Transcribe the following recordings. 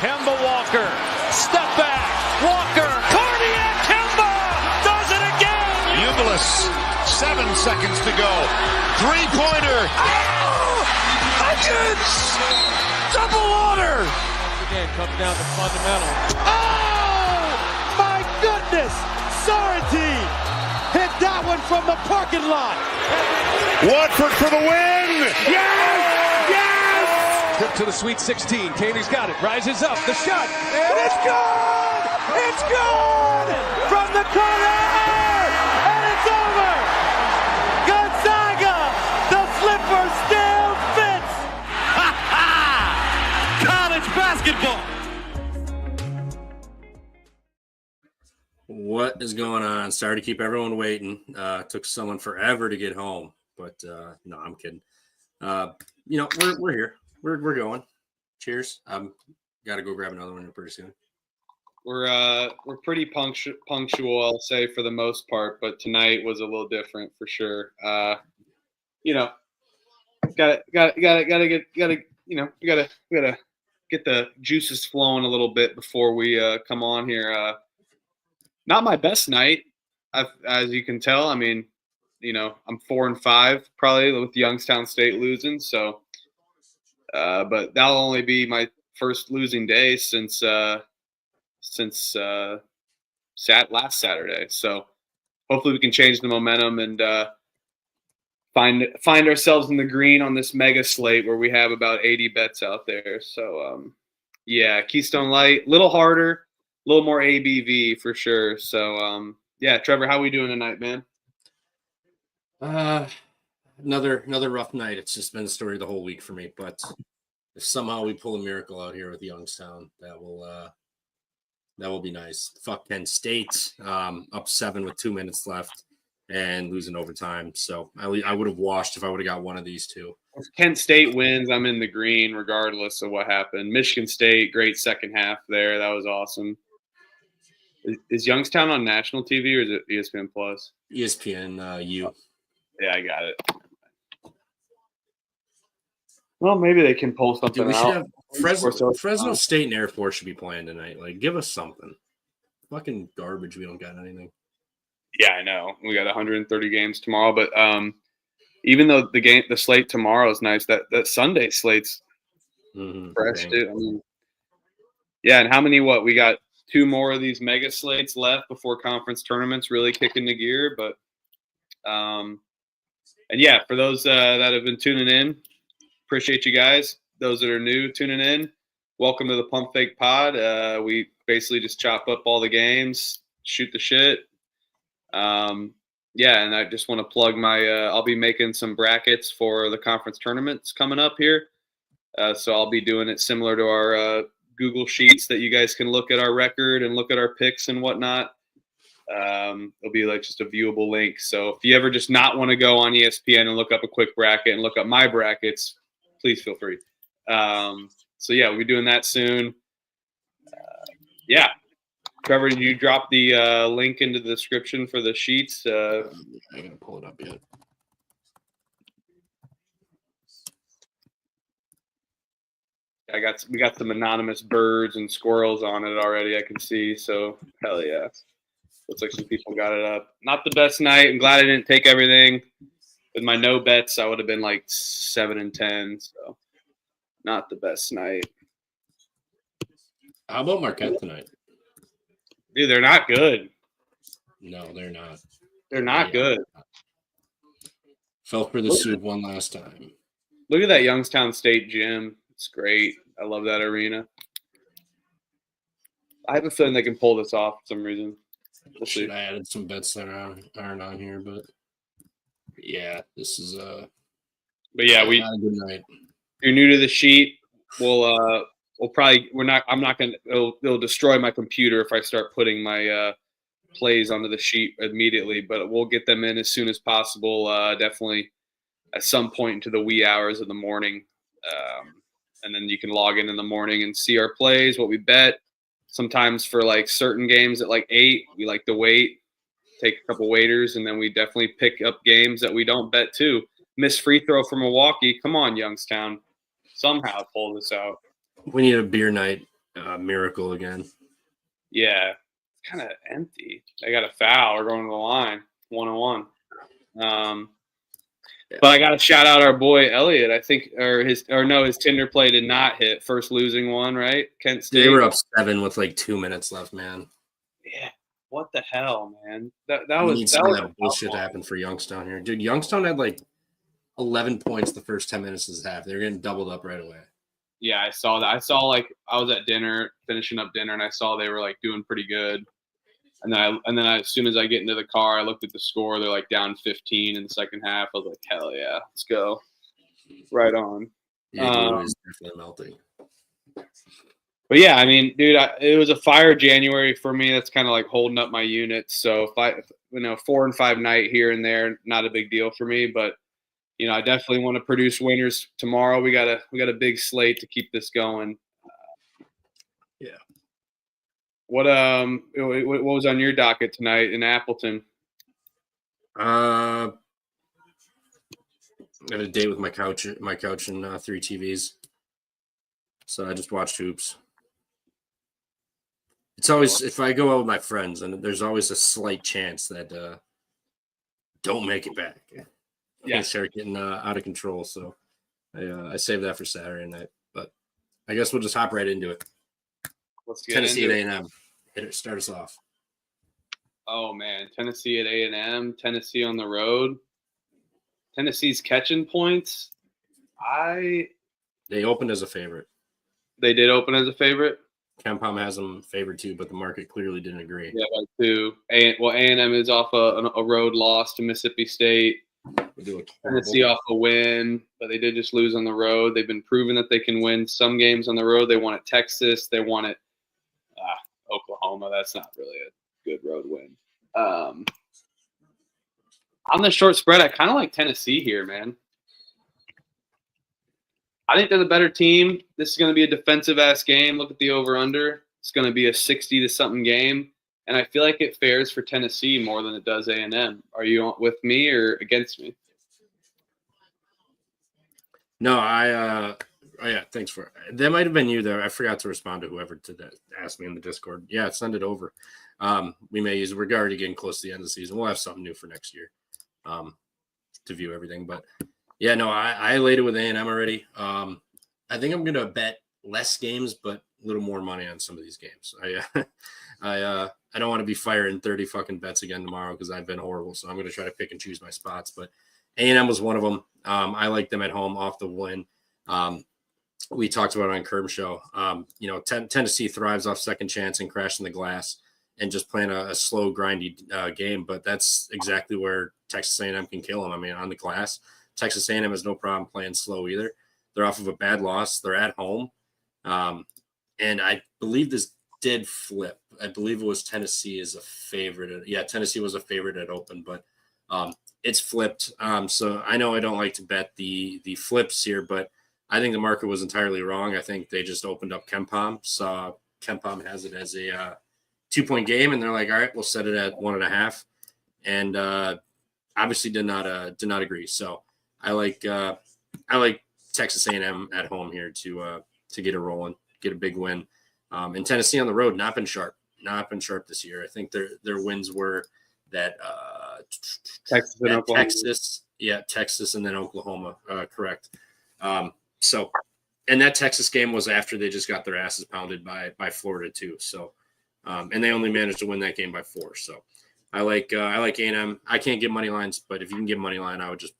Kemba Walker, step back, Walker, cardiac Kemba, does it again! Ubilis, 7 seconds to go. Three-pointer. Oh! Hutchins! Double order! Again, comes down to fundamentals. Oh! My goodness! Sorrentine hit that one from the parking lot. Watford for the win! Yes! Yes! Trip to the Sweet 16. Caney's got it. Rises up. The shot. And it's good! It's good! From the corner! And it's over! Gonzaga! The slipper still fits! Ha ha! College basketball! What is going on? Sorry to keep everyone waiting. Took someone forever to get home, but no, I'm kidding. We're here. We're going. Cheers. Got to go grab another one pretty soon. We're pretty punctual, I'll say, for the most part, but tonight was a little different for sure. We gotta get the juices flowing a little bit before we come on here. Not my best night, as you can tell. I mean, I'm 4-5 probably with Youngstown State losing. So, but that'll only be my first losing day since last Saturday. So hopefully we can change the momentum and find ourselves in the green on this mega slate where we have about 80 bets out there. So, Keystone Light, a little harder. A little more ABV for sure. So, Trevor, how we doing tonight, man? Another rough night. It's just been the story of the whole week for me. But if somehow we pull a miracle out here with Youngstown, that will be nice. Fuck Penn State, up 7 with 2 minutes left and losing overtime. So I would have washed if I would have got one of these two. If Kent State wins, I'm in the green regardless of what happened. Michigan State, great second half there. That was awesome. Is Youngstown on national TV or is it ESPN Plus? ESPN U. Yeah, I got it. Well, maybe they can pull something Dude, we out. should have Fresno State and Air Force should be playing tonight. Like, give us something. Fucking garbage. We don't got anything. Yeah, I know. We got 130 games tomorrow, but even though the slate tomorrow is nice, that Sunday slate's fresh, dude. I mean, and how many? We got 2 more of these mega slates left before conference tournaments really kick into gear. But, for those that have been tuning in, appreciate you guys. Those that are new tuning in, welcome to the Pump Fake Pod. We basically just chop up all the games, shoot the shit. And I just want to plug my I'll be making some brackets for the conference tournaments coming up here. So I'll be doing it similar to our Google Sheets that you guys can look at our record and look at our picks and whatnot. It'll be like just a viewable link. So if you ever just not want to go on ESPN and look up a quick bracket and look up my brackets, please feel free. We'll be doing that soon. Trevor, did you drop the link into the description for the sheets? I'm going to pull it up yet. We got some anonymous birds and squirrels on it already, I can see. So, hell yeah. Looks like some people got it up. Not the best night. I'm glad I didn't take everything. With my no bets, I would have been like 7-10. So, not the best night. How about Marquette tonight? Dude, they're not good. No, they're not. They're not good. Fell for the soup one last time. Look at that Youngstown State gym. It's great. I love that arena. I have a feeling they can pull this off for some reason. We'll see. I added some bets that aren't on here, but this is But yeah, we had a good night. If you're new to the sheet, I'm not gonna. It'll destroy my computer if I start putting my plays onto the sheet immediately. But we'll get them in as soon as possible. Definitely at some point into the wee hours of the morning, and then you can log in the morning and see our plays, what we bet. Sometimes for like certain games at like 8, we like to wait, take a couple waiters, and then we definitely pick up games that we don't bet too. Missed free throw from Milwaukee. Come on, Youngstown. Somehow pull this out. We need a beer night Miracle again. Yeah, it's kind of empty. They got a foul. We're going to the line, 1-1. But I got to shout out our boy Elliott. I think, his Tinder play did not hit. First losing one, right? Kent State. They were up 7 with like 2 minutes left, man. Yeah. What the hell, man? That We need some of was that bullshit to happen for Youngstown here, dude. Youngstown had like 11 points the first 10 minutes of the half. They were getting doubled up right away. Yeah, I saw that. I was at dinner, finishing up dinner, and I saw they were like doing pretty good. And then as soon as I get into the car, I looked at the score. They're like down 15 in the second half. I was like, hell yeah, let's go. Right on. Yeah, it was definitely melting. But yeah, I mean, dude, it was a fire January for me. That's kind of like holding up my units. So 4 and 5 night here and there, not a big deal for me. But I definitely want to produce winners tomorrow. We got a big slate to keep this going. Yeah. What was on your docket tonight in Appleton? I had a date with my couch and 3 TVs. So I just watched hoops. It's always, if I go out with my friends, and there's always a slight chance that don't make it back. Yeah, start getting out of control. So I saved that for Saturday night. But I guess we'll just hop right into it. Let's get Tennessee into at A&M. Start us off. Oh man, Tennessee at A&M. Tennessee on the road. Tennessee's catching points. They opened as a favorite. They did open as a favorite. Kempom has them favored too, but the market clearly didn't agree. Yeah, by 2. A&M is off a road loss to Mississippi State. Tennessee off a win, but they did just lose on the road. They've been proving that they can win some games on the road. They won at Texas. They won at Oklahoma. That's not really a good road win. On the short spread, I kind of like Tennessee here, man. I think they're the better team. This is going to be a defensive-ass game. Look at the over-under. It's going to be a 60-to-something game. And I feel like it fares for Tennessee more than it does A&M. Are you with me or against me? No, thanks for – that might have been you there. I forgot to respond to whoever asked me in the Discord. Yeah, send it over. We may use – we're already getting close to the end of the season. We'll have something new for next year to view everything. But, yeah, no, I laid it with A&M already. I think I'm going to bet less games but a little more money on some of these games. I don't want to be firing 30 fucking bets again tomorrow because I've been horrible. So I'm going to try to pick and choose my spots. But A&M was one of them. I like them at home off the win. We talked about it on Curb Show. Tennessee thrives off second chance and crashing the glass and just playing a slow, grindy game. But that's exactly where Texas A&M can kill them. I mean, on the glass, Texas A&M has no problem playing slow either. They're off of a bad loss. They're at home. And I believe this did flip. I believe it was Tennessee is a favorite. Tennessee was a favorite at open, but it's flipped. So I know I don't like to bet the flips here, but I think the market was entirely wrong. I think they just opened up Kempom. So Kempom has it as a 2-point game, and they're like, all right, we'll set it at 1.5. And obviously did not agree. So I like Texas A&M at home here to get it rolling, get a big win. And Tennessee on the road, not been sharp this year. I think their wins were that Texas and Oklahoma. Texas and then Oklahoma, correct. And that Texas game was after they just got their asses pounded by Florida too. So, and they only managed to win that game by 4. So I like A&M. I can't get money lines, but if you can get money line, I would just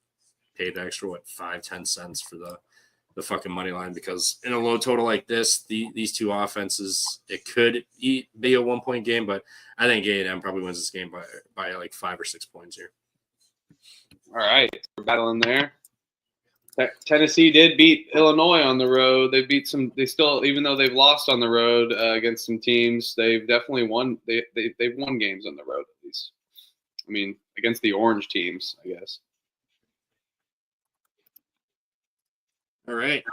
pay the extra 5-10 cents for the fucking money line, because in a low total like this, these two offenses, it could be a 1-point game, but I think A&M probably wins this game by like 5 or 6 points here. All right, we're battling there. Tennessee did beat Illinois on the road. They still, even though they've lost on the road against some teams, they've definitely won. They've won games on the road at least. I mean, against the orange teams, I guess. All right.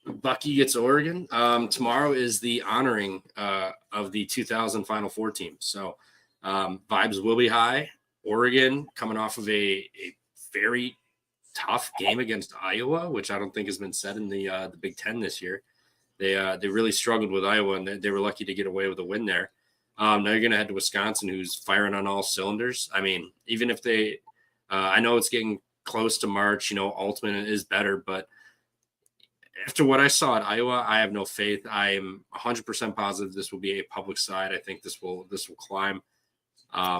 Bucky gets Oregon. Tomorrow is the honoring of the 2000 Final Four team. So vibes will be high. Oregon coming off of a very tough game against Iowa, which I don't think has been said in the Big Ten this year. They really struggled with Iowa, and they were lucky to get away with a win there. Now you're going to head to Wisconsin, who's firing on all cylinders. I mean, even if they I know it's getting close to March, Altman is better, but after what I saw at Iowa, I have no faith. I am 100% positive this will be a public side. I think this will climb. I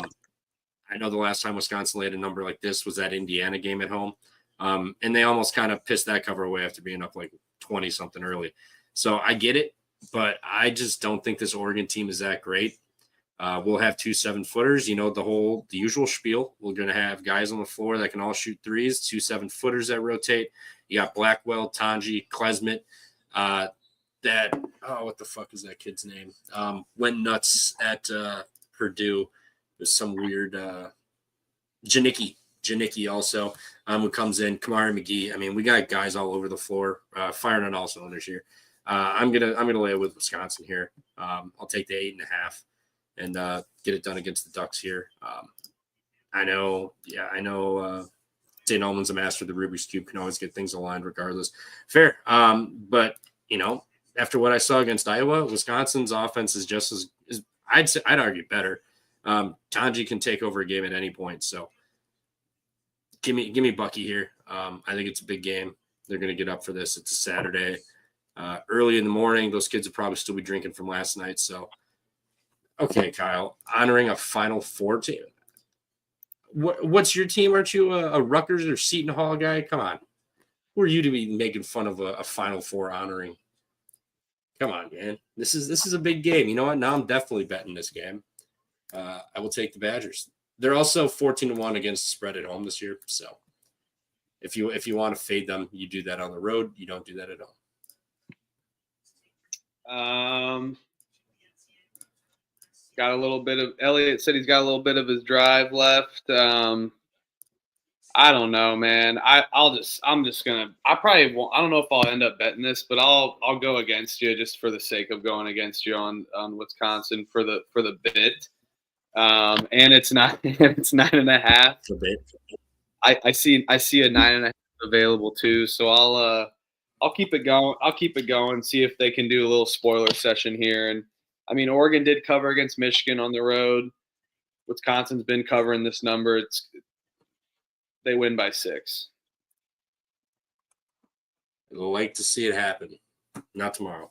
know the last time Wisconsin laid a number like this was that Indiana game at home, and they almost kind of pissed that cover away after being up like 20-something early. So I get it, but I just don't think this Oregon team is that great. We'll have 2 7-footers, the usual spiel. We're going to have guys on the floor that can all shoot threes, 2 7-footers that rotate. You got Blackwell, Tanji, Klesmit, what the fuck is that kid's name? Went nuts at Purdue. There's some weird Janicki also, who comes in, Kamari McGee. I mean, we got guys all over the floor, firing on all cylinders here. I'm gonna lay it with Wisconsin here. I'll take the 8.5 and get it done against the Ducks here. I know. St. Alman's a master of the Rubik's Cube, can always get things aligned regardless. Fair. But, after what I saw against Iowa, Wisconsin's offense is just as I'd argue better. Tanji can take over a game at any point. So give me Bucky here. I think it's a big game. They're going to get up for this. It's a Saturday. Early in the morning, those kids will probably still be drinking from last night. So, okay, Kyle, honoring a Final Four team. What's your team? Aren't you a Rutgers or Seton Hall guy? Come on. Who are you to be making fun of a Final Four honoring? Come on, man. This is a big game. You know what? Now I'm definitely betting this game. I will take the Badgers. They're also 14-1 against the spread at home this year. So if you want to fade them, you do that on the road. You don't do that at home. Got a little bit of Elliott said he's got a little bit of his drive left. I don't know, man. I don't know if I'll end up betting this, but I'll go against you just for the sake of going against you on Wisconsin for the bit. And it's 9.5. I see a 9.5 available too, so I'll keep it going. See if they can do a little spoiler session here. And I mean, Oregon did cover against Michigan on the road. Wisconsin's been covering this number. They win by 6. I'd like to see it happen. Not tomorrow.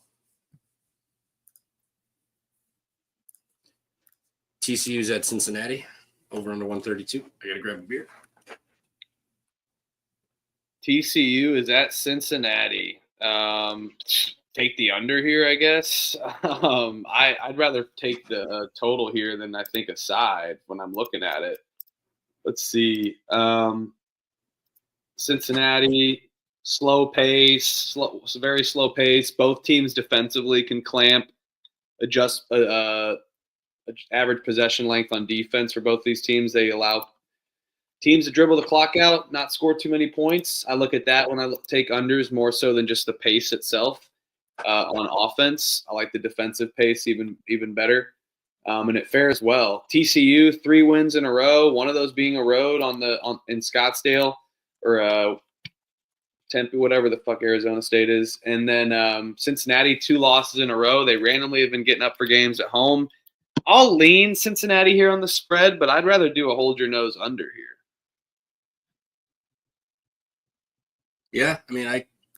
TCU's at Cincinnati. Over under 132. I got to grab a beer. TCU is at Cincinnati. Take the under here, I guess. I'd rather take the total here than I think a side when I'm looking at it. Let's see. Cincinnati, very slow pace. Both teams defensively can clamp, adjust average possession length on defense for both these teams. They allow teams to dribble the clock out, not score too many points. I look at that when I take unders more so than just the pace itself. On offense, I like the defensive pace even better, and it fares well. TCU 3 wins in a row, one of those being a road in Scottsdale or Tempe, whatever the fuck Arizona State is, and then Cincinnati 2 losses in a row. They randomly have been getting up for games at home. I'll lean Cincinnati here on the spread, but I'd rather do a hold your nose under here. Yeah, I mean,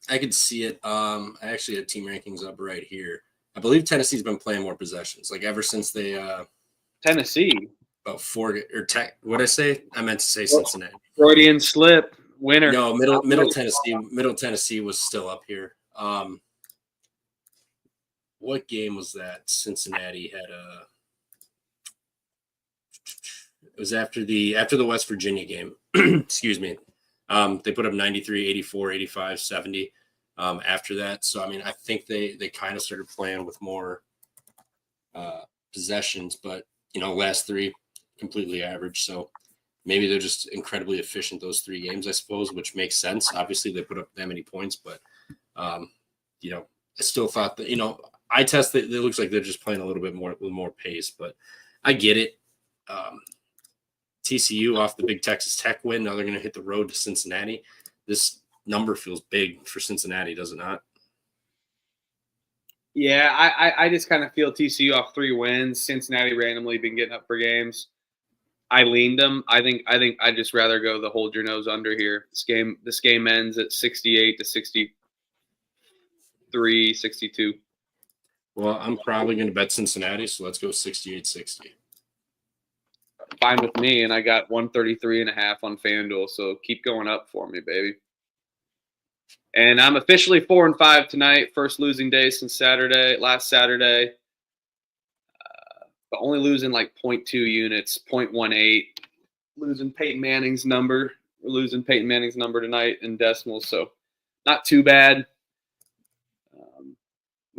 I could see it. I actually had team rankings up right here. I believe Tennessee's been playing more possessions, like ever since they Tennessee about 4 or tech. What I say? I meant to say Cincinnati. Freudian slip. Winner. No, Middle Tennessee. Middle Tennessee was still up here. What game was that? Cincinnati had It was after the West Virginia game. Excuse me. They put up 93, 84, 85, 70 after that. So, I mean, I think they kind of started playing with more possessions, but, last 3 completely average. So maybe they're just incredibly efficient those 3 games, I suppose, which makes sense. Obviously, they put up that many points, but, I still thought that, I test that it looks like they're just playing a little bit more with more pace, but I get it. TCU off the big Texas Tech win. Now they're going to hit the road to Cincinnati. This number feels big for Cincinnati, does it not? Yeah, I just kind of feel TCU off 3 wins. Cincinnati randomly been getting up for games. I leaned them. I think I'd just rather go the hold your nose under here. This game ends at 68 to 63, 62. Well, I'm probably going to bet Cincinnati, so let's go 68-60. Fine with me, and I got 133.5 on FanDuel, so keep going up for me, baby. And I'm officially 4-5 tonight. First losing day since last Saturday. But only losing like 0.2 units, 0.18. Losing Peyton Manning's number. We're losing Peyton Manning's number tonight in decimals, so not too bad.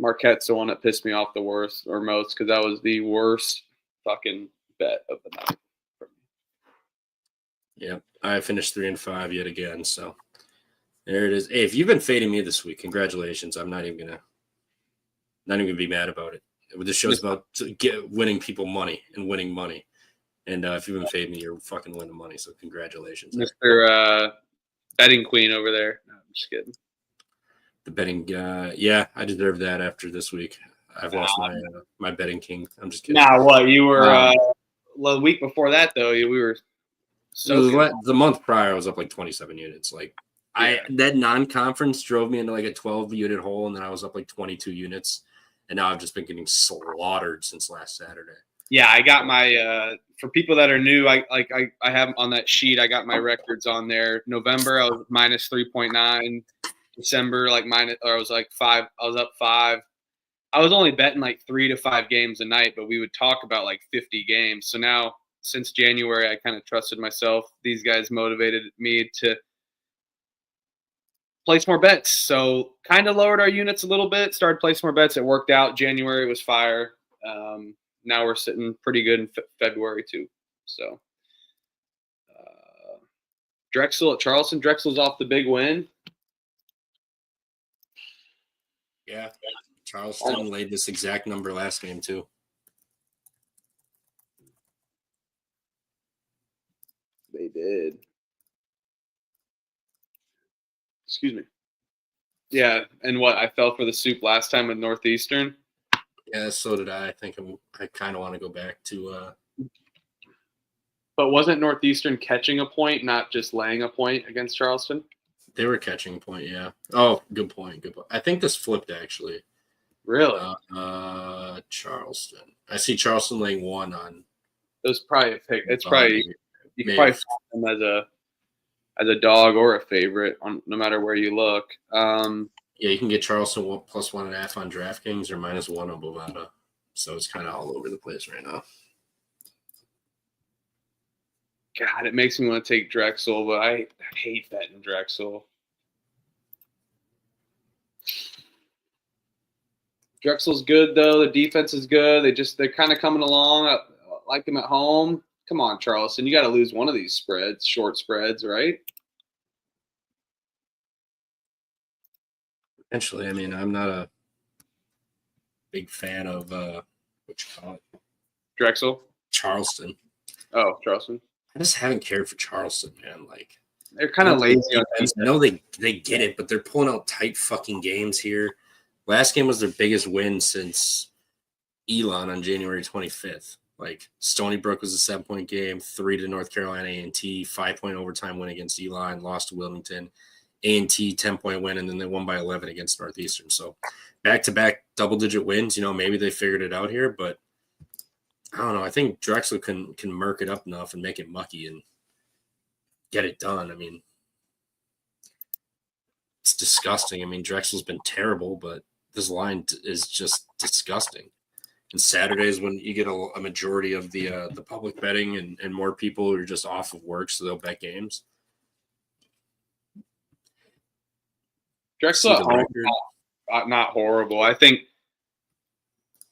Marquette's the one that pissed me off the worst or most because that was the worst fucking bet of the night for me. Yep, I finished 3-5 yet again, so there it is. Hey, if you've been fading me this week, congratulations. I'm not even gonna be mad about it. This show's about winning people money and winning money. And if you've been fading me, you're fucking winning money. So congratulations, Mr. Betting Queen over there. No, I'm just kidding. The betting, yeah, I deserve that after this week. I've lost my betting king. I'm just kidding. Nah, what you were the week before that though? We were the month prior. I was up like 27 units. Like that non-conference drove me into like a 12-unit hole, and then I was up like 22 units. And now I've just been getting slaughtered since last Saturday. Yeah, I got my for people that are new, I have on that sheet, I got my records on there. November, I was minus 3.9. December, I was like 5. I was up 5. I was only betting like 3 to 5 games a night, but we would talk about like 50 games. So now, since January, I kind of trusted myself. These guys motivated me to place more bets. So kind of lowered our units a little bit, started placing more bets. It worked out. January was fire. Now we're sitting pretty good in February too. So Drexel at Charleston. Drexel's off the big win. Yeah. Charleston laid this exact number last game too. They did. Excuse me. Yeah, and what? I fell for the soup last time with Northeastern. Yeah, so did I. I think I kind of want to go back to. But wasn't Northeastern catching a point, not just laying a point against Charleston? They were catching a point, yeah. Oh, good point. Good point. I think this flipped actually. Really? Charleston. I see Charleston laying 1 on. It was probably a pick. It's probably you can probably find them as a dog or a favorite on no matter where you look. Yeah, you can get Charleston plus 1.5 on DraftKings or minus 1 on Bovada. So it's kind of all over the place right now. God, it makes me want to take Drexel, but I hate betting Drexel. Drexel's good though. The defense is good. They're kind of coming along. I like them at home. Come on, Charleston. You got to lose one of these spreads, short spreads, right? Potentially. I mean, I'm not a big fan of what you call it. Drexel? Charleston. Oh, Charleston. I just haven't cared for Charleston, man. Like they're kind of lazy on defense. I know they get it, but they're pulling out tight fucking games here. Last game was their biggest win since Elon on January 25th. Like Stony Brook was a 7-point game, 3 to North Carolina A&T, 5-point overtime win against Elon, lost to Wilmington. A&T 10-point win, and then they won by 11 against Northeastern. So back-to-back double-digit wins. You know, maybe they figured it out here, but I don't know. I think Drexel can murk it up enough and make it mucky and get it done. I mean, it's disgusting. I mean, Drexel's been terrible, but this line is just disgusting. And Saturdays when you get a majority of the public betting and more people are just off of work, so they'll bet games. Drexel at home, not horrible. I think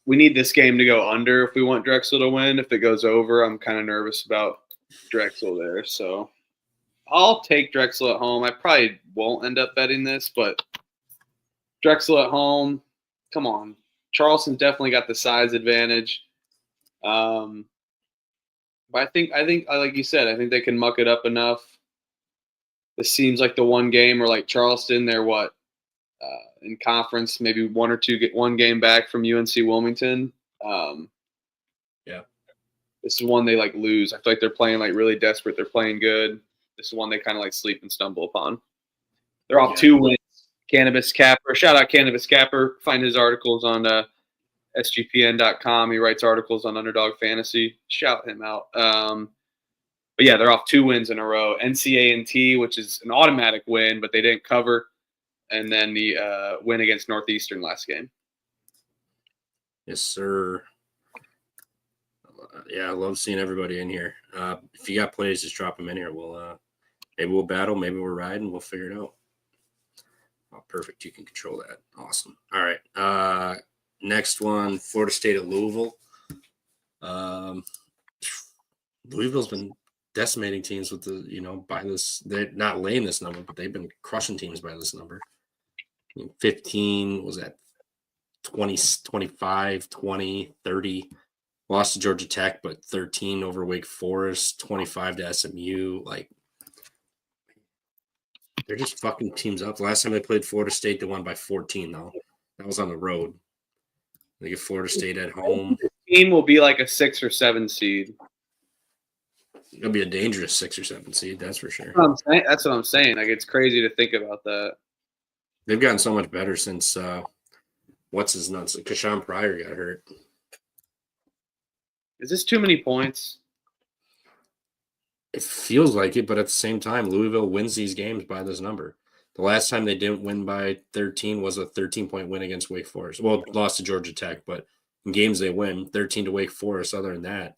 we need this game to go under if we want Drexel to win. If it goes over, I'm kind of nervous about Drexel there. So I'll take Drexel at home. I probably won't end up betting this, but Drexel at home, come on. Charleston's definitely got the size advantage. But I think, like you said, I think they can muck it up enough. This seems like the one game where, like Charleston, they're in conference, maybe one game back from UNC Wilmington. Yeah. This is one they like lose. I feel like they're playing like really desperate. They're playing good. This is one they kind of like sleep and stumble upon. They're off 2 wins. Cannabis Capper. Shout out Cannabis Capper. Find his articles on sgpn.com. He writes articles on Underdog Fantasy. Shout him out. But yeah, they're off 2 wins in a row. NC A&T, which is an automatic win, but they didn't cover. And then the win against Northeastern last game. Yes, sir. Yeah, I love seeing everybody in here. If you got plays, just drop them in here. Maybe we'll battle. Maybe we're riding. We'll figure it out. Oh, perfect. You can control that. Awesome. All right. Next one, Florida State at Louisville. Louisville's been decimating teams with by this. They're not laying this number, but they've been crushing teams by this number. 15, was that 20, 25, 20, 30. Lost to Georgia Tech, but 13 over Wake Forest, 25 to SMU. Like, they're just fucking teams up. The last time they played Florida State, they won by 14, though. That was on the road. They get Florida State at home. The team will be like a 6 or 7 seed. It'll be a dangerous 6 or 7 seed, that's for sure. That's what I'm saying. Like, it's crazy to think about that. They've gotten so much better since what's his nuts? Kashawn Pryor got hurt. Is this too many points? It feels like it, but at the same time, Louisville wins these games by this number. The last time they didn't win by 13 was a 13-point win against Wake Forest. Well, lost to Georgia Tech, but in games they win, 13 to Wake Forest. Other than that,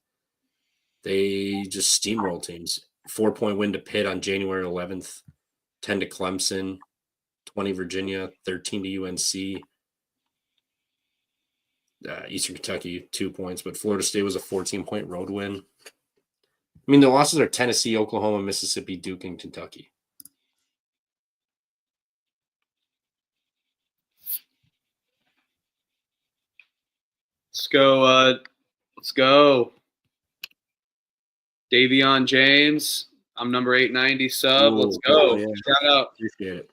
they just steamroll teams. 4-point win to Pitt on January 11th, 10 to Clemson, 20 Virginia, 13 to UNC. Eastern Kentucky, 2 points, but Florida State was a 14-point road win. I mean, the losses are Tennessee, Oklahoma, Mississippi, Duke, and Kentucky. Let's go. Let's go. Davion James. I'm number 890 sub. Let's go. Yeah. Shout out. Appreciate it.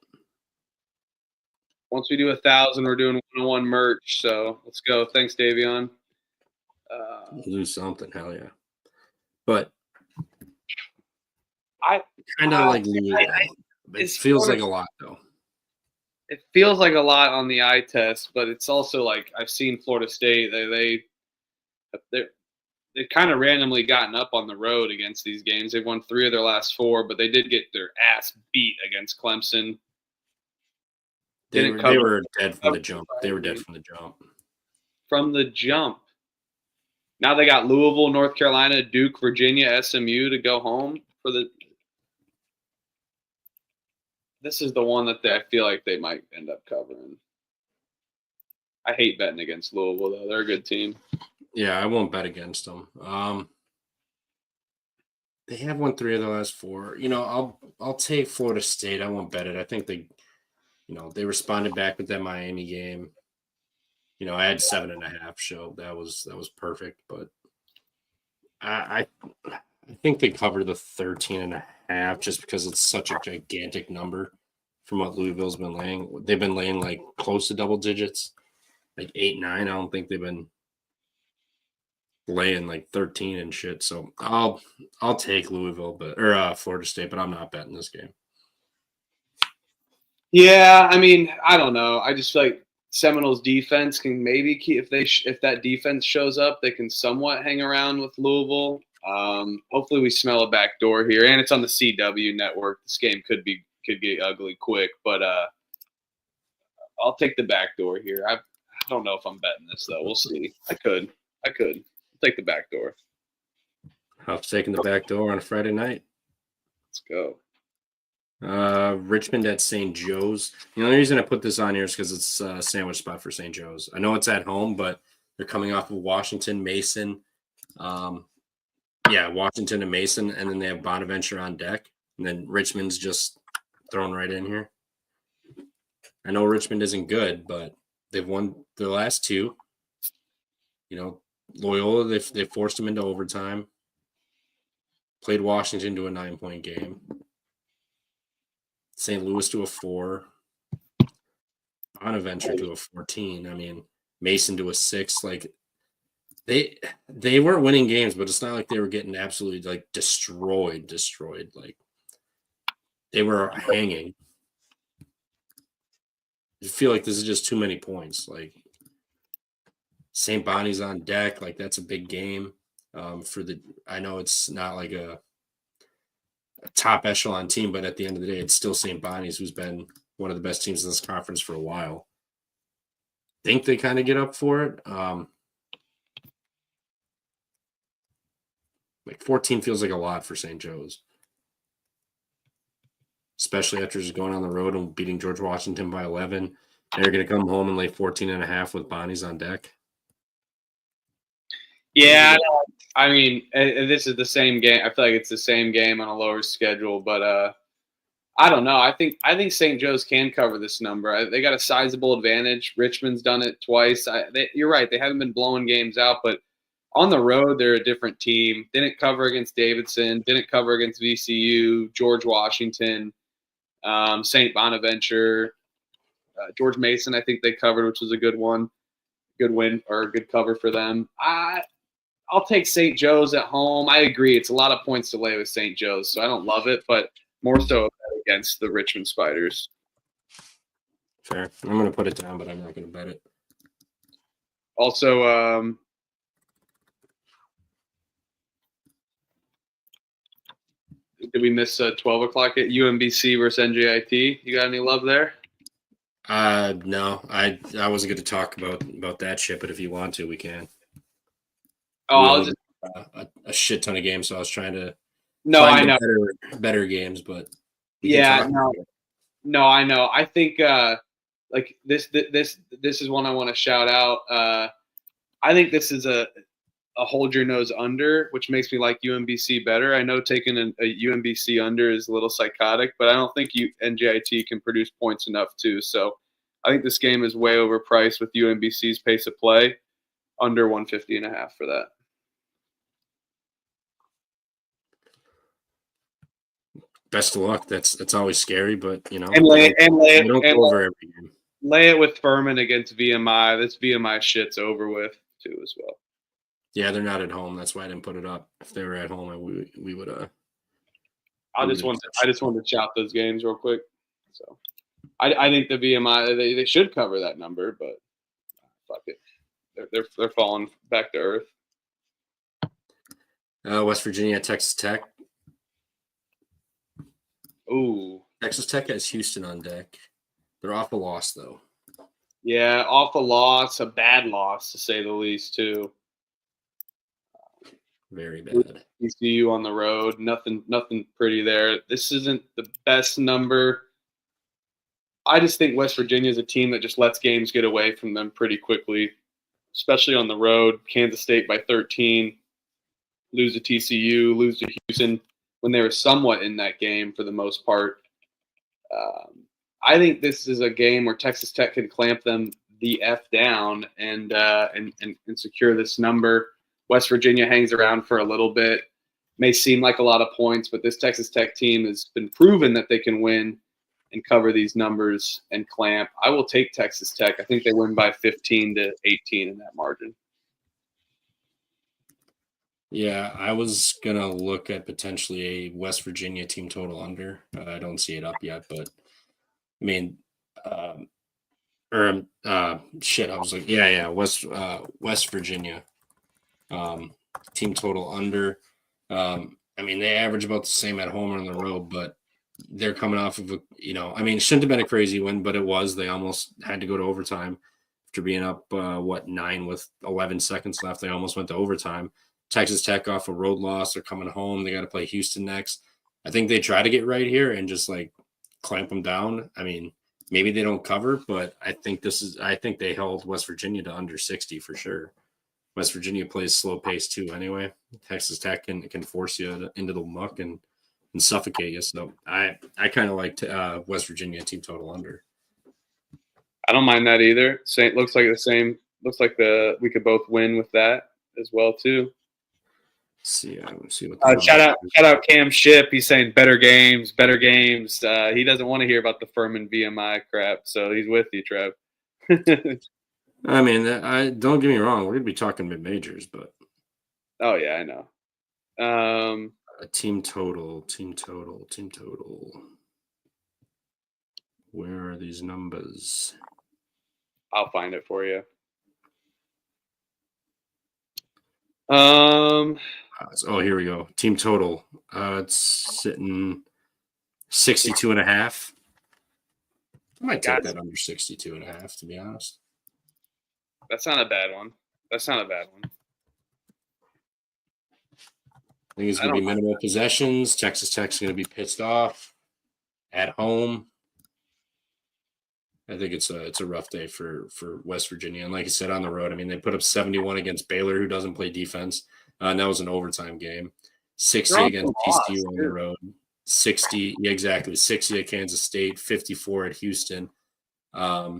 Once we do 1,000, we're doing 1-on-1 merch. So let's go. Thanks, Davion. Lose something, hell yeah. But I kind of like Louisville. It feels like a lot, though. It feels like a lot on the eye test, but it's also like I've seen Florida State. They've kind of randomly gotten up on the road against these games. They've won 3 of their last 4, but they did get their ass beat against Clemson. They were dead from the jump. They were dead from the jump. From the jump. Now they got Louisville, North Carolina, Duke, Virginia, SMU to go home for the. This is the one that I feel like they might end up covering. I hate betting against Louisville, though. They're a good team. Yeah, I won't bet against them. They have won 3 of the last 4. I'll take Florida State. I won't bet it. I think they responded back with that Miami game. I had 7.5, so that was perfect. But I think they cover the 13.5 just because it's such a gigantic number from what Louisville's been laying. They've been laying like close to double digits, like 8, 9. I don't think they've been laying like 13 and shit. So I'll take Louisville, or Florida State, but I'm not betting this game. Yeah, I mean, I don't know. I just feel like Seminoles defense can maybe keep if that defense shows up, they can somewhat hang around with Louisville. Hopefully, we smell a back door here, and it's on the CW network. This game could get ugly quick, but I'll take the back door here. I don't know if I'm betting this though. We'll see. I could. I'll take the back door. How's taking the back door on a Friday night? Let's go. Richmond at St. Joe's. The only reason I put this on here is because it's a sandwich spot for St. Joe's. I know it's at home, but they're coming off of Washington, Mason. Washington and Mason, and then they have Bonaventure on deck. And then Richmond's just thrown right in here. I know Richmond isn't good, but they've won their last 2. Loyola, they forced them into overtime. Played Washington to a 9-point game. St. Louis to a 4. Bonaventure to a 14. I mean, Mason to a 6. Like they weren't winning games, but it's not like they were getting absolutely like destroyed. Like they were hanging. I feel like this is just too many points. Like St. Bonnie's on deck. Like that's a big game I know it's not like a top echelon team, but at the end of the day, it's still St. Bonnie's, who's been one of the best teams in this conference for a while. Think they kind of get up for it. Like 14 feels like a lot for St. Joe's, especially after just going on the road and beating George Washington by 11. They're going to come home and lay 14.5 with Bonnie's on deck. Yeah, I mean, this is the same game. I feel like it's the same game on a lower schedule, but I don't know. I think St. Joe's can cover this number. They got a sizable advantage. Richmond's done it twice. You're right. They haven't been blowing games out, but on the road, they're a different team. Didn't cover against Davidson. Didn't cover against VCU, George Washington, St. Bonaventure, George Mason. I think they covered, which was a good one, good win or a good cover for them. I'll take St. Joe's at home. I agree. It's a lot of points to lay with St. Joe's, so I don't love it, but more so against the Richmond Spiders. Fair. I'm going to put it down, but I'm not going to bet it. Also, did we miss 12 o'clock at UMBC versus NJIT? You got any love there? No. I wasn't going to talk about that shit, but if you want to, we can. Oh, a shit ton of games, so I was trying to I know better games, but yeah, no, I know. I think like this is one I want to shout out. I think this is a hold your nose under, which makes me like UMBC better. I know taking a UMBC under is a little psychotic, but I don't think NJIT can produce points enough too. So I think this game is way overpriced with UMBC's pace of play. Under 150.5 for that. Best of luck. That's always scary, but and lay it Lay it with Furman against VMI. This VMI shit's over with too as well. Yeah, they're not at home. That's why I didn't put it up. If they were at home, we would I just wanted to shout those games real quick. So I think the VMI they should cover that number, but fuck it. They're falling back to earth. West Virginia, Texas Tech. Ooh. Texas Tech has Houston on deck. They're off a loss, though. Yeah, off a loss, a bad loss, to say the least, too. Very bad. ECU on the road. Nothing pretty there. This isn't the best number. I just think West Virginia is a team that just lets games get away from them pretty quickly, especially on the road. Kansas State by 13, lose to TCU, lose to Houston when they were somewhat in that game for the most part. I think this is a game where Texas Tech can clamp them the F down and secure this number. West Virginia hangs around for a little bit. May seem like a lot of points, but this Texas Tech team has been proven that they can win and cover these numbers and clamp. I will take Texas Tech. I think they win by 15 to 18 in that margin. Yeah, I was going to look at potentially a West Virginia team total under. I don't see it up yet, but I mean, I was like, yeah, West Virginia team total under. I mean, they average about the same at home or on the road, but they're coming off of it shouldn't have been a crazy win, but it was. They almost had to go to overtime after being up 9 with 11 seconds left. They almost went to overtime. Texas Tech off a road loss. They're coming home. They got to play Houston next. I think they try to get right here and just like clamp them down. I mean, maybe they don't cover, but I think they held West Virginia to under 60 for sure. West Virginia plays slow pace too anyway. Texas Tech can force you into the muck and suffocate you. So I kind of like West Virginia team total under. I don't mind that either. Looks like the same. Looks like we could both win with that as well too. See what shout out Cam Ship. He's saying better games. He doesn't want to hear about the Furman VMI crap, so he's with you, Trev. I mean, I don't get me wrong. We're gonna be talking mid majors, but Oh yeah, I know. a team total. Where are these numbers? I'll find it for you. Um, Oh, here we go. Team total. It's sitting 62.5. I might take that under 62.5, to be honest. that's not a bad one. I think it's going to be minimal possessions. Texas Tech's going to be pissed off at home. I think it's a rough day for West Virginia. And like I said, on the road, I mean, they put up 71 against Baylor, who doesn't play defense. And that was an overtime game. 60 against TCU on the road. 60, yeah, exactly. 60 at Kansas State, 54 at Houston. I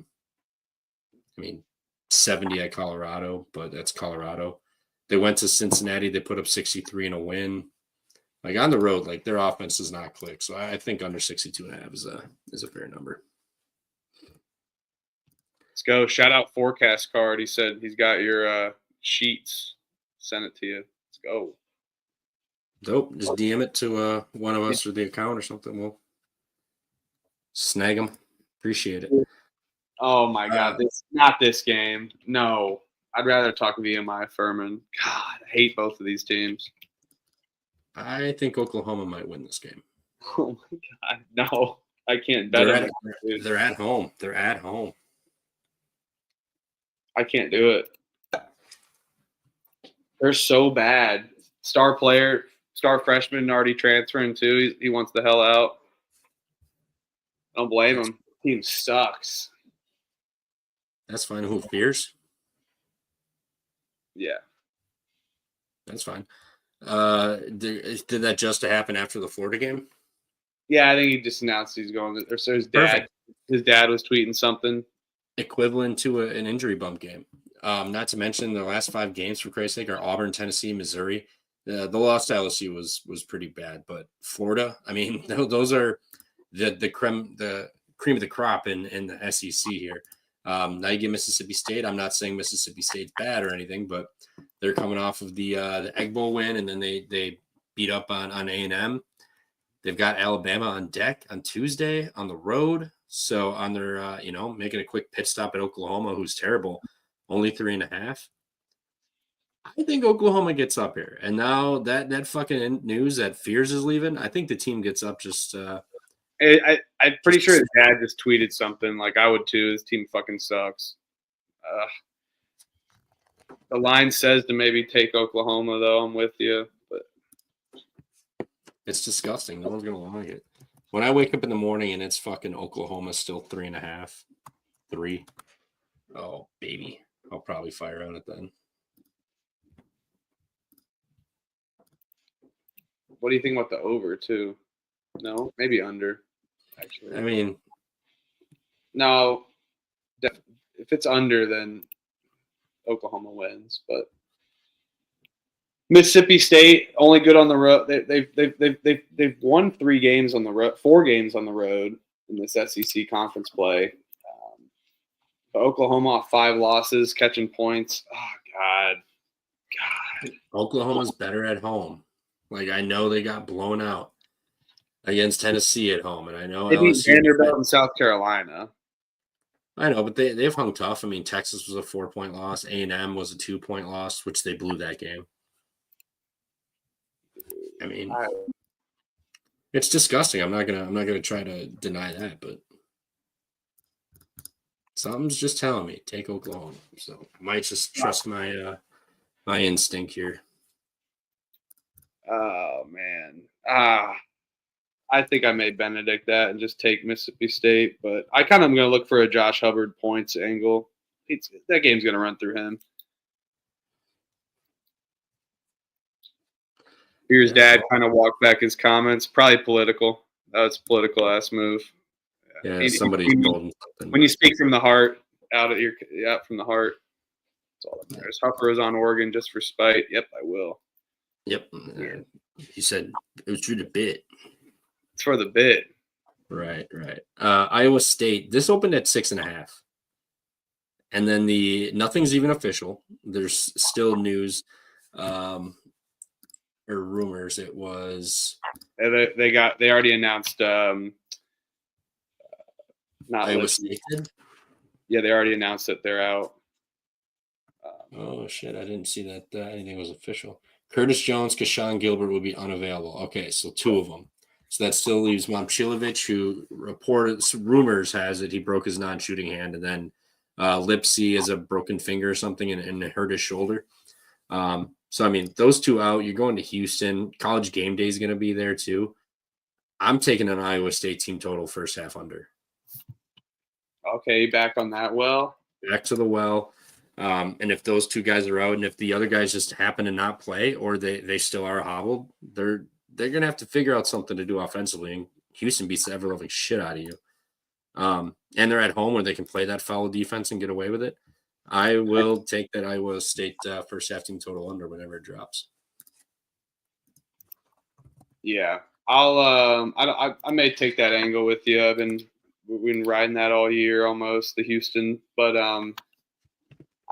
mean, 70 at Colorado, but that's Colorado. They went to Cincinnati. They put up 63 in a win. Like on the road, like their offense does not click. So I think under 62.5 is a fair number. Let's go. Shout out Forecast Card. He said he's got your sheets. Send it to you. Let's go. Dope. Just DM it to one of us or the account or something. We'll snag them. Appreciate it. Oh my God! Not this game. No, I'd rather talk VMI Furman. God, I hate both of these teams. I think Oklahoma might win this game. Oh my God, no! I can't bet them. They're at home. They're at home. I can't do it. They're so bad. Star freshman already transferring too. He wants the hell out. Don't blame him. Team sucks. That's fine. Who fears? Yeah. That's fine. Did that just happen after the Florida game? Yeah, I think he just announced he's going. So his dad was tweeting something. Equivalent to an injury bump game. Not to mention the last 5 games, for Christ's sake, are Auburn, Tennessee, Missouri. The loss to LSU was pretty bad, but Florida, I mean, those are the cream of the crop in the SEC here. Now you get Mississippi State. I'm not saying Mississippi State's bad or anything, but they're coming off of the Egg Bowl win, and then they beat up on A&M. They've got Alabama on deck on Tuesday on the road. So on their, making a quick pit stop at Oklahoma, who's terrible, only 3.5. I think Oklahoma gets up here. And now that fucking news that Fears is leaving, I think the team gets up just I'm pretty sure his dad just tweeted something like I would too. His team fucking sucks. The line says to maybe take Oklahoma, though. I'm with you. But it's disgusting. No one's going to like it. When I wake up in the morning and it's fucking Oklahoma still 3.5, 3. Oh, baby. I'll probably fire on it then. What do you think about the over, too? No? Maybe under, actually. I mean. No. If it's under, then Oklahoma wins. But Mississippi State only good on the road. They've won 3 games on the road, 4 games on the road in this SEC conference play. Oklahoma off 5 losses, catching points. Oh God. Oklahoma's better at home. Like I know they got blown out against Tennessee at home, and I know they beat Vanderbilt and South Carolina. I know, but they've hung tough. I mean, Texas was a 4-point loss. A&M was a 2-point loss, which they blew that game. I mean, it's disgusting. I'm not gonna try to deny that, but something's just telling me take Oklahoma. So I might just trust my instinct here. Oh man, I think I may Benedict that and just take Mississippi State, but I kind of am gonna look for a Josh Hubbard points angle. That game's gonna run through him. Here's Dad kind of walk back his comments. Probably political. That's a political ass move. Yeah, somebody's golden. When you speak from the heart, out from the heart, that's all that matters. Huffer is on Oregon just for spite. Yep, I will. Yep. He said it was through the bit. It's for the bit. Right. Iowa State. This opened at 6.5. And then nothing's even official. There's still news or rumors. It was They already announced not Iowa State. Yeah, they already announced that they're out. Oh shit! I didn't see that anything was official. Curtis Jones, Kashawn Gilbert will be unavailable. Okay, so 2 of them. So that still leaves Momcilovic, who rumors has it he broke his non-shooting hand, and then Lipsy has a broken finger or something and hurt his shoulder. So I mean, those 2 out. You're going to Houston. College game day is going to be there too. I'm taking an Iowa State team total first half under. Okay, back on that well. Back to the well. And if those 2 guys are out, and if the other guys just happen to not play, or they still are hobbled, they're gonna have to figure out something to do offensively. And Houston beats the ever-loving shit out of you. And they're at home where they can play that foul defense and get away with it. I will take that Iowa State first half team total under whenever it drops. Yeah, I may take that angle with you. We've been riding that all year almost, the Houston, but I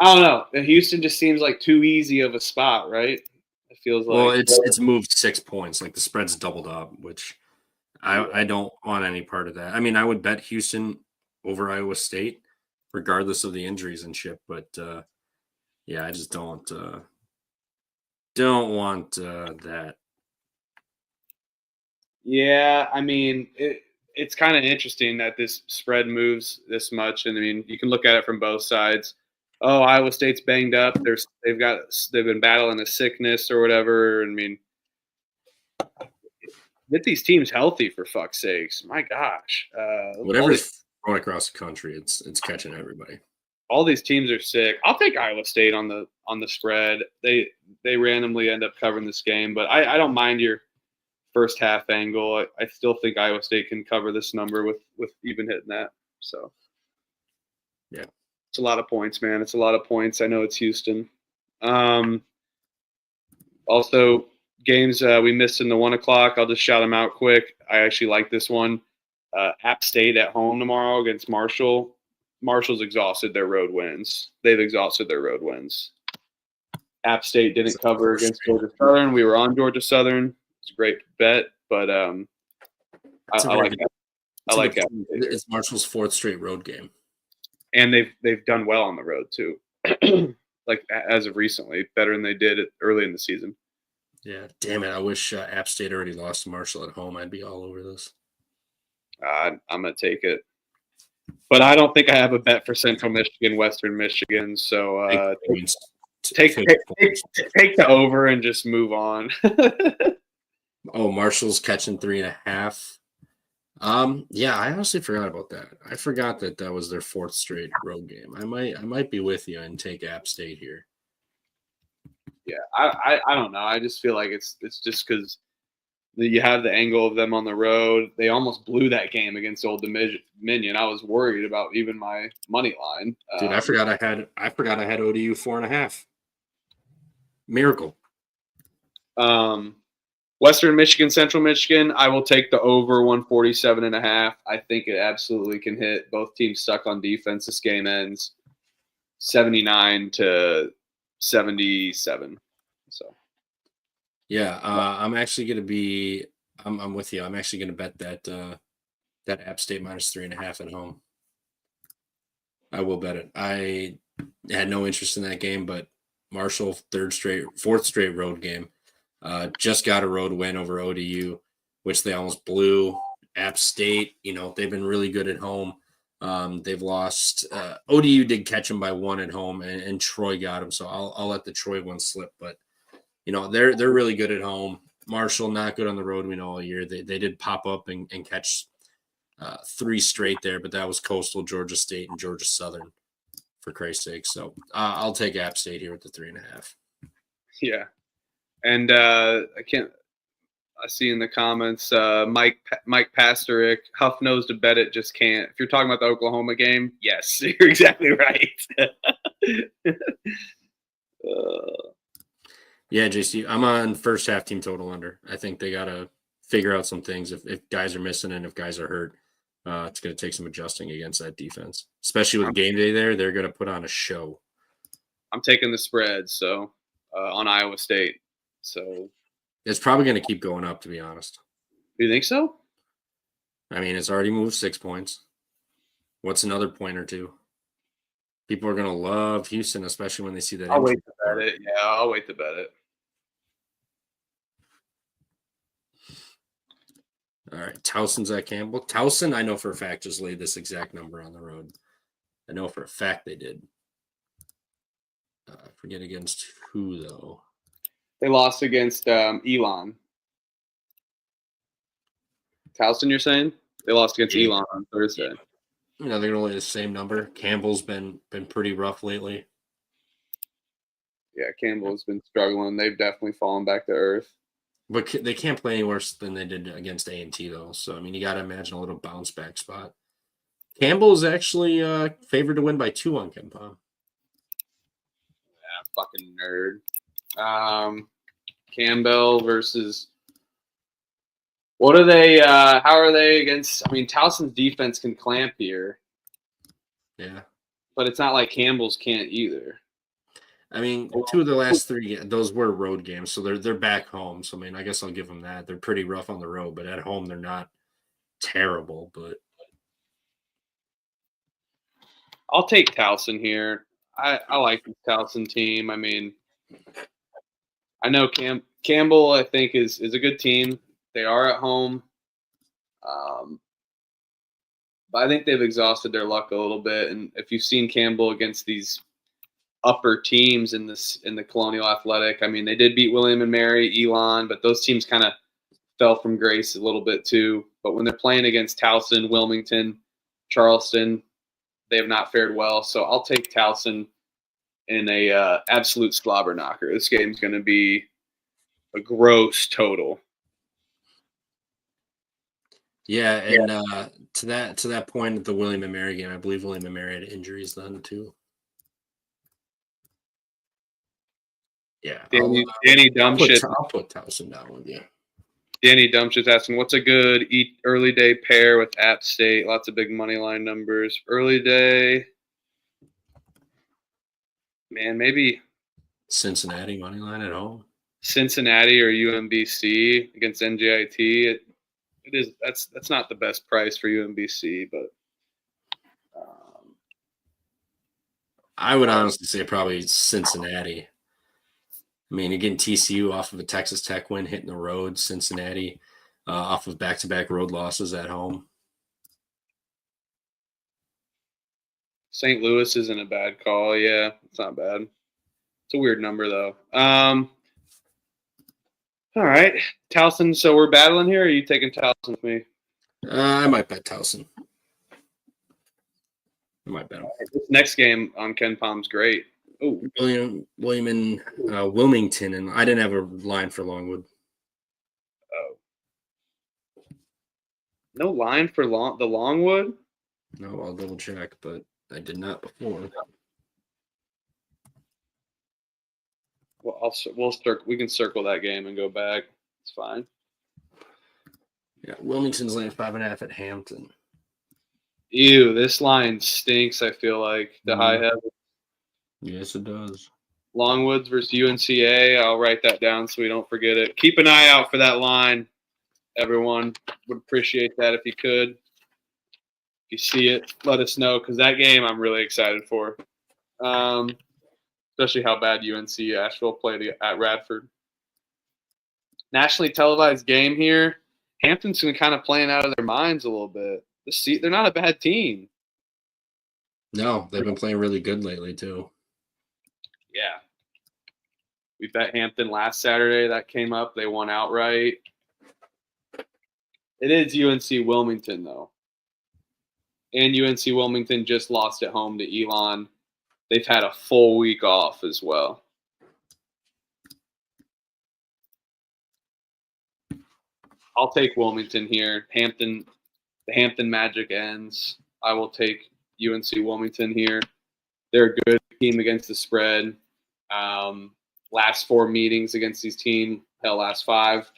don't know. The Houston just seems like too easy of a spot, right? It feels like. Well, it's moved 6 points. Like the spread's doubled up, which I don't want any part of that. I mean, I would bet Houston over Iowa State, regardless of the injuries and shit. But yeah, I just don't want that. Yeah, I mean, it's kind of interesting that this spread moves this much, and I mean, you can look at it from both sides. Oh, Iowa State's banged up. They've been battling a sickness or whatever. I mean, get these teams healthy for fuck's sakes. My gosh, whatever's thrown across the country, it's catching everybody. All these teams are sick. I'll take Iowa State on the spread. They randomly end up covering this game, but I don't mind your first half angle. I still think Iowa State can cover this number with even hitting that. So yeah. It's a lot of points, man. It's a lot of points. I know it's Houston. Also, games we missed in the 1 o'clock. I'll just shout them out quick. I actually like this one. App State at home tomorrow against Marshall. Marshall's exhausted their road wins. They've exhausted their road wins. App State didn't cover against Georgia Southern. We were on Georgia Southern. It's a great bet, but I like that. I like that. It's Marshall's 4th straight road game. And they've done well on the road too, like as of recently, better than they did early in the season. Yeah, damn it! I wish App State already lost to Marshall at home. I'd be all over this. I'm gonna take it, but I don't think I have a bet for Central Michigan, Western Michigan. So take the over and just move on. Oh, Marshall's catching 3.5. Yeah, I honestly forgot about that. I forgot that was their 4th straight road game. I might be with you and take App State here. Yeah, I don't know. I just feel like it's just because you have the angle of them on the road. They almost blew that game against Old Dominion. I was worried about even my money line. Dude, I forgot I had ODU 4.5. Miracle. Western Michigan, Central Michigan, I will take the over 147.5. I think it absolutely can hit. Both teams stuck on defense. This game ends 79-77. So, yeah, I'm actually going to be. I'm with you. I'm actually going to bet that App State minus 3.5 at home. I will bet it. I had no interest in that game, but Marshall 4th straight road game. Just got a road win over ODU, which they almost blew. App State, they've been really good at home. They've lost. ODU did catch them by 1 at home, and Troy got them. So I'll let the Troy one slip. But they're really good at home. Marshall not good on the road. We know all year they did pop up and catch 3 straight there, but that was Coastal, Georgia State, and Georgia Southern, for Christ's sake. So I'll take App State here with the 3.5. Yeah. And I see in the comments, Mike Pasterik, Huff knows to bet it, just can't. If you're talking about the Oklahoma game, yes, you're exactly right. Yeah, JC, I'm on first half team total under. I think they got to figure out some things if guys are missing and if guys are hurt. It's going to take some adjusting against that defense, especially with game day there. They're going to put on a show. I'm taking the spread, so on Iowa State. So it's probably going to keep going up, to be honest. Do you think so? I mean, it's already moved 6 points. What's another point or two? People are going to love Houston, especially when they see that. I'll wait to bet it. Yeah, I'll wait to bet it. All right, Towson's at Campbell. Towson, I know for a fact, just laid this exact number on the road. I know for a fact they did. I forget against who, though. They lost against Elon. Towson, you're saying? They lost against Elon on Thursday. You know, they're going to lay the same number. Campbell's been pretty rough lately. Yeah, Campbell's been struggling. They've definitely fallen back to earth. But they can't play any worse than they did against A&T, though. So, I mean, you got to imagine a little bounce back spot. Campbell is actually favored to win by 2 on KenPom. Yeah, fucking nerd. Campbell versus – what are they how are they against – I mean, Towson's defense can clamp here. Yeah. But it's not like Campbell's can't either. I mean, 2 of the last 3, those were road games, so they're back home. So, I mean, I guess I'll give them that. They're pretty rough on the road, but at home they're not terrible. But I'll take Towson here. I like the Towson team. I mean, I know Campbell, I think, is a good team. They are at home. But I think they've exhausted their luck a little bit. And if you've seen Campbell against these upper teams in the Colonial Athletic, I mean, they did beat William and Mary, Elon, but those teams kind of fell from grace a little bit too. But when they're playing against Towson, Wilmington, Charleston, they have not fared well. So I'll take Towson in a absolute slobber knocker. This game's going to be a gross total. yeah, and to that point at the William and Mary game, I believe William and Mary had injuries then too. Yeah, Danny I'll Dumbshit. put Towson down with you. Danny Dumbshit's asking, what's a good early day pair with App State? Lots of big money line numbers. Early day, man, maybe Cincinnati money line at home. Cincinnati or UMBC against NJIT. It is. That's not the best price for UMBC, but I would honestly say probably Cincinnati. I mean, again, TCU off of a Texas Tech win, hitting the road. Cincinnati off of back-to-back road losses at home. St. Louis isn't a bad call. Yeah, it's not bad. It's a weird number, though. All right. Towson, so we're battling here, or are you taking Towson with me? I might bet Towson. I might bet him. This next game on KenPom's great. Oh, William and Wilmington, and I didn't have a line for Longwood. Oh. No line for the Longwood? No, I'll double check, but I did not before. Well, we can circle that game and go back. It's fine. Yeah, Wilmington's laying 5.5 at Hampton. Ew, this line stinks, I feel like. The high heaven. Yes, it does. Longwoods versus UNCA. I'll write that down so we don't forget it. Keep an eye out for that line, everyone. Would appreciate that if you could. If you see it, let us know, because that game I'm really excited for. Especially how bad UNC Asheville played at Radford. Nationally televised game here. Hampton's been kind of playing out of their minds a little bit. They're not a bad team. No, they've been playing really good lately, too. Yeah. We bet Hampton last Saturday. That came up. They won outright. It is UNC Wilmington, though. And UNC Wilmington just lost at home to Elon. They've had a full week off as well. I'll take Wilmington here. The Hampton magic ends. I will take UNC Wilmington here. They're a good team against the spread. Last 4 meetings against these teams, last 5,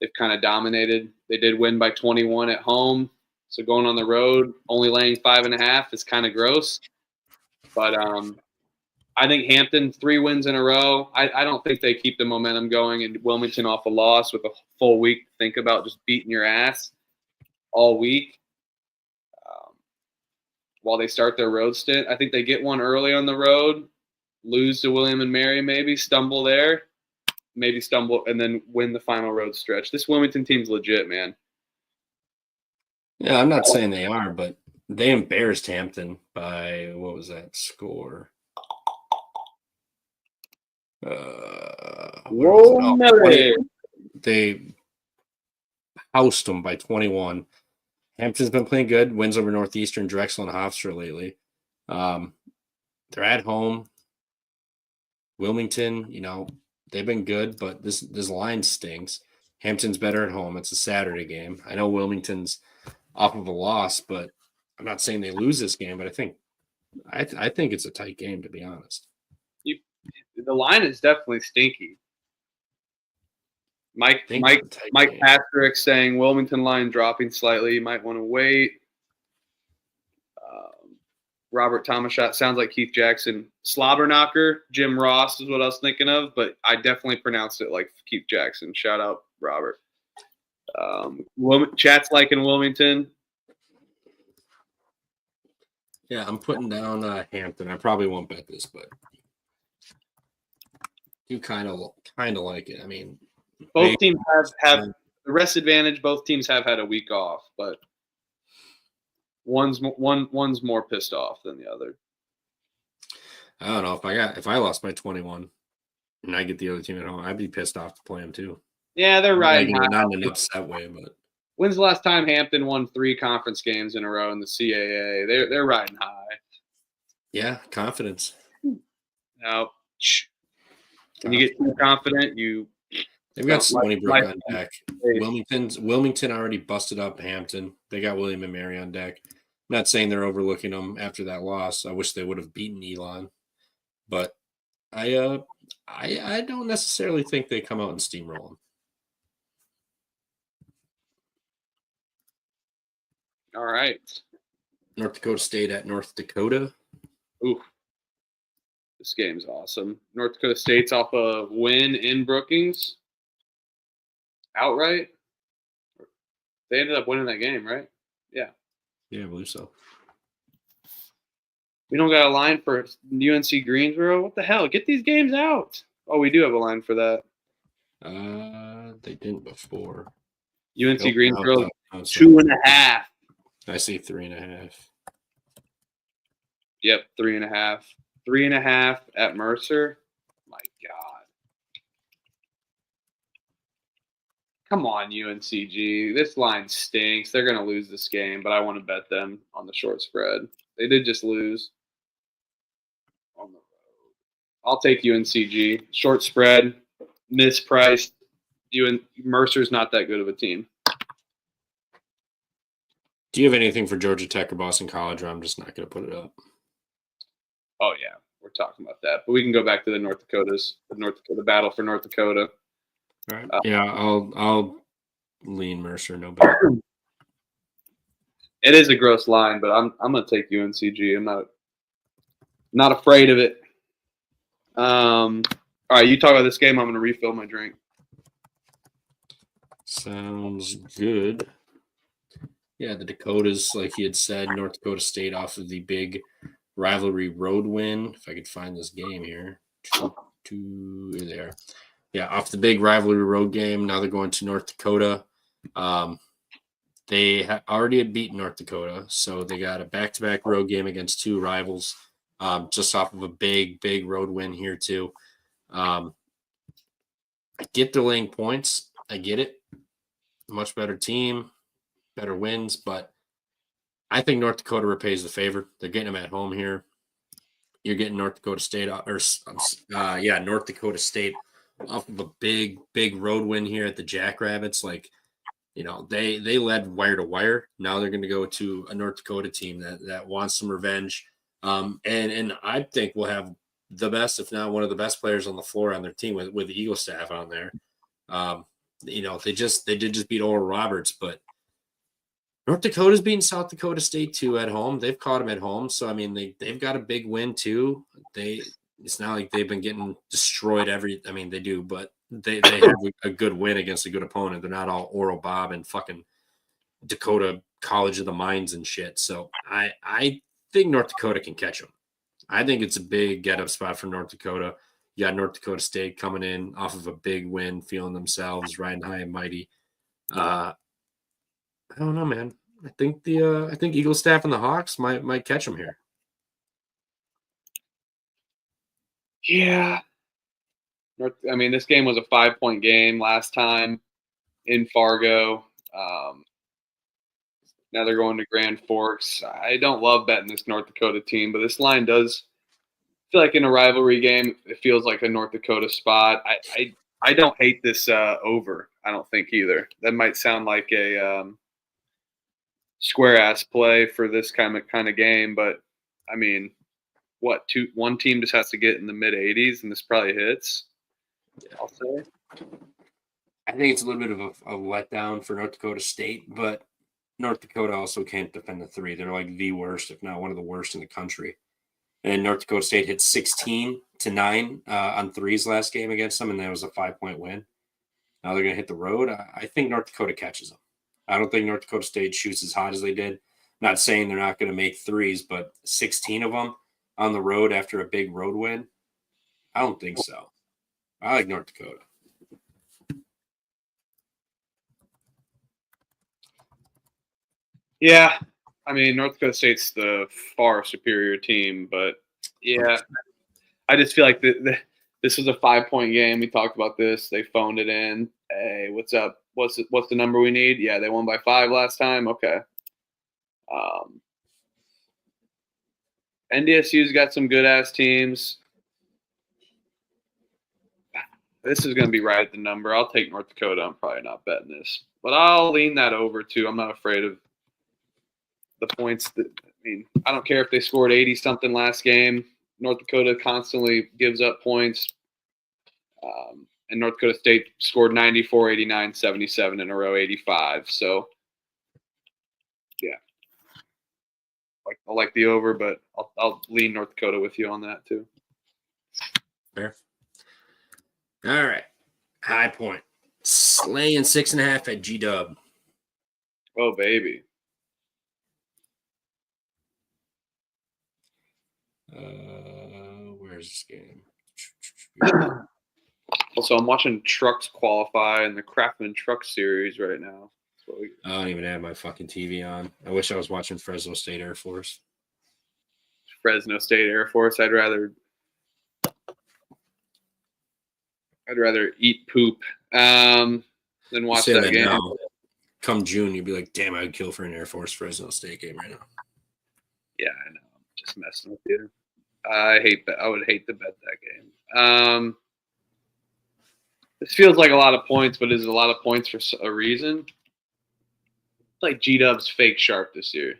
they've kind of dominated. They did win by 21 at home, So going on the road, only laying 5.5 is kind of gross. But I think Hampton, 3 wins in a row. I don't think they keep the momentum going, and Wilmington off a loss with a full week to think about just beating your ass all week while they start their road stint. I think they get one early on the road, lose to William and Mary maybe, stumble there, maybe stumble, and then win the final road stretch. This Wilmington team's legit, man. Yeah, I'm not saying they are, but they embarrassed Hampton by, what was that score? They housed them by 21. Hampton's been playing good, wins over Northeastern, Drexel, and Hofstra lately. They're at home. Wilmington, they've been good, but this line stinks. Hampton's better at home. It's a Saturday game. I know Wilmington's off of a loss, but I'm not saying they lose this game, but I think it's a tight game, to be honest. The line is definitely stinky. Mike Patrick saying Wilmington line dropping slightly. You might want to wait. Robert Thomashat sounds like Keith Jackson. Slobber knocker. Jim Ross is what I was thinking of, but I definitely pronounced it like Keith Jackson. Shout out, Robert. Chat's liking Wilmington. Yeah, I'm putting down Hampton. I probably won't bet this, but you kind of like it. I mean, both teams have the rest advantage. Both teams have had a week off, but one's more pissed off than the other. I don't know if I lost by 21 and I get the other team at home, I'd be pissed off to play them too. Yeah, they're riding high. Not in an upset way, but when's the last time Hampton won 3 conference games in a row in the CAA? They're riding high. Yeah, confidence. No. When you get too confident, they've got Stony Brook on deck. Wilmington already busted up Hampton. They got William and Mary on deck. I'm not saying they're overlooking them after that loss. I wish they would have beaten Elon, but I don't necessarily think they come out and steamroll them. All right. North Dakota State at North Dakota. Ooh. This game's awesome. North Dakota State's off a win in Brookings. Outright. They ended up winning that game, right? Yeah. Yeah, I believe so. We don't got a line for UNC Greensboro. What the hell? Get these games out. Oh, we do have a line for that. They didn't before. UNC Greensboro 2.5. I see 3.5. Yep, 3.5. 3.5 at Mercer. My God. Come on, UNCG. This line stinks. They're going to lose this game, but I want to bet them on the short spread. They did just lose on the road. I'll take UNCG. Short spread, mispriced. Mercer's not that good of a team. Do you have anything for Georgia Tech or Boston College, or I'm just not going to put it up? Oh, yeah. We're talking about that. But we can go back to the North Dakotas, the battle for North Dakota. All right. Yeah, I'll lean Mercer. No bet. It is a gross line, but I'm going to take UNCG. I'm not afraid of it. All right, you talk about this game. I'm going to refill my drink. Sounds good. Yeah, the Dakotas, like he had said, North Dakota State off of the big rivalry road win. If I could find this game here. There. Yeah, off the big rivalry road game. Now they're going to North Dakota. They already had beaten North Dakota, so they got a back-to-back road game against 2 rivals, just off of a big road win here too. I get the laying points. I get it. Much better team, better wins, but I think North Dakota repays the favor. They're getting them at home here. You're getting North Dakota State, North Dakota State off of a big road win here at the Jackrabbits. Like, they led wire to wire. Now they're going to go to a North Dakota team that wants some revenge. And I think we'll have the best, if not one of the best players on the floor on their team with the Eagle staff on there. They did just beat Oral Roberts, but North Dakota's beating South Dakota State too at home. They've caught them at home, so I mean they've got a big win too. It's not like they've been getting destroyed they do, but they have a good win against a good opponent. They're not all Oral Bob and fucking Dakota College of the Mines and shit. So I think North Dakota can catch them. I think it's a big get-up spot for North Dakota. You got North Dakota State coming in off of a big win, feeling themselves, riding high and mighty. I don't know, man. I think Eagle Staff and the Hawks might catch them here. Yeah. This game was a 5-point game last time in Fargo. Now they're going to Grand Forks. I don't love betting this North Dakota team, but this line does feel like in a rivalry game, it feels like a North Dakota spot. I don't hate this over. I don't think either. That might sound like a square ass play for this kind of game, but I mean, one team just has to get in the mid 80s, and this probably hits. I'll say. I think it's a little bit of a letdown for North Dakota State, but North Dakota also can't defend the three. They're like the worst, if not one of the worst in the country. And North Dakota State hit 16-9 on threes last game against them, and that was a 5-point win. Now they're going to hit the road. I think North Dakota catches them. I don't think North Dakota State shoots as hot as they did. Not saying they're not going to make threes, but 16 of them on the road after a big road win? I don't think so. I like North Dakota. Yeah, North Dakota State's the far superior team, but yeah, I just feel like this was a 5-point game. We talked about this. They phoned it in. Hey, what's up? What's the number we need? Yeah, they won by 5 last time. Okay. NDSU's got some good-ass teams. This is going to be right at the number. I'll take North Dakota. I'm probably not betting this. But I'll lean that over, too. I'm not afraid of the points. I don't care if they scored 80-something last game. North Dakota constantly gives up points. And North Dakota State scored 94, 89, 77 in a row, 85. So, yeah. I like the over, but I'll lean North Dakota with you on that, too. Fair. All right. High Point. Slaying 6.5 at G-Dub. Oh, baby. Where's this game? Also, I'm watching trucks qualify in the Craftman Truck Series right now. I don't even have my fucking TV on. I wish I was watching Fresno State Air Force. Fresno State Air Force. I'd rather eat poop than watch that game. Now. Come June, you'd be like, damn, I would kill for an Air Force Fresno State game right now. Yeah, I know. I'm just messing with you. I would hate to bet that game. This feels like a lot of points, but is it a lot of points for a reason? It's like G-Dub's fake sharp this year.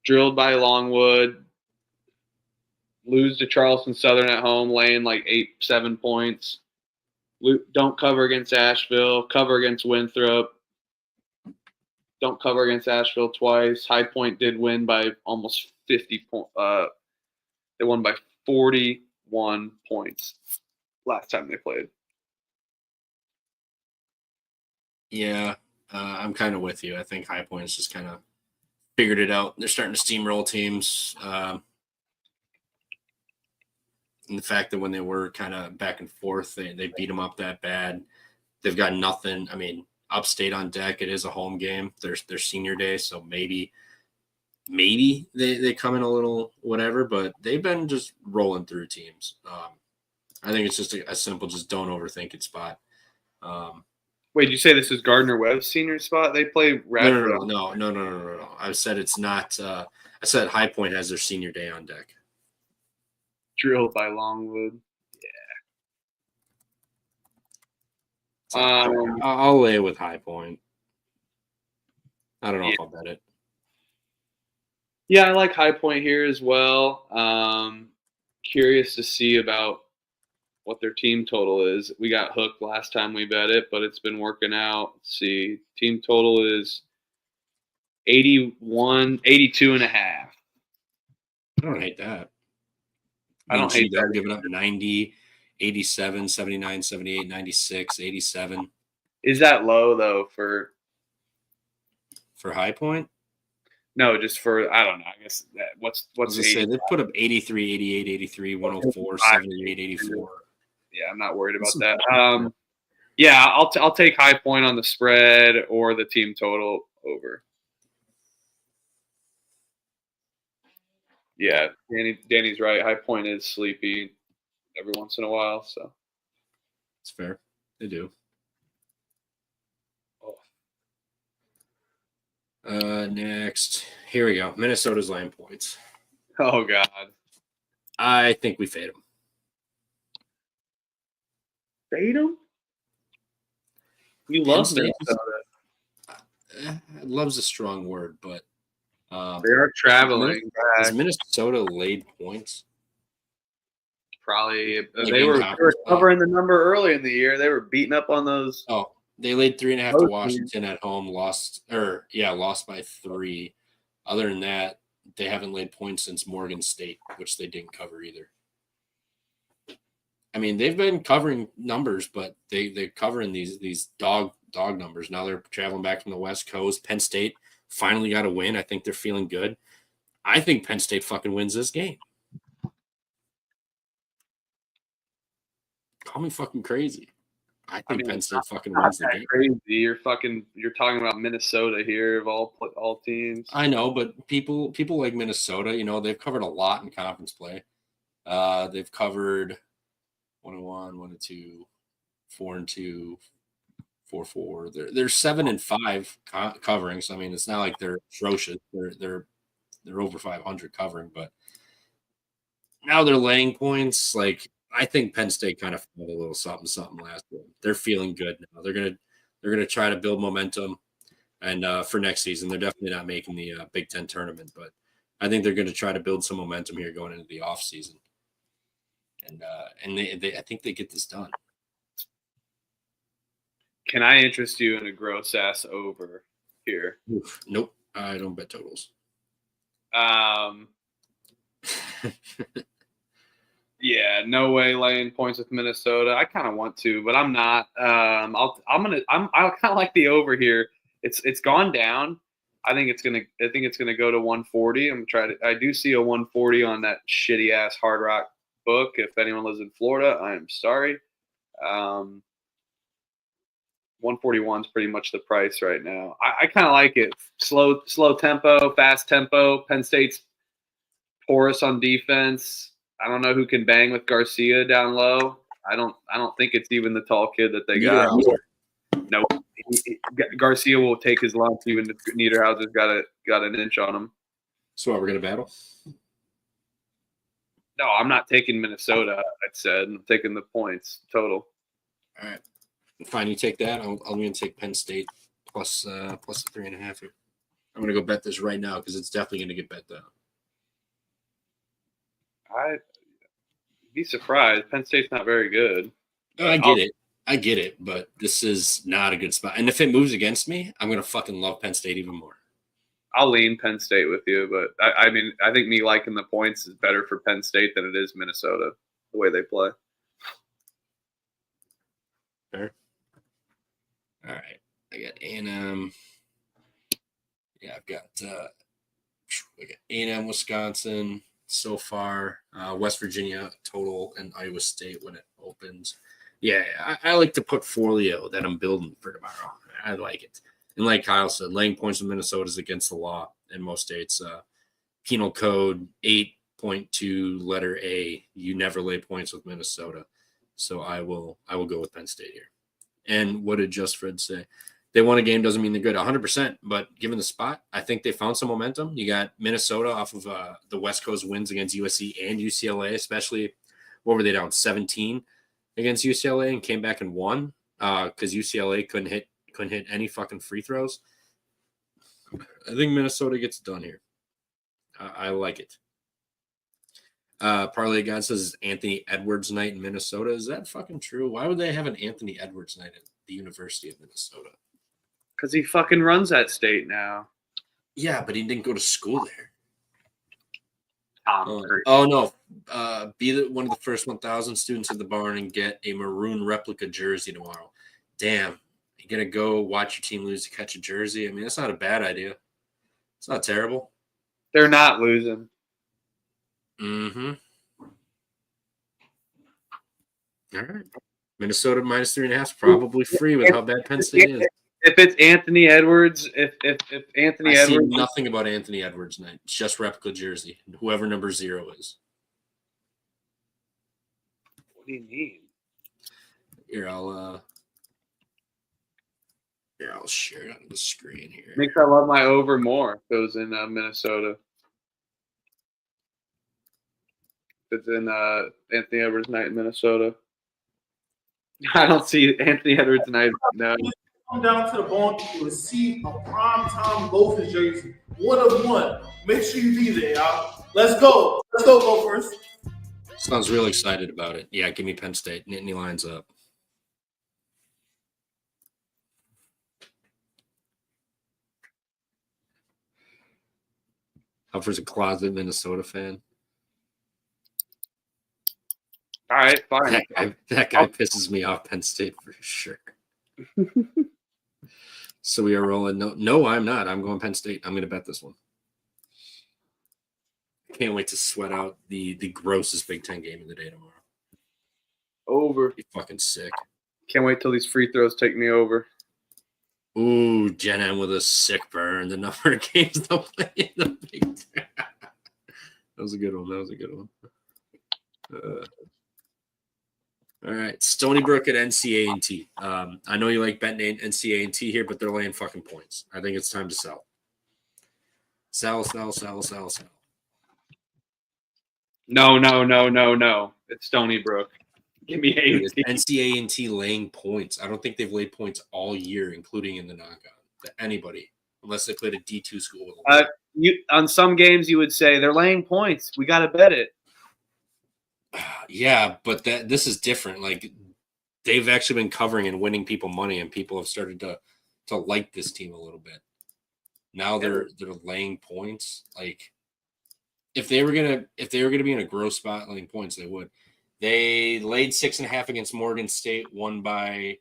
Drilled by Longwood. Lose to Charleston Southern at home, laying like 8-7 points. Don't cover against Asheville. Cover against Winthrop. Don't cover against Asheville twice. High Point did win by almost 50 points. They won by 41 points last time they played. Yeah, I'm kind of with you. I think High Point's just kind of figured it out. They're starting to steamroll teams. And the fact that when they were kind of back and forth, they beat them up that bad. They've got nothing. Upstate on deck. It is a home game. Their senior day, so maybe they come in a little whatever, but they've been just rolling through teams. I think it's just a simple, just don't overthink it spot. Wait, did you say this is Gardner-Webb's senior spot? They play Radford. No. I said it's not. I said High Point has their senior day on deck. Drilled by Longwood. I'll lay with High Point. I don't know if I'll bet it. Yeah, I like High Point here as well. Curious to see about what their team total is. We got hooked last time we bet it, but it's been working out. Let's see. Team total is 82 and a half. I don't hate that. I don't hate that. They're giving up 90, 87, 79, 78, 96, 87. Is that low, though, for High Point? No, just for, I don't know. I guess what's say they put up 83, 88, 83, 104, 78, 84. Yeah, I'm not worried about that. Yeah, I'll take High Point on the spread or the team total over. Yeah, Danny's right. High Point is sleepy every once in a while, so it's fair. They do. Next, here we go. Minnesota's laying points. Oh God, I think we fade them. Fade them? You love Minnesota. Love's a strong word, but they are traveling. Has Minnesota laid points? Probably. They were covering the number early in the year. They were beating up on those. Oh, they laid 3.5 to Washington at home. Lost by 3. Other than that, they haven't laid points since Morgan State, which they didn't cover either. I mean, they've been covering numbers, but they're covering these dog numbers. Now they're traveling back from the West Coast. Penn State finally got a win. I think they're feeling good. I think Penn State fucking wins this game. Call me fucking crazy. I think Penn State fucking wins the game. Crazy. You're talking about Minnesota here of all teams. I know, but people like Minnesota, they've covered a lot in conference play. They've covered 1-1, 1-2, 4-2, 4-4. They're 7-5 covering. So I mean, it's not like they're atrocious. They're over 500 covering, but now they're laying points. Like, I think Penn State kind of felt a little something last year. They're feeling good now. They're gonna try to build momentum, and for next season, they're definitely not making the Big Ten tournament, but I think they're going to try to build some momentum here going into the off season, and I think they get this done. Can I interest you in a gross ass over here? Oof, nope, I don't bet totals. Yeah, no way laying points with Minnesota. I kind of want to, but I'm not. I kind of like the over here. It's gone down. I think it's gonna go to 140. I do see a 140 on that shitty ass Hard Rock book. If anyone lives in Florida, I am sorry. 141 is pretty much the price right now. I kind of like it. Slow tempo, fast tempo. Penn State's porous on defense. I don't know who can bang with Garcia down low. I don't think it's even the tall kid that they got. No, Garcia will take his lumps even if Niederhauser's got an inch on him. So we're gonna battle? No, I'm not taking Minnesota. I said I'm taking the points total. All right, fine. You take that. I'm gonna take Penn State plus the 3.5 here. I'm gonna go bet this right now because it's definitely gonna get bet down. I'd be surprised. Penn State's not very good. I get it, but this is not a good spot. And if it moves against me, I'm going to fucking love Penn State even more. I'll lean Penn State with you, but I mean, I think me liking the points is better for Penn State than it is Minnesota, the way they play. Fair. All right. I got A&M. Yeah, I've got A&M, Wisconsin. So far, West Virginia total and Iowa State when it opens. Yeah, I like to put Forleo that I'm building for tomorrow. I like it. And like Kyle said, laying points with Minnesota is against the law in most states. Penal code 8.2 letter A. You never lay points with Minnesota. So I will go with Penn State here. And what did Just Fred say? They won a game doesn't mean they're good 100%, but given the spot, I think they found some momentum. You got Minnesota off of the West Coast wins against USC and UCLA, especially what were they down 17 against UCLA and came back and won because UCLA couldn't hit any fucking free throws. I think Minnesota gets it done here. I like it. Parlay God says Anthony Edwards night in Minnesota. Is that fucking true? Why would they have an Anthony Edwards night at the University of Minnesota? Because he fucking runs that state now. Yeah, but he didn't go to school there. Tom Cruise. Oh no! Be one of the first 1,000 students at the barn and get a maroon replica jersey tomorrow. Damn, you gonna go watch your team lose to catch a jersey? I mean, that's not a bad idea. It's not terrible. They're not losing. Mm-hmm. All right. Minnesota minus 3.5 is probably free with how bad Penn State is. If it's Anthony Edwards, if Anthony I Edwards, see nothing about Anthony Edwards night. It's just replica jersey. Whoever number 0 is. What do you mean? Here, I'll share it on the screen here. Makes I love my over more. If it was in Minnesota. If it's in Anthony Edwards night in Minnesota. I don't see Anthony Edwards night. No. Come down to the bone, you will see a prime time Gophers jersey. 1 of 1. Make sure you be there, y'all. Let's go. Let's go, Gophers. Sounds real excited about it. Yeah, give me Penn State. Nittany lines up. Humphrey's a closet Minnesota fan. All right, fine. That guy pisses me off. Penn State for sure. So we are rolling. No, I'm not. I'm going Penn State. I'm going to bet this one. Can't wait to sweat out the grossest Big Ten game of the day tomorrow. Over. Be fucking sick. Can't wait till these free throws take me over. Ooh, Jen M with a sick burn. The number of games they'll play in the Big Ten. That was a good one. All right, Stony Brook at NC A&T. I know you like betting NC A&T here, but they're laying fucking points. I think it's time to sell. Sell. No. It's Stony Brook. Give me A&T. NC A&T laying points. I don't think they've laid points all year, including in the knockout. To anybody, unless they played a D2 school. On some games, you would say they're laying points. We got to bet it. Yeah, but this is different. Like, they've actually been covering and winning people money, and people have started to like this team a little bit. Now they're laying points. Like, if they were gonna be in a gross spot laying points, they would. They laid 6.5 against Morgan State, won by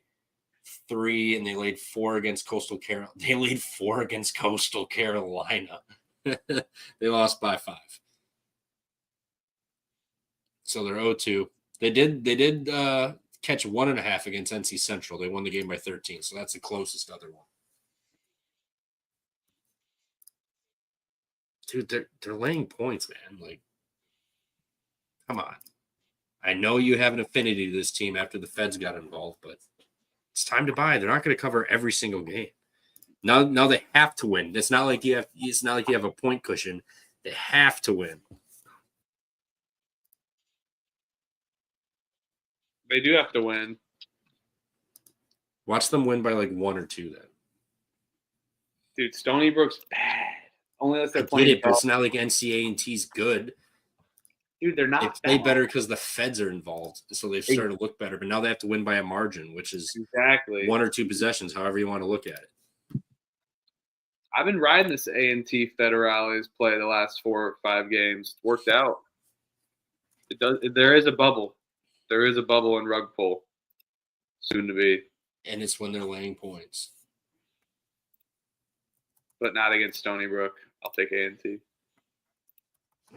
3, and they laid 4 against Coastal Carolina. They laid 4 against Coastal Carolina. They lost by 5. So they're 0-2. They did catch 1.5 against NC Central. They won the game by 13. So that's the closest other one. Dude, they're laying points, man. Like, come on. I know you have an affinity to this team after the Feds got involved, but it's time to buy. They're not going to cover every single game. Now they have to win. It's not like you have a point cushion. They have to win. They do have to win. Watch them win by like 1 or 2 then. Dude, Stony Brook's bad. Only unless they're playing. But it's not like NC A&T's good. Dude, they're not. They play better because the Feds are involved, so they've started to look better. But now they have to win by a margin, which is exactly 1 or 2 possessions, however you want to look at it. I've been riding this A&T Federales play the last 4 or 5 games. It's worked out. It does. There is a bubble. There is a bubble in rug pull, soon to be. And it's when they're laying points. But not against Stony Brook. I'll take A&T.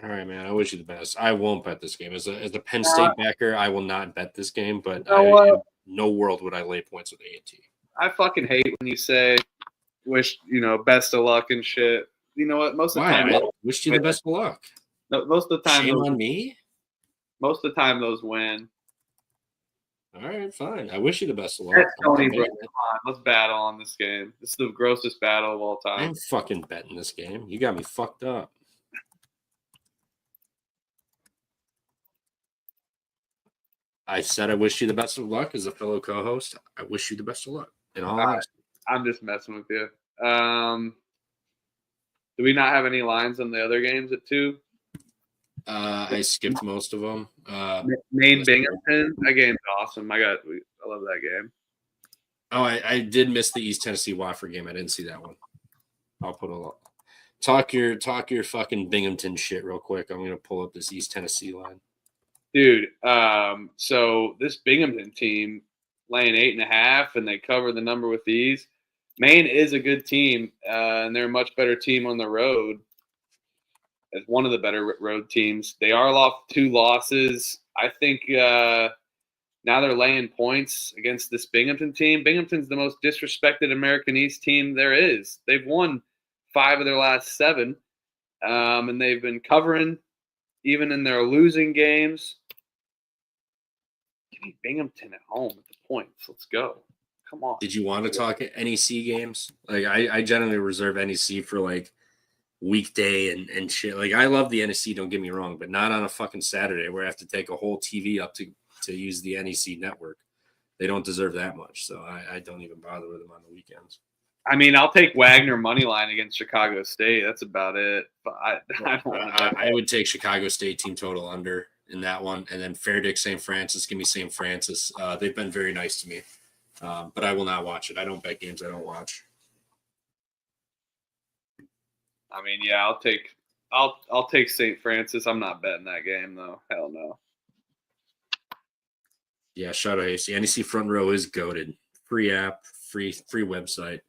All right, man. I wish you the best. I won't bet this game. As a Penn State backer, I will not bet this game, but in no world would I lay points with A&T. I fucking hate when you say, wish, best of luck and shit. You know what? Most of the time. I wish you the best of luck. Most of the time. Shame on me? Most of the time, those win. All right, fine. I wish you the best of luck. Tony, come on, let's battle on this game. This is the grossest battle of all time. I'm fucking betting this game. You got me fucked up. I said I wish you the best of luck as a fellow co-host. I wish you the best of luck. In all honesty. I'm just messing with you. Do we not have any lines on the other games at 2? I skipped most of them. Maine Binghamton. That game's awesome. I love that game. Oh, I did miss the East Tennessee Wofford game. I didn't see that one. I'll put a lot. Talk your fucking Binghamton shit real quick. I'm gonna pull up this East Tennessee line. Dude, so this Binghamton team laying 8.5, and they cover the number with these. Maine is a good team, and they're a much better team on the road. As one of the better road teams. They are off 2 losses. I think now they're laying points against this Binghamton team. Binghamton's the most disrespected American East team there is. They've won 5 of their last 7, and they've been covering even in their losing games. Give me Binghamton at home at the points. Let's go. Come on. Did you want to talk NEC games? Like I generally reserve NEC for like weekday and shit. Like I love the NEC, don't get me wrong, but not on a fucking Saturday where I have to take a whole TV up to use the NEC network. They don't deserve that much, so I don't even bother with them on the weekends. I mean, I'll take Wagner money line against Chicago State. That's about it. But I would take Chicago State team total under in that one, and then Fairdick St. Francis. Give me St. Francis. They've been very nice to me, but I will not watch it. I don't bet games I don't watch. I mean, yeah, I'll take St. Francis. I'm not betting that game though. Hell no. Yeah, shout out AC. NEC front row is goated. Free app, free website.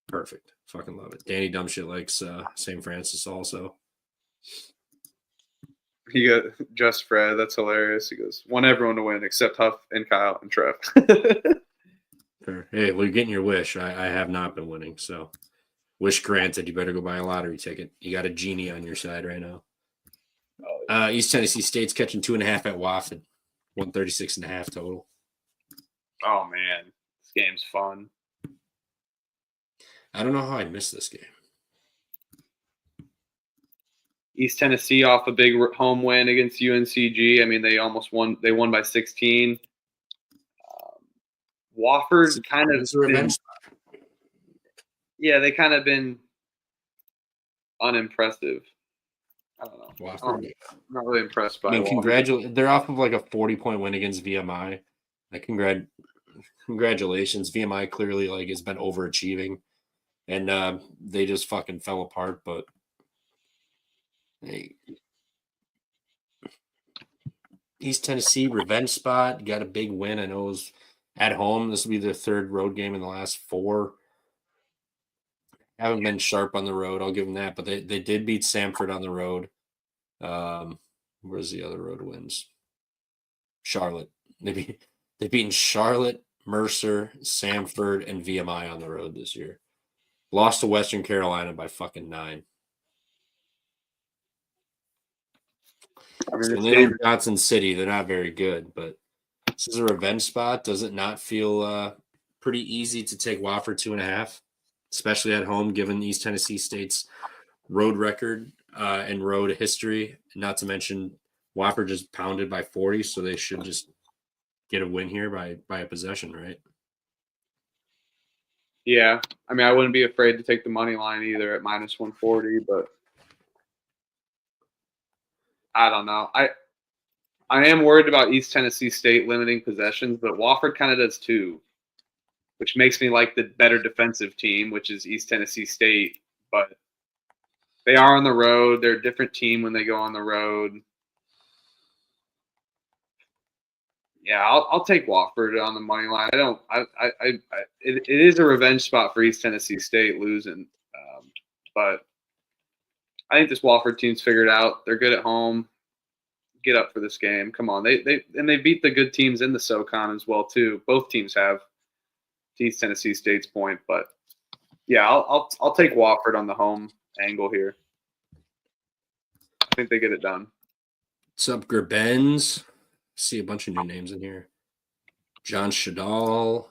Perfect. Fucking love it. Danny Dumbshit likes St. Francis also. He got just Fred. That's hilarious. He goes, want everyone to win except Huff and Kyle and Trev. Fair. Hey, well, you're getting your wish. I have not been winning, so wish granted. You better go buy a lottery ticket. You got a genie on your side right now. Oh, yeah. East Tennessee State's catching 2.5 at Wofford. 136.5 total. Oh man, this game's fun. I don't know how I missed this game. East Tennessee off a big home win against UNCG. I mean, they almost won. They won by 16. Wofford kind of been, yeah, they kind of been unimpressive. I don't know. Wofford. I'm not really impressed by. I mean, they're off of like a 40-point win against VMI. Like, congratulations. VMI clearly like has been overachieving, and they just fucking fell apart. But hey, East Tennessee revenge spot, got a big win. I know it was at home. This will be their 3rd road game in the last 4. Haven't been sharp on the road. I'll give them that. But they did beat Samford on the road. Where's the other road wins? Charlotte. They've beaten Charlotte, Mercer, Samford, and VMI on the road this year. Lost to Western Carolina by fucking 9. I mean, So they're in Johnson City. They're not very good, but this is a revenge spot. Does it not feel pretty easy to take Wofford 2.5? Especially at home, given East Tennessee State's road record and road history. Not to mention, Wofford just pounded by 40, so they should just get a win here by a possession, right? Yeah, I mean, I wouldn't be afraid to take the money line either at -140, but I don't know. I am worried about East Tennessee State limiting possessions, but Wofford kind of does too, which makes me like the better defensive team, which is East Tennessee State. But they are on the road. They're a different team when they go on the road. Yeah, I'll take Wofford on the money line. It is a revenge spot for East Tennessee State losing, but I think this Wofford team's figured out. They're good at home. Get up for this game. Come on, they beat the good teams in the SoCon as well too. Both teams have. East Tennessee State's point, but yeah, I'll take Wofford on the home angle here. I think they get it done. What's up, Gerbens? See a bunch of new names in here. John Shadal,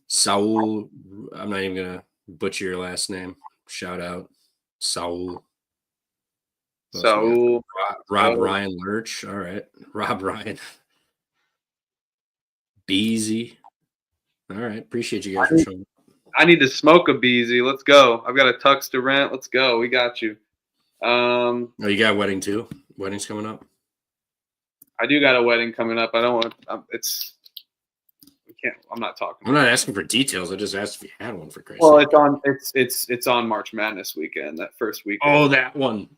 Saul. I'm not even gonna butcher your last name. Shout out, Saul. Saul. Rob Ryan Lurch. All right, Rob Ryan. Beezy. All right, appreciate you guys for showing up. I need to smoke a Beezy. Let's go. I've got a tux to rent. Let's go. We got you. Oh, you got a wedding too? Wedding's coming up. I do got a wedding coming up. I don't want. We can't. I'm not talking. I'm not asking for details. I just asked if you had one for Christmas. Well, it's on March Madness weekend. That first weekend. Oh, that one.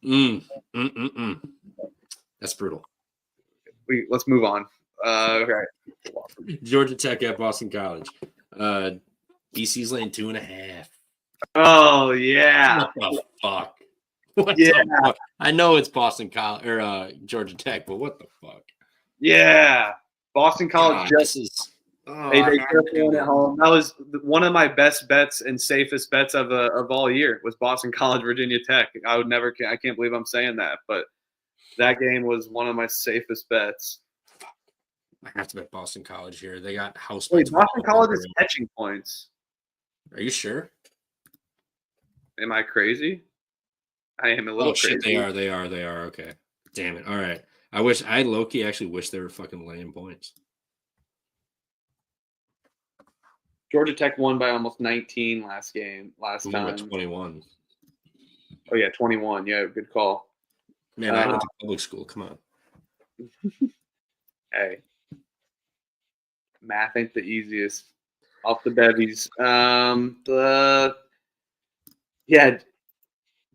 That's brutal. Let's move on. Okay. Georgia Tech at Boston College. BC's laying 2.5. Oh yeah. What the fuck? What Yeah. the fuck? I know it's Boston College or Georgia Tech, but what the fuck? Yeah. Boston College God, just this is. they just won at home. That was one of my best bets and safest bets of all year was Boston College, Virginia Tech. I can't believe I'm saying that, but that game was one of my safest bets. I have to bet Boston College here. They got house. Wait, Boston College is catching points. Are you sure? Am I crazy? I am a little crazy. Shit, they are. Okay. Damn it. All right. I low-key actually wish they were fucking laying points. Georgia Tech won by almost 19 last time. 21. Oh, yeah, 21. Yeah, good call. Man, I went to public school. Come on. Hey. Math ain't the easiest. Off the bevies.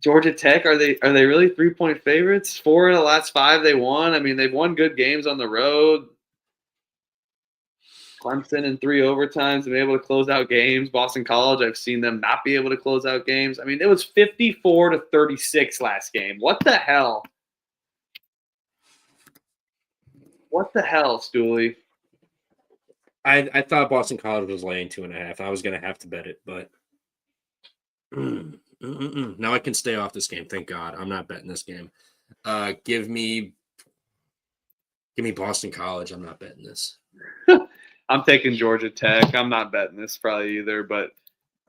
Georgia Tech, are they really 3-point favorites? 4 of the last 5 they won. I mean, they've won good games on the road. Clemson in 3 overtimes, been able to close out games. Boston College, I've seen them not be able to close out games. I mean, it was 54-36 last game. What the hell? What the hell, Stooley? I thought Boston College was laying 2.5. I was going to have to bet it, but now I can stay off this game. Thank God. I'm not betting this game. Give me Boston College. I'm not betting this. I'm taking Georgia Tech. I'm not betting this probably either, but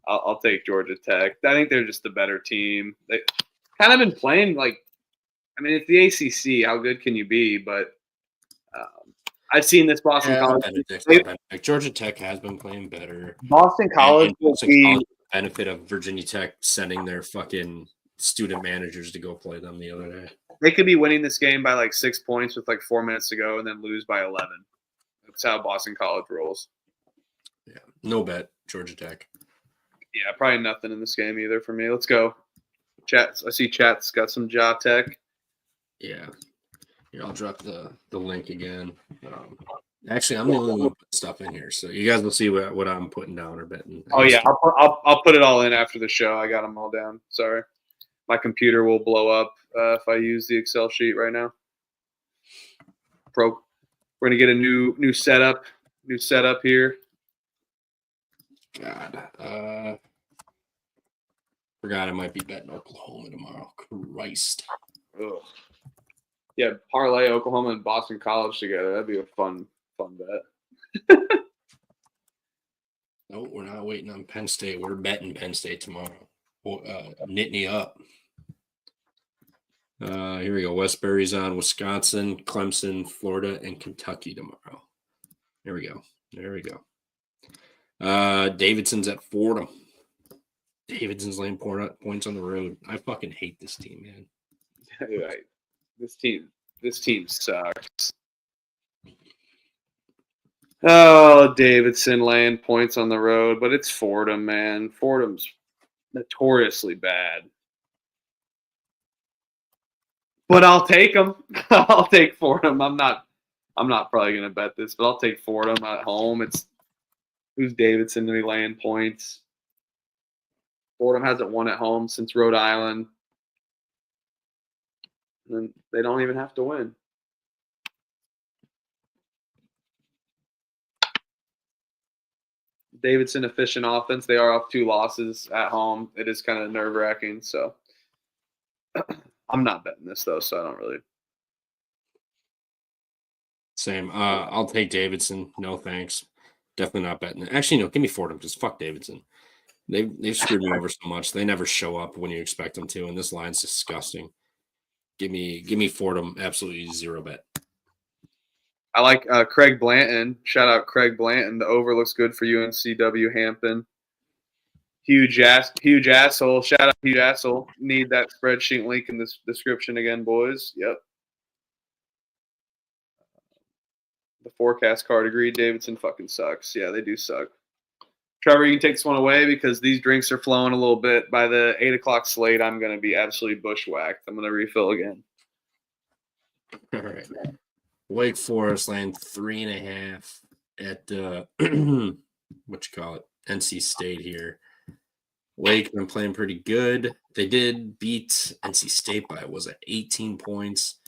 I'll take Georgia Tech. I think they're just the better team. They kind of been playing it's the ACC. How good can you be? But I've seen this Boston College. Georgia Tech has been playing better. Boston College will be benefit of Virginia Tech sending their fucking student managers to go play them the other day. They could be winning this game by 6 points with 4 minutes to go and then lose by 11. That's how Boston College rolls. Yeah, no bet, Georgia Tech. Yeah, probably nothing in this game either for me. Let's go. Chat. I see chat's got some Ja Tech. Yeah. Here, I'll drop the link again. Actually, I'm the only one putting stuff in here, so you guys will see what I'm putting down or betting. Oh yeah, I'll put it all in after the show. I got them all down. Sorry, my computer will blow up if I use the Excel sheet right now. We're gonna get a new setup. New setup here. God, forgot I might be betting Oklahoma tomorrow. Christ. Ugh. Yeah, parlay Oklahoma and Boston College together. That'd be a fun bet. No, we're not waiting on Penn State. We're betting Penn State tomorrow. Nittany up. Here we go. Westbury's on Wisconsin, Clemson, Florida, and Kentucky tomorrow. There we go. Davidson's at Fordham. Davidson's laying points on the road. I fucking hate this team, man. Right. This team sucks. Oh, Davidson laying points on the road, but it's Fordham, man. Fordham's notoriously bad. But I'll take them. I'll take Fordham. I'm not probably going to bet this, but I'll take Fordham at home. Who's Davidson to be laying points? Fordham hasn't won at home since Rhode Island. And they don't even have to win. Davidson efficient offense. They are off 2 losses at home. It is kind of nerve-wracking. So I'm not betting this though, so I don't really. Same. I'll take Davidson. No thanks. Definitely not betting it. Actually, no. Give me Fordham. Just fuck Davidson. They've screwed me over so much. They never show up when you expect them to, and this line's disgusting. Give me Fordham. Absolutely 0 bet. I like Craig Blanton. Shout out Craig Blanton. The over looks good for UNCW Hampton. Huge asshole. Shout out huge asshole. Need that spreadsheet link in this description again, boys. Yep. The forecast card agreed. Davidson fucking sucks. Yeah, they do suck. Trevor, you can take this one away because these drinks are flowing a little bit. By the 8 o'clock slate, I'm going to be absolutely bushwhacked. I'm going to refill again. All right. Wake Forest laying 3.5 at what you call it, NC State here. Wake been playing pretty good. They did beat NC State by 18 points.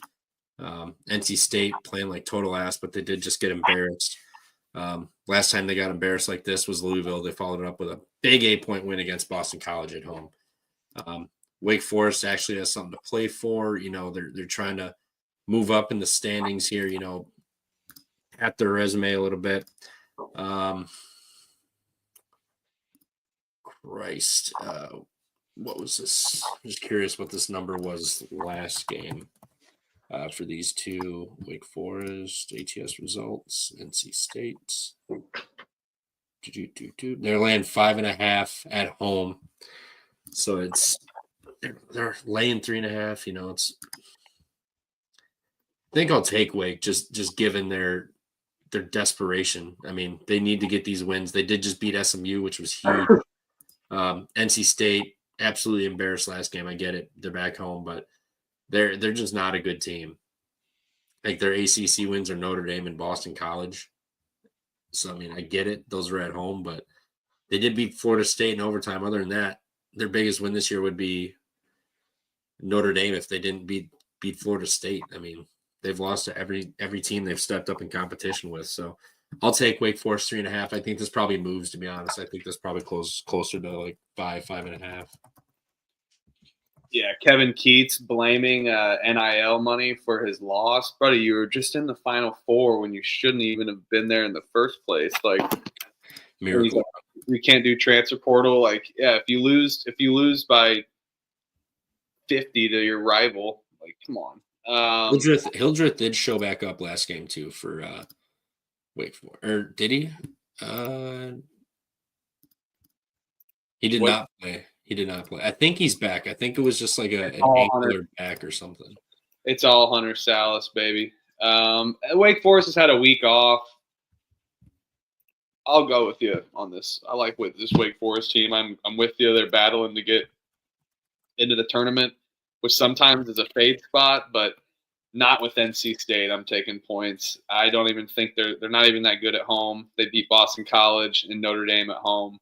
NC State playing like total ass, but they did just get embarrassed. Last time they got embarrassed like this was Louisville. They followed it up with a big 8-point win against Boston College at home. Wake Forest actually has something to play for. You know, they're trying to move up in the standings here, you know, at their resume a little bit. Christ. What was this? I'm just curious what this number was last game for these two. Wake Forest, ATS results, NC State. They're laying 5.5 at home. So they're laying 3.5, you know, I think I'll take Wake just given their desperation. I mean, they need to get these wins. They did just beat SMU, which was huge. NC State absolutely embarrassed last game. I get it. They're back home, but they're just not a good team. Like their ACC wins are Notre Dame and Boston College. So, I mean, I get it. Those are at home, but they did beat Florida State in overtime. Other than that, their biggest win this year would be Notre Dame if they didn't beat Florida State. I mean, they've lost to every team they've stepped up in competition with. So I'll take Wake Forest 3.5. I think this probably moves, to be honest. I think this probably closer to like 5.5. Yeah, Kevin Keats blaming NIL money for his loss. Buddy, you were just in the Final Four when you shouldn't even have been there in the first place. Like, miracle. We can't do transfer portal. Like, yeah, if you lose by 50 to your rival, like, come on. Hildreth did show back up last game too for Wake Forest. Or did he? He did not play. He did not play. I think he's back. I think it was just like an ankle back or something. It's all Hunter Salas, baby. Wake Forest has had a week off. I'll go with you on this. I like with this Wake Forest team. I'm with you. They're battling to get into the tournament, which sometimes is a fade spot, but not with NC State. I'm taking points. I don't even think they're not even that good at home. They beat Boston College and Notre Dame at home.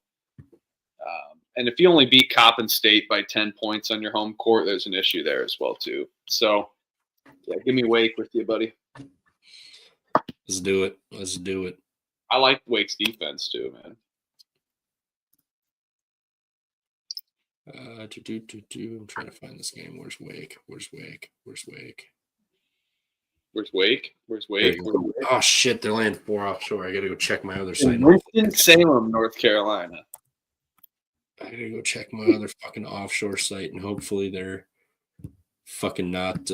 And if you only beat Coppin State by 10 points on your home court, there's an issue there as well too. So, yeah, give me Wake with you, buddy. Let's do it. I like Wake's defense too, man. I'm trying to find this game. Where's Wake? Oh shit, they're laying 4 offshore. I gotta go check my other site. Winston-Salem, North Carolina. I gotta go check my other fucking offshore site, and hopefully they're fucking not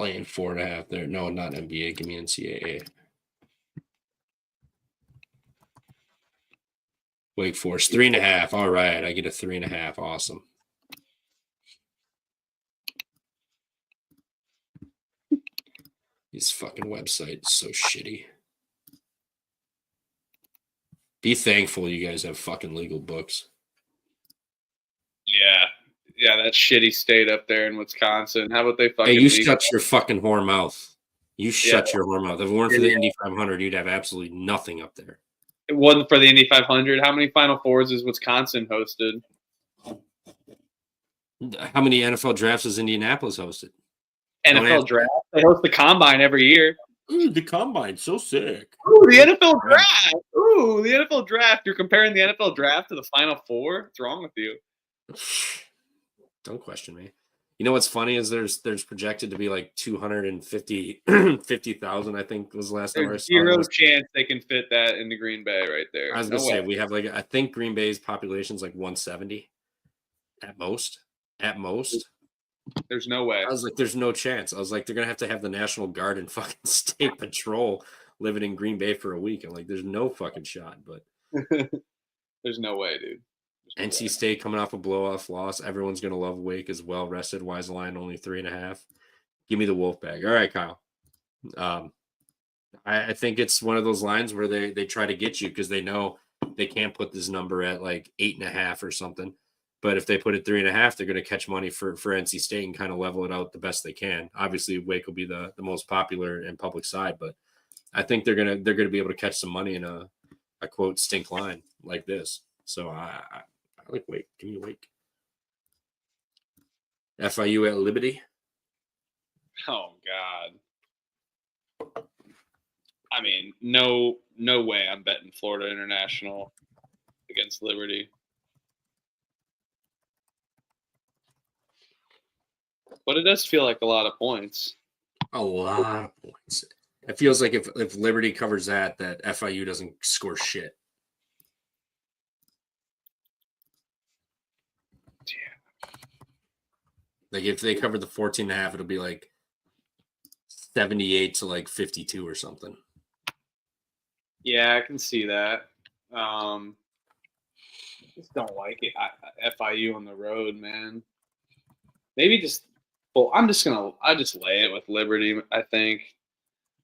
laying 4.5 there. No, not NBA. Give me NCAA. Wake Forest 3.5. All right, I get a 3.5. Awesome. These fucking websites so shitty. Be thankful you guys have fucking legal books. Yeah, that shitty state up there in Wisconsin. How about they fucking? Hey, you shut your fucking whore mouth. You shut your whore mouth. If it weren't for the Indy 500, you'd have absolutely nothing up there. It wasn't for the Indy 500. How many Final Fours has Wisconsin hosted? How many NFL drafts has Indianapolis hosted? NFL draft. They host the Combine every year. Ooh, the Combine's so sick. Ooh, the NFL draft. Ooh, the NFL draft. You're comparing the NFL draft to the Final Four? What's wrong with you? Don't question me. You know what's funny is there's projected to be like 250,000, I think was the last time I saw. Zero chance they can fit that into Green Bay right there. I was gonna say we have like I think Green Bay's population is like 170 at most. At most. There's no way. I was like, there's no chance. I was like, they're gonna have to have the National Guard and fucking State Patrol living in Green Bay for a week. I'm like, there's no fucking shot, but there's no way, dude. NC State coming off a blow-off loss. Everyone's gonna love Wake as well. Rested. Why is the line only 3.5? Give me the Wolfpack. All right, Kyle. I think it's one of those lines where they try to get you because they know they can't put this number at like 8.5 or something. But if they put it 3.5, they're going to catch money for NC State and kind of level it out the best they can. Obviously, Wake will be the most popular and public side, but I think they're gonna be able to catch some money in a quote stink line like this. So I like Wake. Give me Wake. FIU at Liberty. Oh God. I mean, no way I'm betting Florida International against Liberty. But it does feel like a lot of points. A lot of points. It feels like if Liberty covers that FIU doesn't score shit. Yeah. Like if they cover the 14.5, it'll be like 78 to like 52 or something. Yeah, I can see that. I just don't like it. FIU on the road, man. Maybe just. Well, I just lay it with Liberty. I think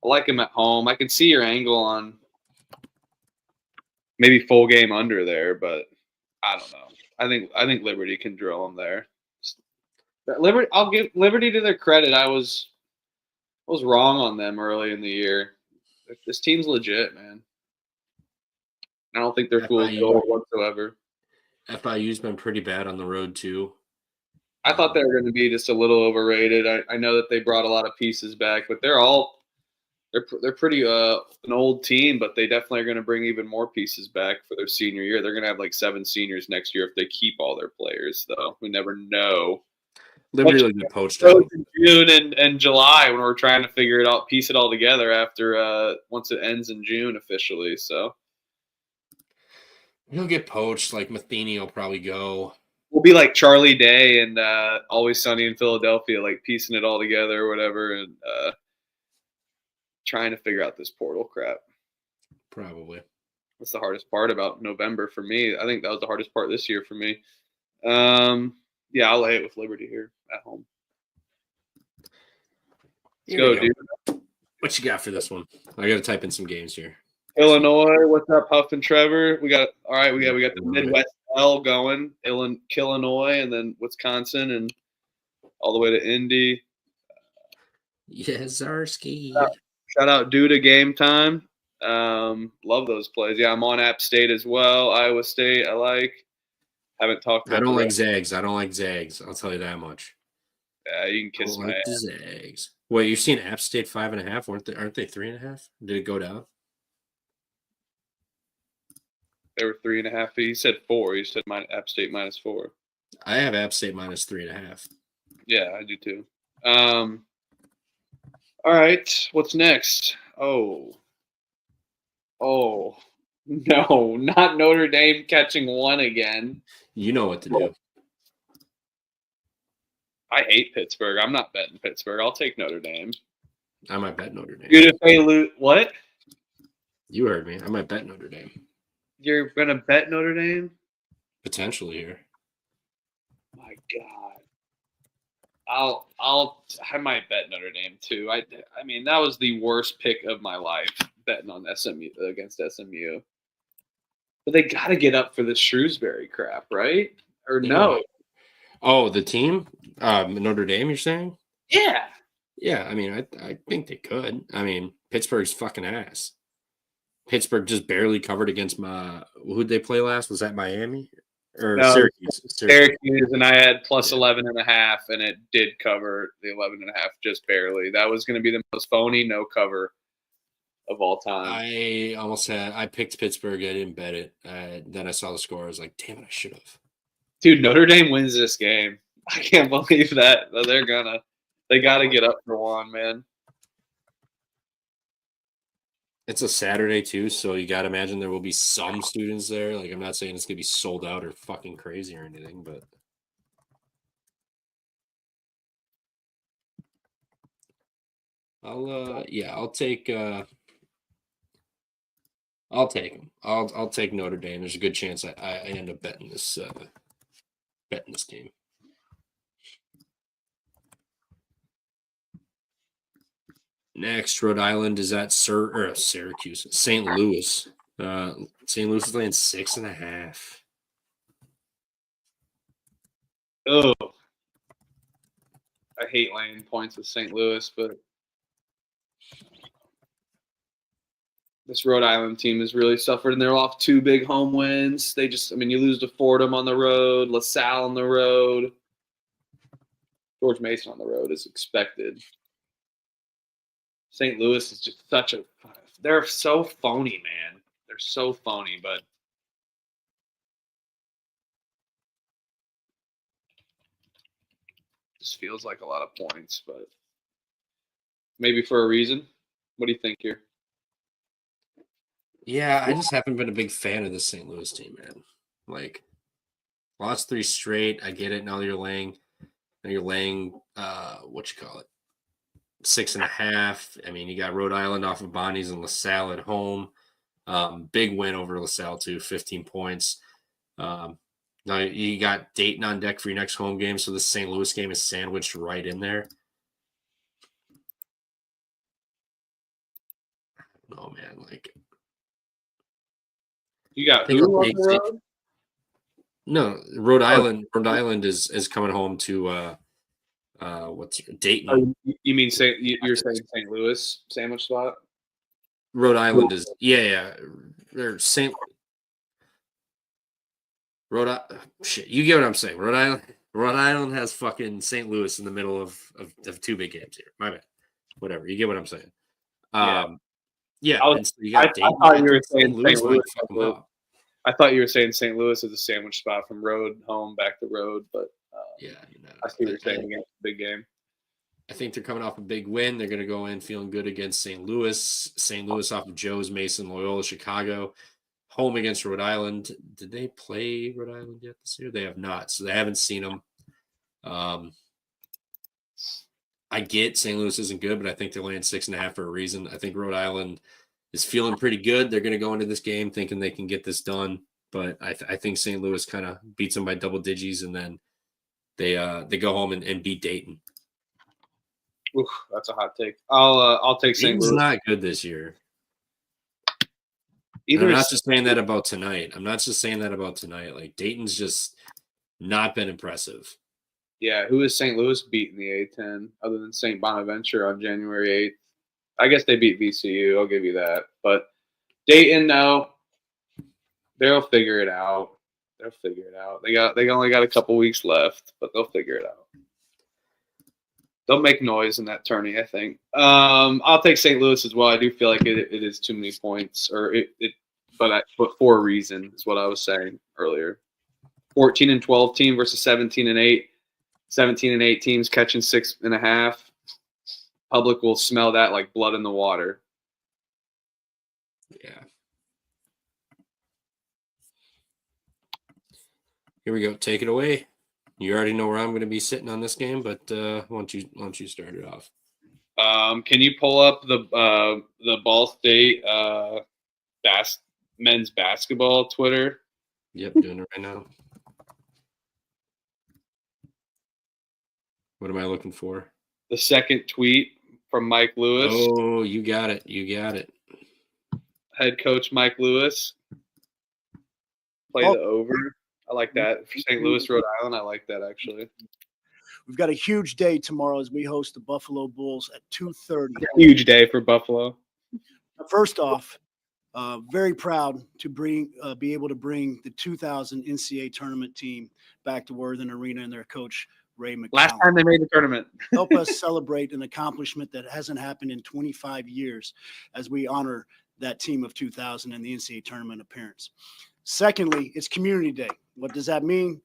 I like him at home. I can see your angle on maybe full game under there, but I don't know. I think Liberty can drill them there. Liberty, I'll give Liberty to their credit. I was wrong on them early in the year. This team's legit, man. I don't think they're fooled whatsoever. FIU's been pretty bad on the road too. I thought they were going to be just a little overrated. I know that they brought a lot of pieces back, but they're pretty an old team, but they definitely are going to bring even more pieces back for their senior year. They're going to have like 7 seniors next year if they keep all their players, though. We never know. Liberty will get poached in June and July when we're trying to figure it out, piece it all together after once it ends in June officially. So he'll get poached. Like Matheny will probably go. We'll be like Charlie Day and Always Sunny in Philadelphia, like piecing it all together or whatever, and trying to figure out this portal crap. Probably. That's the hardest part about November for me. I think that was the hardest part this year for me. Yeah, I'll lay it with Liberty here at home. Let's go, dude. What you got for this one? I got to type in some games here. Illinois, what's up, Huff and Trevor? We got the Midwest L going, Illinois, and then Wisconsin, and all the way to Indy. Yes, Zarski. Shout out Duda Game Time. Love those plays. Yeah, I'm on App State as well. Iowa State, I like. Haven't talked about I don't like Zags. I'll tell you that much. Yeah, you can kiss my ass. Zags. Wait, you've seen App State 5.5? Aren't they 3.5? Did it go down? They were 3.5. He said 4. He said App State -4. I have App State -3.5. Yeah, I do too. All right. What's next? Oh, no, not Notre Dame catching 1 again. You know what to do. I hate Pittsburgh. I'm not betting Pittsburgh. I'll take Notre Dame. I might bet Notre Dame. Dude, if they lose, what? You heard me. I might bet Notre Dame. You're gonna bet Notre Dame? Potentially here. My God. I might bet Notre Dame too. I mean, that was the worst pick of my life, betting on SMU against SMU. But they got to get up for the Shrewsbury crap, right? Or no? Oh, the team, Notre Dame. You're saying? Yeah. Yeah. I mean, I think they could. I mean, Pittsburgh's fucking ass. Pittsburgh just barely covered against who'd they play last? Was that Miami or no, Syracuse? And I had plus 11.5, and it did cover the 11.5 just barely. That was going to be the most phony no cover of all time. I picked Pittsburgh. I didn't bet it. Then I saw the score. I was like, damn it, I should have. Dude, Notre Dame wins this game. I can't believe that. They got to get up for 1, man. It's a Saturday too, so you got to imagine there will be some students there. Like, I'm not saying it's going to be sold out or fucking crazy or anything, but I'll take them. I'll take Notre Dame. There's a good chance I end up betting this game. Next, Rhode Island is at Syracuse. St. Louis. St. Louis is laying 6.5. Oh, I hate laying points with St. Louis, but this Rhode Island team has really suffered, and they're off 2 big home wins. You lose to Fordham on the road, LaSalle on the road, George Mason on the road as expected. St. Louis is just they're so phony, man. They're so phony, but just feels like a lot of points, but maybe for a reason. What do you think here? Yeah, I just haven't been a big fan of the St. Louis team, man. Like, lost 3 straight. I get it. Now you're laying 6.5. I mean, you got Rhode Island off of Bonnie's and LaSalle at home. Big win over LaSalle too, 15 points. Now you got Dayton on deck for your next home game, so the St. Louis game is sandwiched right in there. Oh man, like you got who on the road? No, Rhode Island. Rhode Island is coming home to Dayton? Oh, you mean you're saying St. Louis sandwich spot? Rhode Island is They're shit. You get what I'm saying. Rhode Island has fucking St. Louis in the middle of 2 big games here. My bad. Whatever. You get what I'm saying. Yeah. I thought you were saying St. Louis. I thought you were saying St. Louis is a sandwich spot from road home back to road, but I see what you're saying against the big game. I think they're coming off a big win. They're going to go in feeling good against St. Louis. St. Louis off of Joe's, Mason, Loyola, Chicago. Home against Rhode Island. Did they play Rhode Island yet this year? They have not, so they haven't seen them. I get St. Louis isn't good, but I think they're laying 6.5 for a reason. I think Rhode Island is feeling pretty good. They're going to go into this game thinking they can get this done, but I think St. Louis kind of beats them by double digits, and then they go home and beat Dayton. Oof, that's a hot take. I'll take St. Louis. Dayton's not good this year. I'm not just saying that about tonight. Like, Dayton's just not been impressive. Yeah, who has St. Louis beat in the A-10 other than St. Bonaventure on January 8th? I guess they beat VCU. I'll give you that. But Dayton, no, they'll figure it out. They only got a couple weeks left, but they'll figure it out. They'll make noise in that tourney, I think. I'll take St. Louis as well. I do feel like it is too many points, but for a reason is what I was saying earlier. 14-12 team versus 17-8. 17-8 teams catching 6.5. Public will smell that like blood in the water. Yeah. Here we go. Take it away. You already know where I'm going to be sitting on this game, but why don't you start it off? Can you pull up the Ball State men's basketball Twitter? Yep, doing it right now. What am I looking for? The second tweet from Mike Lewis. Oh, you got it. Head coach Mike Lewis. Play the over. I like that. For St. Louis, Rhode Island, I like that, actually. We've got a huge day tomorrow as we host the Buffalo Bulls at 2:30. Huge day for Buffalo. First off, very proud to be able to bring the 2000 NCAA Tournament team back to Worthen Arena and their coach, Ray McCallum. Last time they made the tournament. Help us celebrate an accomplishment that hasn't happened in 25 years as we honor that team of 2000 and the NCAA Tournament appearance. Secondly, it's Community Day. What does that mean?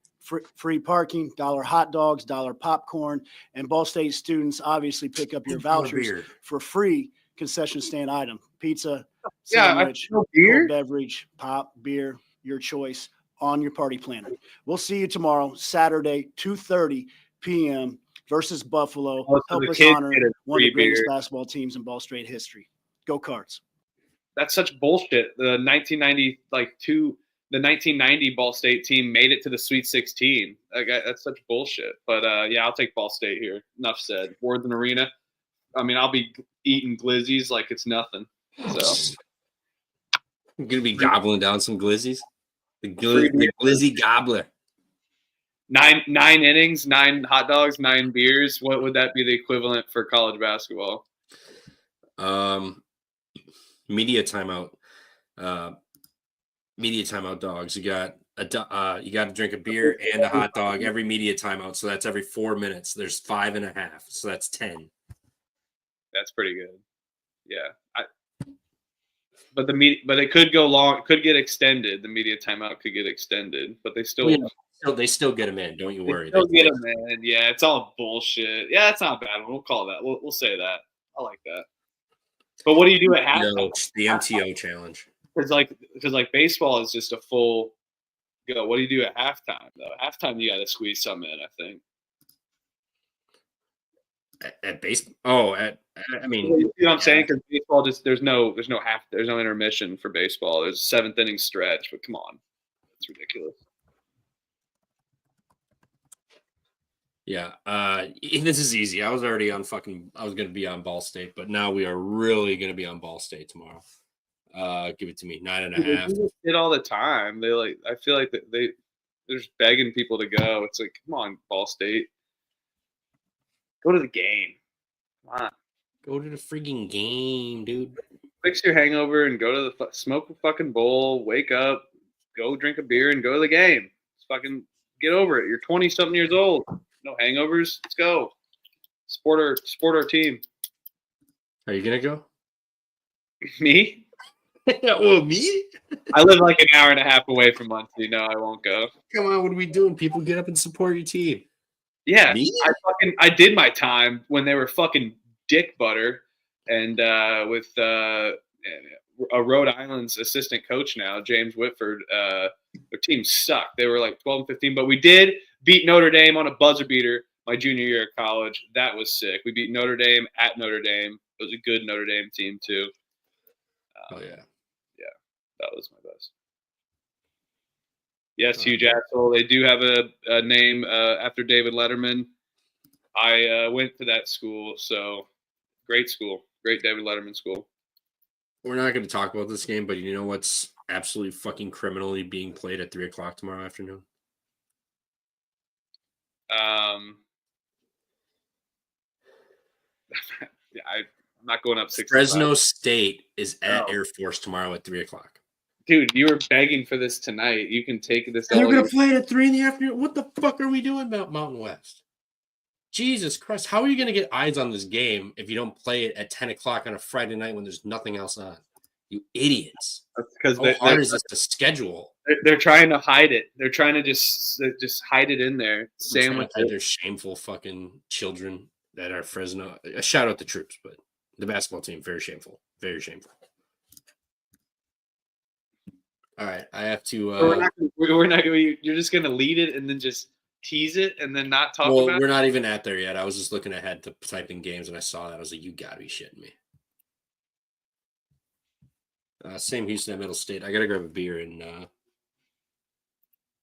Free parking, $1 hot dogs, $1 popcorn, and Ball State students obviously pick up your vouchers for free concession stand item. Pizza, sandwich, cold beverage, pop, beer, your choice on your party planner. We'll see you tomorrow, Saturday, 2:30 p.m. versus Buffalo. Help us honor one of the greatest basketball teams in Ball State history. Go Cards. That's such bullshit. The 1990 Ball State team made it to the Sweet 16. That's such bullshit. But, I'll take Ball State here. Enough said. Worthen Arena, I'll be eating glizzies like it's nothing. So I'm gonna be gobbling down some glizzies. The glizzy gobbler. 9 innings, 9 hot dogs, 9 beers. What would that be the equivalent for college basketball? Media timeout. Media timeout dogs. You got to drink a beer and a hot dog every media timeout. So that's every 4 minutes. There's 5.5. So that's 10. That's pretty good. Yeah. But it could go long. It could get extended. The media timeout could get extended, but they still they still get them in. Don't you worry. They'll get them in. Yeah, it's all bullshit. Yeah, it's not bad. We'll call that. We'll say that. I like that. But what do you do at halftime? No, the MTO challenge. Because baseball is just a full go. What do you do at halftime though? Halftime you got to squeeze some in. I think. At baseball. I mean, you know what I'm saying? Because baseball there's no intermission for baseball. There's a 7th inning stretch. But come on, it's ridiculous. Yeah, this is easy. I was already on I was going to be on Ball State, but now we are really going to be on Ball State tomorrow. Give it to me, 9.5. They it all the time. I feel like they're just begging people to go. It's like, come on, Ball State, go to the game. Come on, go to the freaking game, dude. Fix your hangover and go to the smoke a fucking bowl. Wake up, go drink a beer, and go to the game. Just fucking get over it. You're 20-something years old. No hangovers. Let's go. Support our team. Are you gonna go? Me? Well, me? I live like an hour and a half away from Muncie. No, I won't go. Come on, what are we doing? People get up and support your team. Yeah, me? I did my time when they were fucking dick butter, and with a Rhode Island's assistant coach now, James Whitford. Their team sucked. They were like 12-15, but we did beat Notre Dame on a buzzer beater my junior year of college. That was sick. We beat Notre Dame at Notre Dame. It was a good Notre Dame team too. Oh yeah, that was my best. Yes, Hugh Jackson. They do have a name after David Letterman. I went to that school, so great school, great David Letterman school. We're not going to talk about this game, but you know what's absolutely fucking criminally being played at 3:00 tomorrow afternoon? Yeah, I'm not going up 6. Fresno State is at Air Force tomorrow at 3:00. Dude, you were begging for this tonight. You can take this. They're going to play it at 3 in the afternoon. What the fuck are we doing about Mountain West? Jesus Christ. How are you going to get eyes on this game if you don't play it at 10:00 on a Friday night when there's nothing else on? You idiots. That's because how hard is this to schedule? They're trying to hide it. They're trying to just hide it in there. Sandwich it. They're shameful fucking children that are Fresno. A shout out to troops, but the basketball team, very shameful. Very shameful. All right, I have to. We're not going to. You're just going to lead it and then just tease it and then not talk about it? We're not even at there yet. I was just looking ahead to type in games and I saw that. I was like, you got to be shitting me. Same Houston at Middle State. I got to grab a beer and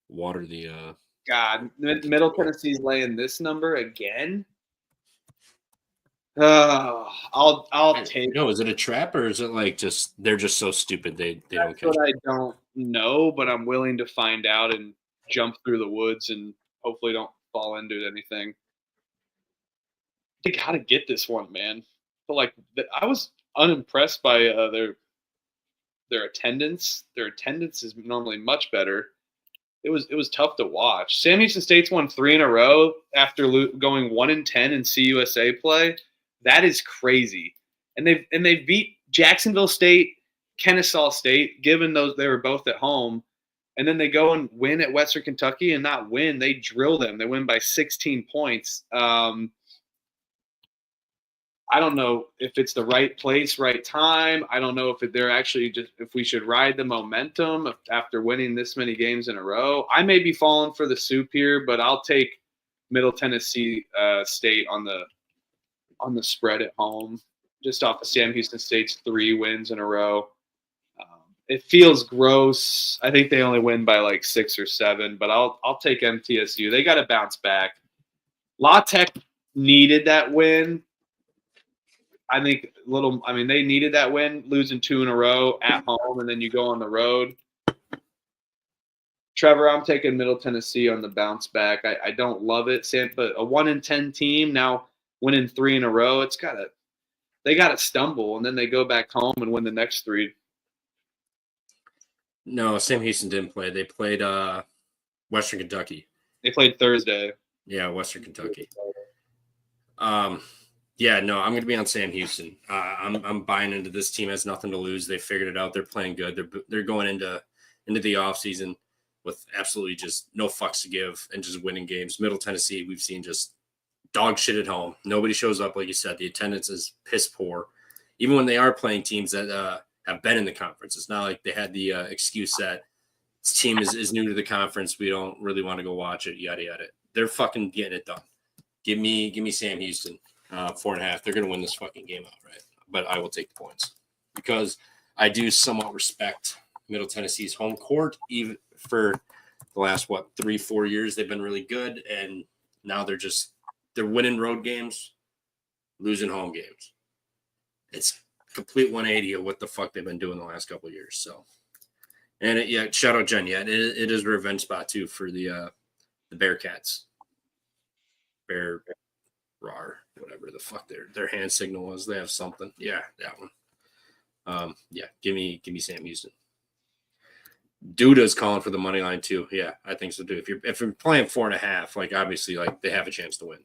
water the. God, Middle Tennessee's laying this number again. I'll take. No, is it a trap or is it like just they're just so stupid they don't catch? That's what I don't know, but I'm willing to find out and jump through the woods and hopefully don't fall into anything. They got to get this one, man. But like, I was unimpressed by their attendance. Their attendance is normally much better. It was tough to watch. Sam Houston State's won 3 in a row after going 1-10 in CUSA play. That is crazy. And they beat Jacksonville State, Kennesaw State, given those they were both at home. And then they go and win at Western Kentucky and not win. They drill them. They win by 16 points. I don't know if it's the right place, right time. I don't know if they're actually if we should ride the momentum after winning this many games in a row. I may be falling for the soup here, but I'll take Middle Tennessee State on the spread at home, just off of Sam Houston State's 3 wins in a row. It feels gross. I think they only win by like 6 or 7, but I'll take MTSU. They got to bounce back. La Tech needed that win. I think they needed that win, losing 2 in a row at home, and then you go on the road. Trevor, I'm taking Middle Tennessee on the bounce back. I don't love it, but a 1-10 team now winning 3 in a row, they gotta stumble, and then they go back home and win the next 3. No, Sam Houston didn't play. They played Western Kentucky. They played Thursday. Yeah, Western Kentucky. Yeah, no, I'm going to be on Sam Houston. I'm buying into this team. Has nothing to lose. They figured it out. They're playing good. They're going into the offseason with absolutely just no fucks to give and just winning games. Middle Tennessee, we've seen just dog shit at home. Nobody shows up, like you said. The attendance is piss poor. Even when they are playing teams that have been in the conference, it's not like they had the excuse that this team is new to the conference. We don't really want to go watch it, yada, yada. They're fucking getting it done. Give me Sam Houston, 4.5. They're going to win this fucking game outright. But I will take the points because I do somewhat respect Middle Tennessee's home court. Even for the last, 3-4 years, they've been really good. And now they're winning road games, losing home games. It's complete 180 of what the fuck they've been doing the last couple of years. So, and shout out Jen. Yeah, it is a revenge spot too for the Bearcats. Bear Rar, whatever the fuck their hand signal was. They have something. Yeah, that one. Yeah, give me Sam Houston. Duda's calling for the money line too. Yeah, I think so too. If you're playing 4.5, like obviously like they have a chance to win.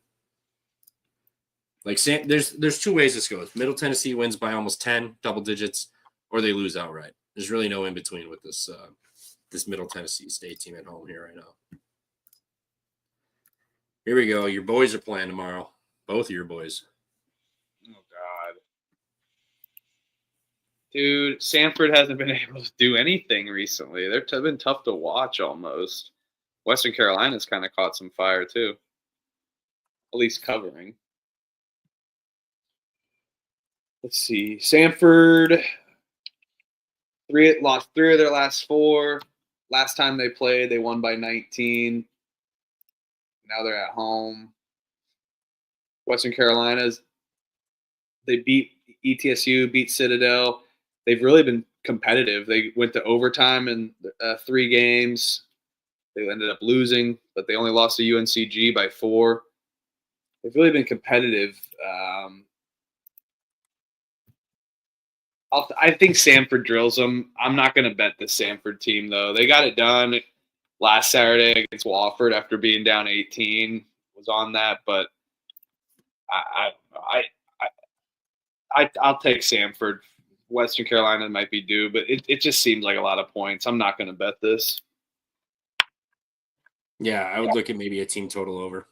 Like there's 2 ways this goes. Middle Tennessee wins by almost 10, double digits, or they lose outright. There's really no in between with this Middle Tennessee State team at home here right now. Here we go. Your boys are playing tomorrow. Both of your boys. Oh, God. Dude, Samford hasn't been able to do anything recently. They've been tough to watch almost. Western Carolina's kind of caught some fire, too. At least covering. Let's see. Samford lost 3 of their last 4. Last time they played, they won by 19. Now they're at home. Western Carolina's, they beat ETSU, beat Citadel. They've really been competitive. They went to overtime in 3 games. They ended up losing, but they only lost to UNCG by 4. They've really been competitive. I think Samford drills them. I'm not going to bet the Samford team, though. They got it done last Saturday against Wofford after being down 18. Was on that, but I'll take Samford. Western Carolina might be due, but it just seems like a lot of points. I'm not going to bet this. Yeah, I would look at maybe a team total over.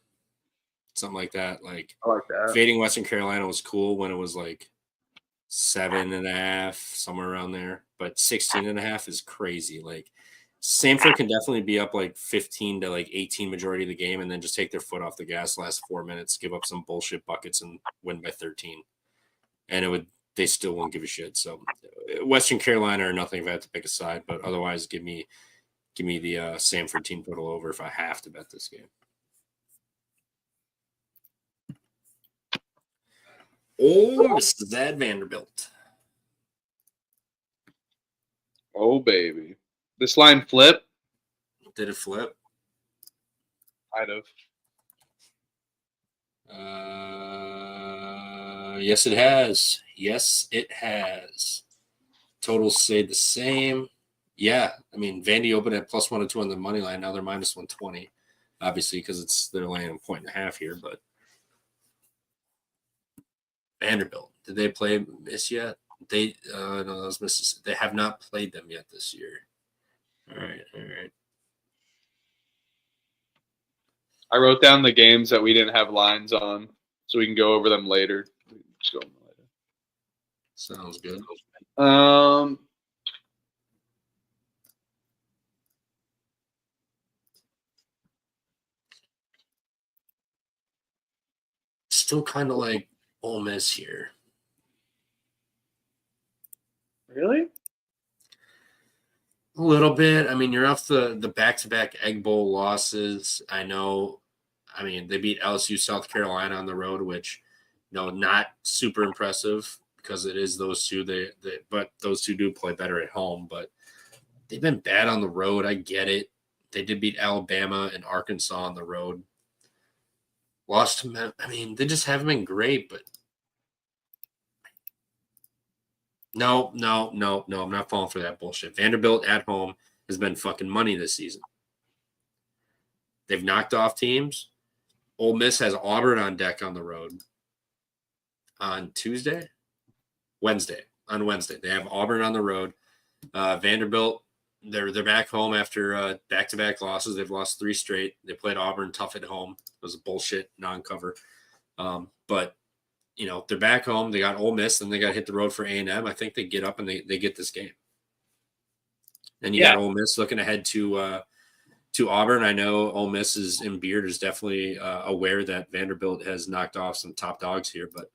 Something like that. Like, I like that. Fading Western Carolina was cool when it was like 7.5, somewhere around there. But 16.5 is crazy. Like, Samford can definitely be up like 15 to like 18 majority of the game and then just take their foot off the gas last 4 minutes, give up some bullshit buckets and win by 13. And they still won't give a shit. So Western Carolina or nothing if I have to pick a side, but otherwise give me the Samford team total over if I have to bet this game. Ole Miss is at Vanderbilt. Oh, baby. This line flip? Did it flip? I'd have. Yes, it has. Yes, it has. Totals stayed the same. Yeah, I mean, Vandy opened at plus 102 on the money line. Now they're minus 120, obviously, because they're laying a 1.5 here. But Vanderbilt, did they play Miss yet? No, that was Mississippi. They have not played them yet this year. All right. I wrote down the games that we didn't have lines on, so we can go over them later. Just go over them later. Sounds good. Still kind of like Ole Miss here. Really? A little bit. I mean, you're off the back-to-back Egg Bowl losses. I know. I mean, they beat LSU, South Carolina on the road, which, not super impressive because it is those two. But those two do play better at home. But they've been bad on the road. I get it. They did beat Alabama and Arkansas on the road. Lost to – I mean, they just haven't been great, but no, I'm not falling for that bullshit. Vanderbilt at home has been fucking money this season. They've knocked off teams. Ole Miss has Auburn on deck on the road on Wednesday. They have Auburn on the road. Vanderbilt, they're back home after back-to-back losses. They've lost 3 straight. They played Auburn tough at home. It was a bullshit non-cover. But, they're back home. They got Ole Miss, and they got to hit the road for A&M. I think they get up and they get this game. And you got Ole Miss looking ahead to Auburn. I know Ole Miss and Beard is definitely aware that Vanderbilt has knocked off some top dogs here, but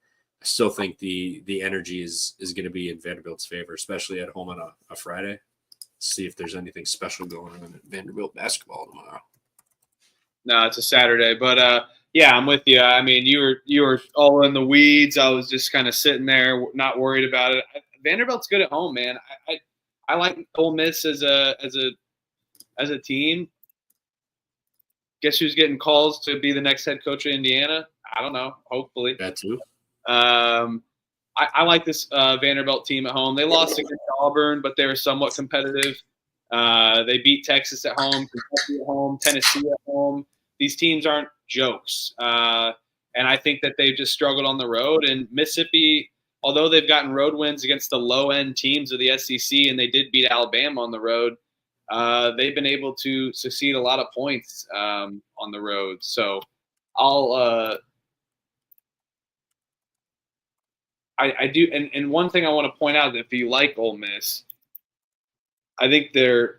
I still think the energy is going to be in Vanderbilt's favor, especially at home on a Friday. See if there's anything special going on at Vanderbilt basketball tomorrow. No, it's a Saturday, but I'm with you. I mean, you were all in the weeds. I was just kind of sitting there, not worried about it. Vanderbilt's good at home, man. I like Ole Miss as a team. Guess who's getting calls to be the next head coach of Indiana? I don't know. Hopefully, that too. I like this Vanderbilt team at home. They lost against Auburn, but they were somewhat competitive. They beat Texas at home, Kentucky at home, Tennessee at home. These teams aren't jokes. And I think that they've just struggled on the road. And Mississippi, although they've gotten road wins against the low-end teams of the SEC, and they did beat Alabama on the road, they've been able to succeed a lot of points on the road. So I do, and one thing I want to point out, if you like Ole Miss, I think the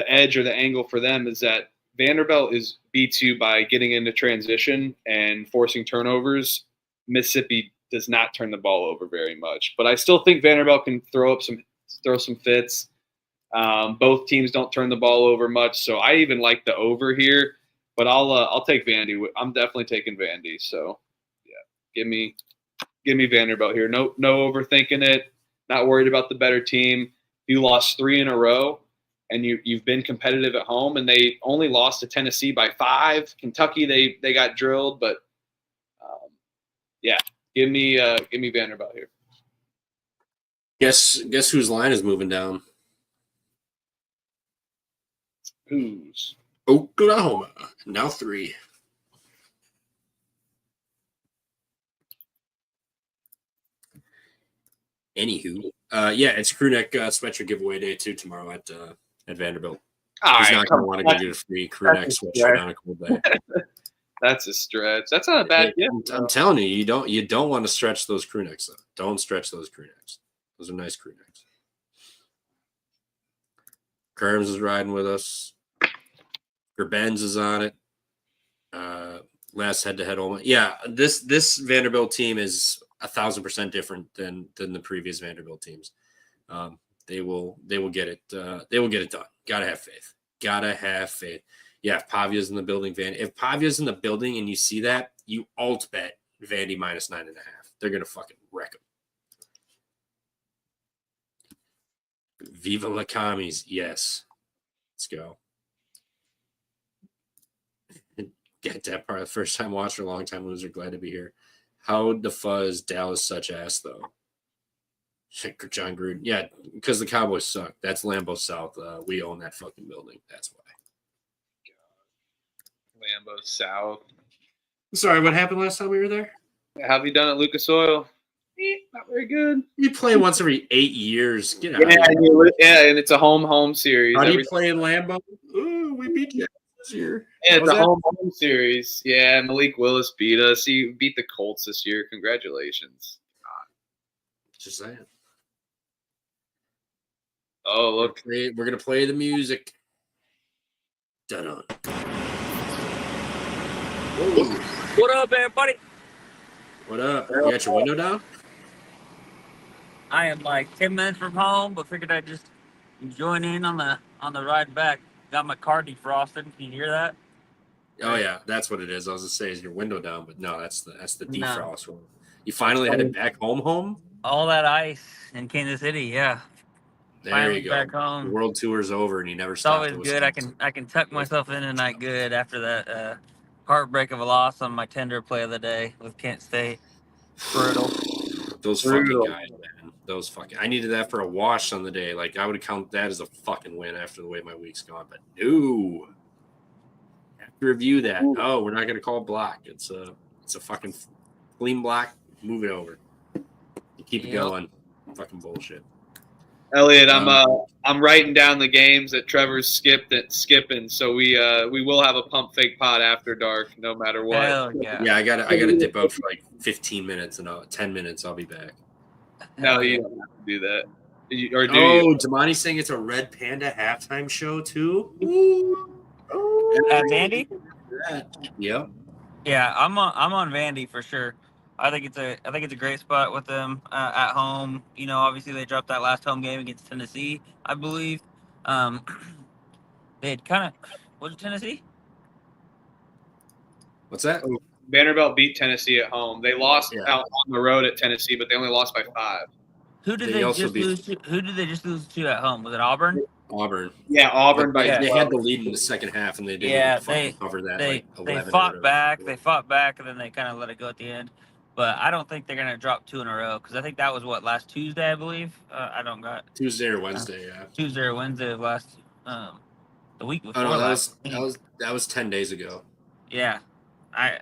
edge or the angle for them is that Vanderbilt beats you by getting into transition and forcing turnovers. Mississippi does not turn the ball over very much, but I still think Vanderbilt can throw some fits. Both teams don't turn the ball over much, so I even like the over here. But I'll take Vandy. I'm definitely taking Vandy. So yeah, give me Vanderbilt here. No overthinking it. Not worried about the better team. You lost 3 in a row, and you've been competitive at home, and they only lost to Tennessee by 5. Kentucky, they got drilled, but give me Vanderbilt here. Guess whose line is moving down? Who's? Oklahoma. Now 3. Anywho, it's crew neck sweatshirt giveaway day too tomorrow at Vanderbilt. He's not going to want to go get a free crew neck sweatshirt on a cold day. That's a stretch. That's not a bad gift. I'm telling you, you don't want to stretch those crew necks though. Don't stretch those crew necks. Those are nice crew necks. Kerms is riding with us. Benz is on it. Last head-to-head. This Vanderbilt team is 1,000% different than the previous Vanderbilt teams. They will get it. They will get it done. Gotta have faith. Yeah, if Pavia's in the building, if Pavia's in the building and you see that, you alt bet Vandy minus 9.5. They're gonna fucking wreck them. Viva la commies. Yes. Let's go. Get that part. The first time watcher, long time loser. Glad to be here. How the fuzz Dallas such ass though? John Gruden. Yeah, because the Cowboys suck. That's Lambeau South. We own that fucking building. That's why. Lambeau South. Sorry, what happened last time we were there? How have you done at Lucas Oil? Not very good. You play once every 8 years. Get out. Yeah, and it's a home series. How do you play in Lambeau? Ooh, we beat you this year. Yeah, it's a home series. Yeah, Malik Willis beat us. He beat the Colts this year. Congratulations. Just saying. Oh, look. We're going to play the music. Dun-dun. What up, everybody? What up? You got your window down? I am like 10 minutes from home, but figured I'd just join in on the ride back. Got my car defrosted. Can you hear that? Oh yeah, that's what it is. I was gonna say, is your window down, but no, that's the defrost one. You finally headed back home? All that ice in Kansas City, yeah. There Finally you go. back home. The world tour's over, and you never It's stopped. always good. I can tuck myself in tonight good after that heartbreak of a loss on my tender play of the day with Kent State. Brutal. Those fucking guys, man. Those fucking. I needed that for a wash on the day. Like, I would count that as a fucking win after the way my week's gone. But no. I have to review that. Oh, we're not going to call it block. It's a fucking clean block. Move it over. Keep it going. Fucking bullshit. Elliot, I'm writing down the games that Trevor's skipping, so we will have a pump fake pod after dark, no matter what. Hell yeah. Yeah, I gotta dip out for like 15 minutes and 10 minutes. I'll be back. No, you don't have to do that. You? Damani's saying it's a Red Panda halftime show too. At Vandy? Yep. Yeah, I'm on Vandy for sure. I think it's a great spot with them at home. You know, obviously they dropped that last home game against Tennessee, I believe. They had was it Tennessee? What's that? Vanderbilt beat Tennessee at home. They lost out on the road at Tennessee, but they only lost by 5. Who did they just lose to at home? Was it Auburn? Auburn. Yeah, Auburn they had the lead in the second half, and they didn't cover that. They fought back. They fought back, and then they kind of let it go at the end. But I don't think they're going to drop 2 in a row because I think that was last Tuesday, I believe. I don't got Tuesday or Wednesday, yeah. Tuesday or Wednesday of last the week before. Oh, no, that was 10 days ago. Yeah,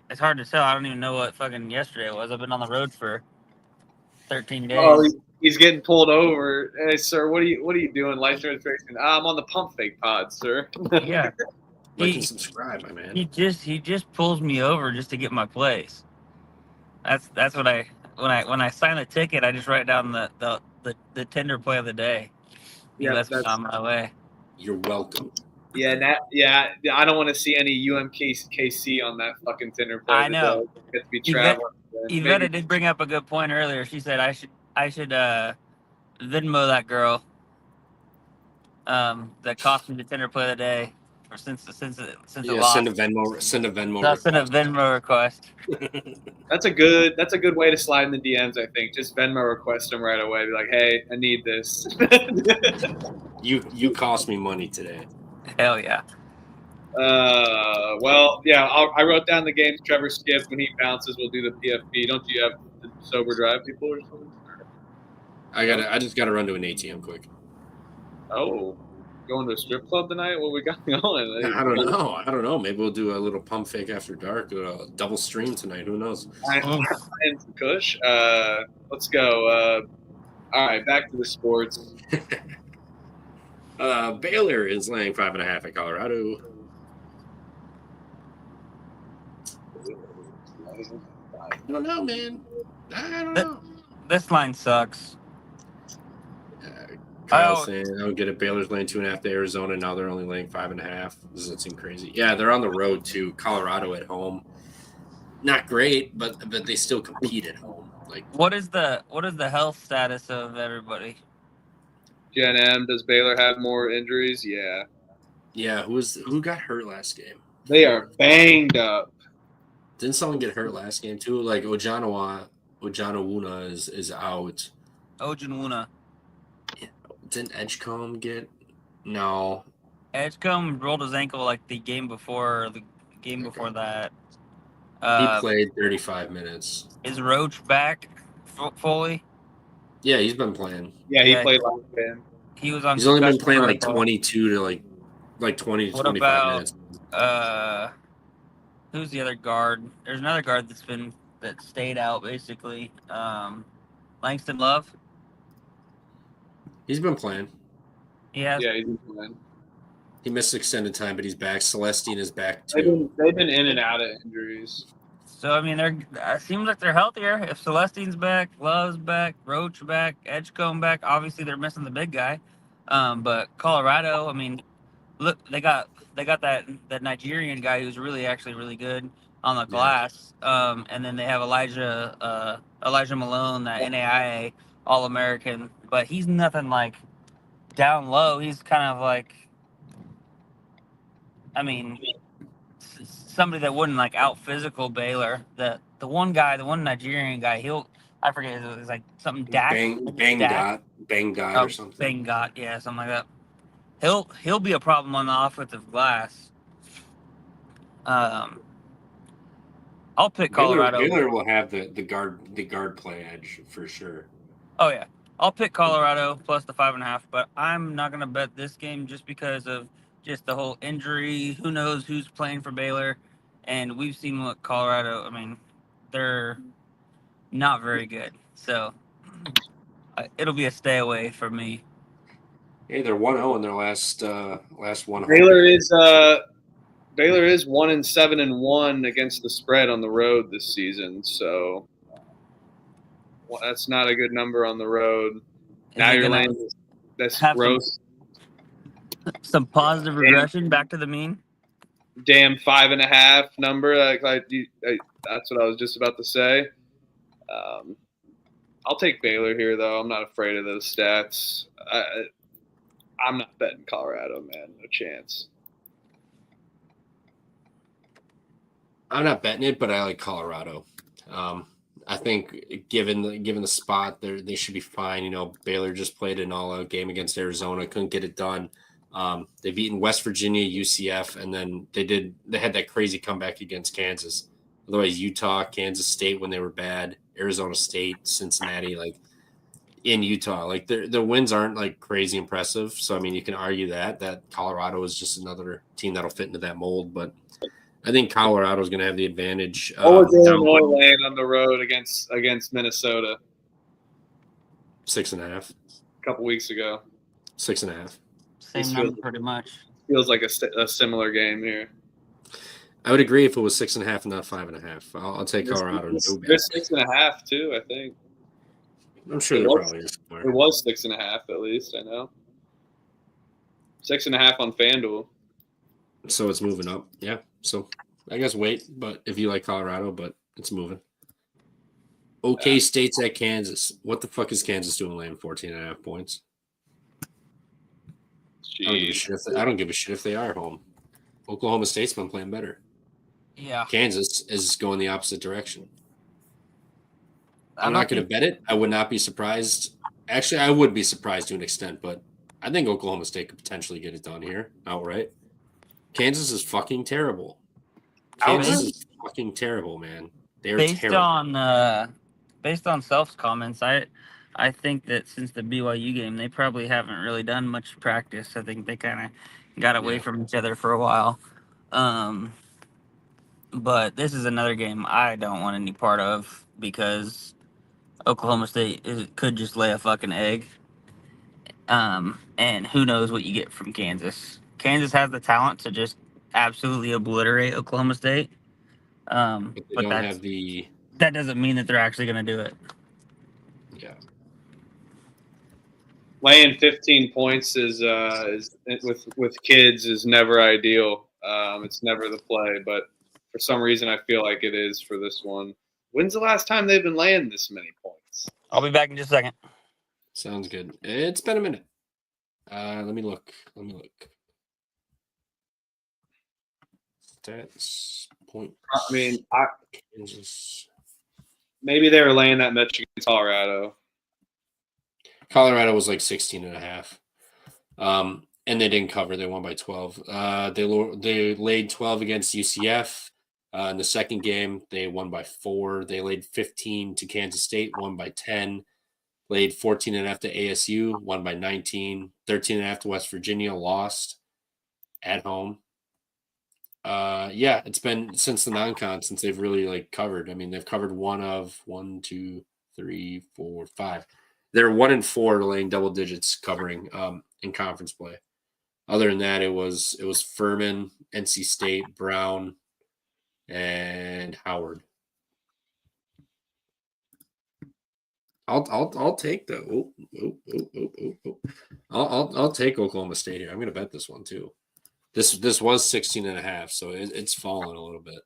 it's hard to tell. I don't even know what fucking yesterday was. I've been on the road for 13 days. Oh, he's getting pulled over. Hey, sir, what are you doing? License registration? I'm on the pump fake pod, sir. Yeah. Like and subscribe, my man. He just pulls me over just to get my place. That's what when I sign the ticket, I just write down the tender play of the day. That's on my way. You're welcome. Yeah, I don't want to see any UMKC on that fucking tender play. I know. Get to be traveling. Yvette did bring up a good point earlier. She said I should Venmo that girl that cost me the tender play of the day. Or since it lost. Send a Venmo. I'll send a Venmo request. That's a good way to slide in the DMs. I think just Venmo request them right away. Be like, hey, I need this. You cost me money today. Hell yeah. Well, yeah. I wrote down the games Trevor skipped. When he bounces, we'll do the PFP. Don't you have the sober drive people or something? I just gotta run to an ATM quick. Oh. Going to a strip club tonight? What we got going? I don't know. Maybe we'll do a little pump fake after dark, a double stream tonight. Who knows? And Kush. Let's go. All right, back to the sports. Baylor is laying 5.5 at Colorado. I don't know, man. I don't know. This line sucks. Kyle saying, I don't get it. Baylor's laying 2.5 to Arizona. Now they're only laying 5.5. Doesn't seem crazy. Yeah, they're on the road to Colorado at home. Not great, but they still compete at home. Like, what is the health status of everybody? Gen M, does Baylor have more injuries? Yeah. Yeah, who got hurt last game? They are banged up. Didn't someone get hurt last game too? Like Ojanawuna is out. Ojanawuna. Didn't Edgecombe get? No. Edgecombe rolled his ankle like the game before before that. He played 35 minutes. Is Roach back fully? Yeah, he's been playing. Yeah, he played last game. He was on. He's only been playing like 22 to like 20 to 25 minutes. Who's the other guard? There's another guard that stayed out basically. Langston Love. He's been playing. Yeah, he's been playing. He missed extended time, but he's back. Celestine is back too. They've been in and out of injuries. So I mean, it seems like they're healthier. If Celestine's back, Love's back, Roach back, Edgecombe back. Obviously, they're missing the big guy. But Colorado, I mean, look, they got that Nigerian guy who's actually really good on the glass. And then they have Elijah Malone, that NAIA All-American, but he's nothing like down low. He's kind of like, I mean, somebody that wouldn't like out physical Baylor. The one Nigerian guy, I forget. It was like something Dak. Bangot or something. Bangot, yeah, something like that. He'll be a problem on the offensive glass. I'll pick Colorado. Baylor will have the guard play edge for sure. Oh yeah, I'll pick Colorado plus the 5.5. But I'm not gonna bet this game just because of just the whole injury. Who knows who's playing for Baylor? And we've seen what Colorado. I mean, they're not very good. So it'll be a stay away for me. Hey, they're 1-0 in their last one. Baylor is 1-7-1 against the spread on the road this season. So that's not a good number on the road. Now you're laying. That's gross. Some positive regression back to the mean. Damn 5.5 number. That's what I was just about to say. I'll take Baylor here, though. I'm not afraid of those stats. I'm not betting Colorado, man. No chance. I'm not betting it, but I like Colorado. I think given the spot, they should be fine. You know, Baylor just played an all-out game against Arizona, couldn't get it done. They've beaten West Virginia, UCF, and then they had that crazy comeback against Kansas. Otherwise, Utah, Kansas State when they were bad, Arizona State, Cincinnati, like in Utah, like their wins aren't like crazy impressive. So I mean, you can argue that Colorado is just another team that'll fit into that mold, but I think Colorado is going to have the advantage. What was Illinois laying on the road against Minnesota? 6.5. A couple weeks ago. 6.5. Same number, pretty much. Feels like a similar game here. I would agree if it was 6.5 and not 5.5. I'll take Colorado. There's 6.5 too, I think. I'm sure there probably is. It was 6.5 at least. I know. 6.5 on FanDuel. So it's moving up. Yeah. So I guess wait, but if you like Colorado, but it's moving. OK State's at Kansas. What the fuck is Kansas doing laying 14.5 points? I don't give a shit if they are home. Oklahoma State's been playing better. Yeah. Kansas is going the opposite direction. I'm not going to bet it. I would not be surprised. Actually, I would be surprised to an extent, but I think Oklahoma State could potentially get it done here outright. Kansas is fucking terrible. Kansas is fucking terrible, man. They're terrible. Based on Self's comments, I think that since the BYU game, they probably haven't really done much practice. I think they kind of got away from each other for a while. But this is another game I don't want any part of because Oklahoma State could just lay a fucking egg. And who knows what you get from Kansas. Kansas has the talent to just absolutely obliterate Oklahoma State. But that doesn't mean that they're actually going to do it. Yeah. Laying 15 points is with kids is never ideal. It's never the play, but for some reason I feel like it is for this one. When's the last time they've been laying this many points? I'll be back in just a second. Sounds good. It's been a minute. Let me look. Stats point. I mean, maybe they were laying that much against Colorado. Colorado was like 16.5. And they didn't cover. They won by 12. They laid 12 against UCF. In the second game, they won by 4. They laid 15 to Kansas State, won by 10. Laid 14.5 to ASU, won by 19. 13.5 to West Virginia, lost at home. It's been since the non-con since they've really like covered. I mean, they've covered 1, 2, 3, 4, 5. They're 1-4 laying double digits covering in conference play. Other than that, it was Furman, NC State, Brown, and Howard. I'll take the I'll take Oklahoma State here. I'm going to bet this one too. This was 16.5, so it's fallen a little bit.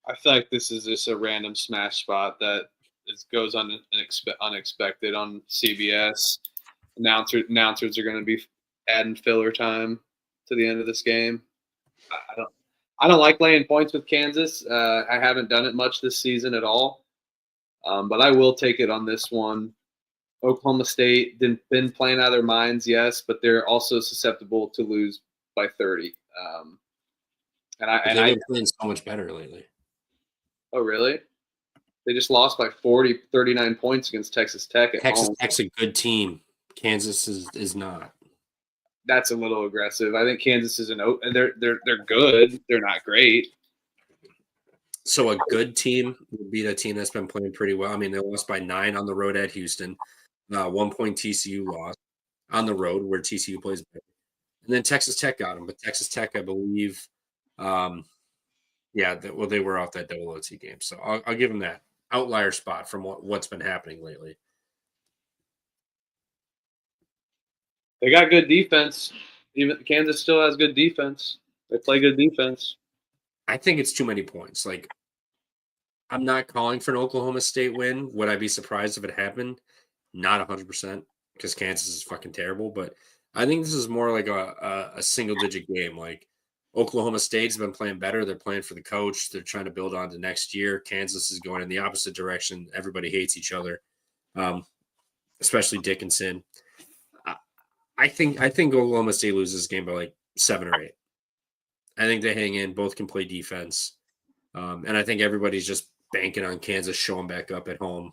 I feel like this is just a random smash spot that goes unexpected on CBS. Announcers are going to be adding filler time to the end of this game. I don't like laying points with Kansas. I haven't done it much this season at all. But I will take it on this one. Oklahoma State been playing out of their minds, yes, but they're also susceptible to lose by 30. They've been playing so much better lately. Oh, really? They just lost by 39 points against Texas Tech at home. Tech's a good team. Kansas is not. That's a little aggressive. I think Kansas is they're good. They're not great. So a good team would be the team that's been playing pretty well. I mean, they lost by 9 on the road at Houston. 1 point TCU lost on the road where TCU plays better. And then Texas Tech got them. But Texas Tech, I believe, they were off that double OT game. So I'll give them that outlier spot from what's been happening lately. They got good defense. Even Kansas still has good defense. They play good defense. I think it's too many points. Like, I'm not calling for an Oklahoma State win. Would I be surprised if it happened? Not 100% because Kansas is fucking terrible. But I think this is more like a single-digit game. Like, Oklahoma State's been playing better. They're playing for the coach. They're trying to build on to next year. Kansas is going in the opposite direction. Everybody hates each other, especially Dickinson. I think Oklahoma State loses this game by like 7 or 8. I think they hang in. Both can play defense. And I think everybody's just banking on Kansas showing back up at home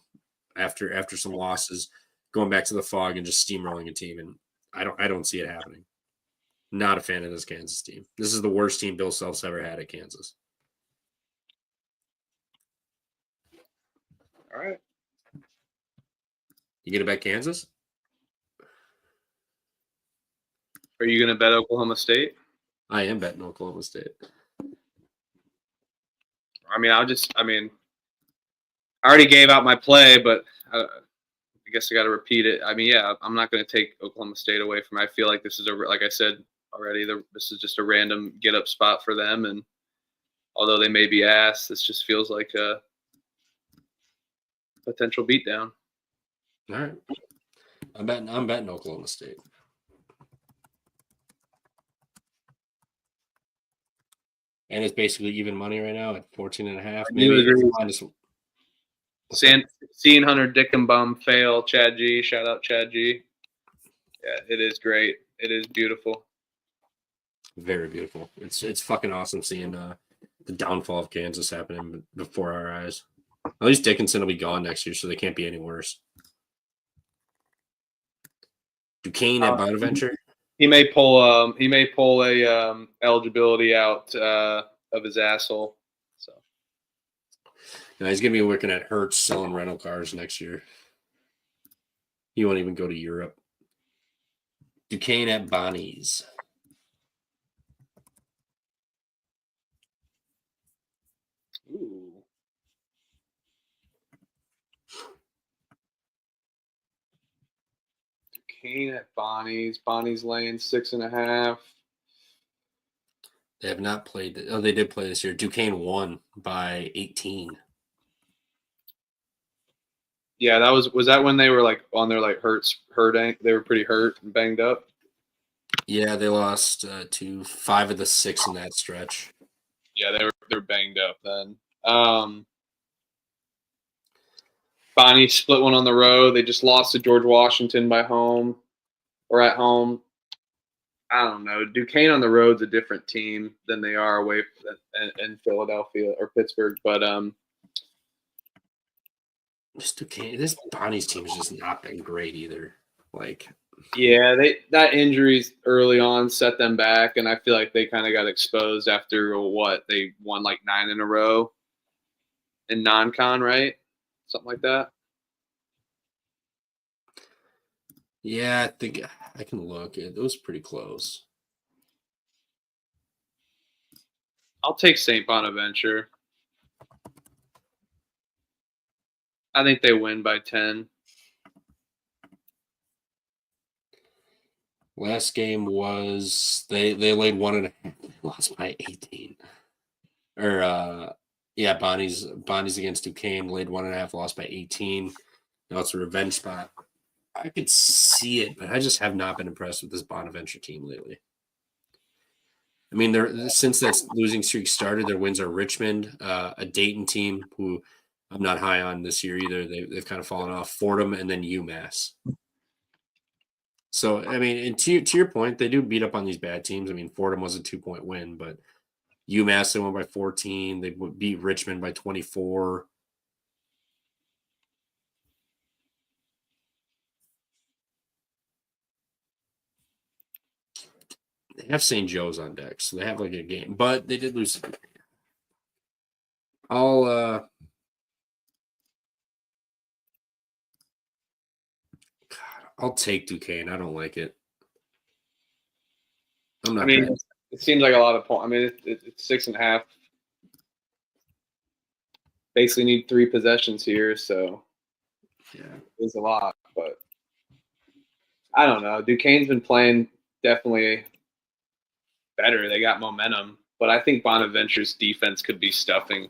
after some losses, going back to the Fog and just steamrolling a team. And I don't see it happening. Not a fan of this Kansas team. This is the worst team Bill Self's ever had at Kansas. All right. You gonna bet Kansas? Are you going to bet Oklahoma State? I am betting Oklahoma State. I already gave out my play, but I guess I got to repeat it. I'm not going to take Oklahoma State away from it. I feel like this is like I said already, this is just a random get up spot for them. And although they may be ass, this just feels like a potential beatdown. All right. I'm betting Oklahoma State. And it's basically even money right now at 14.5. Maybe minus. Seeing Hunter Dickenbaum fail, Chad G. Shout out Chad G. Yeah, it is great. It is beautiful. Very beautiful. It's fucking awesome seeing the downfall of Kansas happening before our eyes. At least Dickinson will be gone next year, so they can't be any worse. Duquesne at Bonaventure. He may pull a eligibility out of his asshole. So he's gonna be working at Hertz selling rental cars next year. He won't even go to Europe. Duquesne at Bonnie's. Ooh. At Bonnie's. Bonnie's laying 6.5. They have not played. Oh, they did play this year. Duquesne won by 18. Yeah, was that when they were like on their like hurting? They were pretty hurt and banged up. Yeah, they lost to 5 of the 6 in that stretch. Yeah, they were banged up then. Bonnie split one on the road. They just lost to George Washington at home. I don't know. Duquesne on the road's a different team than they are away in Philadelphia or Pittsburgh. But just Duquesne. This Bonnie's team has just not been great either. Like, yeah, that injuries early on set them back, and I feel like they kind of got exposed after they won like 9 in a row in non-con, right? Something like that. Yeah, I think I can look. It was pretty close. I'll take St. Bonaventure. I think they win by 10. Last game was they laid 1.5, lost by 18. Bonnie's against Duquesne laid 1.5, lost by 18. Now it's a revenge spot. I could see it, but I just have not been impressed with this Bonaventure team lately. I mean, they're since that losing streak started, their wins are Richmond, a Dayton team who I'm not high on this year either. They've kind of fallen off. Fordham and then UMass. So I mean, and to your point, they do beat up on these bad teams. I mean, Fordham was a 2-point win, but UMass they won by 14. They beat Richmond by 24. They have St. Joe's on deck, so they have like a game, but they did lose. I'll take Duquesne. I don't like it. I'm not. I mean, it seems like a lot of points. I mean, it's 6.5. Basically, need 3 possessions here, so yeah, it's a lot. But I don't know. Duquesne's been playing definitely better. They got momentum, but I think Bonaventure's defense could be stuffing.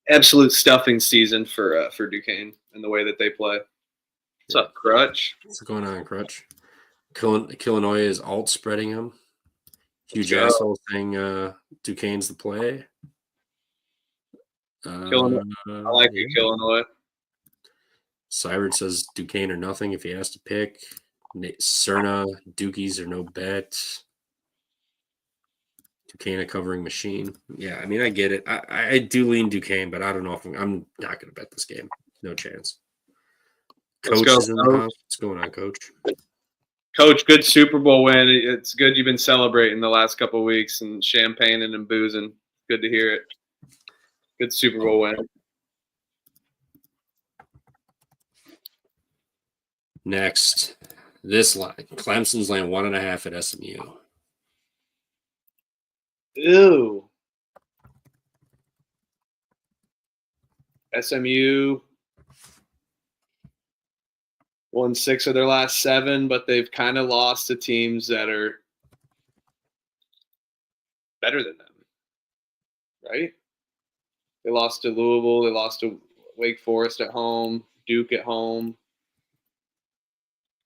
Absolute stuffing season for Duquesne and the way that they play. What's up, Crutch? What's going on, Crutch? Illinois is alt spreading him. Huge asshole saying Duquesne's the play. I like you, Illinois. Cybert says Duquesne or nothing if he has to pick. Cerna, Dukies or no bet. Duquesne a covering machine. Yeah, I mean, I get it. I do lean Duquesne, but I don't know if I'm not going to bet this game. No chance. Coach is in the house. What's going on, Coach? Coach, good Super Bowl win. It's good you've been celebrating the last couple of weeks and champagning and boozing. Good to hear it. Good Super Bowl win. Next, this line. Clemson's laying 1.5 at SMU. Ew. SMU won 6 of their last 7, but they've kind of lost to teams that are better than them, right? They lost to Louisville. They lost to Wake Forest at home, Duke at home.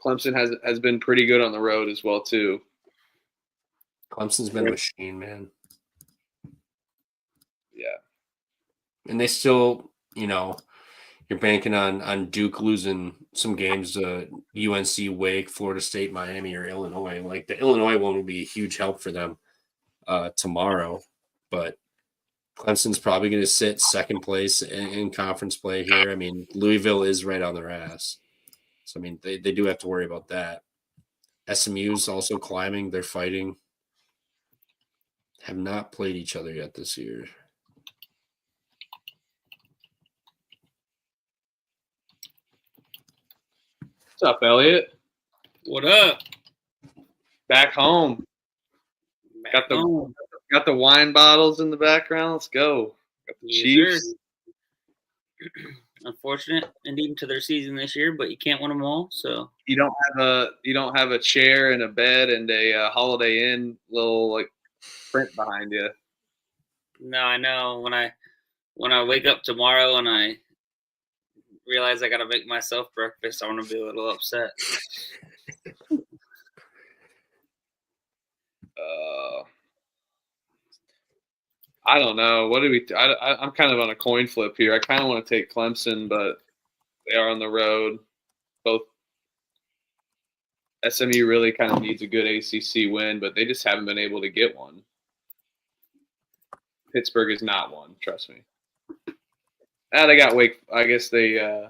Clemson has been pretty good on the road as well, too. Clemson's been a machine, man. Yeah. And they still, you're banking on Duke losing some games to UNC, Wake, Florida State, Miami, or Illinois. Like the Illinois one will be a huge help for them tomorrow. But Clemson's probably going to sit second place in conference play here. I mean, Louisville is right on their ass. So, I mean, they do have to worry about that. SMU's also climbing. They're fighting. Have not played each other yet this year. What's up, Elliot? What up? Back home. Got the wine bottles in the background. Let's go. Got the Chiefs. Unfortunate ending to their season this year, but you can't win them all. So You don't have a chair and a bed and a Holiday Inn little print behind you. no, I know when I wake up tomorrow and I realize I got to make myself breakfast, I'm gonna be a little upset. I don't know. What do we? I'm kind of on a coin flip here. I kind of want to take Clemson, but they are on the road. Both SMU really kind of needs a good ACC win, but they just haven't been able to get one. Pittsburgh is not one. Trust me. They got Wake. I guess they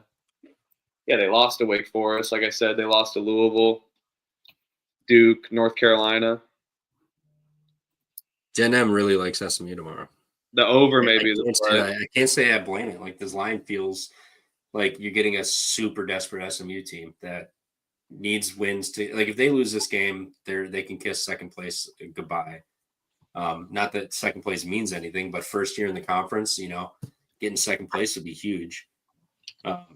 lost to Wake Forest. Like I said, they lost to Louisville, Duke, North Carolina. Gen M really likes SMU tomorrow. The over maybe is the play. I can't say I blame it. Like this line feels like you're getting a super desperate SMU team that needs wins to if they lose this game, they can kiss second place goodbye. Not that second place means anything, but first year in the conference, getting second place would be huge,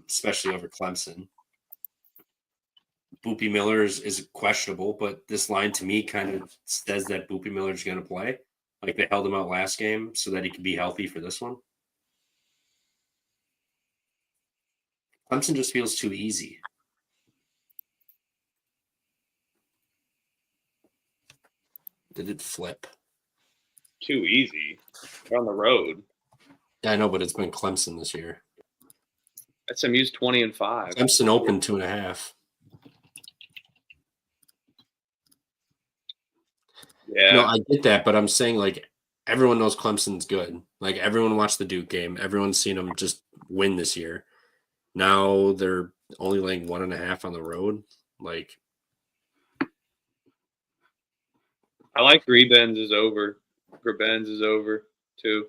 especially over Clemson. Boopy Miller is questionable, but this line to me kind of says that Boopy Miller is going to play. Like they held him out last game so that he could be healthy for this one. Clemson just feels too easy. Did it flip? too easy. They're on the road. Yeah, I know, but it's been Clemson this year. SMU's 20-5. Clemson opened 2.5. Yeah. No, I get that, but I'm saying like everyone knows Clemson's good. Like everyone watched the Duke game. Everyone's seen them just win this year. Now they're only laying 1.5 on the road. Like, I like Rebens is over. Rebens is over too.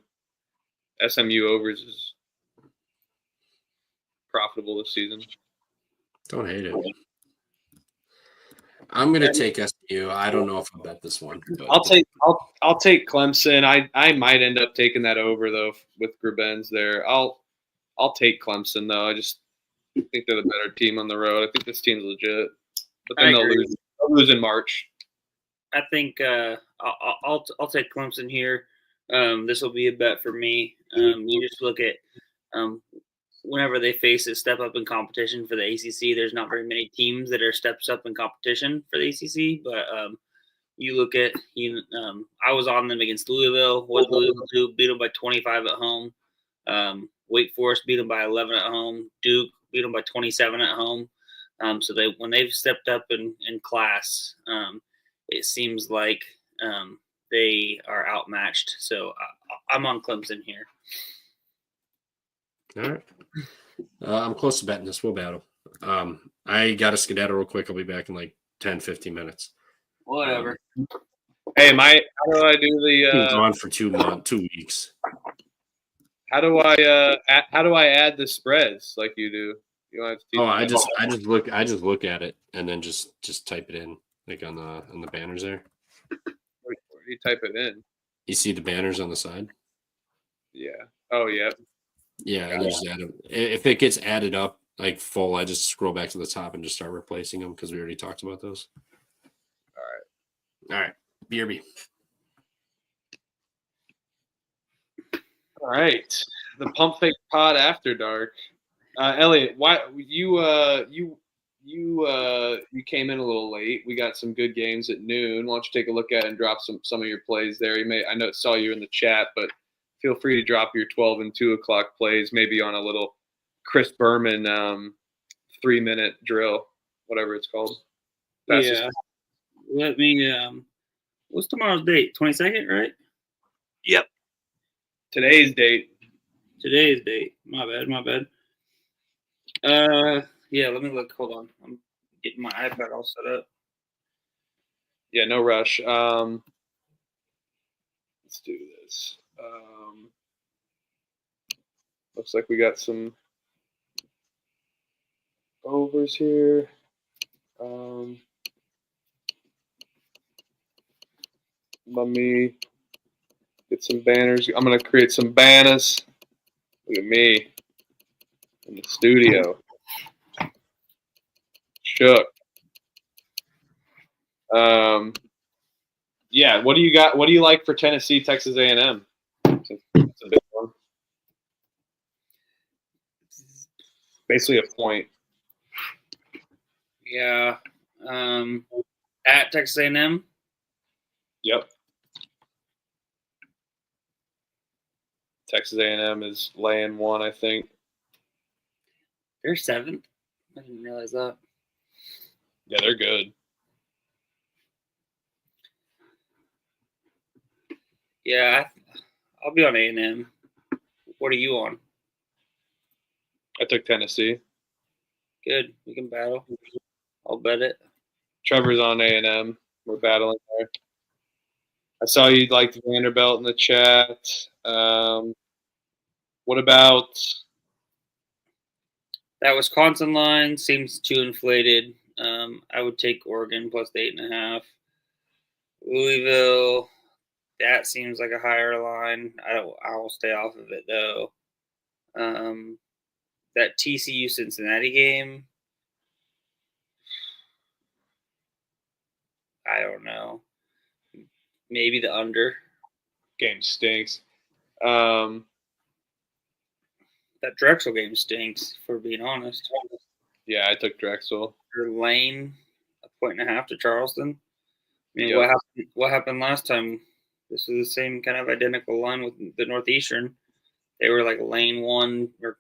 SMU overs is profitable this season. don't hate it. I'm gonna take SMU. I don't know if I'll bet this one. But I'll take Clemson. I might end up taking that over though with Rebens there. I'll take Clemson though. I just think they're the better team on the road. I think this team's legit, but then they'll lose. They'll lose in March. I think I'll take Clemson here. This will be a bet for me. You just look at whenever they face a step up in competition for the ACC, there's not very many teams that are steps up in competition for the ACC. But you look at I was on them against Louisville. What Louisville do? Beat them by 25 at home. Wake Forest beat them by 11 at home. Duke beat them by 27 at home. So when they've stepped up in class, it seems like they are outmatched. So I'm on Clemson here. all right. I'm close to betting this. We'll battle. I got to skedaddle real quick. I'll be back in like 10, 15 minutes. Whatever. Hey, how do I do Been the? gone for 2 weeks. How do I add the spreads like you do? You don't have to teach me I just look at it and then just type it in like on the banners there. Where do you type it in? You see the banners on the side? Yeah. Oh, yeah. Yeah, and then just add them. If it gets added up like full, I just scroll back to the top and just start replacing them because we already talked about those. All right. BRB. All right. The Pump Fake Pod After Dark. Elliot, why you came in a little late. We got some good games at noon. Why don't you take a look at it and drop some of your plays there? I know saw you in the chat, but feel free to drop your 12 and 2 o'clock plays, maybe on a little Chris Berman 3-minute drill, whatever it's called. Yeah. Let me. What's tomorrow's date? 22nd, right? Yep. Today's date. My bad. Yeah, let me look. Hold on. I'm getting my iPad all set up. Yeah, no rush. Let's do this. Looks like we got some overs here. Let me get some banners. I'm going to create some banners. Look at me in the studio. Shook. Yeah, what do you got? What do you like for Tennessee, Texas A&M? It's a big one. Basically a point. Yeah. At Texas A&M. Yep. Texas A&M is laying 1, I think. They're 7th. I didn't realize that. Yeah, they're good. Yeah, I'll be on A&M. What are you on? I took Tennessee. Good. We can battle. I'll bet it. Trevor's on A&M. We're battling there. I saw you liked Vanderbilt in the chat. What about that Wisconsin line? Seems too inflated. I would take Oregon plus 8.5. Louisville, that seems like a higher line. I will stay off of it though. That TCU Cincinnati game, I don't know. Maybe the under. Game stinks. That Drexel game stinks, for being honest. Yeah, I took Drexel. Your Lane, 1.5 to Charleston. I mean, Yep. what happened last time This was the same kind of identical line with the Northeastern. They were like lane one or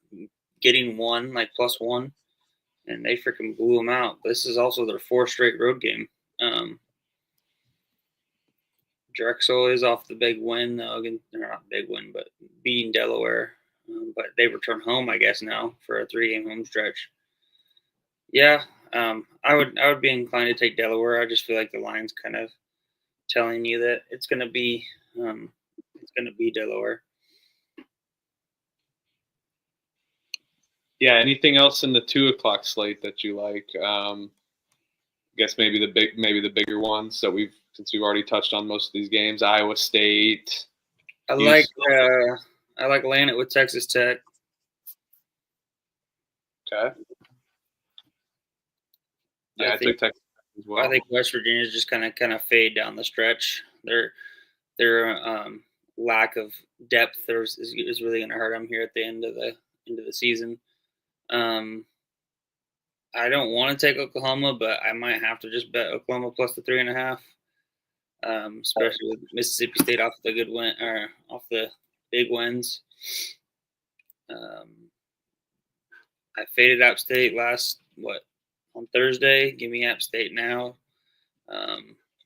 getting one, like +1, and they freaking blew them out. This is also their 4th straight road game. Drexel is off the big win, though. Again, they're not big win, but beating Delaware. But they return home, I guess, now for a 3-game home stretch. Yeah, I would be inclined to take Delaware. I just feel like the line's kind of telling you that it's going to be Delaware. Yeah. Anything else in the 2:00 slate that you like? I guess maybe the bigger ones that since we've already touched on most of these games. Iowa State. I like laying it with Texas Tech. Okay. Yeah, I took Texas Tech as well. I think West Virginia is just kind of fade down the stretch. Their lack of depth is really going to hurt them here at the end of the season. I don't want to take Oklahoma, but I might have to just bet Oklahoma plus the 3.5. Especially with Mississippi State off the good win or off the big wins. I faded App State on Thursday. Give me App State now.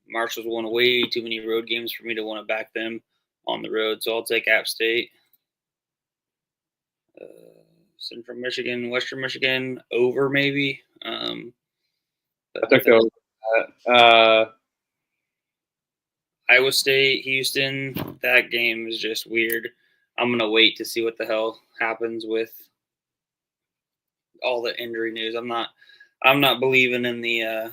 Marshall's won way too many road games for me to want to back them on the road, so I'll take App State. Central Michigan, Western Michigan, over maybe. I took over. Iowa State, Houston, that game is just weird. I'm going to wait to see what the hell happens with all the injury news. I'm not believing in the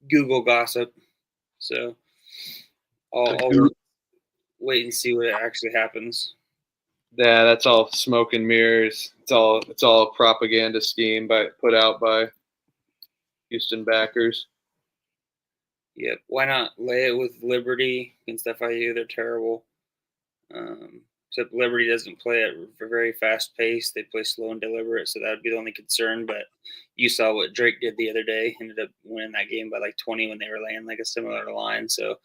Google gossip. So I'll wait and see what actually happens. Yeah, that's all smoke and mirrors. It's all a propaganda scheme put out by Houston backers. Yep. Why not lay it with Liberty against FIU? They're terrible. Except Liberty doesn't play at a very fast pace. They play slow and deliberate, so that would be the only concern. But you saw what Drake did the other day. Ended up winning that game by like 20 when they were laying like a similar line. So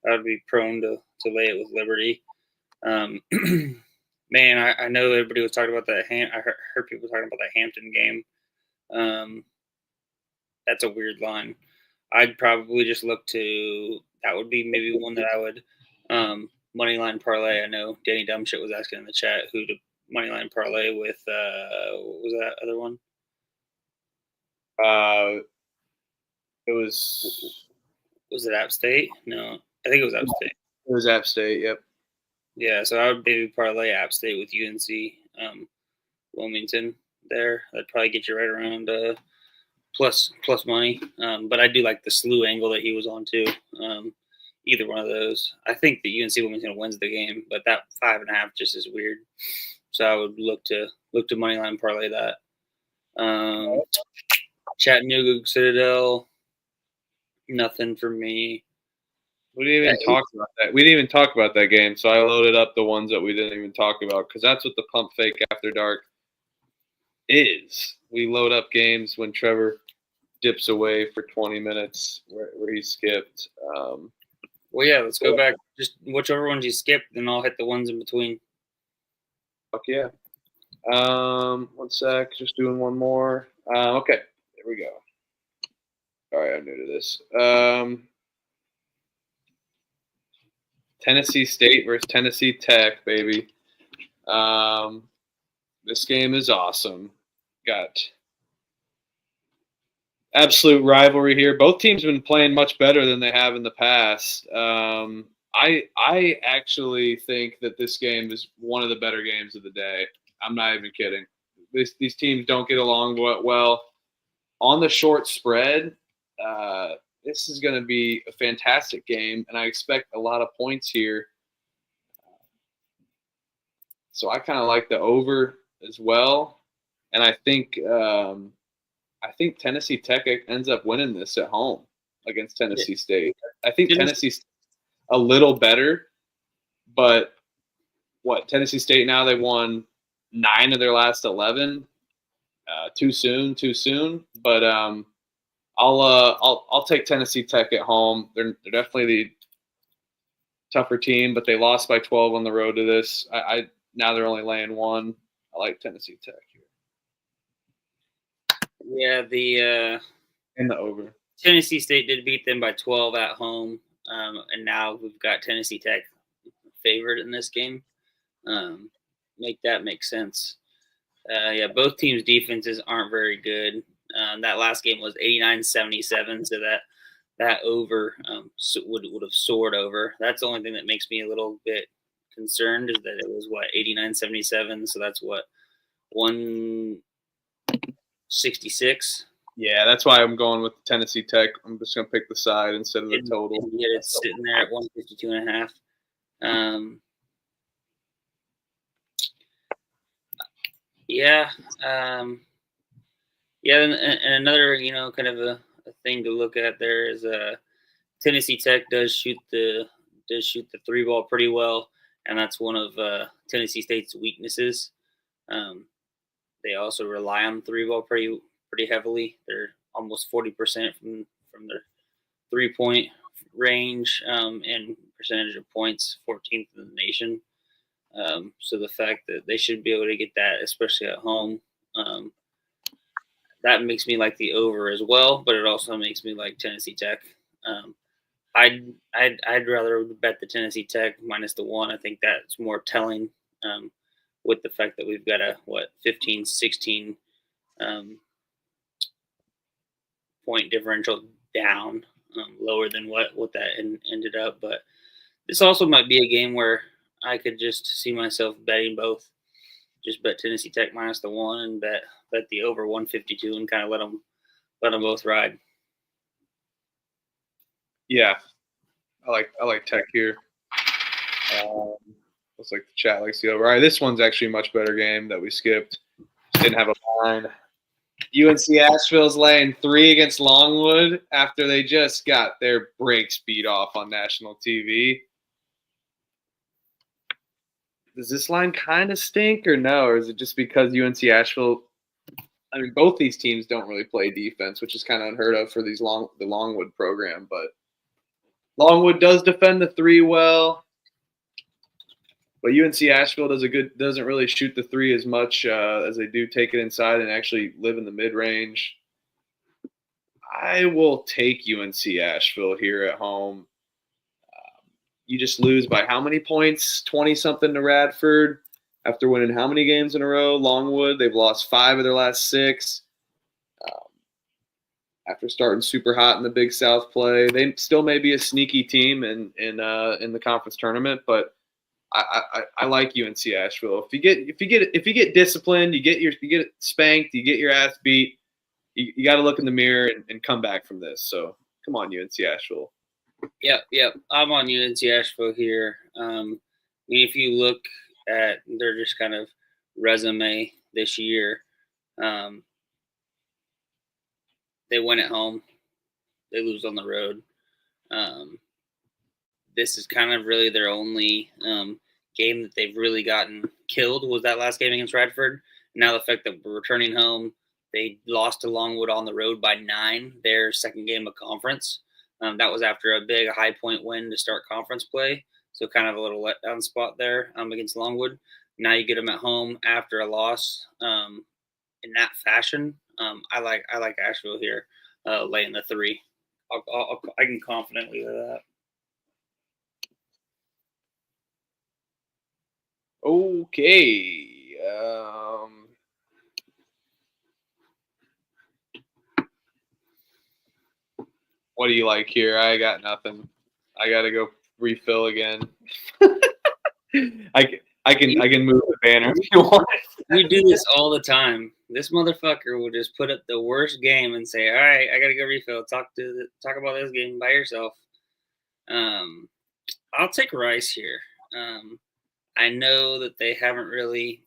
I would be prone to lay it with Liberty. Man, I know everybody was talking about that. I heard people talking about that Hampton game. That's a weird line. I'd probably just look to that would be maybe one that I would money line parlay. I know Danny Dumbshit was asking in the chat who to money line parlay with. What was that other one? It was it App State? No, I think it was App State. It was App State. Yep. Yeah, so I would maybe parlay App State with UNC Wilmington there. That'd probably get you right around plus money. But I do like the slew angle that he was on too. Either one of those. I think that UNC Wilmington wins the game, but that 5.5 just is weird. So I would look to moneyline parlay that. Chattanooga Citadel, nothing for me. We didn't even talk about that. We didn't even talk about that game, so I loaded up the ones that we didn't even talk about because that's what the Pump Fake After Dark is. We load up games when Trevor dips away for 20 minutes where he skipped. Well, yeah, let's go back. Just whichever ones you skipped, then I'll hit the ones in between. Fuck yeah. 1 sec. Just doing one more. Okay. There we go. All right, I'm new to this. Tennessee State versus Tennessee Tech, baby. This game is awesome. Got absolute rivalry here. Both teams have been playing much better than they have in the past. I actually think that this game is one of the better games of the day. I'm not even kidding. These teams don't get along well. On the short spread, this is going to be a fantastic game, and I expect a lot of points here. So I kind of like the over as well, and I think Tennessee Tech ends up winning this at home against Tennessee State. I think Tennessee's a little better, but Tennessee State now, they won 9 of their last 11. Too soon. But I'll take Tennessee Tech at home. They're definitely the tougher team, but they lost by 12 on the road to this. I now they're only laying 1. I like Tennessee Tech here. Yeah, the In the over. Tennessee State did beat them by 12 at home, and now we've got Tennessee Tech favored in this game. Make that make sense. Yeah, both teams' defenses aren't very good. That last game was 89-77, so that over would have soared over. That's the only thing that makes me a little bit concerned is that it was 89-77, so that's 166. Yeah, that's why I'm going with Tennessee Tech. I'm just going to pick the side instead of the total. Yeah, it's sitting there at 152.5. Yeah. And another, kind of a thing to look at there is Tennessee Tech does shoot the 3-ball pretty well, and that's one of Tennessee State's weaknesses. They also rely on 3-ball pretty heavily. They're almost 40% from their 3-point range and percentage of points, 14th in the nation. So the fact that they should be able to get that, especially at home, that makes me like the over as well. But it also makes me like Tennessee Tech. I'd rather bet the Tennessee Tech minus the 1. I think that's more telling with the fact that we've got a 15, 16 point differential down, lower than what that ended up. But this also might be a game where I could just see myself betting both. Just bet Tennessee Tech minus the 1 and bet the over 152 and kind of let them both ride. Yeah, I like Tech here. Looks like the chat likes the over. All right, this one's actually a much better game that we skipped. Didn't have a line. UNC Asheville's laying 3 against Longwood after they just got their brakes beat off on national TV. Does this line kind of stink or no? Or is it just because UNC Asheville – I mean, both these teams don't really play defense, which is kind of unheard of for the Longwood program. But Longwood does defend the 3 well. But UNC Asheville doesn't really shoot the 3 as much as they do take it inside and actually live in the mid-range. I will take UNC Asheville here at home. You just lose by how many points? 20-something to Radford after winning how many games in a row? Longwood, they've lost 5 of their last 6. After starting super hot in the Big South play, they still may be a sneaky team in the conference tournament, but I like UNC Asheville. If you get disciplined, you get spanked, you get your ass beat. You got to look in the mirror and come back from this. So come on, UNC Asheville. Yep. I'm on UNC Asheville here. If you look at their just kind of resume this year, they win at home, they lose on the road. This is kind of really their only game that they've really gotten killed was that last game against Radford. Now the fact that we're returning home, they lost to Longwood on the road by 9, their second game of conference. That was after a big high point win to start conference play. So kind of a little letdown spot there against Longwood. Now you get them at home after a loss in that fashion. I like Asheville here, laying the 3. I can confidently do that. Okay. What do you like here? I got nothing. I got to go refill again. I can move the banner if you want. We do this all the time. This motherfucker will just put up the worst game and say, "All right, I got to go refill. Talk about this game by yourself." I'll take Rice here. I know that they haven't really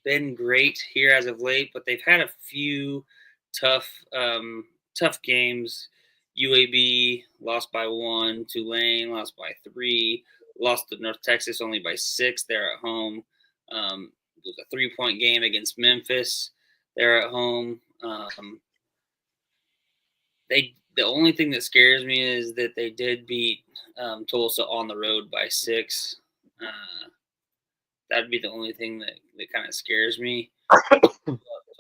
been great here as of late, but they've had a few tough games. UAB lost by 1, Tulane lost by 3, lost to North Texas only by 6. They're at home. It was a 3-point game against Memphis. They're at home. The only thing that scares me is that they did beat Tulsa on the road by 6. That'd be the only thing that kind of scares me.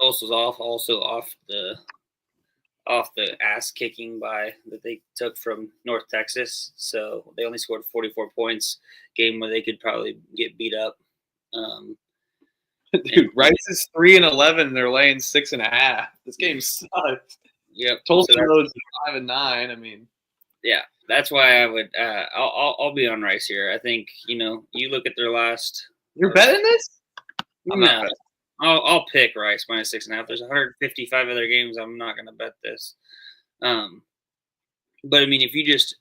Tulsa's also off the ass kicking that they took from North Texas, so they only scored 44 points. Game where they could probably get beat up. Dude, Rice is 3-11. They're laying 6.5. This game sucks. Yep. Tulsa knows 5-9. I mean, yeah, that's why I would. I'll be on Rice here. I think you look at their last. You're betting this? I'm not. I'll pick Rice minus 6.5. There's 155 other games. I'm not going to bet this. But I mean, if you just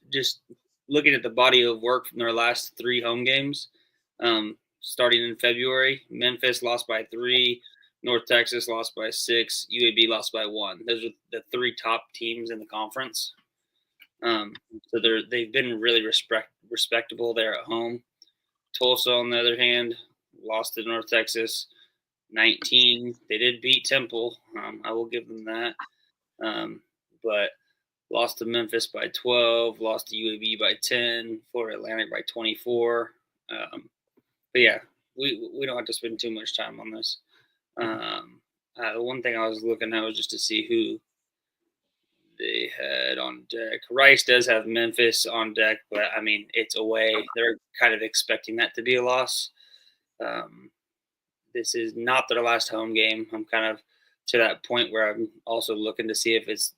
looking at the body of work from their last 3 home games, starting in February, Memphis lost by 3, North Texas lost by 6, UAB lost by 1. Those are the 3 top teams in the conference. So they've been really respectable there at home. Tulsa, on the other hand, lost to North Texas 19. They did beat Temple. I will give them that. But lost to Memphis by 12, lost to UAB by 10, Florida Atlantic by 24. But yeah, we don't have to spend too much time on this. The one thing I was looking at was just to see who they had on deck. Rice does have Memphis on deck, but I mean, it's away. They're kind of expecting that to be a loss. This is not their last home game. I'm kind of to that point where I'm also looking to see if it's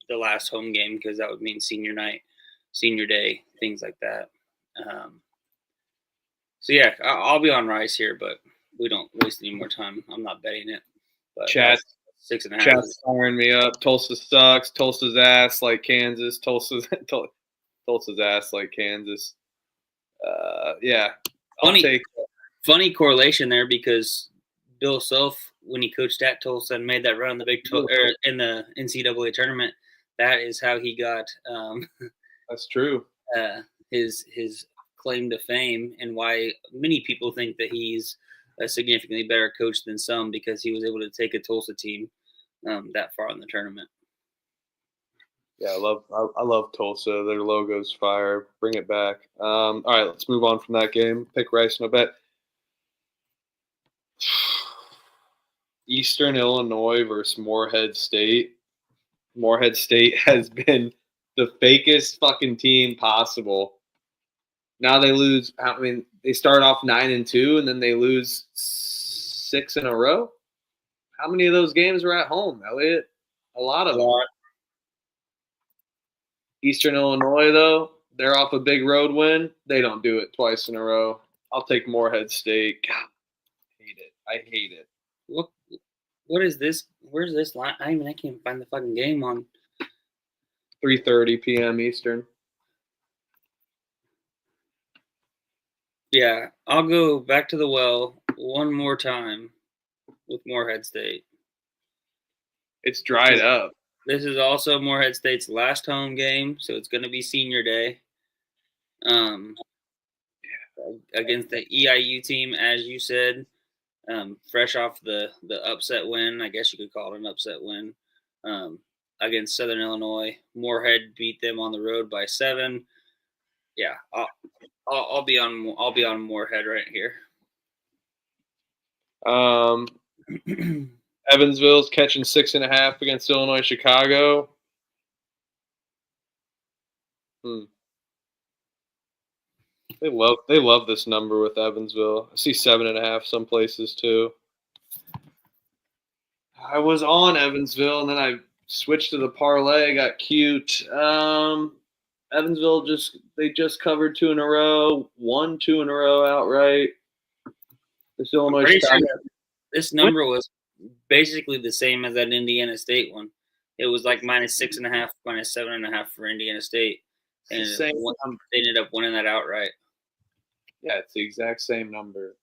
the last home game, because that would mean senior night, senior day, things like that. So yeah, I'll be on Rice here, but we don't waste any more time. I'm not betting it. But Chat's 6.5. Chat's firing me up. Tulsa sucks. Tulsa's ass like Kansas. Tulsa's ass like Kansas. Yeah, Funny correlation there, because Bill Self, when he coached at Tulsa and made that run in the in the NCAA tournament, that is how he got. That's true. His claim to fame, and why many people think that he's a significantly better coach than some, because he was able to take a Tulsa team that far in the tournament. Yeah, I love Tulsa. Their logo's fire. Bring it back. All right, let's move on from that game. Pick Rice no bet. Eastern Illinois versus Morehead State. Morehead State has been the fakest fucking team possible. Now they lose. I mean, they start off 9-2, and then they lose 6 in a row. How many of those games were at home, Elliot? A lot of them. Eastern Illinois, though, they're off a big road win. They don't do it twice in a row. I'll take Morehead State. God, I hate it. What is this? Where's this line? I can't find the fucking game on. 3:30 p.m. Eastern. Yeah, I'll go back to the well one more time with Morehead State. It's dried up. This is also Morehead State's last home game, so it's going to be senior day. Against the EIU team, as you said, fresh off the upset win. I guess you could call it an upset win against Southern Illinois. Morehead beat them on the road by 7. Yeah, I'll be on Morehead right here. Evansville's catching 6.5 against Illinois Chicago. They love this number with Evansville. I see 7.5 some places too. I was on Evansville, and then I switched to the parlay. Got cute. Evansville just covered 2 in a row, won 2 in a row outright. This Illinois Chicago. This number was basically the same as that Indiana State one. It was like -6.5, -7.5 for Indiana State, and they ended up winning that outright. Yeah, it's the exact same number.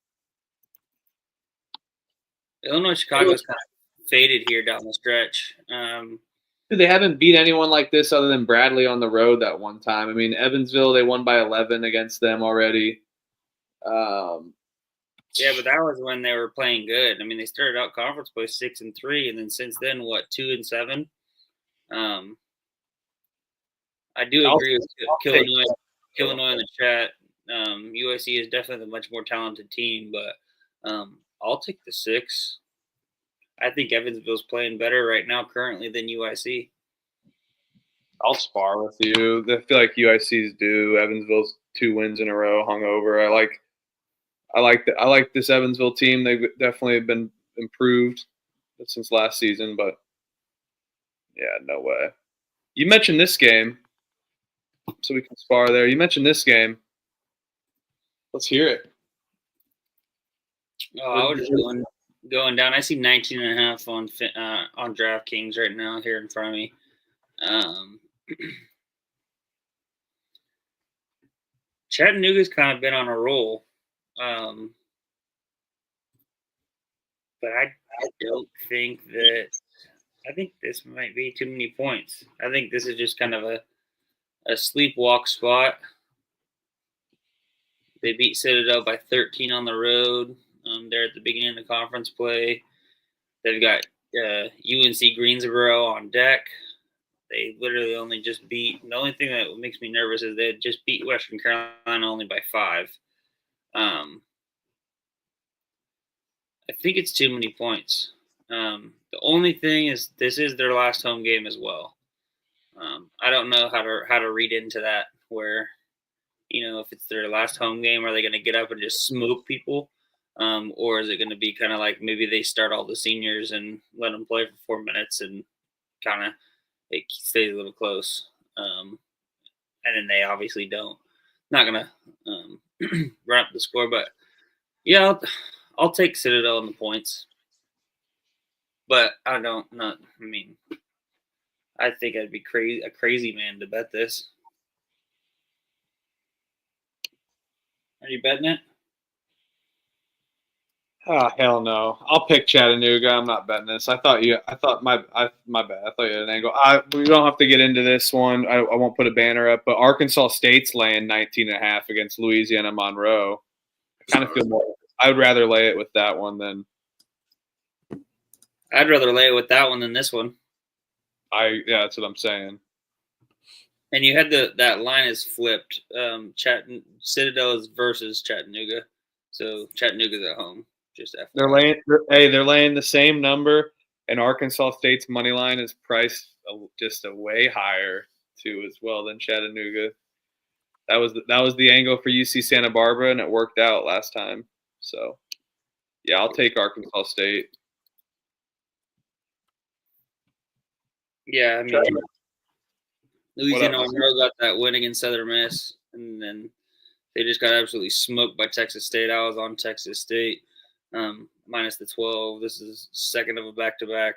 Illinois Chicago's kind of faded here down the stretch. They haven't beat anyone like this other than Bradley on the road that one time. I mean, Evansville, they won by 11 against them already. Yeah, but that was when they were playing good. I mean, they started out conference play 6-3, and then since then, 2-7. I do agree with Illinois in the chat. USC is definitely the much more talented team, but I'll take the 6. I think Evansville's playing better right now currently than UIC. I'll spar with you. I feel like UIC's due. Evansville's 2 wins in a row, hungover. I like this Evansville team. They've definitely been improved since last season, but yeah, no way. You mentioned this game, so we can spar there. You mentioned this game. Let's hear it. Oh, I was just going down. I see 19.5 on DraftKings right now here in front of me. Chattanooga's kind of been on a roll, but I don't think that. I think this might be too many points. I think this is just kind of a sleepwalk spot. They beat Citadel by 13 on the road. They're at the beginning of the conference play. They've got UNC Greensboro on deck. They literally only just beat. The only thing that makes me nervous is they just beat Western Carolina only by 5. I think it's too many points. The only thing is this is their last home game as well. I don't know how to read into that where, if it's their last home game, are they going to get up and just smoke people? Or is it going to be kind of like maybe they start all the seniors and let them play for 4 minutes and kind of it stays a little close. And then they obviously don't. Not going to run up the score, but yeah, I'll take Citadel on the points. But I think I'd be a crazy man to bet this. Are you betting it? Oh, hell no. I'll pick Chattanooga. I'm not betting this. my bad. I thought you had an angle. We don't have to get into this one. I won't put a banner up, but Arkansas State's laying 19.5 against Louisiana Monroe. I kind of feel more. I would rather lay it with that one than. I'd rather lay it with that one than this one. Yeah, that's what I'm saying. And you had that line is flipped. Citadel is versus Chattanooga, so Chattanooga's at home. Just FYI. They're laying the same number, and Arkansas State's money line is priced just a way higher too as well than Chattanooga. That was the angle for UC Santa Barbara, and it worked out last time. So yeah, I'll take Arkansas State. Yeah, I mean, Louisiana Monroe got that win against Southern Miss, and then they just got absolutely smoked by Texas State. I was on Texas State, minus the 12. This is second of a back-to-back.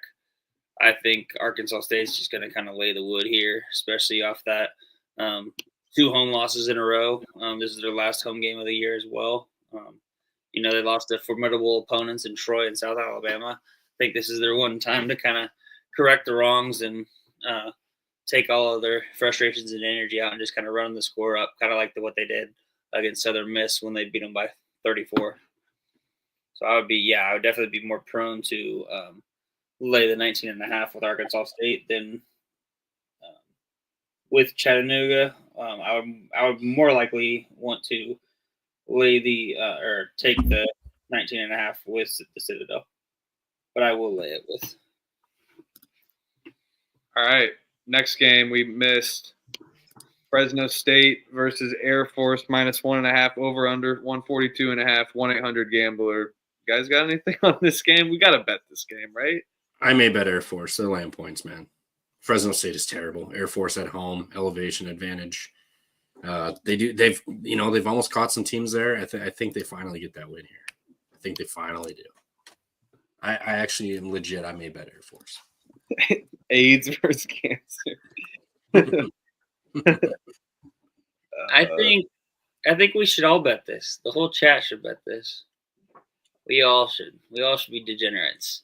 I think Arkansas State's just going to kind of lay the wood here, especially off that 2 home losses in a row. This is their last home game of the year as well. They lost to formidable opponents in Troy and South Alabama. I think this is their one time to kind of correct the wrongs and take all of their frustrations and energy out and just kind of run the score up, kind of like what they did against Southern Miss when they beat them by 34. So I would definitely be more prone to lay the 19.5 with Arkansas State than with Chattanooga. I would more likely want to lay or take the 19.5 with the Citadel, but I will lay it with. All right, next game we missed Fresno State versus Air Force minus 1.5 over under 142.5 1-800-GAMBLER. You guys got anything on this game? We got to bet this game, right? I may bet Air Force. They're laying points, man. Fresno State is terrible. Air Force at home, elevation advantage. They've almost caught some teams there. I think they finally get that win here. I think they finally do. I actually am legit. I may bet Air Force. AIDS versus cancer. I think we should all bet this. The whole chat should bet this. We all should. We all should be degenerates.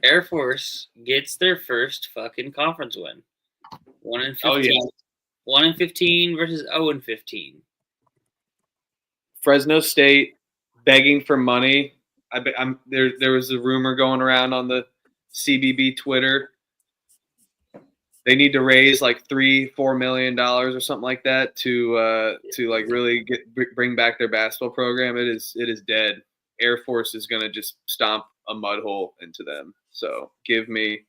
Air Force gets their first fucking conference win. 1-15. Oh, yeah. 1-15 versus 0-15. Fresno State begging for money. There was a rumor going around on the CBB Twitter they need to raise like $3-4 million or something like that to like really bring back their basketball program. It is dead. Air Force is going to just stomp a mud hole into them. So give me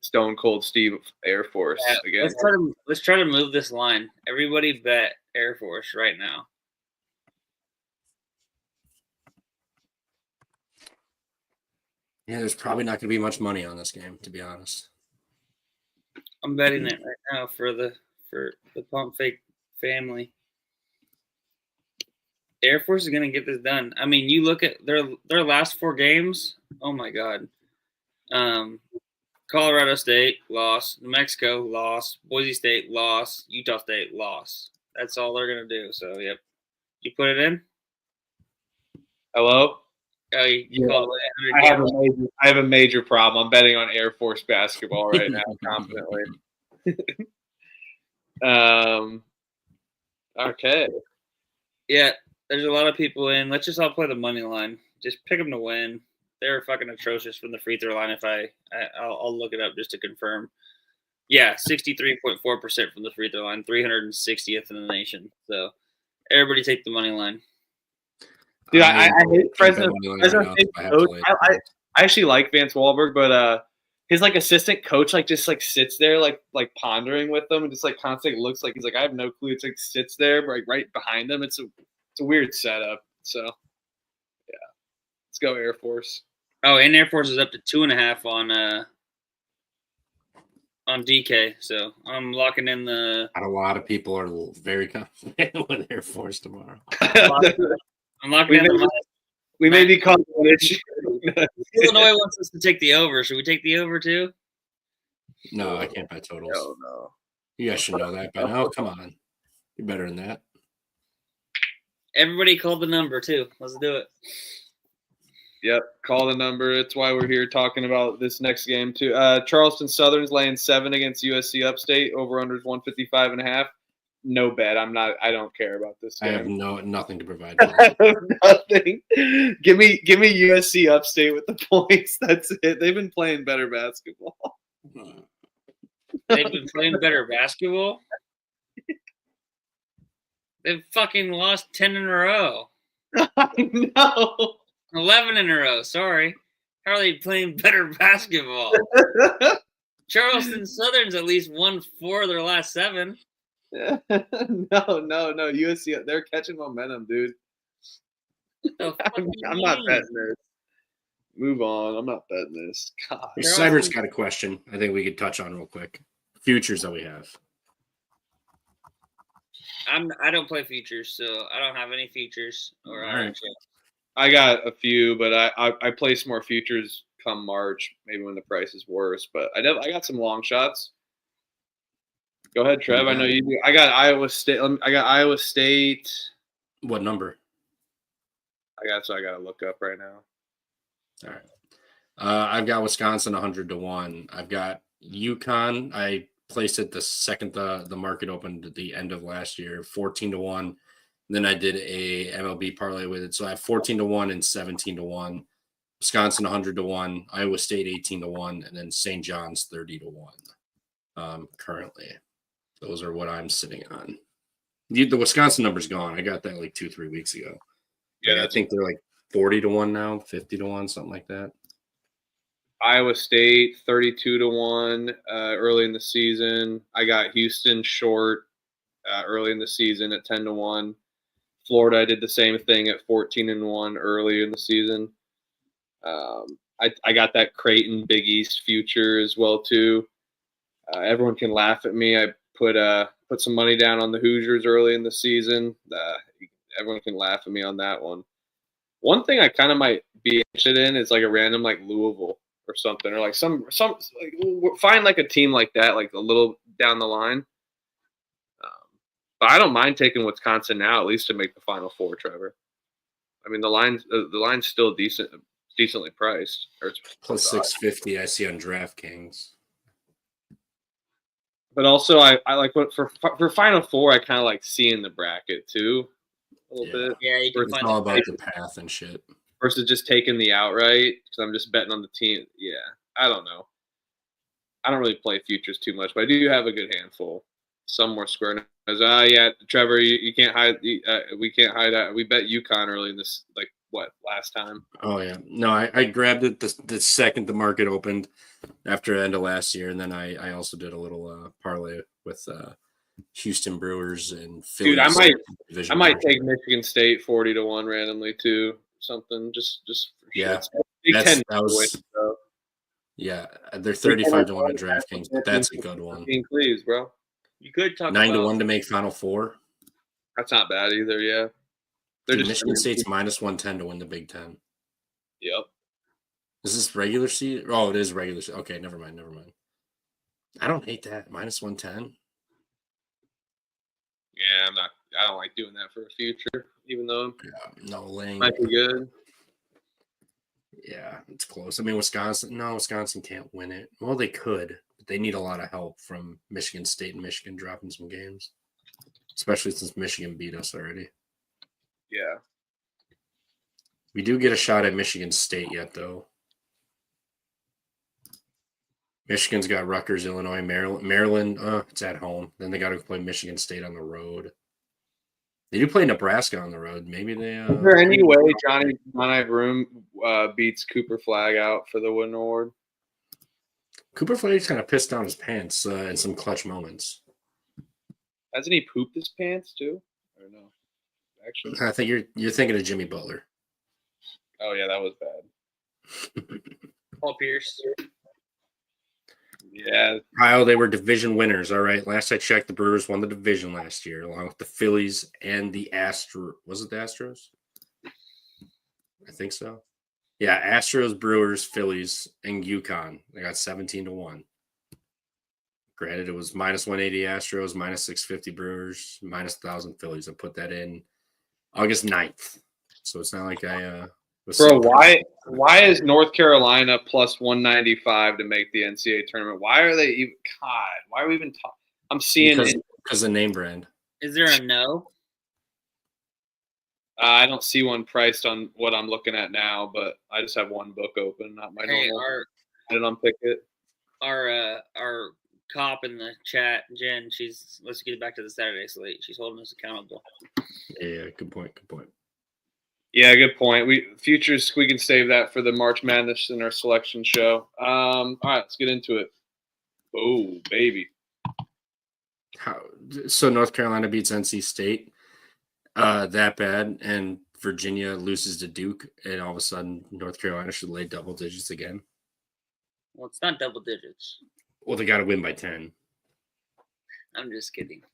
Stone Cold Steve Air Force again. Let's try to move this line. Everybody bet Air Force right now. Yeah, there's probably not going to be much money on this game, to be honest. I'm betting it right now for the Pump Fake family. Air Force is going to get this done. I mean, you look at their last 4 games. Oh my God. Colorado State loss, New Mexico loss, Boise State loss, Utah State loss. That's all they're going to do. So, yep. You put it in? Hello? Oh, you called it. I have a major problem. I'm betting on Air Force basketball right now, confidently. Okay. Yeah, there's a lot of people in. Let's just all play the money line. Just pick them to win. They're fucking atrocious from the free throw line. I'll look it up just to confirm. Yeah, 63.4% from the free throw line, 360th in the nation. So everybody take the money line. Dude, I hate President coach. I actually like Vance Wahlberg, but his like assistant coach just sits there like pondering with them and just like constantly looks like he's like, I have no clue. It's like sits there right behind them. It's a weird setup. So yeah, let's go Air Force. Oh, and Air Force is up to 2.5 on DK. So I'm locking in the. A lot of people are very confident with Air Force tomorrow. I'm locking in the. We may be called an issue. Illinois wants us to take the over. Should we take the over too? No, I can't bet totals. No. You guys should know that by now. Come on. You're better than that. Everybody called the number too. Let's do it. Yep, call the number. It's why we're here talking about this next game too. Charleston Southern's laying 7 against USC Upstate. Over under is 155.5. No bet. I don't care about this game. I have nothing to provide. I have nothing. Give me USC Upstate with the points. That's it. They've been playing better basketball. They've been playing better basketball? They've fucking lost 10 in a row. I know. 11 in a row. Sorry. How are they playing better basketball? Charleston Southern's at least won 4 of their last 7. No. USC, they're catching momentum, dude. I'm not betting this. Move on. I'm not betting this. God. Cyber's got a question I think we could touch on real quick. Futures that we have. I don't play futures, so I don't have any futures. Or right. I got a few, but I place more futures come March, maybe when the price is worse. But I got some long shots. Go ahead, Trev. I know you do. I got Iowa State. What number? I got to look up right now. All right. I've got Wisconsin 100-1. I've got UConn. I placed it the second the market opened at the end of last year, 14-1. Then I did a MLB parlay with it. So I have 14-1 and 17-1. Wisconsin 100-1. Iowa State 18-1, and then St. John's 30-1. Currently. Those are what I'm sitting on. The Wisconsin number's gone. I got that like 2-3 weeks ago. Yeah, I think they're like 40-1 now, 50-1, something like that. Iowa State 32-1 early in the season. I got Houston short early in the season at 10-1. Florida, I did the same thing at 14-1 early in the season. I got that Creighton Big East future as well too. Everyone can laugh at me. I put some money down on the Hoosiers early in the season. Everyone can laugh at me on that one. One thing I kind of might be interested in is like a random like Louisville or something, or like some like, find like a team like that, like a little down the line. But I don't mind taking Wisconsin now, at least to make the Final Four, Trevor. I mean, the line's still decently priced. Or it's plus 650. I see on DraftKings. But also, I like what for Final Four. I kind of like seeing the bracket too, a little bit. Yeah, you can it's all about the path and shit. Versus just taking the outright because I'm just betting on the team. Yeah, I don't know. I don't really play futures too much, but I do have a good handful. Some more square. Yeah, Trevor, you can't hide. We can't hide that. We bet UConn early in this, last time. Oh yeah, no, I grabbed it the second the market opened after the end of last year, and then I also did a little parlay with Houston Brewers and Phillies. Dude, I might take Michigan State 40-1 randomly too. Something just for yeah. shit. Yeah, they're 35-1 on DraftKings, but that's a good one. Please, bro. You could talk 9-1 to make Final Four. That's not bad either. Yeah, Michigan State's -110 to win the Big Ten. Yep. Is this regular season? Oh, it is regular season. Okay, never mind. I don't hate that. -110. Yeah, I don't like doing that for a future, even though no lane might be good. Yeah, it's close. I mean, Wisconsin can't win it. Well, they could, but they need a lot of help from Michigan State and Michigan dropping some games, especially since Michigan beat us already. Yeah. We do get a shot at Michigan State yet, though. Michigan's got Rutgers, Illinois, Maryland. It's at home. Then they got to play Michigan State on the road. They do play Nebraska on the road. Maybe they. Is there any way Johnny Broom beats Cooper Flag out for the Wooden Award? Cooper Flag's kind of pissed down his pants in some clutch moments. Hasn't he pooped his pants too? Or no? Actually, I think you're thinking of Jimmy Butler. Oh yeah, that was bad. Paul Pierce. Yeah. Kyle, they were division winners. All right. Last I checked, the Brewers won the division last year, along with the Phillies and the Astros. Was it the Astros? I think so. Yeah, Astros, Brewers, Phillies, and UConn. They got 17-1. Granted, it was -180 Astros, -650 Brewers, -1,000 Phillies. I put that in August 9th. So it's not like I Bro, why is North Carolina +195 to make the NCAA tournament? Why are they even? God, why are we even talking? I'm seeing because the name brand. Is there a no? I don't see one priced on what I'm looking at now, but I just have one book open, not my normal. I didn't unpick it. Our cop in the chat, Jen. Let's get back to the Saturday slate. She's holding us accountable. Yeah, good point. Yeah, good point. We can save that for the March Madness in our selection show. All right, let's get into it. Oh, baby. So North Carolina beats NC State that bad, and Virginia loses to Duke, and all of a sudden North Carolina should lay double digits again. Well, it's not double digits. Well, they got to win by 10. I'm just kidding.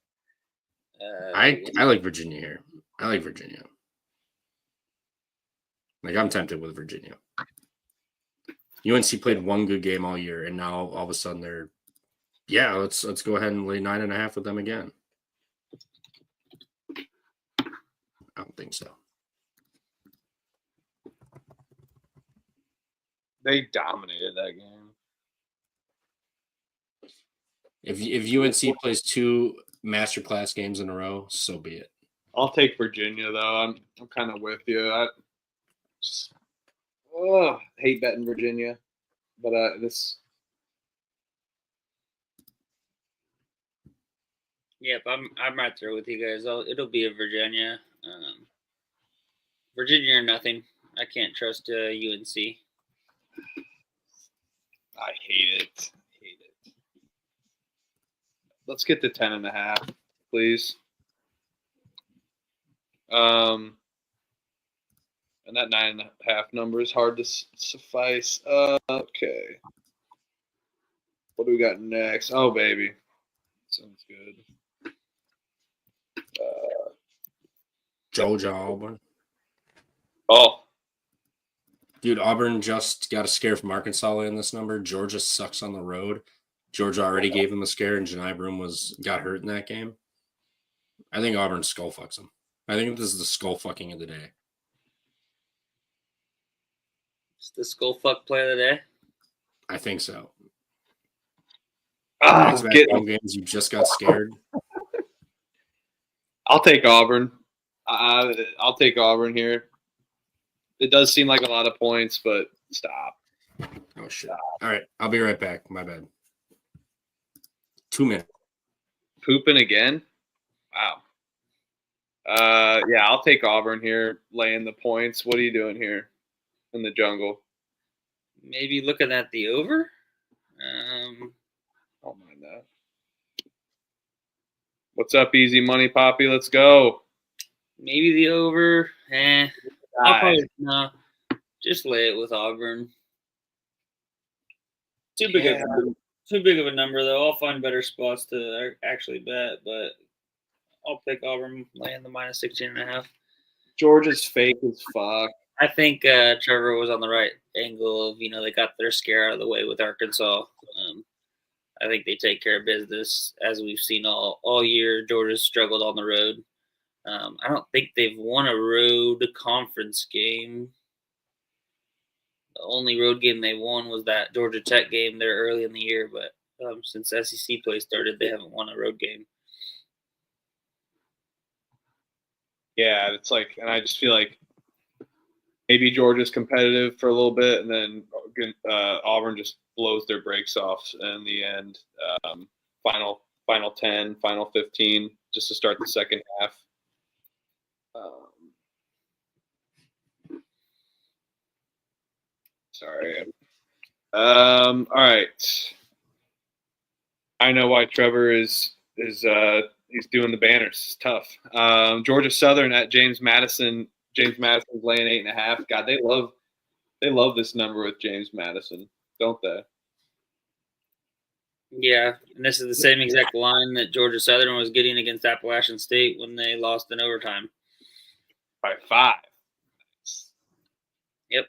I like Virginia here. I like Virginia. Like, I'm tempted with Virginia. UNC played one good game all year, and now all of a sudden they're, let's go ahead and lay 9.5 with them again. I don't think so. They dominated that game. If UNC plays 2 masterclass games in a row, so be it. I'll take Virginia though. I'm kind of with you. I hate betting Virginia, but this. Yep, I'm right there with you guys. It'll be a Virginia. Virginia or nothing. I can't trust UNC. I hate it. Let's get to 10.5, please. And that 9.5 number is hard to suffice. Okay. What do we got next? Oh, baby. Sounds good. Georgia, Auburn. Oh. Dude, Auburn just got a scare from Arkansas in this number. Georgia sucks on the road. Georgia already gave them a scare, and Janai Broom got hurt in that game. I think Auburn skull fucks them. I think this is the skull fucking of the day. It's the skull fuck play of the day? I think so. Games you just got scared. I'll take Auburn. I'll take Auburn here. It does seem like a lot of points, but stop. Oh, shit. All right. I'll be right back. My bad. 2 minutes. Pooping again? Wow. Yeah, I'll take Auburn here, laying the points. What are you doing here in the jungle? Maybe looking at the over. Don't mind that. What's up, Easy Money Poppy? Let's go. Maybe the over. I'll probably just lay it with Auburn. Too big of a number though. I'll find better spots to actually bet, but I'll pick Auburn laying the minus 16.5. Georgia's fake as fuck. I think Trevor was on the right angle of, they got their scare out of the way with Arkansas. I think they take care of business, as we've seen all year. Georgia's struggled on the road. I don't think they've won a road conference game. The only road game they won was that Georgia Tech game there early in the year, but since SEC play started, they haven't won a road game. Yeah, it's like, and I just feel like maybe Georgia's competitive for a little bit, and then Auburn just blows their brakes off in the end. Final 10, final 15, just to start the second half. Sorry. All right. I know why Trevor is he's doing the banners. It's tough. Georgia Southern at James Madison. James Madison's laying 8.5. God, they love this number with James Madison, don't they? Yeah, and this is the same exact line that Georgia Southern was getting against Appalachian State when they lost in overtime. By 5. Yep.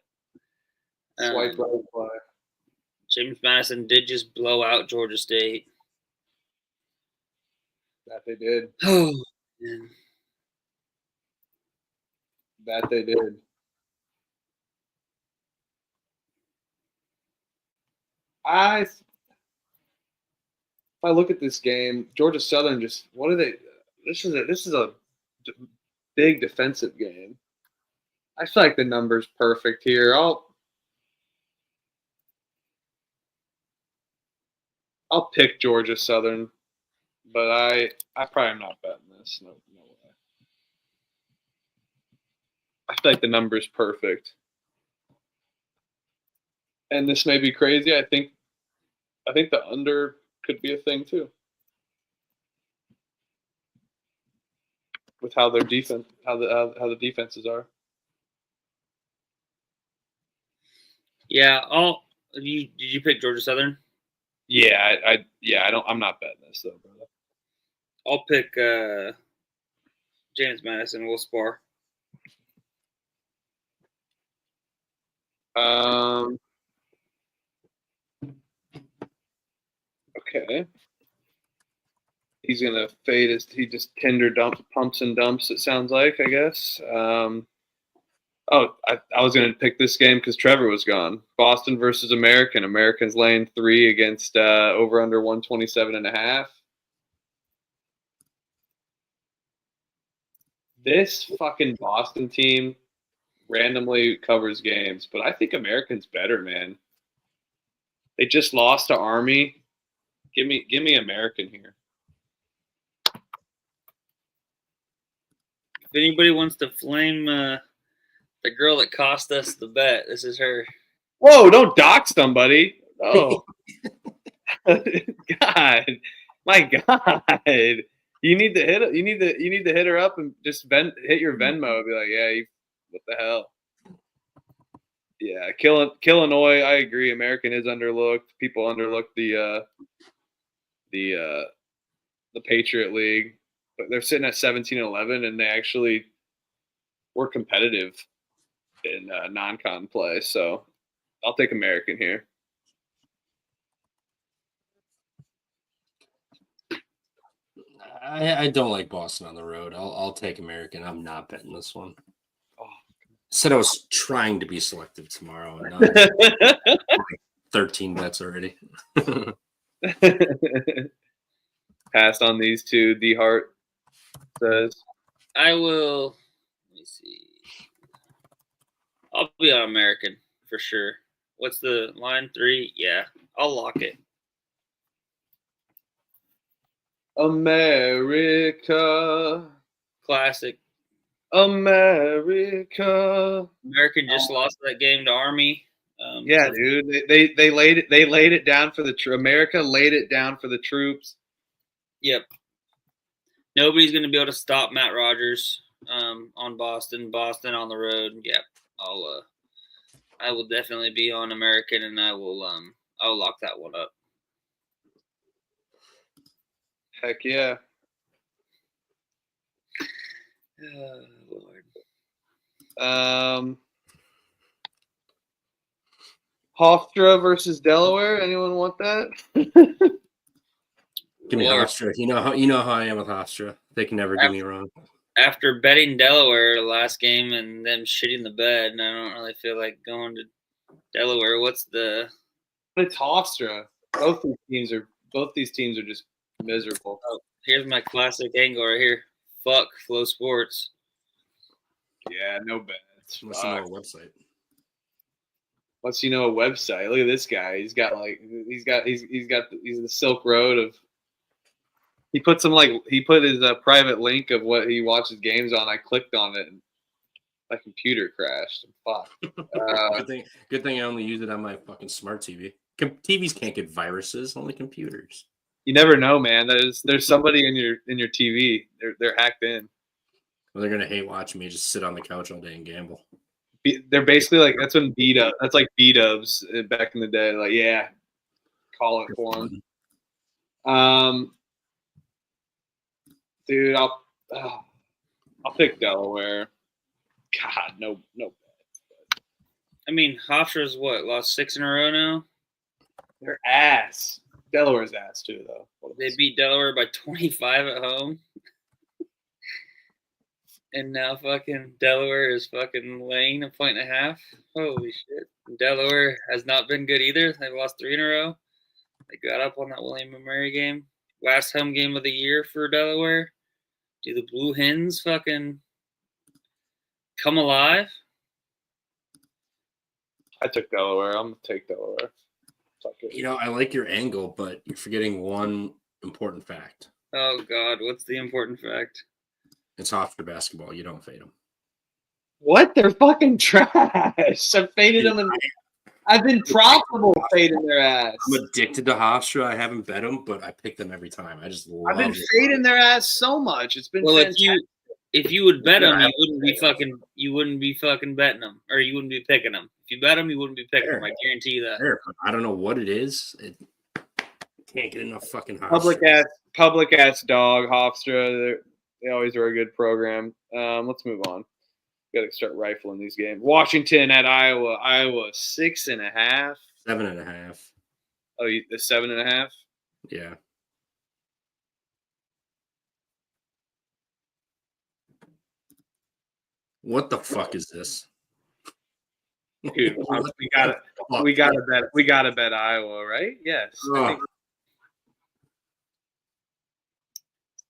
Swipe right fly. James Madison did just blow out Georgia State. That they did. Oh, man. That they did. If I look at this game, Georgia Southern just what are they? This is a big defensive game. I feel like the number's perfect here. I'll pick Georgia Southern, but I probably am not betting this. No way. I feel like the number's perfect. And this may be crazy. I think the under could be a thing too. With how their defense, how the defenses are. Yeah, did you pick Georgia Southern? Yeah, I'm not betting this though, brother. I'll pick James Madison. We'll spar. Okay. He's gonna fade he just pumps and dumps, it sounds like, I guess. I was gonna pick this game because Trevor was gone. Boston versus American. American's laying 3 against over under 127.5. This fucking Boston team randomly covers games, but I think American's better, man. They just lost to Army. Give me American here. If anybody wants to flame the girl that cost us the bet, this is her. Whoa! Don't dox somebody. Oh, God, my God! You need to hit. You need to hit her up and just hit your Venmo. And be like, yeah, what the hell? Yeah, Illinois. I agree. American is underlooked. People underlook the Patriot League, but they're sitting at 17-11, and they actually were competitive in non-con play. So I'll take American here. I don't like Boston on the road. I'll take American. I'm not betting this one. Said I was trying to be selective tomorrow, and now 13 bets already. Passed on these two. D Hart says, I will. Let me see. I'll be on American for sure. What's the line? 3? Yeah, I'll lock it. America. Classic. America. American just lost that game to Army. Yeah, dude. They laid it down for the America laid it down for the troops. Yep. Nobody's going to be able to stop Matt Rogers on Boston. Boston on the road. Yep. I will definitely be on American, and I will lock that one up. Heck yeah. Oh, Lord. Hofstra versus Delaware. Anyone want that? Give me Hofstra. You know how I am with Hofstra. They can never get me wrong. After betting Delaware the last game and them shitting the bed, and I don't really feel like going to Delaware. It's Hofstra. Both these teams are just miserable. Oh, here's my classic angle right here. Fuck Flow Sports. Yeah, no bets. Unless you know a website. Once you know a website, look at this guy. He's the Silk Road of. He put his private link of what he watches games on. I clicked on it and my computer crashed. Fuck. Good thing I only use it on my fucking smart TV. TVs can't get viruses, only computers. You never know, man. There's somebody in your TV. They're hacked in. Well, they're gonna hate watching me just sit on the couch all day and gamble. They're basically like that's when B-Dubs. That's like B-Dubs back in the day. Like, yeah, call it for them. Dude, I'll pick Delaware. God, no. I mean, Hofstra's lost 6 in a row now? They're ass. Delaware's ass too, though. They beat Delaware by 25 at home. And now fucking Delaware is fucking laying 1.5 points. Holy shit. Delaware has not been good either. They've lost 3 in a row. They got up on that William & Mary game. Last home game of the year for Delaware. Do the Blue Hens fucking come alive? I took Delaware. I'm going to take Delaware. I like your angle, but you're forgetting one important fact. Oh, God. What's the important fact? It's Hofstra basketball. You don't fade them. What? They're fucking trash. I've faded them, and I've been profitable fading their ass. I'm addicted to Hofstra. I haven't bet them, but I pick them every time. I just love I've been fading their ass so much. It's been fantastic. If you would bet them, you wouldn't be fucking betting them, or you wouldn't be picking them. If you bet them, you wouldn't be picking them. I guarantee you that. I don't know what it is. Can't get enough fucking Hofstra. Public ass dog Hofstra. They always are a good program. Let's move on. Got to start rifling these games. Washington at Iowa. Iowa 6.5. 7.5. Oh, the 7.5. Yeah. What the fuck is this? Dude, we gotta bet Iowa, right? Yes.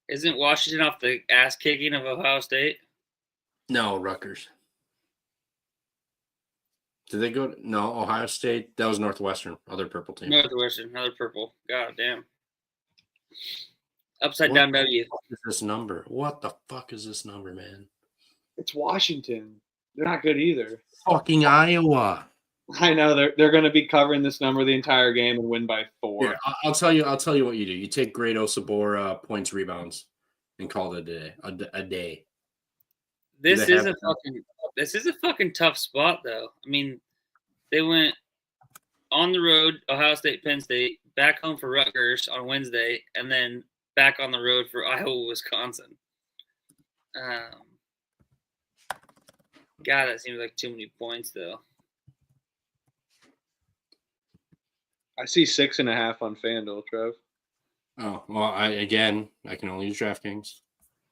Isn't Washington off the ass kicking of Ohio State? No, Rutgers. Did they go? No, Ohio State. That was Northwestern. Other purple team. Northwestern, another purple. God damn. Upside down W. What is this number? What the fuck is this number, man? It's Washington. They're not good either. Fucking Iowa. I know they're going to be covering this number the entire game and win by 4. Yeah, I'll tell you what you do. You take Great Osabor points, rebounds, and call it a day. This is a fucking tough spot, though. I mean, they went on the road, Ohio State, Penn State, back home for Rutgers on Wednesday, and then back on the road for Iowa, Wisconsin. God, that seems like too many points, though. I see 6.5 on FanDuel, Trev. Oh, well, I can only use DraftKings.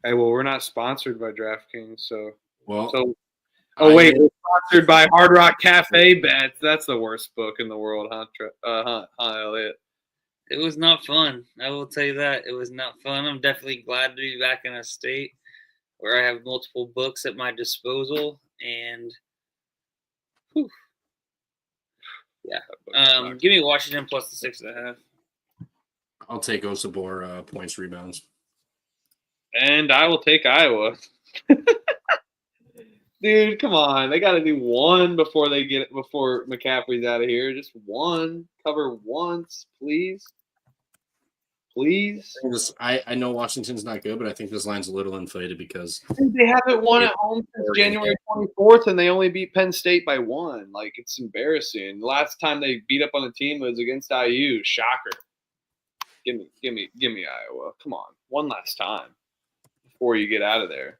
Hey, well, we're not sponsored by DraftKings, so. Well, we're sponsored by Hard Rock Cafe Bets. That's the worst book in the world, huh, Elliot? It was not fun. I will tell you that. It was not fun. I'm definitely glad to be back in a state where I have multiple books at my disposal, and whew. Yeah. Give me Washington plus the 6.5. I'll take Osabor points, rebounds. And I will take Iowa. Dude, come on. They got to do one before McCaffrey's out of here. Just one. Cover once, please. Please. I know Washington's not good, but I think this line's a little inflated because they haven't won at home since January 24th, and they only beat Penn State by 1. Like, it's embarrassing. The last time they beat up on a team was against IU. Shocker. Give me Iowa. Come on. One last time before you get out of there.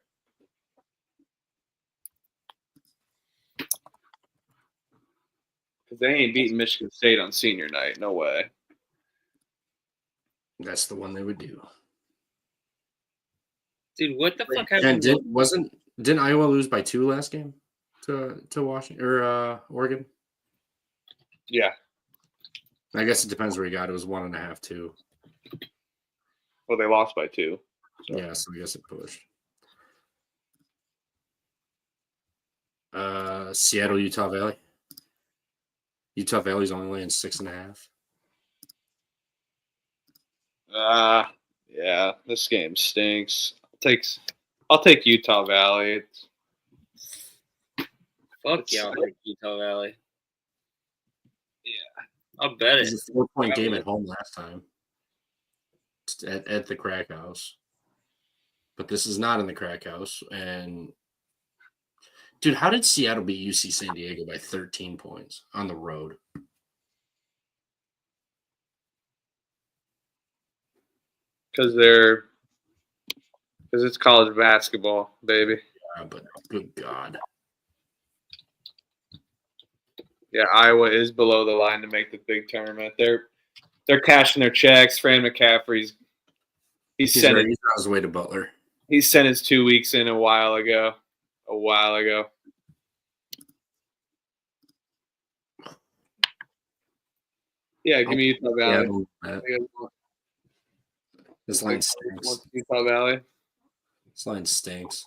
Because they ain't beating Michigan State on senior night. No way. That's the one they would do. Dude, what the fuck And happened? didn't Iowa lose by 2 last game to Washington or Oregon? Yeah. I guess it depends where you got it. It was 1.5, 2. Well, they lost by 2. So. Yeah, so I guess it pushed. Seattle, Utah Valley. Utah Valley's only laying 6.5. Yeah, this game stinks. I'll take Utah Valley. Fuck yeah, I'll take Utah Valley. Yeah, I'll bet It it. was a 4-point game at home last time at the Crack House. But this is not in the Crack House. And, dude, how did Seattle beat UC San Diego by 13 points on the road? Because it's college basketball, baby. Yeah, but good God. Yeah, Iowa is below the line to make the big tournament. They're cashing their checks. Fran McCaffrey's He's on his way to Butler. He sent his 2 weeks in a while ago. Yeah, give me Utah Valley. Yeah, this line stinks. Utah Valley. This line stinks.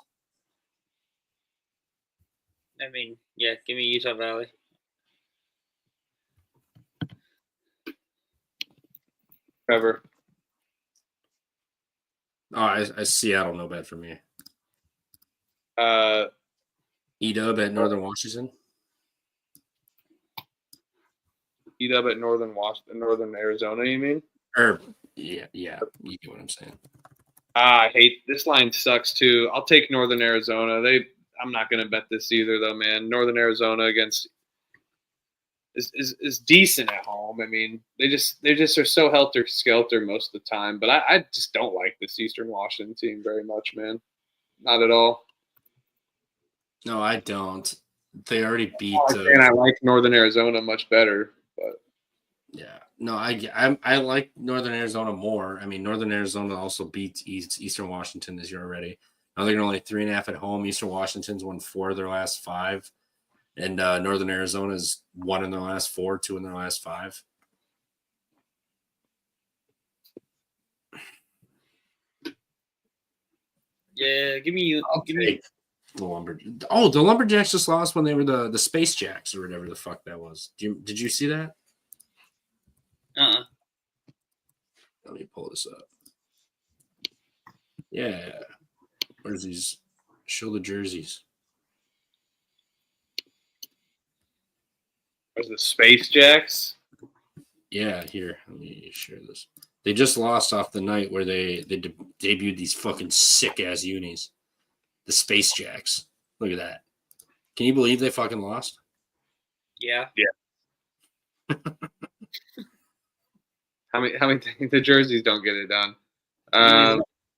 I mean, yeah, give me Utah Valley. Trevor. Oh, I Seattle, no bad for me. E-Dub at Northern Washington. E-Dub at Northern Arizona, you mean? Yeah, you get what I'm saying. I hate this line sucks too. I'll take Northern Arizona. I'm not going to bet this either though, man. Northern Arizona against is decent at home. I mean, they just are so helter skelter most of the time. But I just don't like this Eastern Washington team very much, man. Not at all. No, I don't. They already beat. And I like Northern Arizona much better, but yeah. No, I like Northern Arizona more. I mean, Northern Arizona also beat Eastern Washington this year already. Now they're only 3.5 at home. Eastern Washington's won 4 of their last 5, and Northern Arizona's 1 in their last 4, 2 in their last 5. Yeah, give me the Lumberjacks. Oh, the Lumberjacks just lost when they were the Space Jacks or whatever the fuck that was. Did you see that? Let me pull this up. Yeah. Where's these? Show the jerseys. Where's the Space Jacks? Yeah, here. Let me share this. They just lost off the night where they debuted these fucking sick-ass unis. The Space Jacks. Look at that. Can you believe they fucking lost? Yeah. How many the jerseys don't get it done?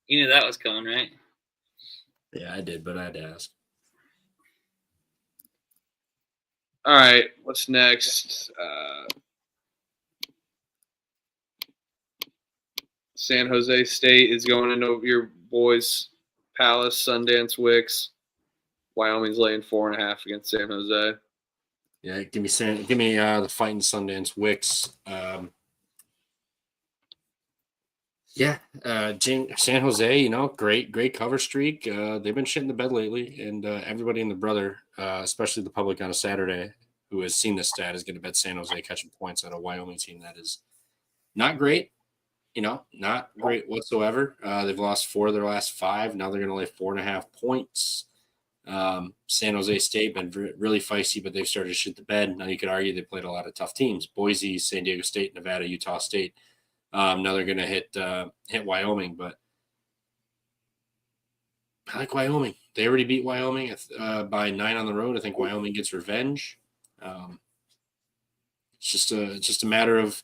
You knew that was coming, right? Yeah, I did, but I had to ask. All right, what's next? San Jose State is going into your boys' Palace, Sundance, Wicks. Wyoming's laying 4.5 against San Jose. Yeah, give me the Fighting Sundance Wicks. San Jose, great cover streak. They've been shitting the bed lately, and everybody and the brother, especially the public on a Saturday, who has seen this stat, is going to bet San Jose catching points on a Wyoming team that is not great, not great whatsoever. They've lost 4 of their last 5. Now they're going to lay 4.5 points. San Jose State been really feisty, but they've started to shit the bed. Now you could argue they played a lot of tough teams: Boise, San Diego State, Nevada, Utah State. Now they're going to hit Wyoming, but I like Wyoming. They already beat Wyoming by 9 on the road. I think Wyoming gets revenge. It's just a matter of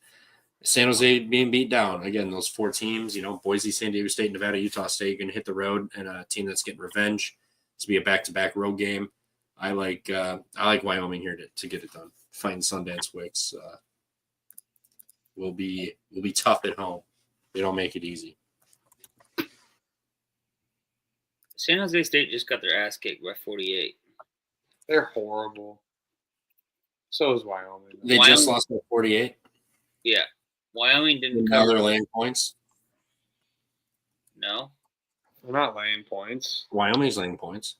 San Jose being beat down. Again, those 4 teams, Boise, San Diego State, Nevada, Utah State, going to hit the road, and a team that's getting revenge. To be a back-to-back road game. I like Wyoming here to get it done. Fighting Sundance Wicks will be tough at home. They don't make it easy. San Jose State just got their ass kicked by 48. They're horrible. So is Wyoming. They just lost by 48? Yeah. Wyoming didn't now cover. They're laying points? No. They're not laying points. Wyoming's laying points.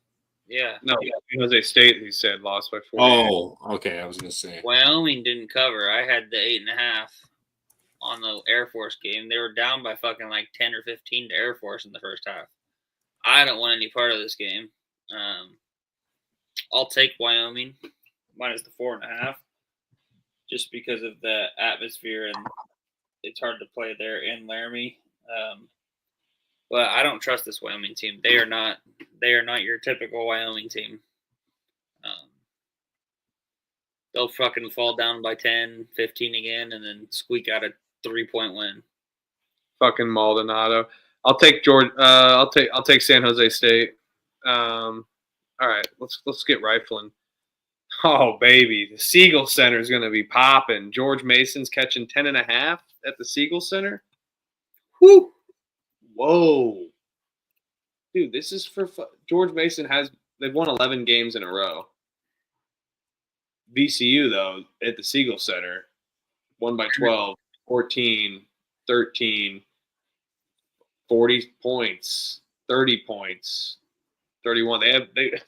Yeah. No, San Jose State, he said, lost by 48. Oh, okay. I was going to say. Wyoming didn't cover. I had the 8.5 on the Air Force game. They were down by fucking like 10 or 15 to Air Force in the first half. I don't want any part of this game. I'll take Wyoming minus the 4.5 just because of the atmosphere, and it's hard to play there in Laramie. But I don't trust this Wyoming team. They are not your typical Wyoming team. They'll fucking fall down by 10, 15 again, and then squeak out a 3-point win. Fucking Maldonado. I'll take George. I'll take San Jose State. All right, let's get rifling. Oh baby, the Siegel Center is gonna be popping. George Mason's catching 10.5 at the Siegel Center. Whoo! Whoa, dude, this is for George Mason they've won 11 games in a row. VCU though at the Siegel Center won by 12, 14, 13. 40 points, 30 points, 31. They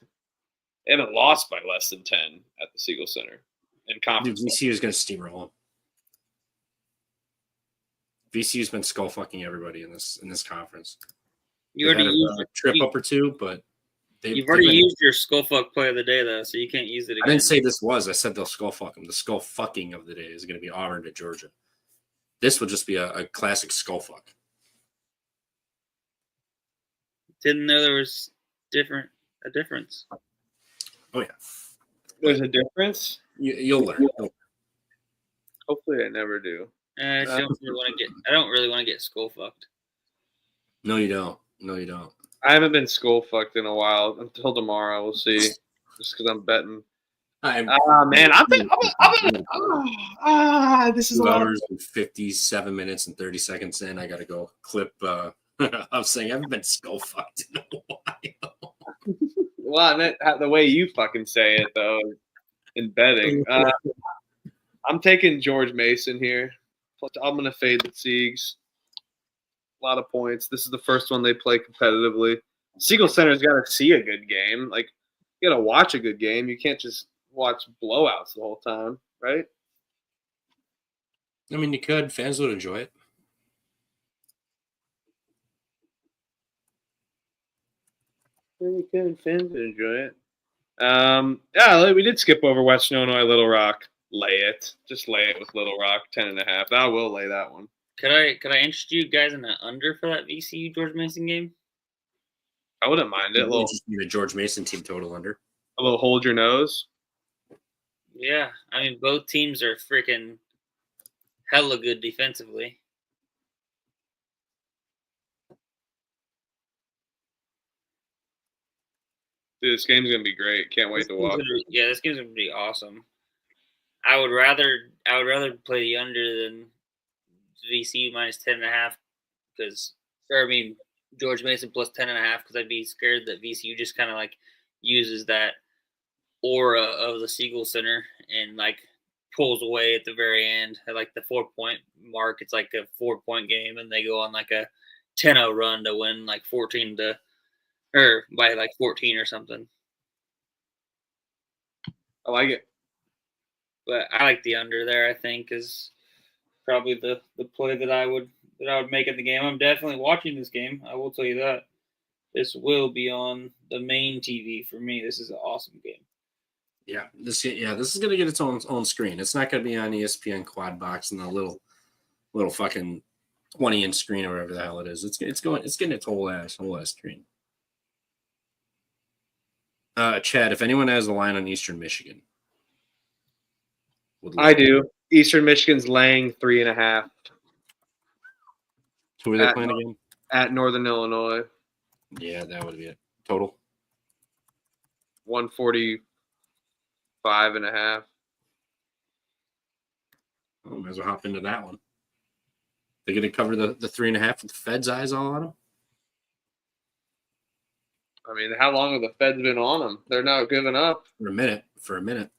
haven't lost by less than 10 at the Siegel Center in conference. VCU is going to steamroll them. VCU's been skull fucking everybody in this conference. You already used a trip up or two, but you've already used your skull fuck play of the day though, so you can't use it again. I didn't say this was. I said they'll skull fuck them. The skull fucking of the day is going to be Auburn to Georgia. This would just be a classic skull fuck. Didn't know there was a difference. Oh yeah, there's a difference. You'll learn. Hopefully, I never do. I don't really want to get skull fucked. No, you don't. No, you don't. I haven't been skull fucked in a while. Until tomorrow, we'll see. Just because I'm betting. Man, this is 2 hours and 57 minutes and 30 seconds in. I got to go clip. I'm saying I haven't been skull fucked in a while. Well, I meant the way you fucking say it, though, in betting. I'm taking George Mason here. I'm going to fade the Siegs. A lot of points. This is the first one they play competitively. Siegel Center's got to see a good game. Like, you got to watch a good game. You can't just watch blowouts the whole time, right? I mean, you could. Fans would enjoy it. Really good. Fans would enjoy it. Yeah, we did skip over Western Illinois, Little Rock. Lay it. Just lay it with Little Rock, 10.5. I will lay that one. Could I interest you guys in the under for that VCU George Mason game? I wouldn't mind it. Just be the George Mason team total under. A little hold your nose. Yeah, I mean both teams are freaking hella good defensively. Dude, this game's gonna be great. Can't wait to watch. This game's gonna be awesome. I would rather play the under than VCU minus 10.5 George Mason plus 10.5 because I'd be scared that VCU just kind of like uses that aura of the Siegel Center and like pulls away at the very end at like the 4-point mark. It's like a 4-point game and they go on like a 10-0 run to win like 14 or by like 14 or something. I like it. But I like the under there, I think, is probably the play that I would that I would make in the game. I'm definitely watching this game. I will tell you that. This will be on the main TV for me. This is an awesome game. Yeah, this is gonna get its own screen. It's not gonna be on ESPN Quad Box and the little fucking 20-inch screen or whatever the hell it is. It's getting its whole ass screen. Chad, if anyone has a line on Eastern Michigan, I do. Eastern Michigan's laying 3.5. Who are they playing again? At Northern Illinois. Yeah, that would be it. Total 145.5. Oh, might as well hop into that one. They're going to cover the 3.5 with the Fed's eyes all on them? I mean, how long have the Feds been on them? They're not giving up. For a minute.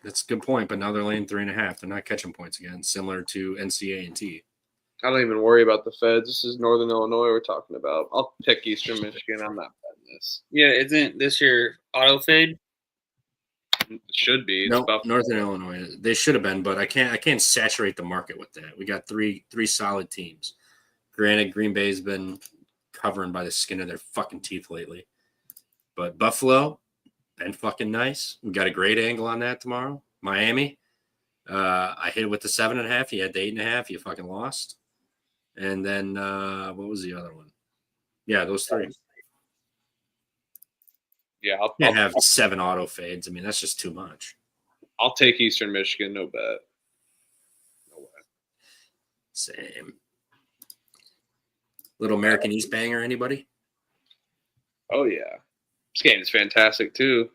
That's a good point, but now they're laying 3.5. They're not catching points again, similar to NC A&T. I don't even worry about the Feds. This is Northern Illinois we're talking about. I'll pick Eastern Michigan. I'm not betting this. Yeah, isn't this your auto fade? It should be. No, Northern Illinois. They should have been, but I can't saturate the market with that. We got three solid teams. Granted, Green Bay's been covering by the skin of their fucking teeth lately. But Buffalo, been fucking nice. We got a great angle on that tomorrow. Miami, I hit it with the 7.5. You had the 8.5. You fucking lost. And then what was the other one? Yeah, those three. Yeah, I'll have 7 auto fades. I mean, that's just too much. I'll take Eastern Michigan. No bet. No way. Same. Little American East banger, anybody? Oh yeah, this game is fantastic too.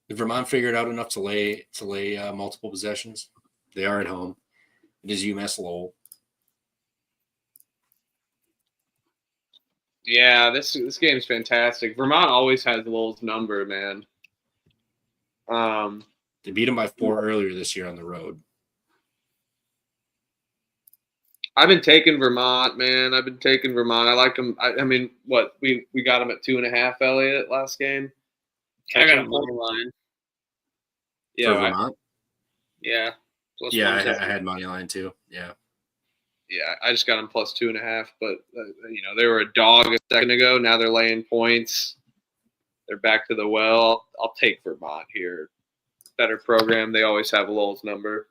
Did Vermont figured out enough to lay multiple possessions? They are at home. It is UMass Lowell. Yeah, this game's fantastic. Vermont always has Lowell's number, man. They beat them by 4 earlier this year on the road. I've been taking Vermont, man. I've been taking Vermont. I like them. I mean, what we got them at 2.5, Elliot, last game. I got a money line. Yeah, for Vermont. Yeah. Yeah, I had money line too. Yeah. Yeah, I just got them plus 2.5, but they were a dog a second ago. Now they're laying points. They're back to the well. I'll take Vermont here. Better program. They always have Lowell's number.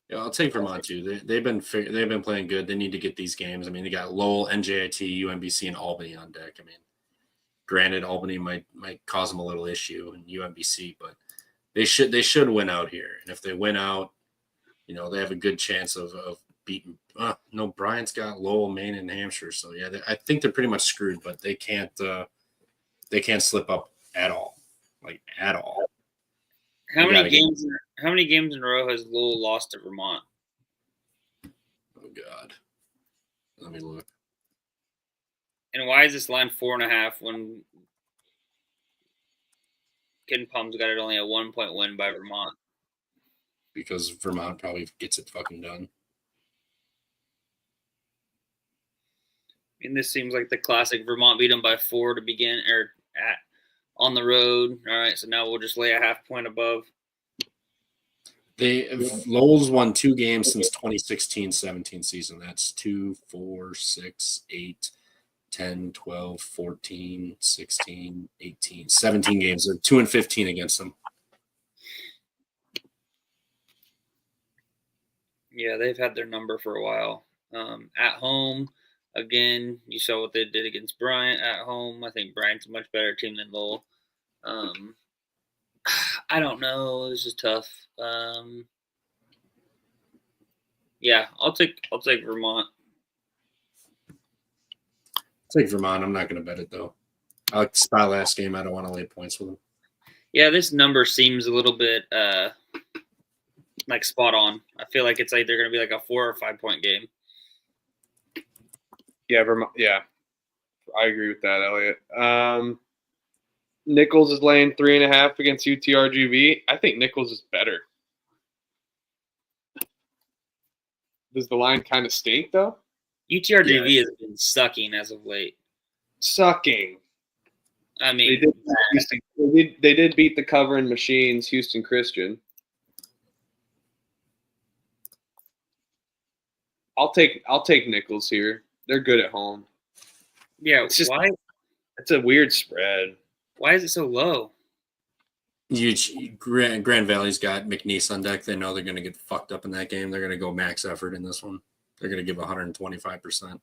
Yeah, I'll take Vermont too. They've been playing good. They need to get these games. I mean, they got Lowell, NJIT, UMBC, and Albany on deck. I mean, granted, Albany might cause them a little issue in UMBC, but they should win out here. And if they win out, they have a good chance of beating. No, Bryant's got Lowell, Maine, and Hampshire. So yeah, I think they're pretty much screwed. But they can't slip up at all, like at all. How many games in a row has Lowell lost to Vermont? Oh God, let me look. And why is this line 4.5 when Ken Palm's got it only a 1-point win by Vermont? Because Vermont probably gets it fucking done. I mean, this seems like the classic Vermont beat them by 4 to begin or on the road. All right, so now we'll just lay a half point above. Lowell's won 2 games since 2016-17 season. That's 2, 4, 6, 8, 10, 12, 14, 16, 18, 17 games. They're 2-15 against them. Yeah, they've had their number for a while. At home, again, you saw what they did against Bryant at home. I think Bryant's a much better team than Lowell. I don't know. This is tough. Yeah, I'll take Vermont. Take Vermont. I'm not going to bet it though. I like the spot last game. I don't want to lay points with them. Yeah, this number seems a little bit like spot on. I feel like it's like they're going to be like a 4 or 5 point game. Yeah, Vermont. Yeah, I agree with that, Elliot. Nichols is laying 3.5 against UTRGV. I think Nichols is better. Does the line kind of stink though? UTRGV has been sucking as of late. Sucking. I mean, they did beat the covering machines, Houston Christian. I'll take Nichols here. They're good at home. Yeah, It's just why? it's a weird spread. Why is it so low? Grand Valley's got McNeese on deck. They know they're going to get fucked up in that game. They're going to go max effort in this one. They're going to give 125%.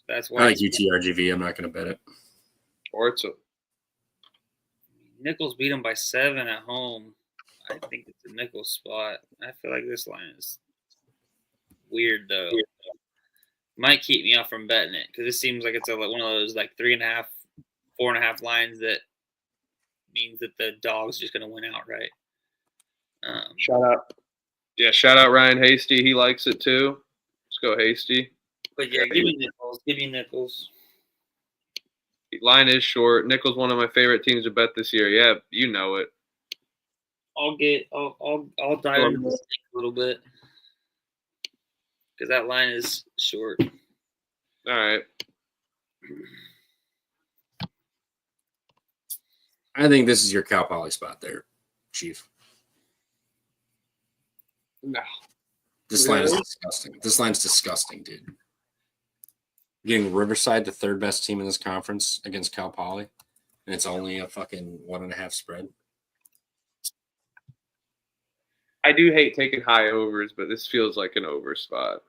That's I why like UTRGV. I'm not going to bet it. Or it's a Nichols beat them by 7 at home. I think it's a Nichols spot. I feel like this line is weird though. Might keep me off from betting it because it seems like it's one of those like 3.5, 4.5 lines that means that the dog's just going to win outright. shout out Ryan Hasty. He likes it too. Let's go Hasty. But yeah, give me Nichols. Give me Nichols. Line is short. Nichols, one of my favorite teams to bet this year. Yeah, you know it. I'll dive into this a little bit because that line is short. All right. I think this is your Cal Poly spot there, Chief. No. This line is disgusting. This line's disgusting, dude. Getting Riverside, the third best team in this conference, against Cal Poly, and it's only a fucking 1.5 spread. I do hate taking high overs, but this feels like an over spot.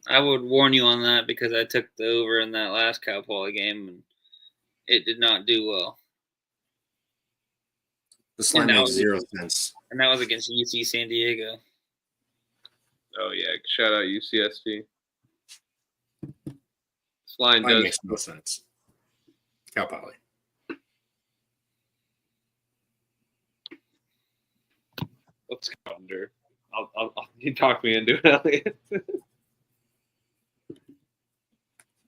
I would warn you on that because I took the over in that last Cal Poly game and it did not do well. This line makes 0 sense. And that was against UC San Diego. Oh yeah, shout out UCSD. This line Makes no sense. Cal Poly. Let's go under. You talk me into it, Elliot.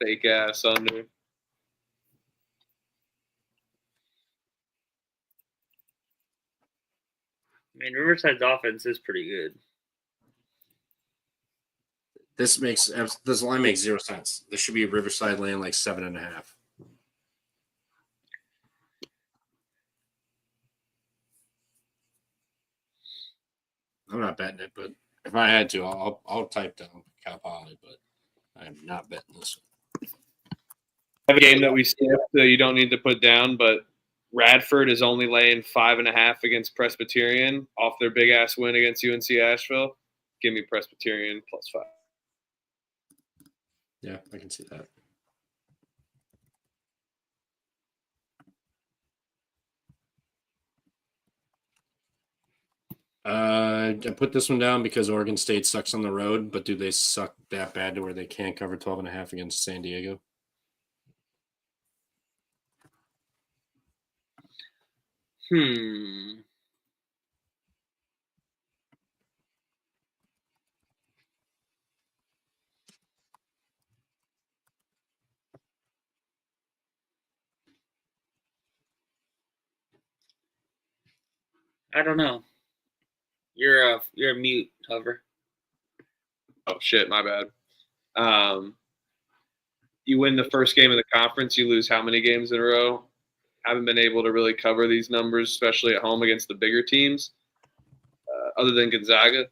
Fake ass under. I mean, Riverside's offense is pretty good. This line makes 0 sense. This should be Riverside laying like 7.5. I'm not betting it, but if I had to, I'll type down Cal Poly, but I'm not betting this one. I have a game that we skipped that you don't need to put down, but Radford is only laying 5.5 against Presbyterian off their big ass win against UNC Asheville. Give me Presbyterian +5. Yeah, I can see that. I put this one down because Oregon State sucks on the road, but do they suck that bad to where they can't cover 12.5 against San Diego? I don't know. You're a mute, Hover. Oh shit, my bad. You win the first game of the conference, you lose how many games in a row? Haven't been able to really cover these numbers, especially at home against the bigger teams. Other than Gonzaga,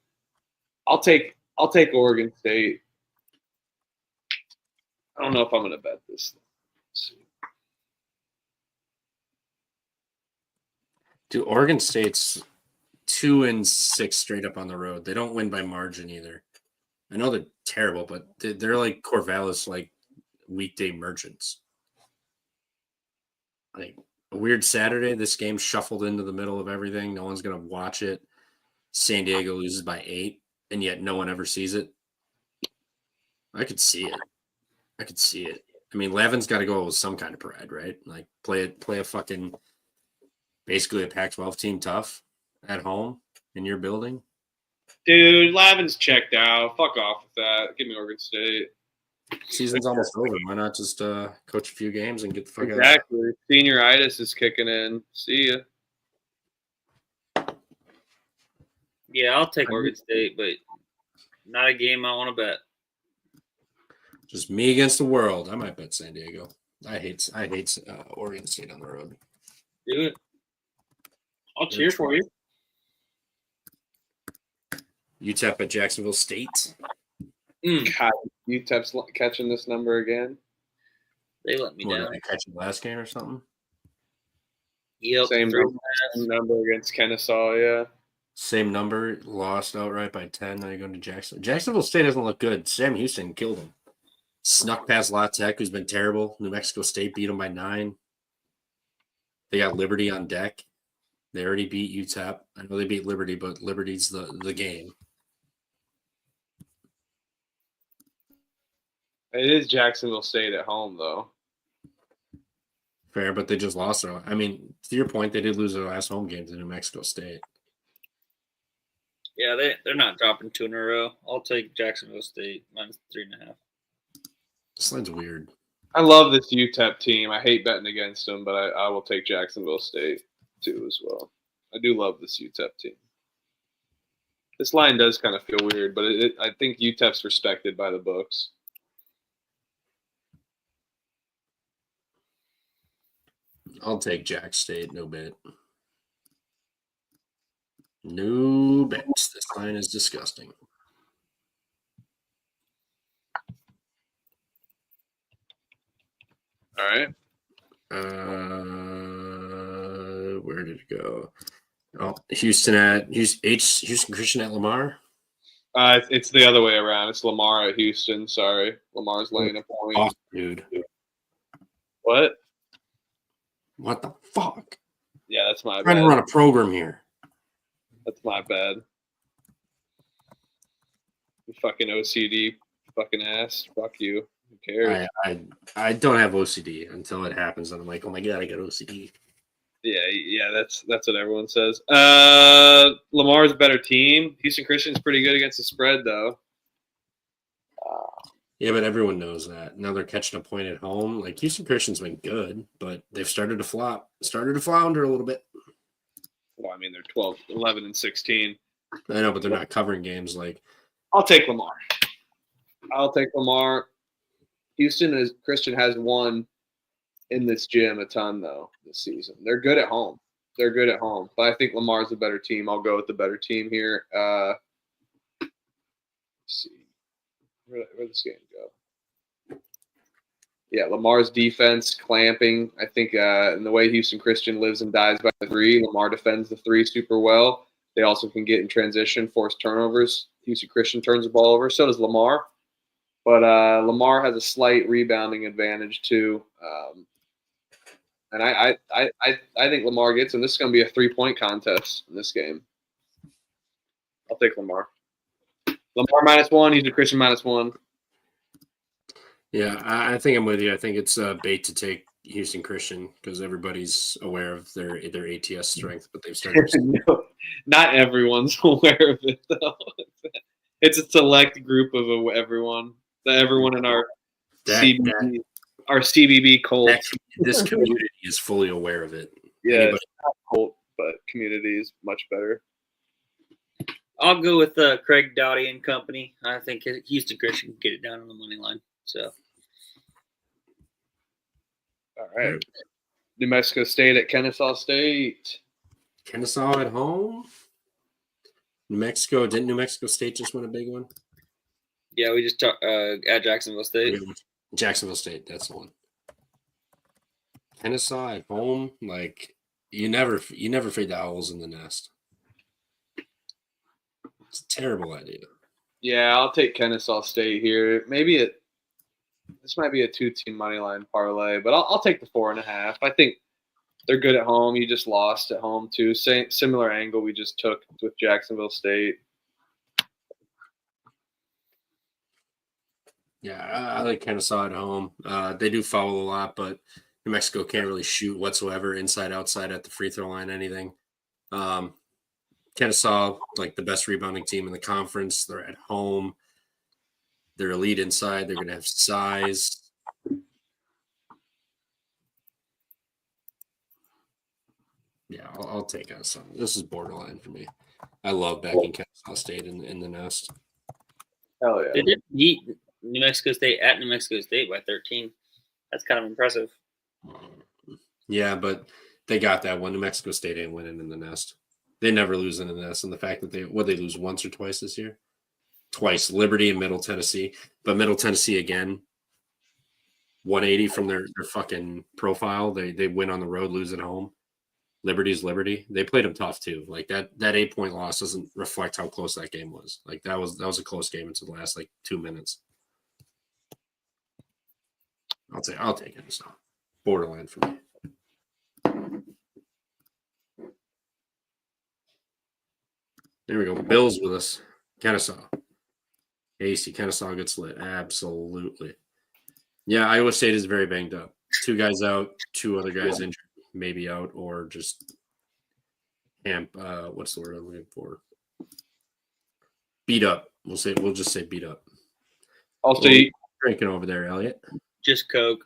I'll take Oregon State. I don't know if I'm going to bet this. Dude, Oregon State's 2-6 straight up on the road. They don't win by margin either. I know they're terrible, but they're like Corvallis, like weekday merchants. Like a weird Saturday, this game shuffled into the middle of everything. No one's going to watch it. San Diego loses by 8, and yet no one ever sees it. I could see it. I mean, Lavin's got to go with some kind of pride, right? Like play a fucking basically a Pac-12 team tough at home in your building. Dude, Lavin's checked out. Fuck off with that. Give me Oregon State. Season's almost over. Why not just coach a few games and get the fuck out? Exactly. Senioritis is kicking in. See ya. Yeah, I'll take Oregon State, but not a game I want to bet. Just me against the world. I might bet San Diego. I hate Oregon State on the road. Do it. I'll cheer for you. UTEP at Jacksonville State. God, UTEP's catching this number again. They let me What, down. did they catch it last game or something? Yep. Same number against Kennesaw, yeah. Same number, lost outright by 10. Now you're going to Jacksonville. Jacksonville State doesn't look good. Sam Houston killed them. Snuck past La Tech, who's been terrible. New Mexico State beat them by 9. They got Liberty on deck. They already beat UTEP. I know they beat Liberty, but Liberty's the game. It is Jacksonville State at home, though. Fair, but they just lost their. I mean, to your point, they did lose their last home game to New Mexico State. Yeah, they're not dropping 2 in a row. I'll take Jacksonville State -3.5. This line's weird. I love this UTEP team. I hate betting against them, but I will take Jacksonville State too as well. I do love this UTEP team. This line does kind of feel weird, but I think UTEP's respected by the books. I'll take Jack State, no bet. No bets. This line is disgusting. All right. Where did it go? Oh, Houston Christian at Lamar. It's the other way around. It's Lamar at Houston. Sorry, Lamar's laying a point. Oh, dude. What? What the fuck? Yeah, that's my I'm trying bad. to run a program here. That's my bad. You fucking OCD, fucking ass. Fuck you. Who cares? I don't have OCD until it happens, and I'm like, oh my god, I got OCD. Yeah, that's what everyone says. Lamar's a better team. Houston Christian's pretty good against the spread, though. Yeah, but everyone knows that. Now they're catching a point at home. Like, Houston Christian's been good, but they've started to flop. Started to flounder a little bit. Well, I mean, they're 12, 11, and 16. I know, but they're not covering games like. I'll take Lamar. Christian has won in this gym a ton, though, this season. They're good at home. But I think Lamar's a better team. I'll go with the better team here. Let's see. Where'd this game go? Yeah, Lamar's defense, clamping. I think in the way Houston Christian lives and dies by the 3, Lamar defends the 3 super well. They also can get in transition, force turnovers. Houston Christian turns the ball over. So does Lamar. But Lamar has a slight rebounding advantage, too. And I think Lamar gets him. This is going to be a 3-point contest in this game. I'll take Lamar. Lamar -1. He's a Christian -1. Yeah, I think I'm with you. I think it's bait to take Houston Christian because everybody's aware of their ATS strength, but they've started. No, not everyone's aware of it, though. It's a select group of everyone. Everyone in our CBB cult. This community is fully aware of it. Yeah, it's not cult, but community is much better. I'll go with Craig Doughty and company. I think Houston Christian can get it down on the money line. So, all right. New Mexico State at Kennesaw State. Kennesaw at home. Didn't New Mexico State just win a big one? yeah, we just talked at Jacksonville State. Jacksonville State, that's the one. Kennesaw at home, like you never feed the owls in the nest. It's a terrible idea. Yeah, I'll take Kennesaw State here. This might be a 2-team money line parlay, but I'll take the 4.5. I think they're good at home. You just lost at home too. Similar angle we just took with Jacksonville State. Yeah, I like Kennesaw at home. They do foul a lot, but New Mexico can't really shoot whatsoever, inside, outside, at the free throw line, anything. Kennesaw, like the best rebounding team in the conference. They're at home. They're elite inside. They're going to have size. Yeah, I'll take Kennesaw. This is borderline for me. I love backing Kennesaw State in the nest. Hell yeah. They did beat New Mexico State at New Mexico State by 13. That's kind of impressive. Yeah, but they got that one. New Mexico State ain't winning in the nest. They never lose in the nest. And the fact that they lose once or twice this year? twice, Liberty and Middle Tennessee. But Middle Tennessee, again, 180 from their fucking profile. They win on the road, lose at home. Liberty's Liberty. They played them tough too. Like that 8-point loss doesn't reflect how close that game was. Like that was a close game until the last like 2 minutes. I'll take it. It's not borderline for me. There we go. Bill's with us. Kennesaw. AC Kennesaw gets lit. Absolutely. Yeah, Iowa State is very banged up. 2 guys out, 2 other guys injured, maybe out, or just what's the word I'm looking for? Beat up. We'll just say beat up. Also, drinking over there, Elliot. Just Coke.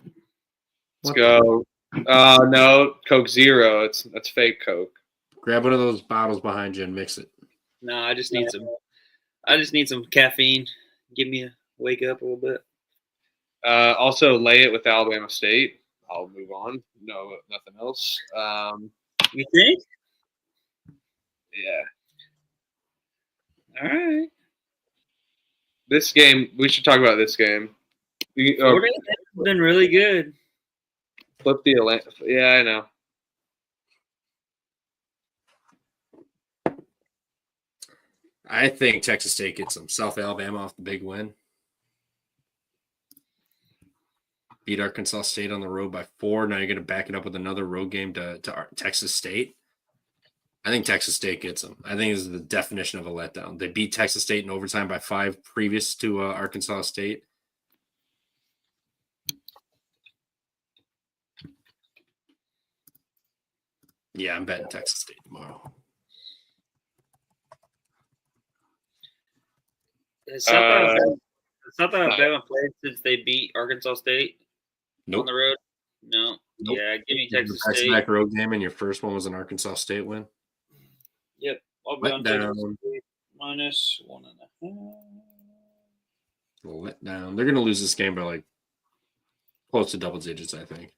Let's go. No, Coke Zero. That's fake Coke. Grab one of those bottles behind you and mix it. No, I just need some caffeine. Give me a wake up a little bit. Also, lay it with Alabama State. I'll move on. No, nothing else. You think? Yeah. All right. This game, we should talk about this game. Fordham has been really good. Flip the Atlanta. Yeah, I know. I think Texas State gets some. South Alabama off the big win. Beat Arkansas State on the road by 4. Now you're going to back it up with another road game to Texas State. I think Texas State gets them. I think this is the definition of a letdown. They beat Texas State in overtime by 5 previous to Arkansas State. Yeah, I'm betting Texas State tomorrow. Has South Alabama played since they beat Arkansas State on the road? No. Nope. Yeah, give me Texas State. Back road game, and your first one was an Arkansas State win. Yep. I'll be on Texas State -1.5. Let down. They're going to lose this game by like close to double digits, I think.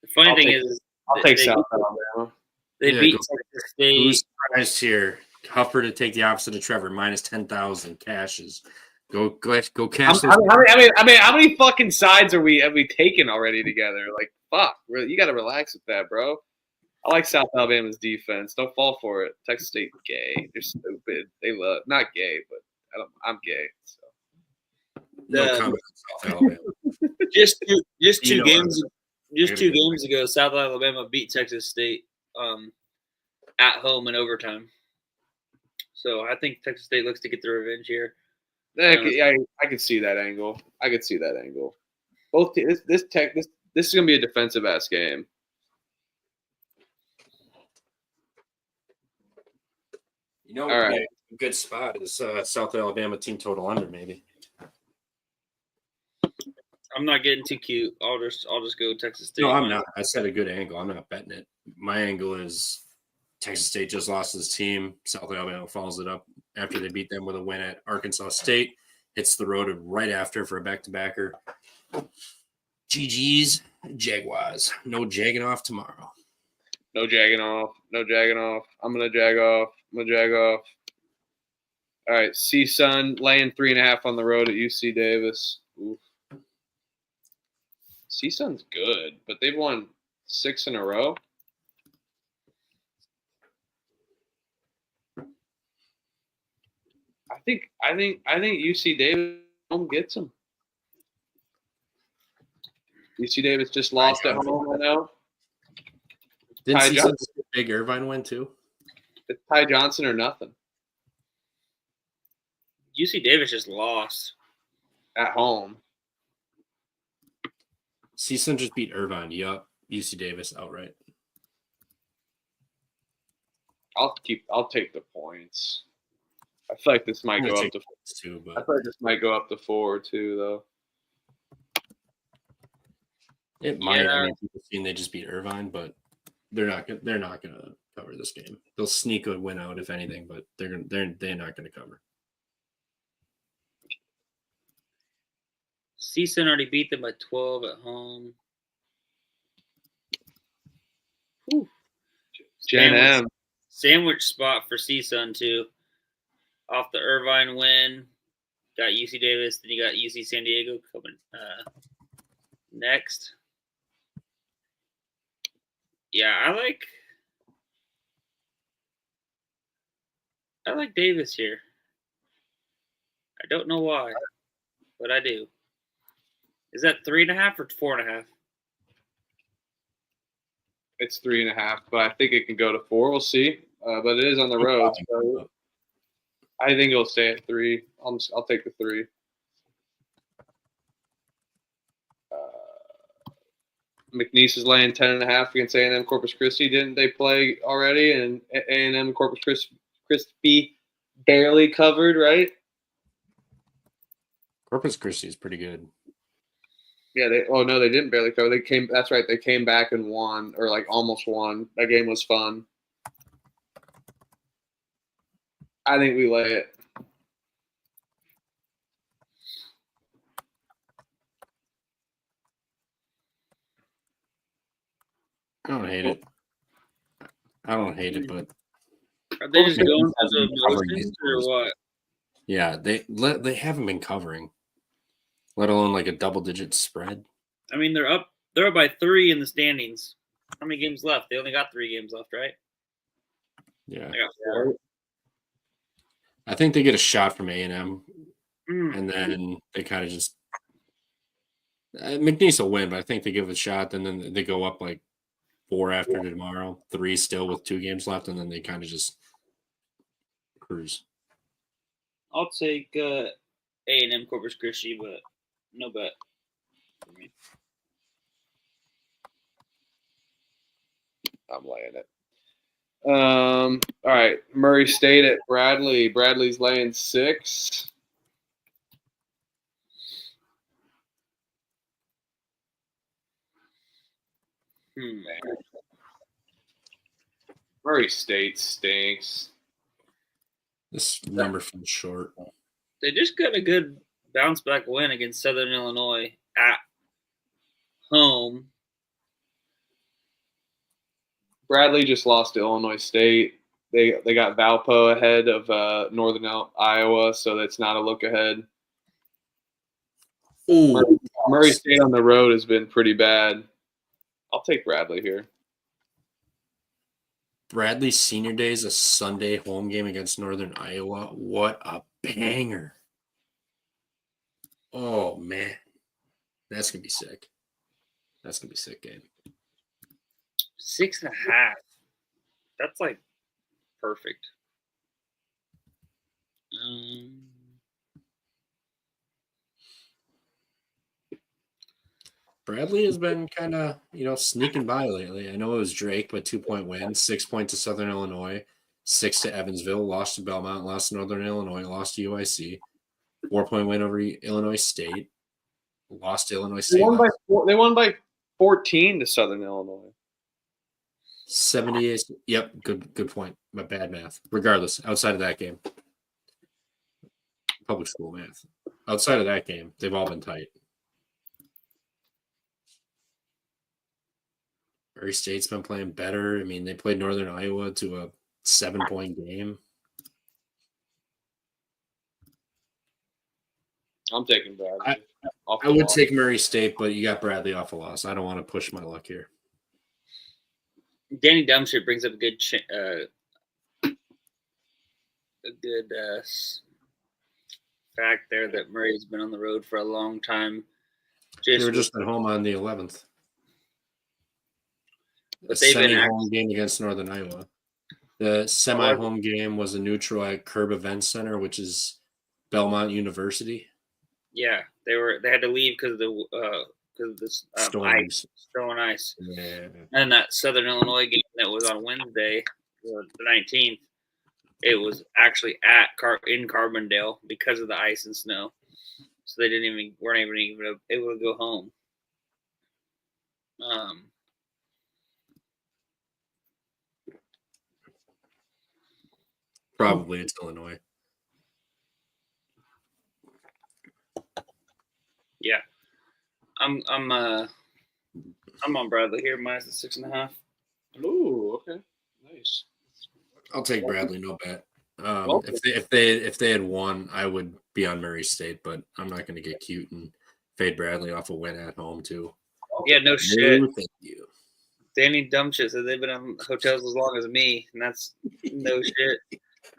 The funny thing is, I'll take South Alabama. They beat Texas State. Who's surprised here? Huffer to take the opposite of Trevor, minus 10,000 cashes. Go cash this. I mean, how many fucking sides have we taken already together? Like, fuck, you got to relax with that, bro. I like South Alabama's defense. Don't fall for it. Texas State gay. They're stupid. They love not gay, but I'm gay. So. No comment on South Alabama. Just two games ago, South Alabama beat Texas State at home in overtime. So I think Texas State looks to get the revenge here. Yeah, I could see that angle. Both this is gonna be a defensive ass game. You know, all right. A good spot is South Alabama team total under maybe. I'm not getting too cute. I'll just go Texas State. No, I'm not. I said a good angle. I'm not betting it. My angle is Texas State just lost his team. South Alabama follows it up after they beat them with a win at Arkansas State. Hits the road right after for a back-to-backer. GG's Jaguars. No jagging off tomorrow. No jagging off. I'm going to jag off. All right, CSUN laying 3.5 on the road at UC Davis. Oof. CSUN's good, but they've won 6 in a row. I think UC Davis home gets them. UC Davis just lost at home, I know. Didn't Ty CSUN big Irvine win too? It's Ty Johnson or nothing UC Davis just lost at home. CSUN just beat Irvine. Yup. UC Davis outright. I'll take the points. I feel like this might go up to 2, but I feel like this might go up to 4 too, though. It might. Yeah. I mean, people seeing they just beat Irvine, but they're not gonna cover this game. They'll sneak a win out if anything, but they're not gonna cover. CSUN already beat them by 12 at home. Whew. Jan M. Sandwich spot for CSUN too. off the Irvine win. Got UC Davis, then you got UC San Diego coming next. Yeah, I like Davis here. I don't know why, but I do. Is that 3.5 or 4.5? It's 3.5, but I think it can go to 4. We'll see. But it is on the road. So I think it'll stay at 3. I'll take the 3. McNeese is laying 10.5 against A&M Corpus Christi. Didn't they play already? And A&M Corpus Christi barely covered, right? Corpus Christi is pretty good. Yeah. They didn't barely cover. That's right. They came back and won, or like almost won. That game was fun. I think we lay it. I don't hate it. But Are they just going for Hasn't been the covering motions these or scores. what? yeah, they haven't been covering, let alone like a double-digit spread. I mean, they're up by 3 in the standings. How many games left? They only got 3 games left, right? Yeah, They got 4. I think they get a shot from A&M, Mm. and then they kind of just McNeese will win, but I think they give it a shot, and then they go up like 4 after tomorrow, 3 still with 2 games left, and then they kind of just cruise. I'll take A&M Corpus Christi, but no bet for me. I'm laying it. All right. Murray State at Bradley. Bradley's laying 6. Murray State stinks. This number feels short. They just got a good bounce back win against Southern Illinois at home. Bradley just lost to Illinois State. They got Valpo ahead of Northern Iowa, so that's not a look ahead. Ooh, Murray State on the road has been pretty bad. I'll take Bradley here. Bradley's senior day is a Sunday home game against Northern Iowa. What a banger. Oh, man. That's going to be sick. That's going to be a sick game. 6.5. That's like perfect. Bradley has been kind of, sneaking by lately. I know it was Drake, but 2-point win, 6 points to Southern Illinois, 6 to Evansville, lost to Belmont, lost to Northern Illinois, lost to UIC, 4-point win over Illinois State, lost to Illinois State. They won by 14 to Southern Illinois. 78. Yep, good point. My bad math. Regardless, outside of that game, public school math. Outside of that game, they've all been tight. Murray State's been playing better. I mean, they played Northern Iowa to a 7-point game. I'm taking Bradley. I would take Murray State, but you got Bradley off a loss. I don't want to push my luck here. Danny Dumpster brings up a good fact there that Murray's been on the road for a long time. They were just at home on the 11th. But a they've been semi-home game against Northern Iowa. The semi-home game was a neutral at Curb Event Center, which is Belmont University. Yeah, they had to leave because of this Storms. snow and ice. Yeah. And that Southern Illinois game that was on Wednesday, the 19th, it was actually in Carbondale because of the ice and snow. So they weren't even able to go home. Probably it's Illinois. Yeah, I'm on Bradley here, minus the 6.5. Ooh, okay, nice. I'll take Bradley, no bet. If they had won, I would be on Murray State, but I'm not going to get cute and fade Bradley off a win at home too. Yeah, no shit. No, thank you. Danny Dumbshit said they've been in hotels as long as me, and that's no shit.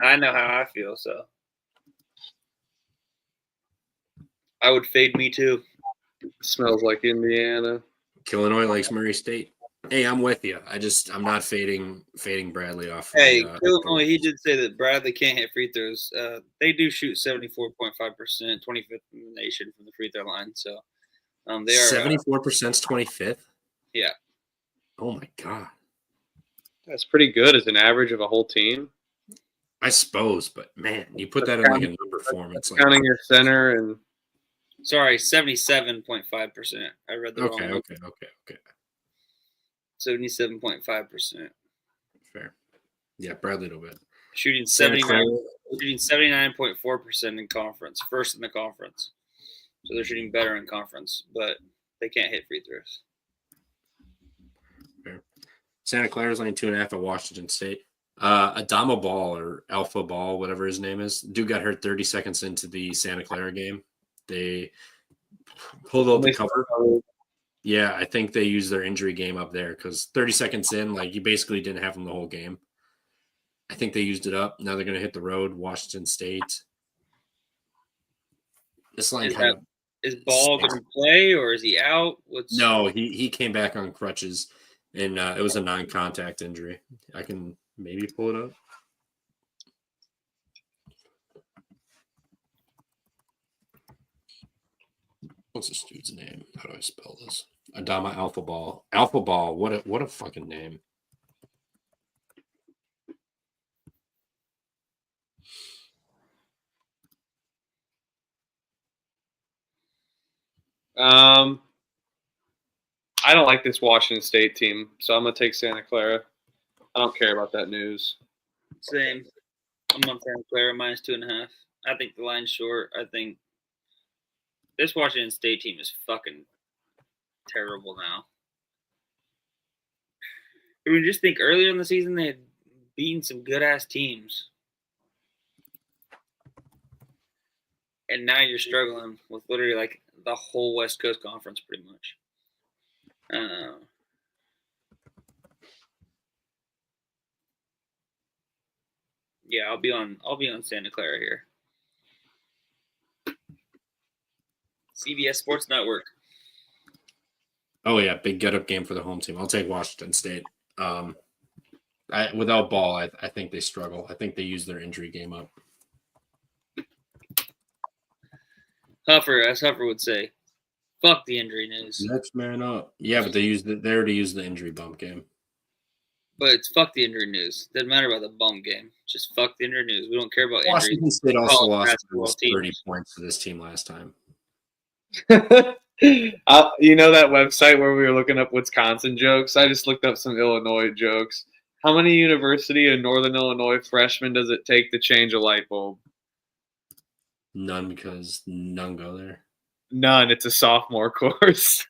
I know how I feel, so I would fade me too. Smells like Indiana. Illinois likes Murray State. Hey, I'm with you. I'm not fading Bradley off. Hey, Illinois, he did say that Bradley can't hit free throws. They do shoot 74.5%, 25th in the nation from the free throw line. So they are 74%, 25th. Yeah. Oh my god, that's pretty good as an average of a whole team. I suppose, but man, you put that in like a number form. It's like counting your center and. Sorry, 77.5%. I read the wrong. Okay. 77.5%. Fair. Yeah, Bradley a little bit. Shooting 79.4% in conference, first in the conference. So they're shooting better in conference, but they can't hit free throws. Fair. Santa Clara's laying 2.5 at Washington State. Adama Ball or Alpha Ball, whatever his name is, dude got hurt 30 seconds into the Santa Clara game. They pulled out the cover. Yeah, I think they used their injury game up there because 30 seconds in, like you basically didn't have them the whole game. I think they used it up. Now they're going to hit the road, Washington State. This line is Ball going to play or is he out? No, he came back on crutches, and it was a non-contact injury. I can maybe pull it up. What's this dude's name? How do I spell this? Adama Alpha Ball. Alpha Ball. What a fucking name. I don't like this Washington State team, so I'm gonna take Santa Clara. I don't care about that news. Same. I'm on Santa Clara -2.5. I think the line's short. I think this Washington State team is fucking terrible now. I mean, just think earlier in the season they had beaten some good-ass teams. And now you're struggling with literally like the whole West Coast Conference pretty much. Yeah, I'll be on Santa Clara here. CBS Sports Network. Oh yeah, big get-up game for the home team. I'll take Washington State. Without Ball, I think they struggle. I think they use their injury game up. As Huffer would say, fuck the injury news. Next man up. Yeah, but they already used the injury bump game. But it's fuck the injury news. Doesn't matter about the bum game. Just fuck the injury news. We don't care about Washington injuries. State also lost 30 points to this team last time. You know that website where we were looking up Wisconsin jokes? I just looked up some Illinois jokes. How many University of Northern Illinois freshmen does it take to change a light bulb? None, because none go there. None. It's a sophomore course.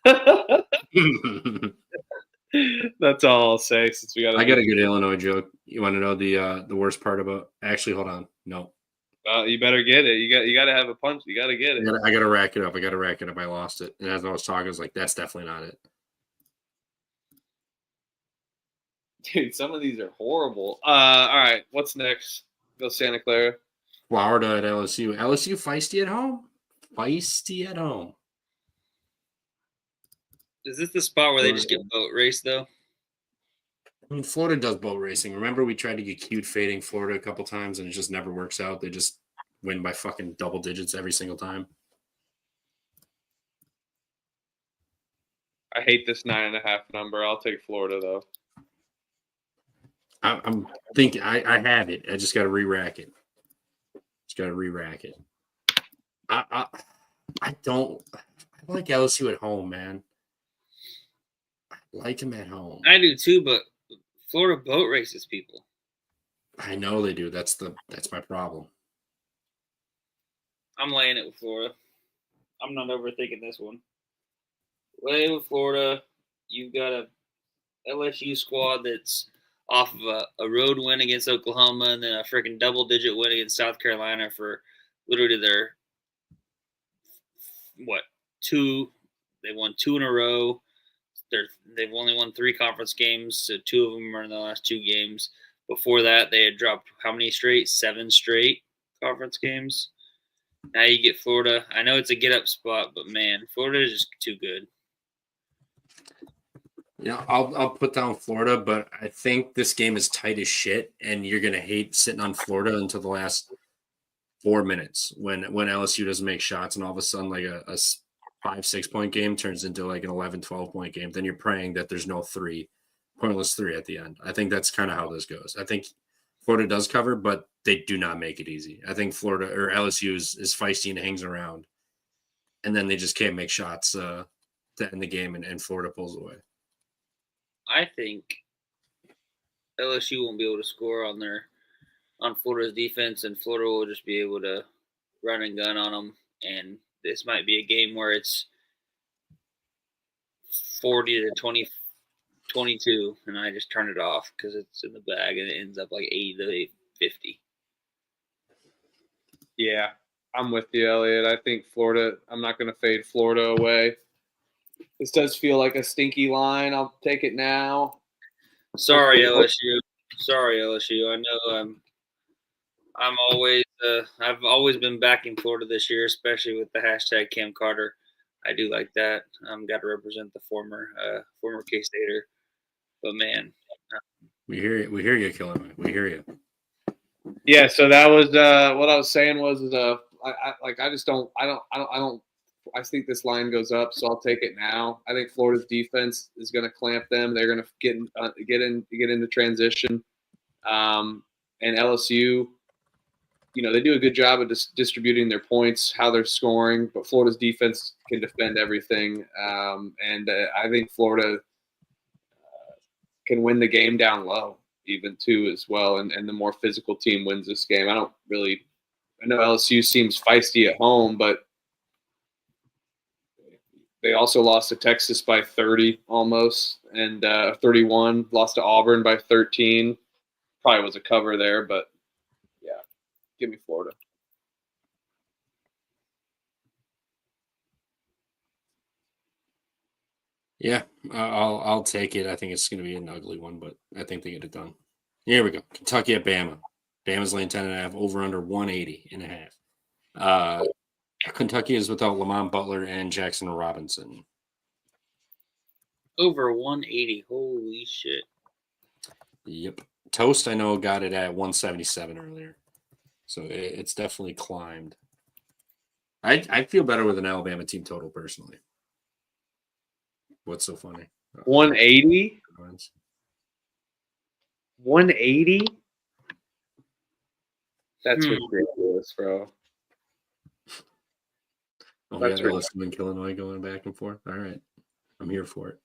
That's all I'll say. Since I got a good Illinois joke. You want to know the worst part about? Actually, hold on. No. You better get it. You got to have a punch. You got to get it. I got to rack it up. I lost it. And as I was talking, I was like, that's definitely not it. Dude, some of these are horrible. All right. What's next? Go Santa Clara. Florida at LSU. LSU feisty at home. Feisty at home. Is this the spot where they just get boat race, though? I mean, Florida does boat racing. Remember we tried to get cute fading Florida a couple times, and it just never works out. They just win by fucking double digits every single time. I hate this 9.5 number. I'll take Florida, though. I'm thinking I have it. I just got to re-rack it. I like LSU at home, man. I like them at home. I do too, but Florida boat races people. I know they do. That's my problem. I'm laying it with Florida. I'm not overthinking this one. Lay with Florida. You've got a LSU squad that's off of a road win against Oklahoma and then a freaking double-digit win against South Carolina for literally their they won 2 in a row. They've only won 3 conference games, so 2 of them are in the last 2 games. Before that, they had dropped how many straight? 7 straight conference games. Now you get Florida. I know it's a get-up spot, but, man, Florida is just too good. Yeah, I'll put down Florida, but I think this game is tight as shit, and you're going to hate sitting on Florida until the last 4 minutes when LSU doesn't make shots and all of a sudden like a 5-6 point game turns into like an 11-12 point game. Then you're praying that there's no pointless three at the end. I think that's kind of how this goes. I think Florida does cover, but they do not make it easy. I think Florida or LSU is feisty and hangs around, and then they just can't make shots to end the game, and Florida pulls away. I think LSU won't be able to score on Florida's defense, and Florida will just be able to run and gun on them. And this might be a game where it's 40-22, and I just turn it off because it's in the bag, and it ends up like 80-50. Yeah, I'm with you, Elliot. I think Florida. I'm not going to fade Florida away. This does feel like a stinky line. I'll take it now. Sorry, LSU. I know I'm always I've always been backing Florida this year, especially with the hashtag Cam Carter. I do like that. Got to represent the former K-Stater. But man, we hear you, Killen. We hear you. Yeah. So that was what I was saying was I think this line goes up, so I'll take it now. I think Florida's defense is going to clamp them. They're going to get into transition, and LSU, they do a good job of distributing their points, how they're scoring. But Florida's defense can defend everything, and I think Florida can win the game down low, even too as well. And the more physical team wins this game. I know LSU seems feisty at home, but they also lost to Texas by 30 almost, and 31. Lost to Auburn by 13. Probably was a cover there, but yeah, give me Florida. Yeah, I'll take it. I think it's going to be an ugly one, but I think they get it done. Here we go. Kentucky at Bama. Bama's laying 10.5, over under 180.5. Kentucky is without Lamont Butler and Jackson Robinson. Over 180. Holy shit. Yep. Toast, I know, got it at 177 earlier. So it's definitely climbed. I feel better with an Alabama team total personally. What's so funny? 180? 180? That's ridiculous, bro. Oh, we got LSU and Illinois going back and forth. All right. I'm here for it.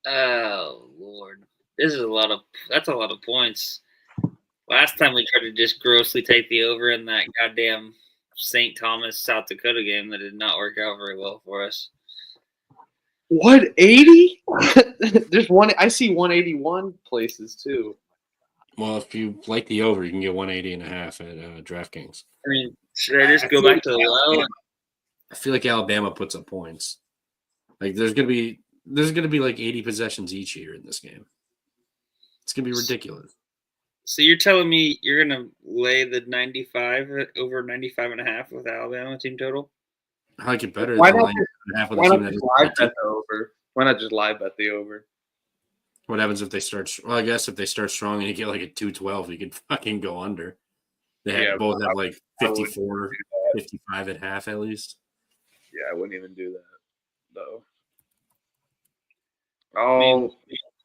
Oh, Lord. That's a lot of points. Last time we tried to just grossly take the over in that goddamn St. Thomas, South Dakota game that did not work out very well for us. 180? There's one. I see 181 places too. Well, if you like the over, you can get 180.5 at DraftKings. I mean, should I just go back to the low? I feel like Alabama puts up points. Like there's gonna be like 80 possessions each year in this game. It's gonna be ridiculous. So you're telling me you're gonna lay the 95 over 95.5 with Alabama team total? I like it better. Why than not half of why the not team just live bet the over? Why not just live bet the over? What happens if they start? Well, I guess if they start strong and you get like a 212, you can fucking go under. They both have like 54, 55 at half at least. Yeah, I wouldn't even do that though. Oh,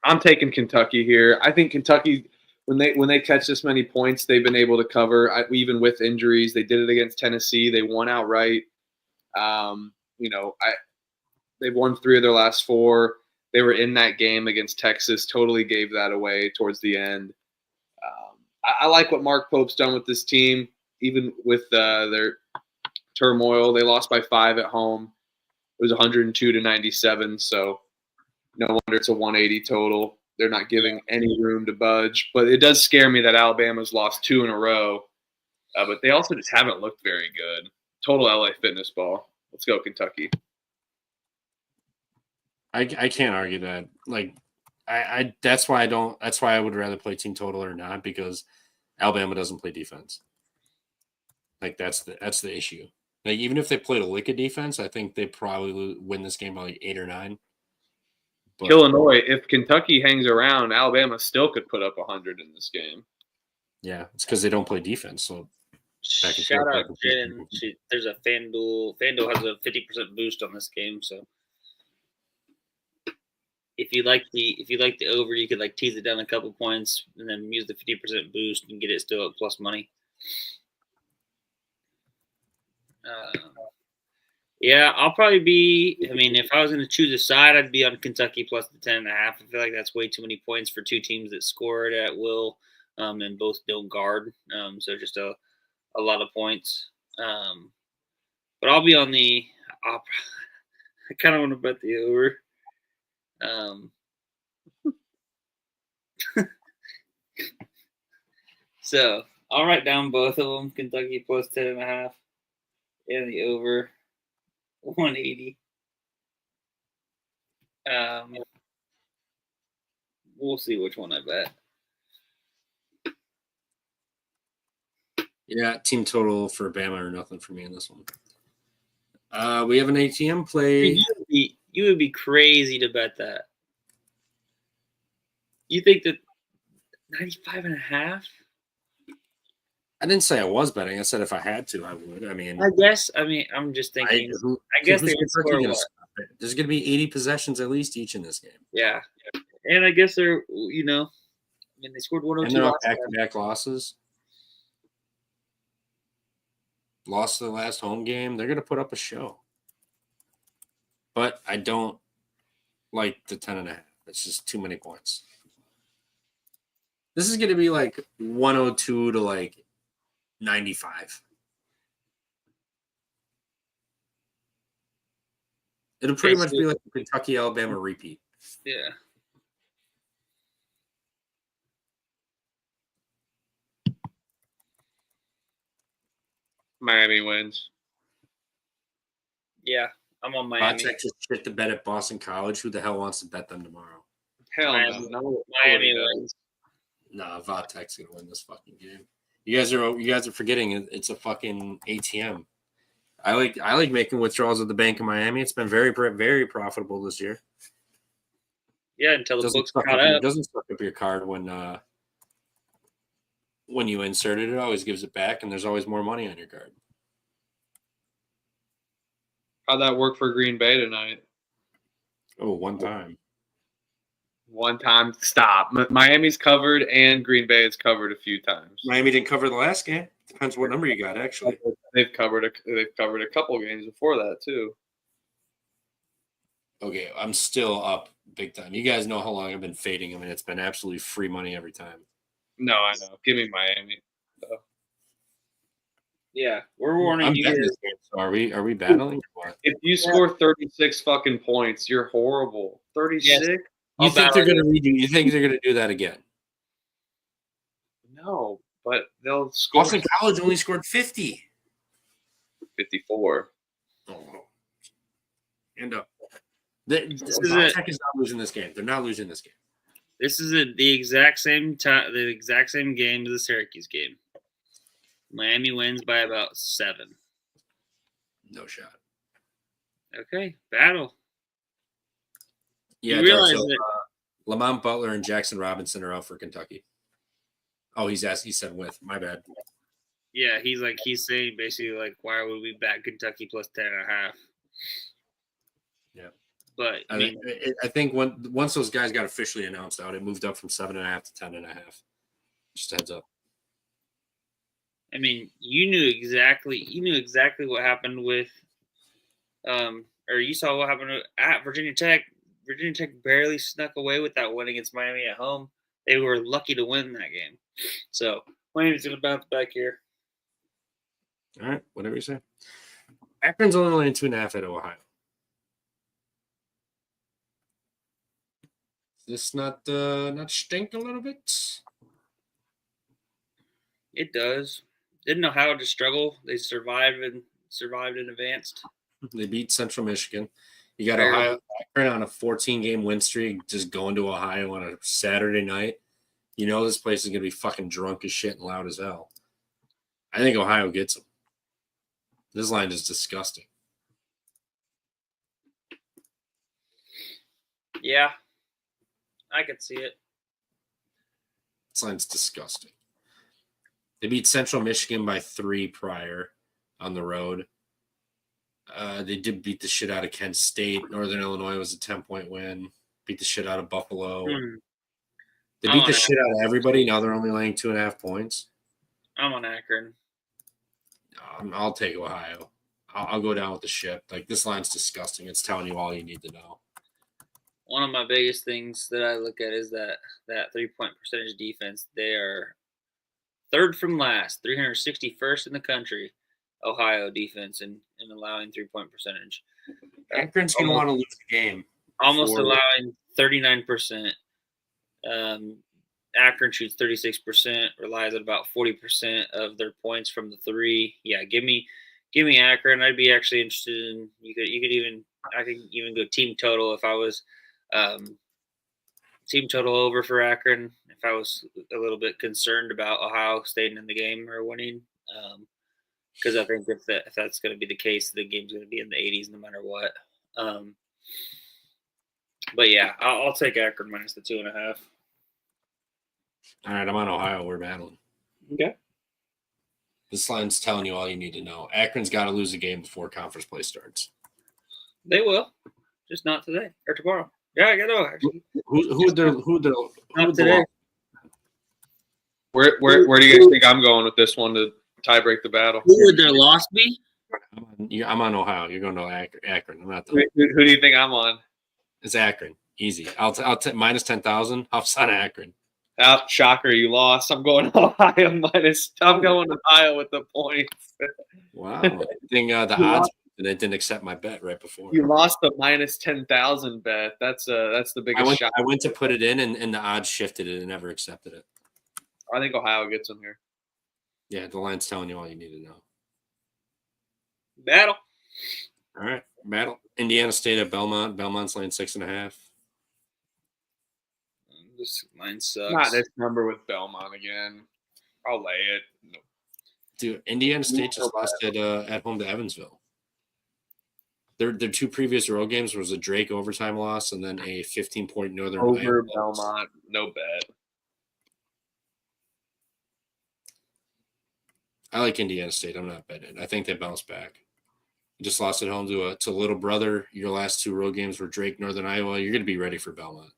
I'm taking Kentucky here. I think Kentucky, when they catch this many points, they've been able to cover. Even with injuries, they did it against Tennessee. They won outright. They've won 3 of their last 4. They were in that game against Texas. Totally gave that away towards the end. I like what Mark Pope's done with this team, even with their turmoil. They lost by 5 at home. It was 102-97. So, No wonder it's a 180 total. They're not giving any room to budge. But it does scare me that Alabama's lost 2 in a row. But they also just haven't looked very good. Total LA Fitness ball. Let's go, Kentucky. I can't argue that. Like, that's why I would rather play team total or not, because Alabama doesn't play defense. Like, that's the issue. Like, even if they played a lick of defense, I think they probably win this game by like 8 or 9. But Illinois, if Kentucky hangs around, Alabama still could put up 100 in this game. Yeah, it's because they don't play defense. So Shout out Jen. There's a FanDuel. FanDuel has a 50% boost on this game, so if you like the over, you could like tease it down a couple points and then use the 50% boost and get it still at plus money. Yeah, I'll probably be. I mean, if I was going to choose a side, I'd be on Kentucky plus the 10.5. I feel like that's way too many points for two teams that score it at will, and both don't guard. So just a lot of points. But I'll be on the. I kind of want to bet the over. So I'll write down both of them: Kentucky plus 10.5 and the over 180. We'll see which one I bet. Yeah, team total for Bama or nothing for me in this one. We have an ATM play. You would be crazy to bet that. You think that 95.5? I didn't say I was betting. I said if I had to, I would. I mean, I'm just thinking. I guess they would score what? There's going to be 80 possessions at least each in this game. Yeah. And I guess they're, they scored 102. And they're all back-to-back losses. Lost the last home game. They're going to put up a show. But I don't like the 10.5. It's just too many points. This is going to be like 102 to like 95. It'll pretty much be like a Kentucky-Alabama repeat. Yeah. Miami wins. Yeah, I'm on Miami. Texas shit to bet at Boston College. Who the hell wants to bet them tomorrow? Hell no. Miami wins. Nah, Vatek's gonna win this fucking game. You guys are forgetting it's a fucking ATM. I like making withdrawals at the Bank of Miami. It's been very, very profitable this year. Yeah, until the books caught up. It doesn't suck up your card when you insert it. It always gives it back, and there's always more money on your card. How'd that work for Green Bay tonight? Oh, one time. One time. Stop. Miami's covered, and Green Bay is covered a few times. Miami didn't cover the last game. Depends what number you got, actually. They've covered a couple games before that too. Okay, I'm still up big time. You guys know how long I've been fading them, and it's been absolutely free money every time. No, I know. Give me Miami. Yeah, we're warning you. This game, so are we battling? If you score 36 fucking points, you're horrible. 36. Yes. You think they're gonna redo? You think they're gonna do that again? No, but they'll score. Boston College only scored 50. 54. Oh, end up. Tech is not losing this game. They're not losing this game. This is the exact same time, the exact same game as the Syracuse game. Miami wins by about 7. No shot. Okay, battle. Yeah, you realize so, that Lamont Butler and Jackson Robinson are out for Kentucky. Oh, he said with. My bad. Yeah, he's saying basically like, why would we back Kentucky plus 10.5? Yeah. But I think once those guys got officially announced out, it moved up from 7.5 to 10.5. Just a heads up. I mean, you knew exactly what happened with, or you saw what happened at Virginia Tech. Virginia Tech barely snuck away with that win against Miami at home. They were lucky to win that game. So Miami's going to bounce back here. All right, whatever you say. Akron's only laying 2.5 at Ohio. this not stink a little bit? It does. Didn't Ohio just struggle? They survived and advanced. They beat Central Michigan. You got Barely. Ohio Akron on a 14-game win streak, just going to Ohio on a Saturday night. You know this place is going to be fucking drunk as shit and loud as hell. I think Ohio gets them. This line is disgusting. Yeah, I could see it. This line's disgusting. They beat Central Michigan by 3 prior on the road. They did beat the shit out of Kent State. Northern Illinois was a 10-point win. Beat the shit out of Buffalo. They beat the shit out of everybody. Now they're only laying 2.5 points. I'm on Akron. I'll take Ohio. I'll go down with the ship. Like, this line's disgusting. It's telling you all you need to know. One of my biggest things that I look at is that 3-point percentage defense. They are third from last, 361st in the country, Ohio defense in allowing 3-point percentage. Akron's going to want to lose the game. Almost allowing 39%. Akron shoots 36%, relies on about 40% of their points from the 3. Yeah, give me Akron. I'd be actually interested in I could even go team total if I was team total over for Akron if I was a little bit concerned about Ohio staying in the game or winning. Because I think if that's going to be the case, the game's going to be in the 80s no matter what. But yeah, I'll take Akron minus the 2.5. All right, I'm on Ohio. We're battling. Okay. This line's telling you all you need to know. Akron's got to lose a game before conference play starts. They will, just not today or tomorrow. Yeah, I know. Actually, who would today? Where do you guys think I'm going with this one to tie break the battle? Who would their loss be? I'm on Ohio. You're going to Akron. I'm not. Who do you think I'm on? It's Akron. Easy. I'll take minus 10,000. I'll sign Akron. Shocker, you lost. I'm going Ohio minus. I'm going Ohio with the points. Wow. I think the odds. And they didn't accept my bet right before. You lost the minus 10,000 bet. That's the biggest shot. I went to put it in, and the odds shifted it and never accepted it. I think Ohio gets them here. Yeah, the line's telling you all you need to know. Battle. All right, battle. Indiana State at Belmont. Belmont's laying 6.5. This line sucks. Not this number with Belmont again. I'll lay it. Dude, Indiana State just lost at home to Evansville. Their 2 previous road games was a Drake overtime loss and then a 15-point Northern over Belmont. No bet. I like Indiana State. I'm not betting. I think they bounce back. You just lost at home to Little Brother. Your last 2 road games were Drake, Northern Iowa. You're going to be ready for Belmont.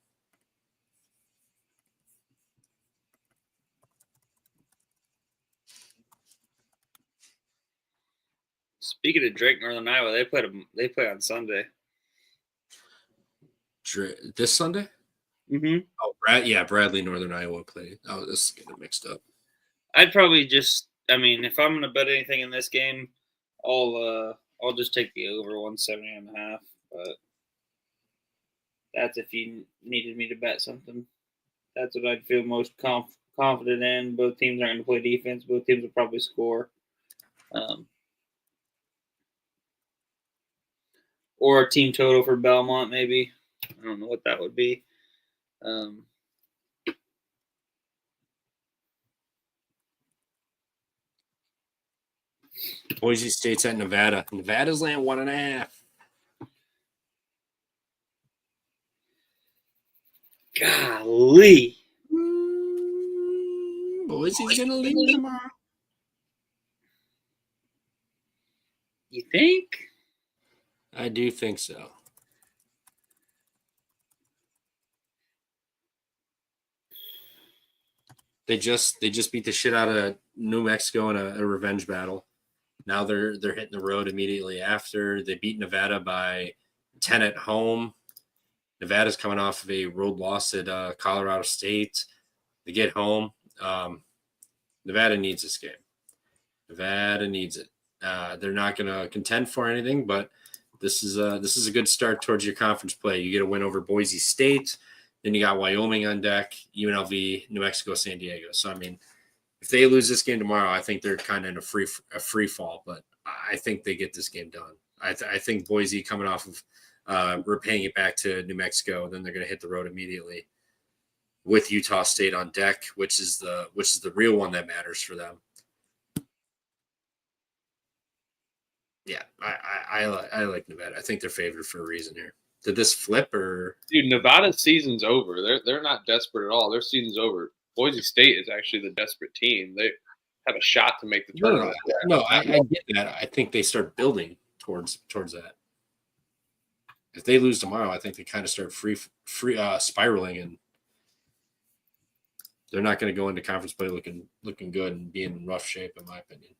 Speaking of Drake, Northern Iowa, they play on Sunday. This Sunday? Mm-hmm. Oh, Bradley, Northern Iowa played. Oh, this is getting mixed up. I'd probably just, if I'm going to bet anything in this game, I'll just take the over 170.5. But that's if you needed me to bet something. That's what I'd feel most confident in. Both teams aren't going to play defense. Both teams will probably score. Or a team total for Belmont, maybe. I don't know what that would be. Boise State's at Nevada. Nevada's laying 1.5. Golly. Boise's going to leave tomorrow. You think? I do think so. They just beat the shit out of New Mexico in a revenge battle. Now they're hitting the road immediately after. They beat Nevada by 10 at home. Nevada's coming off of a road loss at Colorado State. They get home. Nevada needs this game. Nevada needs it. They're not going to contend for anything, but this is a good start towards your conference play. You get a win over Boise State. Then you got Wyoming on deck, UNLV, New Mexico, San Diego. So, I mean, if they lose this game tomorrow, I think they're kind of in a free fall, but I think they get this game done. I think Boise coming off of repaying it back to New Mexico, then they're going to hit the road immediately with Utah State on deck, which is the real one that matters for them. Yeah, I like Nevada. I think they're favored for a reason here. Did this flip or? Dude, Nevada's season's over. They're not desperate at all. Their season's over. Boise State is actually the desperate team. They have a shot to make the tournament. No, I get that. I think they start building towards that. If they lose tomorrow, I think they kind of start free spiraling, and they're not going to go into conference play looking good and be in rough shape, in my opinion.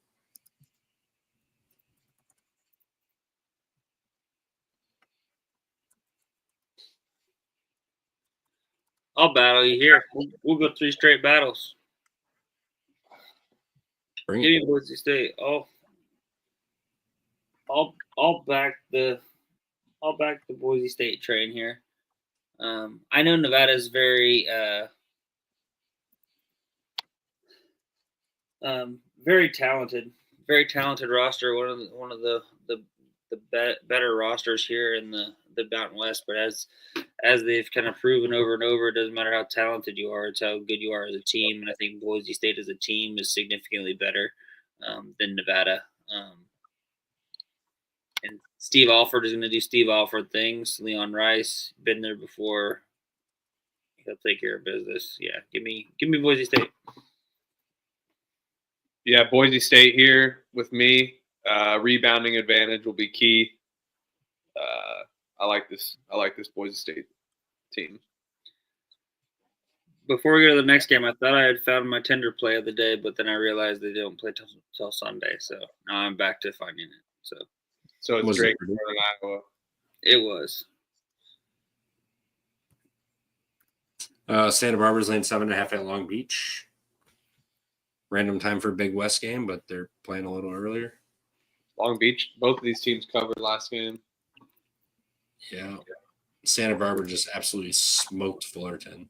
I'll battle you here. We'll go 3 straight battles. Bring Give it. me Boise State. I'll back the Boise State train here. I know Nevada's very talented roster. One of the better rosters here in the Mountain West. But as they've kind of proven over and over, it doesn't matter how talented you are; it's how good you are as a team. And I think Boise State as a team is significantly better than Nevada. And Steve Alford is going to do Steve Alford things. Leon Rice, been there before. He'll take care of business. Yeah, give me Boise State. Yeah, Boise State here with me. Rebounding advantage will be key. I like this Boise State team. Before we go to the next game, I thought I had found my Tinder play of the day, but then I realized they don't play till Sunday. So now I'm back to finding it. So it's great for Iowa. It was. Santa Barbara's laying 7.5 at Long Beach. Random time for a Big West game, but they're playing a little earlier. Long Beach, both of these teams covered last game. Yeah. Santa Barbara just absolutely smoked Fullerton.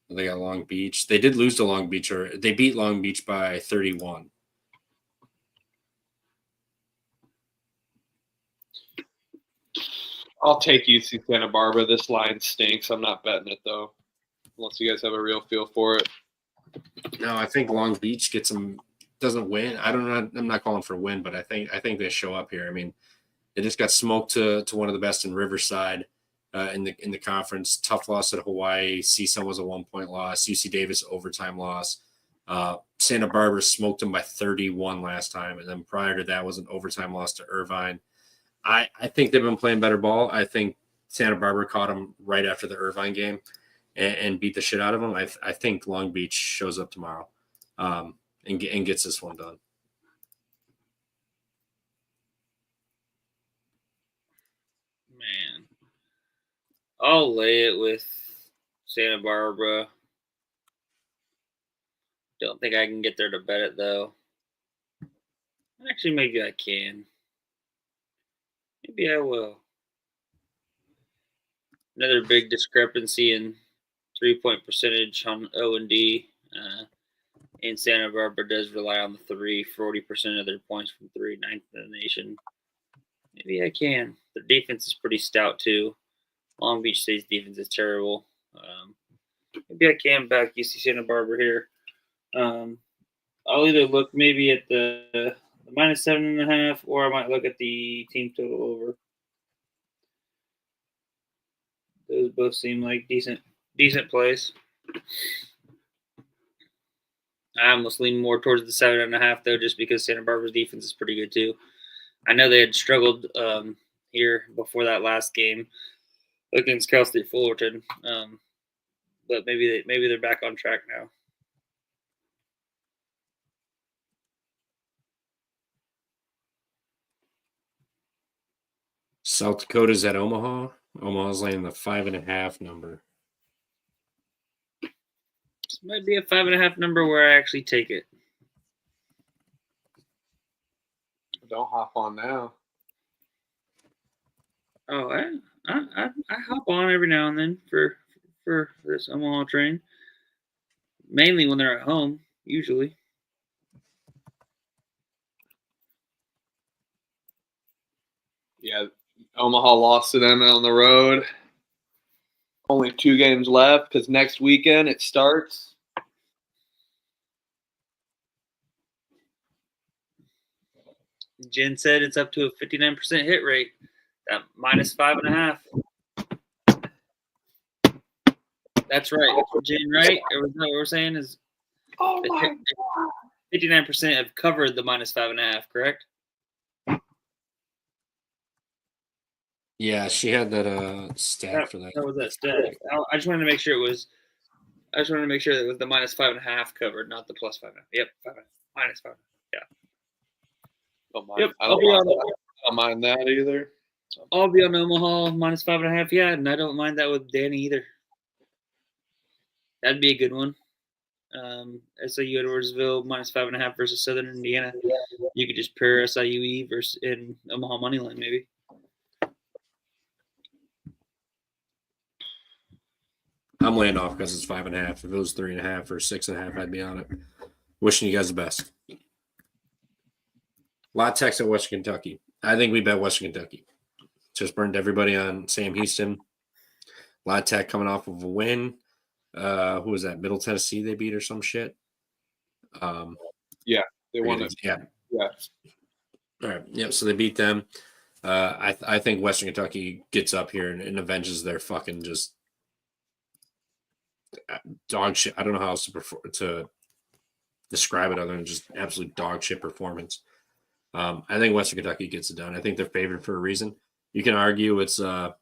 They got Long Beach. They did lose to Long Beach, or they beat Long Beach by 31. I'll take UC Santa Barbara. This line stinks. I'm not betting it, though, unless you guys have a real feel for it. No, I think Long Beach doesn't win. I don't know. I'm not calling for a win, but I think they show up here. I mean, they just got smoked to one of the best in Riverside in the conference. Tough loss at Hawaii. CSUN was a 1-point loss. UC Davis overtime loss. Santa Barbara smoked them by 31 last time, and then prior to that was an overtime loss to Irvine. I think they've been playing better ball. I think Santa Barbara caught them right after the Irvine game and beat the shit out of them. I think Long Beach shows up tomorrow and gets this one done. Man, I'll lay it with Santa Barbara. Don't think I can get there to bet it, though. Actually, maybe I can. Maybe I will. Another big discrepancy in 3-point percentage on O&D. And Santa Barbara does rely on the three, 40% of their points from three, 9th in the nation. Maybe I can. Their defense is pretty stout, too. Long Beach State's defense is terrible. Maybe I can back UC Santa Barbara here. I'll either look maybe at the minus 7.5, or I might look at the team total over. Those both seem like decent plays. I almost lean more towards the 7.5, though, just because Santa Barbara's defense is pretty good, too. I know they had struggled here before that last game against Cal State Fullerton, but maybe they're back on track now. South Dakota's at Omaha. Omaha's laying the 5.5 number. This might be a 5.5 number where I actually take it. Don't hop on now. Oh, I hop on every now and then for for this Omaha train. Mainly when they're at home, usually. Yeah, Omaha lost to them on the road. Only 2 games left because next weekend it starts. Jen said it's up to a 59% hit rate. That -5.5. That's right. Jen, right? Or was that what we're saying? Is 59% have covered the -5.5, correct? Yeah, she had that stat for that. That was that stat. I just wanted to make sure it was. I just wanted to make sure that it was the -5.5 covered, not the +5.5. Yep, -5. Yeah. Yep, I don't mind that either. I'll be on Omaha -5.5. Yeah, and I don't mind that with Danny either. That'd be a good one. SIU Edwardsville -5.5 versus Southern Indiana. You could just pair SIUE versus in Omaha moneyline maybe. I'm laying off because it's 5.5. If it was 3.5 or 6.5, I'd be on it. Wishing you guys the best. La Tex at Western Kentucky. I think we bet Western Kentucky. Just burned everybody on Sam Houston. La Tech coming off of a win. Who was that? Middle Tennessee they beat or some shit? Yeah, they won it. Yeah. Yeah. All right. Yep. So they beat them. I think Western Kentucky gets up here and avenges their fucking just dog shit. I don't know how else to describe it other than just absolute dog shit performance. I think Western Kentucky gets it done. I think they're favored for a reason. You can argue it's the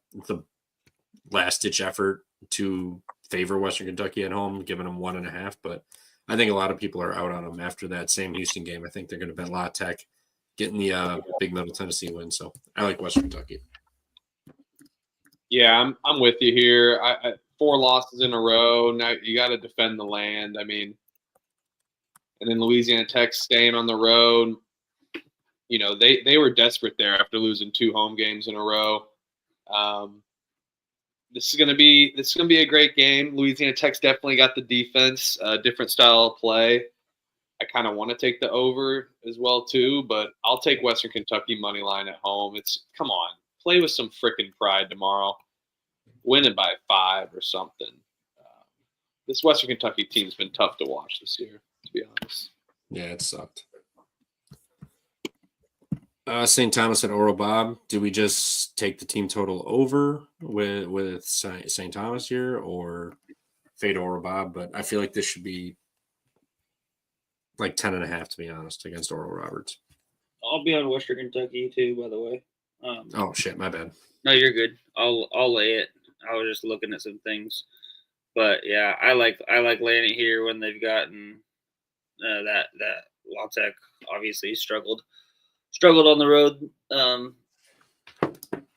last-ditch effort to favor Western Kentucky at home, giving them 1.5, but I think a lot of people are out on them after that Sam Houston game. I think they're going to bet La Tech getting the big Middle Tennessee win, so I like Western Kentucky. Yeah, I'm with you here. I 4 losses in a row. Now you got to defend the land. I mean, and then Louisiana Tech staying on the road. You know, they were desperate there after losing 2 home games in a row. This is gonna be a great game. Louisiana Tech's definitely got the defense, different style of play. I kind of want to take the over as well too, but I'll take Western Kentucky money line at home. Come on, play with some freaking pride tomorrow. Win it by 5 or something. This Western Kentucky team's been tough to watch this year, to be honest. Yeah, it sucked. St. Thomas at Oro Bob. Do we just take the team total over with St. Thomas here or fade Oro Bob? But I feel like this should be like 10.5 to be honest against Oral Roberts. I'll be on Western Kentucky too, by the way. Oh shit, my bad. No, you're good. I'll lay it. I was just looking at some things, but yeah, I like laying it here when they've gotten that La Tech obviously struggled on the road,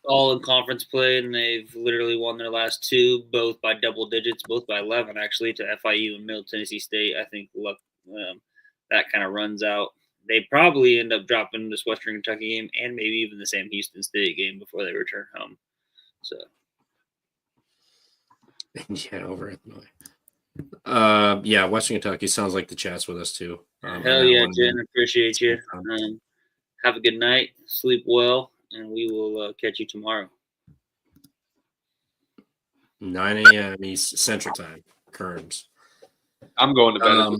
all in conference play, and they've literally won their last 2, both by double digits, both by 11 actually, to FIU and Middle Tennessee State. I think that kind of runs out. They probably end up dropping this Western Kentucky game and maybe even the Sam Houston State game before they return home. So, yeah, over Illinois. Yeah, Western Kentucky sounds like the chat's with us too. Hell yeah, Jen, appreciate you. Have a good night, sleep well, and we will catch you tomorrow. 9 a.m. East Central Time, Kerms. I'm going to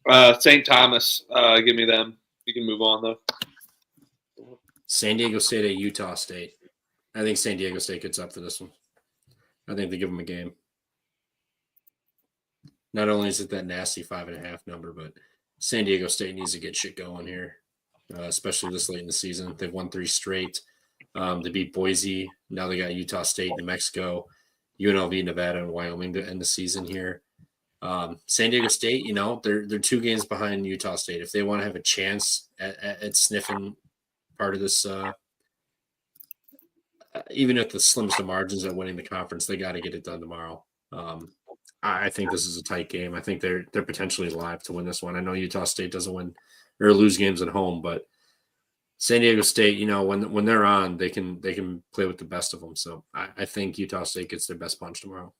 bed. St. Thomas, give me them. You can move on, though. San Diego State at Utah State. I think San Diego State gets up for this one. I think they give them a game. Not only is it that nasty 5.5 number, but San Diego State needs to get shit going here. Especially this late in the season. They've won 3 straight. They beat Boise. Now they got Utah State, New Mexico, UNLV, Nevada, and Wyoming to end the season here. San Diego State, they're 2 games behind Utah State. If they want to have a chance at sniffing part of this, even at the slimmest of margins at winning the conference, they got to get it done tomorrow. I think this is a tight game. I think they're potentially live to win this one. I know Utah State doesn't win or lose games at home, but San Diego State, when they're on, they can play with the best of them. So I think Utah State gets their best punch tomorrow.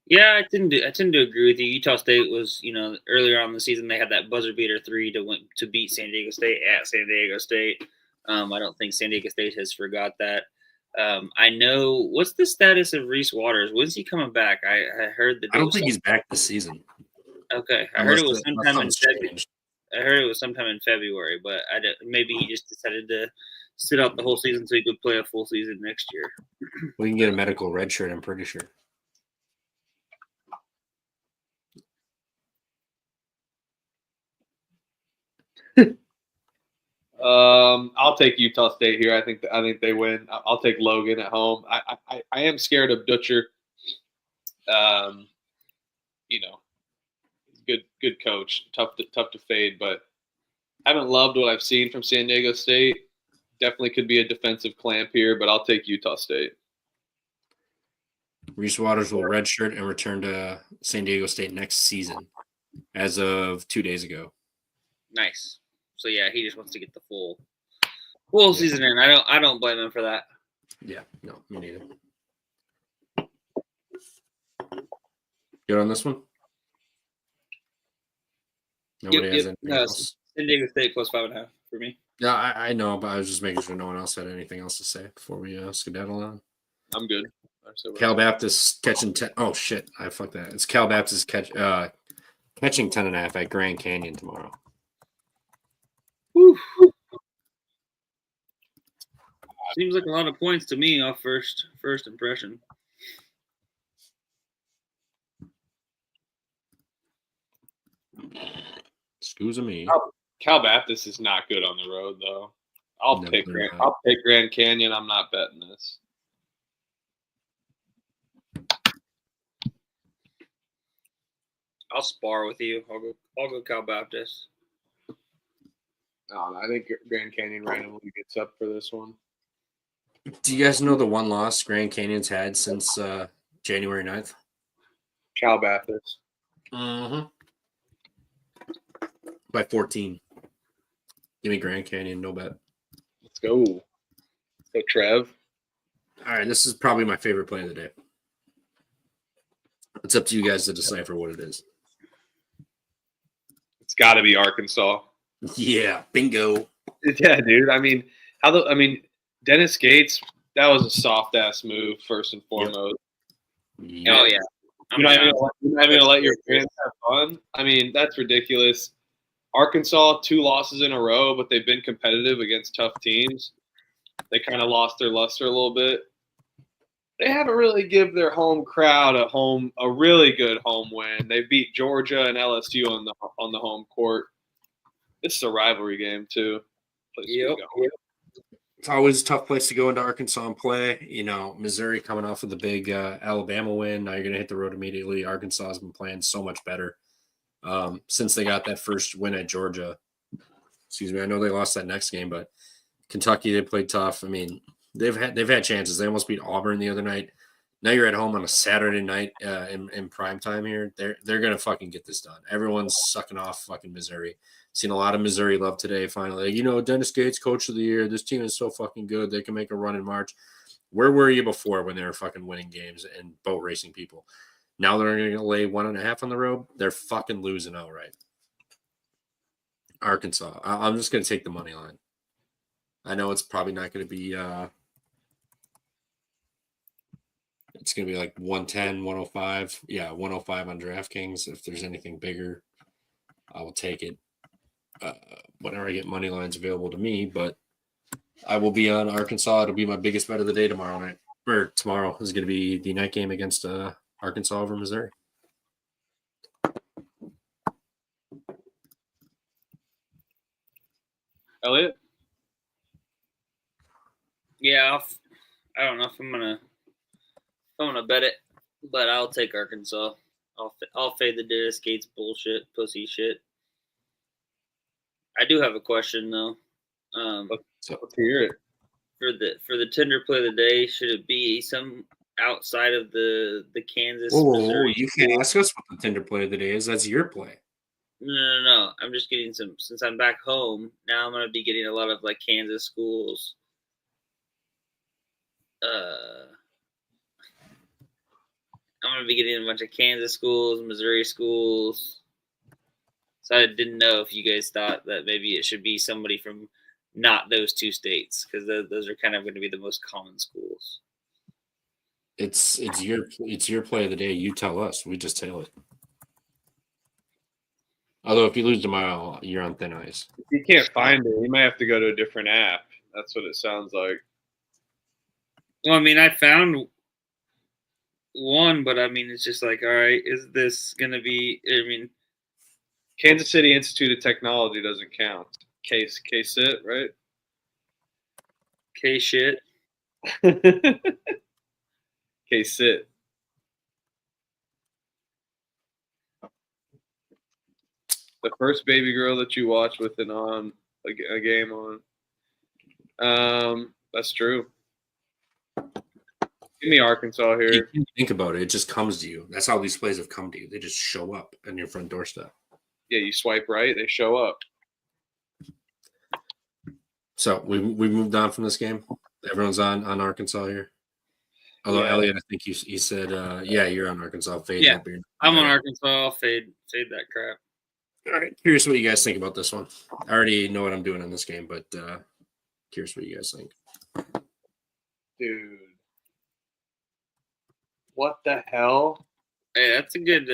Yeah, I tend to agree with you. Utah State was, earlier on in the season they had that buzzer beater 3 to beat San Diego State at San Diego State. I don't think San Diego State has forgot that. I know. What's the status of Reese Waters? When's he coming back? I heard that. I don't think he's back this season. Okay, I heard it was sometime in February. I heard it was sometime in February, but maybe he just decided to sit out the whole season so he could play a full season next year. We can get a medical red shirt, I'm pretty sure. I'll take Utah State here. I think they win. I'll take Logan at home. I am scared of Dutcher. Good coach. Tough to fade, but I haven't loved what I've seen from San Diego State. Definitely could be a defensive clamp here, but I'll take Utah State. Reese Waters will redshirt and return to San Diego State next season, as of 2 days ago. Nice. So yeah, he just wants to get the full season in. I don't blame him for that. Yeah, no, me neither. Good on this one? Nobody has anything else? San Diego State plus 5.5 for me. Yeah, I know, but I was just making sure no one else had anything else to say before we skedaddle on. I'm good. Cal Baptist catching 10. Oh shit, I fucked that. It's Cal Baptist catching 10.5 at Grand Canyon tomorrow. Whew. Seems like a lot of points to me off first impression. Excuse me. Cal Baptist is not good on the road, though. I'll pick Grand Canyon. I'm not betting this. I'll spar with you. I'll go Cal Baptist. I think Grand Canyon randomly gets up for this one. Do you guys know the one loss Grand Canyon's had since January 9th? Cal Baptist. Mm-hmm. By 14. Give me Grand Canyon, no bet. Let's go. So Trev. All right, this is probably my favorite play of the day. It's up to you guys to decipher what it is. It's got to be Arkansas. Yeah, bingo. Yeah, dude. I mean, Dennis Gates, that was a soft ass move first and foremost. Yep. Oh yeah. You're not going to let your fans have fun? I mean, that's ridiculous. Arkansas, 2 losses in a row, but they've been competitive against tough teams. They kind of lost their luster a little bit. They haven't really give their home crowd a really good home win. They beat Georgia and LSU on the home court. It's a rivalry game too. Yep. It's always a tough place to go into Arkansas and play. You know, Missouri coming off of the big Alabama win. Now you're going to hit the road immediately. Arkansas has been playing so much better since they got that first win at Georgia. Excuse me. I know they lost that next game, but Kentucky, they played tough. I mean, they've had chances. They almost beat Auburn the other night. Now you're at home on a Saturday night in prime time here. They're going to fucking get this done. Everyone's sucking off fucking Missouri. Seen a lot of Missouri love today, finally. You know, Dennis Gates, coach of the year. This team is so fucking good. They can make a run in March. Where were you before when they were fucking winning games and boat racing people? Now they're going to lay 1.5 on the road. They're fucking losing outright. Arkansas. I'm just going to take the money line. I know it's probably not going to be it's going to be like 110, 105. Yeah, 105 on DraftKings. If there's anything bigger, I will take it. Whenever I get money lines available to me, but I will be on Arkansas. It'll be my biggest bet of the day tomorrow night. Or tomorrow is going to be the night game against Arkansas over Missouri. Elliot? Yeah, I don't know if I'm gonna bet it, but I'll take Arkansas. I'll fade the Dennis Gates bullshit, pussy shit. I do have a question though. Let's hear it. For the tender play of the day, should it be some outside of the Kansas? Oh, you can't ask us what the tender play of the day is. That's your play. No. I'm just getting some. Since I'm back home now, I'm gonna be getting a lot of like Kansas schools. I'm going to be getting a bunch of Kansas schools, Missouri schools. So I didn't know if you guys thought that maybe it should be somebody from not those two states, because those are kind of going to be the most common schools. It's your play of the day. You tell us. We just tell it. Although if you lose tomorrow, you're on thin ice. If you can't find it, you might have to go to a different app. That's what it sounds like. Well, I mean, I found one, but I mean, it's just like, all right, is this going to be? I mean, Kansas City Institute of Technology doesn't count. K-sit, right? K-shit. K-sit. The first baby girl that you watch with an on a game on. That's true. Give me Arkansas here. You think about it, it just comes to you. That's how these plays have come to you. They just show up on your front doorstep. Yeah, you swipe right, they show up. So we moved on from this game. Everyone's on Arkansas here. Although Yeah. Elliot, I think he said, yeah, you're on Arkansas. Fade. Yeah, I'm on Arkansas. I'll fade that crap. All right. Curious what you guys think about this one. I already know what I'm doing in this game, but curious what you guys think. Dude. What the hell? Hey, that's a good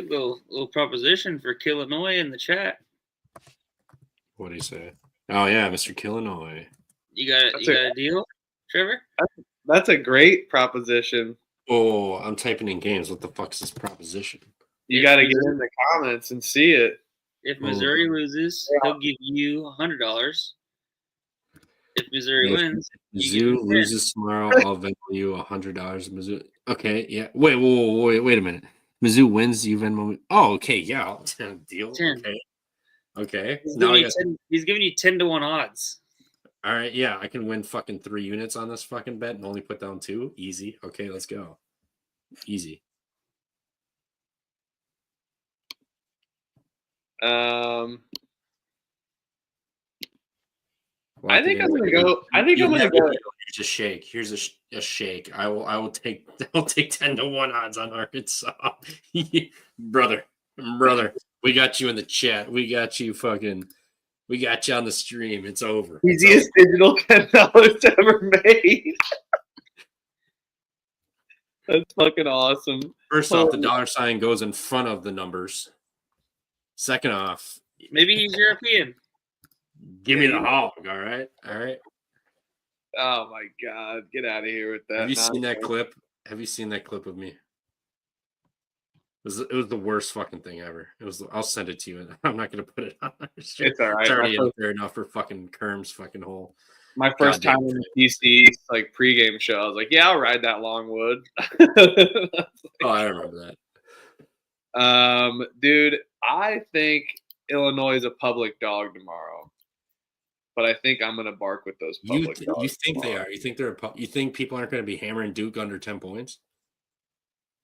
little proposition for Illinois in the chat. What do you say? Oh yeah, Mr. Illinois. You got a deal, Trevor? That's a great proposition. Oh, I'm typing in games. What the fuck's this proposition? You got to get in the comments and see it. If Missouri loses, he'll give you $100. If Missouri wins, Mizzou loses tomorrow, I'll Venmo you $100. Mizzou. Okay, yeah. Wait a minute. Mizzou wins, you Venmo me. Oh, okay, yeah. Deal. 10. Okay. He's giving you 10-1 odds. All right, yeah, I can win fucking 3 units on this fucking bet and only put down 2. Easy. Okay, let's go. Easy. I think I'm gonna go. Here's a shake. Here's a shake. I'll take 10-1 odds on Arkansas. brother. We got you in the chat. We got you on the stream. It's over. Easiest digital $10 ever made. That's fucking awesome. First off, the dollar sign goes in front of the numbers. Second off, maybe he's European. Give me the hog. All right. Oh my God! Get out of here with that. Have you seen that clip? Have you seen that clip of me? It was the worst fucking thing ever. I'll send it to you. I'm not gonna put it on there. It's all right. It's already out there enough for fucking Kerm's fucking hole. My first time in the PC like pregame show, I was like, "Yeah, I'll ride that Longwood." Oh, I remember that. Dude, I think Illinois is a public dog tomorrow, but I think I'm gonna bark with those public dogs. You think tomorrow. they are? You think you think people aren't going to be hammering Duke under 10 points?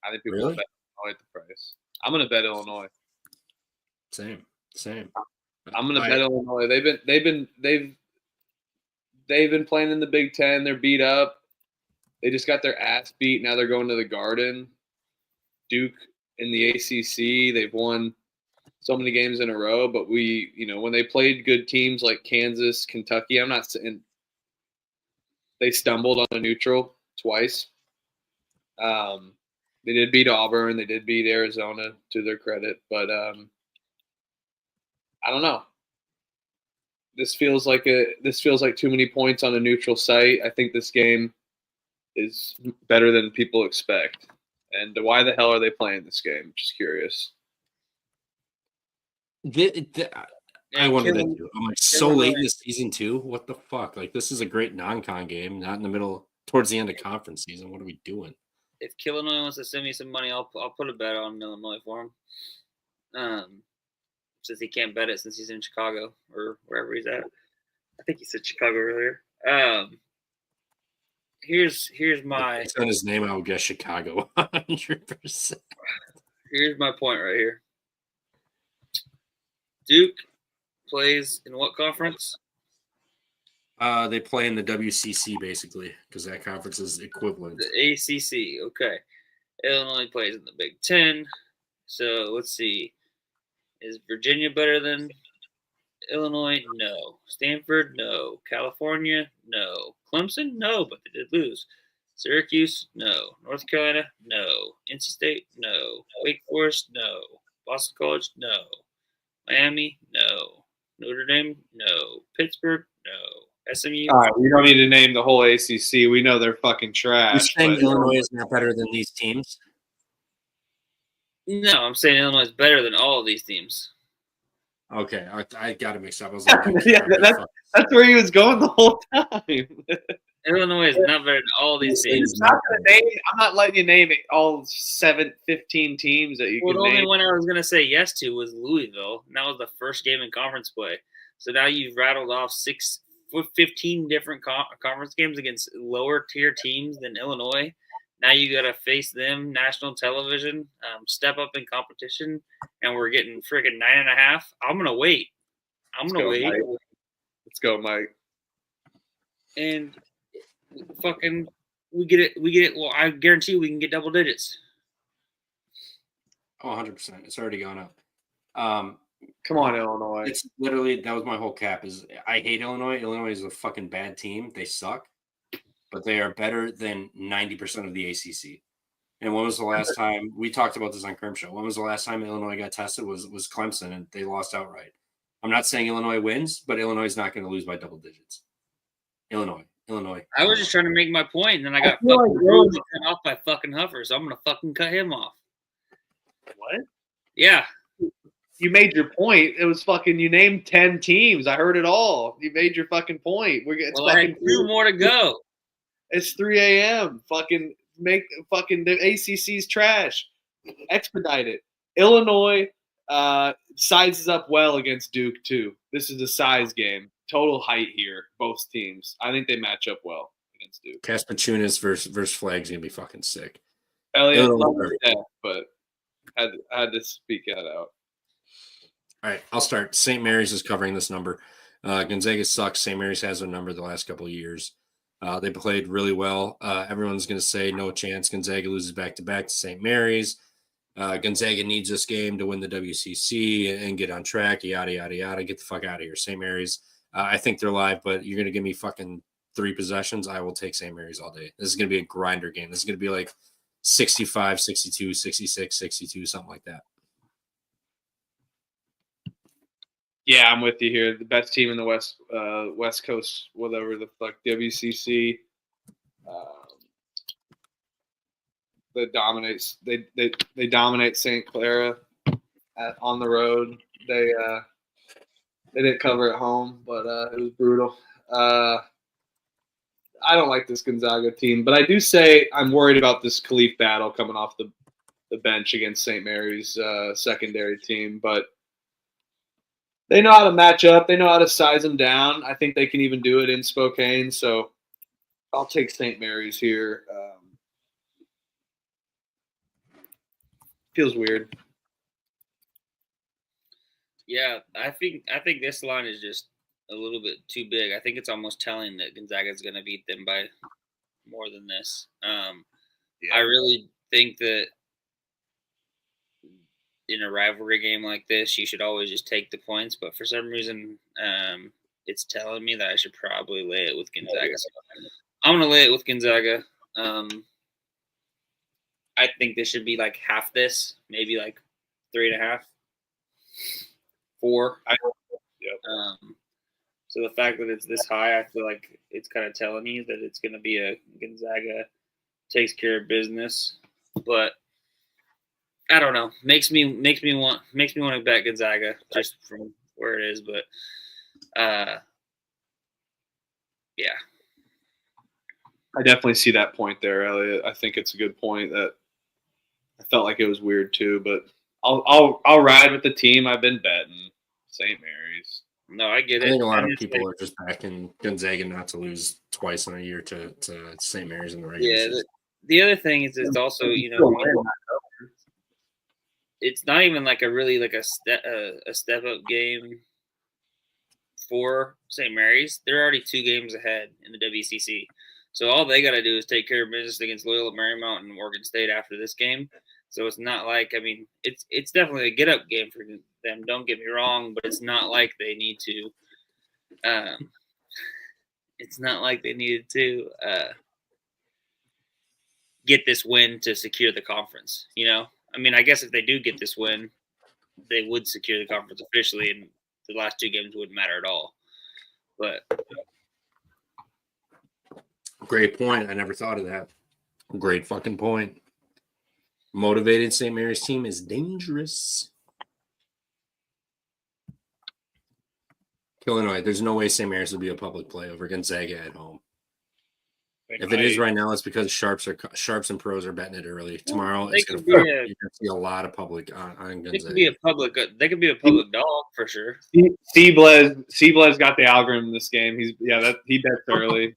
I think people will bet Illinois at the price. I'm gonna bet Illinois. Same. I'm gonna bet Illinois. They've been playing in the Big Ten. They're beat up. They just got their ass beat. Now they're going to the Garden. Duke in the ACC, they've won so many games in a row. But when they played good teams like Kansas, Kentucky, I'm not saying they stumbled on a neutral twice. They did beat Auburn. They did beat Arizona, to their credit. But I don't know. This feels like too many points on a neutral site. I think this game is better than people expect. And why the hell are they playing this game? Just curious. I wonder that too. I'm like so late in the season too. What the fuck? Like this is a great non-con game, not in the middle, towards the end of conference season. What are we doing? If Illinois wants to send me some money, I'll put a bet on Illinois for him. Since he can't bet it since he's in Chicago or wherever he's at. I think he said Chicago earlier. Here's my. It's on his name. I would guess Chicago. 100%. Here's my point right here. Duke plays in what conference? They play in the WCC basically because that conference is equivalent. The ACC. Okay. Illinois plays in the Big Ten. So let's see. Is Virginia better than Illinois? No. Stanford? No. California? No. Clemson? No, but they did lose. Syracuse? No. North Carolina? No. NC State? No. Wake Forest? No. Boston College? No. Miami? No. Notre Dame? No. Pittsburgh? No. SMU? All right, we don't need to name the whole ACC. We know they're fucking You're trash. saying but- Illinois is not better than these teams? No, I'm saying Illinois is better than all of these teams. Okay, I got it mixed up. I was like, Yeah, that's where he was going the whole time. Illinois is not better than all these teams. I'm not letting you name it all 15 teams that you Well, can the only name. one I was going to say yes to was Louisville. And that was the first game in conference play. So now you've rattled off 15 different conference games against lower tier teams than Illinois. Now you got to face them, national television, step up in competition, and we're getting freaking 9.5. I'm going to wait. Let's go, Mike. And fucking we get it. Well, I guarantee we can get double digits. Oh, 100%. It's already gone up. Come on, Illinois. It's literally, that was my whole cap, is I hate Illinois. Illinois is a fucking bad team. They suck, but they are better than 90% of the ACC. And when was the last time, we talked about this on Crimshaw, when was the last time Illinois got tested? Was Clemson, and they lost outright. I'm not saying Illinois wins, but Illinois is not going to lose by double digits. Illinois. I was just trying to make my point, and then I got fucking rudely cut off by fucking Huffer, so I'm going to fucking cut him off. What? Yeah. You made your point. It was fucking, you named 10 teams. I heard it all. You made your fucking point. I had 2 more to go. It's 3 a.m. Fucking the ACC's trash. Expedite it. Illinois sizes up well against Duke too. This is a size game. Total height here, both teams. I think they match up well against Duke. Caspachunas versus Flag's gonna be fucking sick. Elliot loved her death, but I had to speak that out. All right, I'll start. St. Mary's is covering this number. Gonzaga sucks. St. Mary's has their number the last couple of years. They played really well. Everyone's going to say no chance. Gonzaga loses back-to-back to St. Mary's. Gonzaga needs this game to win the WCC and get on track, yada, yada, yada. Get the fuck out of here. St. Mary's, I think they're live, but you're going to give me fucking 3 possessions. I will take St. Mary's all day. This is going to be a grinder game. This is going to be like 65, 62, 66, 62, something like that. Yeah, I'm with you here. The best team in the West Coast, whatever the fuck, WCC. They dominate St. Clara on the road. They didn't cover at home, but it was brutal. I don't like this Gonzaga team, but I do say I'm worried about this Khalif battle coming off the bench against St. Mary's secondary team, but they know how to match up. They know how to size them down. I think they can even do it in Spokane. So I'll take St. Mary's here. Feels weird. Yeah, I think this line is just a little bit too big. I think it's almost telling that Gonzaga is going to beat them by more than this. I really think that in a rivalry game like this, you should always just take the points. But for some reason, it's telling me that I should probably lay it with Gonzaga. So I'm going to lay it with Gonzaga. I think this should be like half this, maybe like 3.5, 4. So the fact that it's this high, I feel like it's kind of telling me that it's going to be a Gonzaga takes care of business. But I don't know. Makes me want to bet Gonzaga just from where it is, but yeah. I definitely see that point there, Elliot. I think it's a good point. That I felt like it was weird too, but I'll ride with the team. I've been betting St. Mary's. No, I get it. I think a lot of people are just backing Gonzaga not to lose twice in a year to St. Mary's in the regular season. The other thing is it's also, it's not even like a really like a step up game for St. Mary's. They're already 2 games ahead in the WCC. So all they got to do is take care of business against Loyola Marymount and Oregon State after this game. So it's not like, I mean, it's definitely a get-up game for them. Don't get me wrong, but it's not like they need to. It's not like they needed to get this win to secure the conference. You know, I mean, I guess if they do get this win, they would secure the conference officially, and the last 2 games wouldn't matter at all. But Great point. I never thought of that. Great fucking point. Motivated St. Mary's team is dangerous. Illinois, there's no way St. Mary's will be a public play over Gonzaga at home. If it is right now, it's because Sharps and Pros are betting it early. Tomorrow, you're going to see a lot of public on Gonzaga. They could be a public dog for sure. Seablez got the algorithm this game. He bets early.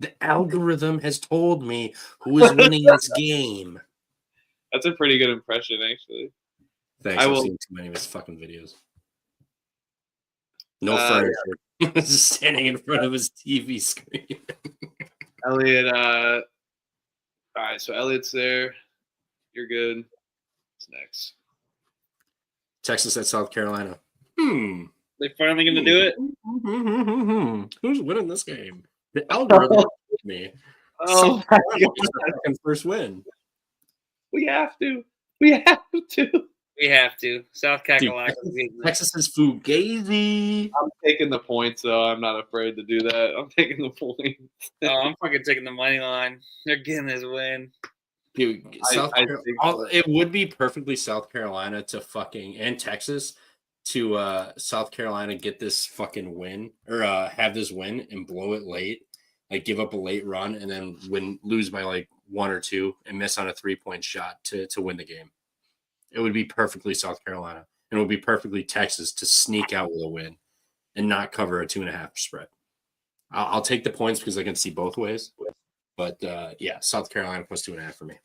The algorithm has told me who is winning this game. That's a pretty good impression, actually. Thanks. I've seen too many of his fucking videos. No furniture. Just standing in front of his TV screen. Elliot, all right, so Elliot's there. You're good. What's next? Texas at South Carolina. They finally going to do it? Who's winning this game? The algorithm told me. Oh, my God. First win. We have to. We have to. South Carolina. Texas is Fugazi. I'm taking the points, though. I'm not afraid to do that. I'm taking the points. I'm fucking taking the money line. They're getting this win. Dude, it would be perfectly South Carolina to fucking and Texas to South Carolina get this fucking win or have this win and blow it late, like give up a late run and then lose by like 1 or 2 and miss on a 3-point shot to win the game. It would be perfectly South Carolina. And it would be perfectly Texas to sneak out with a win and not cover a 2.5 spread. I'll take the points because I can see both ways. But, South Carolina plus 2.5 for me.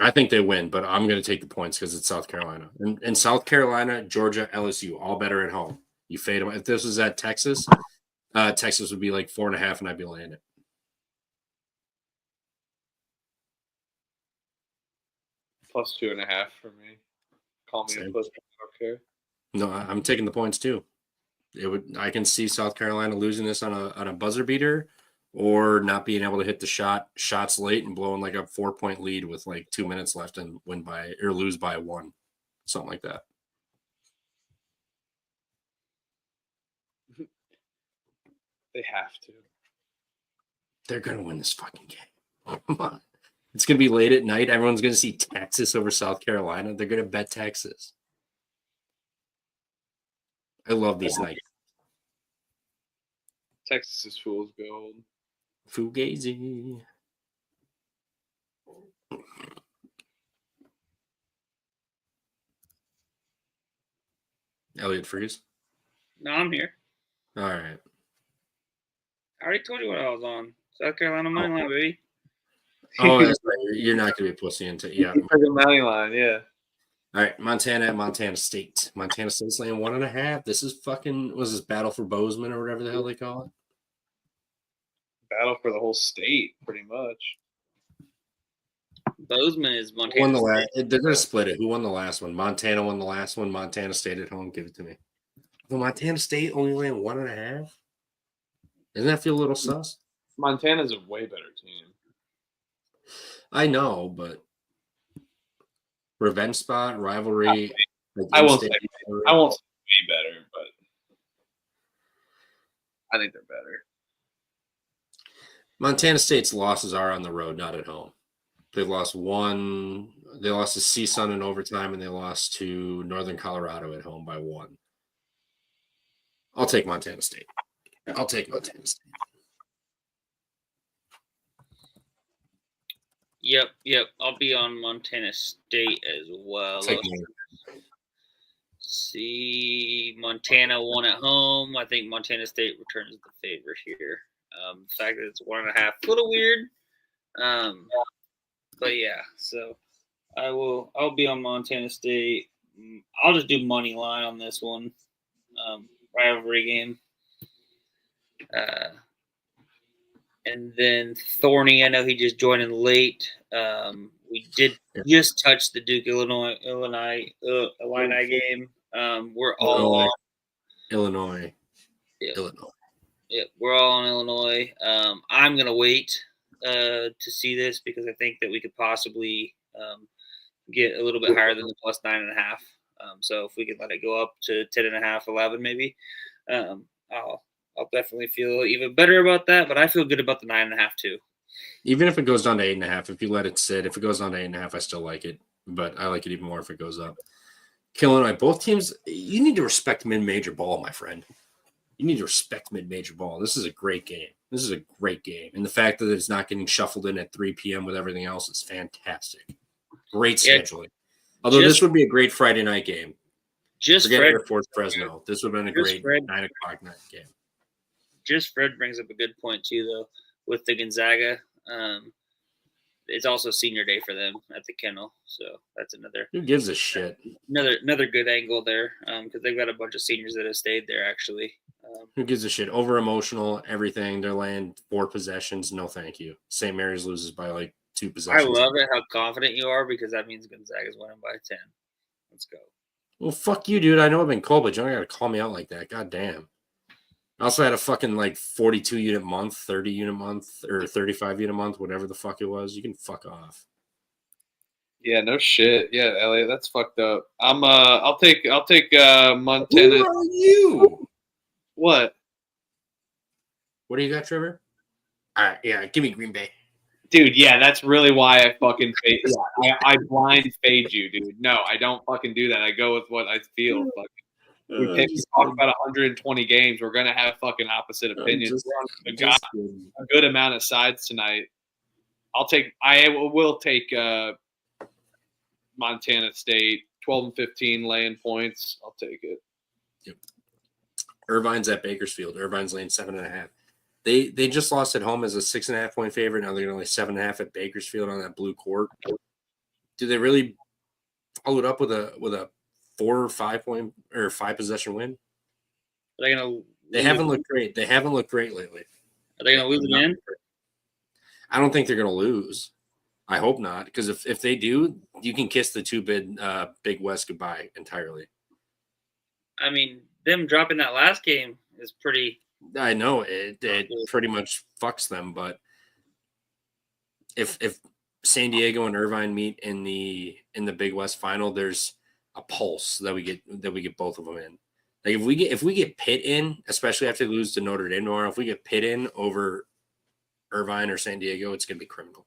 I think they win, but I'm going to take the points because it's South Carolina. And South Carolina, Georgia, LSU, all better at home. You fade them. If this was at Texas, Texas would be like 4.5 and I'd be landing. Plus 2.5 for me. Call me a pussy. I don't care. No, I'm taking the points too. I can see South Carolina losing this on a buzzer beater, or not being able to hit the shots late and blowing like a 4-point lead with like 2 minutes left and lose by 1, something like that. They have to. They're gonna win this fucking game. Come on. It's going to be late at night. Everyone's going to see Texas over South Carolina. They're going to bet Texas. I love these nights. Texas is fool's gold. Fugazi. Elliot Freeze. No, I'm here. All right. I already told you what I was on. South Carolina money line, baby. Oh, that's right. You're not going to be pussy into it. Yeah. For the money line, yeah. All right. Montana at Montana State. Montana State's laying 1.5. This is was this Battle for Bozeman or whatever the hell they call it? Battle for the whole state, pretty much. Bozeman is Montana State. They're going to split it. Who won the last one? Montana won the last one. Montana State at home. Give it to me. Well, Montana State only laying 1.5? Doesn't that feel a little sus? Montana's a way better team. I know, but revenge spot, rivalry. I won't say way better, but I think they're better. Montana State's losses are on the road, not at home. They've lost one. They lost to CSUN in overtime, and they lost to Northern Colorado at home by 1. I'll take Montana State. Yep. I'll be on Montana State as well. See, Montana won at home. I think Montana State returns the favor here. The fact that it's 1.5, a little weird. But yeah, so I'll be on Montana State. I'll just do money line on this one. Rivalry game. And then Thorny, I know he just joined in late. We did just touch the Duke Illinois game. We're all on Illinois. Yeah. Illinois. Yeah, we're all on Illinois. I'm gonna wait to see this because I think that we could possibly get a little bit higher than the plus 9.5. So if we could let it go up to 10.5, 11 maybe, I'll definitely feel even better about that. But I feel good about the 9.5 too. Even if it goes down to 8.5, if you let it sit, if it goes down to 8.5, I still like it. But I like it even more if it goes up. Illinois, both teams, you need to respect mid-major ball, my friend. You need to respect mid-major ball. This is a great game. This is a great game. And the fact that it's not getting shuffled in at 3 p.m. with everything else is fantastic. Great scheduling. Although this would be a great Friday night game. Forget Air Force Fresno. This would have been a great 9 o'clock night game. Just Fred brings up a good point, too, though, with the Gonzaga. It's also senior day for them at the Kennel. So that's another. Who gives a shit? Another good angle there because they've got a bunch of seniors that have stayed there, actually. Who gives a shit? Over emotional, everything. They're laying 4 possessions. No, thank you. St. Mary's loses by like 2 possessions. I love it how confident you are because that means Gonzaga's winning by 10. Let's go. Well, fuck you, dude. I know I've been cold, but you don't got to call me out like that. God damn. I also had a fucking like 42 unit month, 30 unit month, or 35 unit month, whatever the fuck it was. You can fuck off. Yeah, no shit. Yeah, Elliot, that's fucked up. I'll take Montana. Who are you? What? What do you got, Trevor? All right, yeah, give me Green Bay. Dude, yeah, that's really why I fucking fade. Yeah, I blind fade you, dude. No, I don't fucking do that. I go with what I feel. We talk about 120 games. We're gonna have fucking opposite opinions. We're on a good amount of sides tonight. I will take Montana State 12-15 laying points. I'll take it. Yep. Irvine's at Bakersfield. Irvine's laying 7.5. They just lost at home as a 6.5 point favorite. Now they're only 7.5 at Bakersfield on that blue court. Do they really follow it up with a 4 or 5 point or 5 possession win? Are they gonna? They haven't looked great. They haven't looked great lately. Are they gonna lose again? I don't think they're gonna lose. I hope not, because if they do, you can kiss the Big West goodbye entirely. I mean, them dropping that last game is pretty. I know it pretty much fucks them, but if San Diego and Irvine meet in the Big West final, there's a pulse that we get both of them in. Like if we get Pitt in, especially after they lose to Notre Dame tomorrow, if we get Pitt in over Irvine or San Diego, it's gonna be criminal.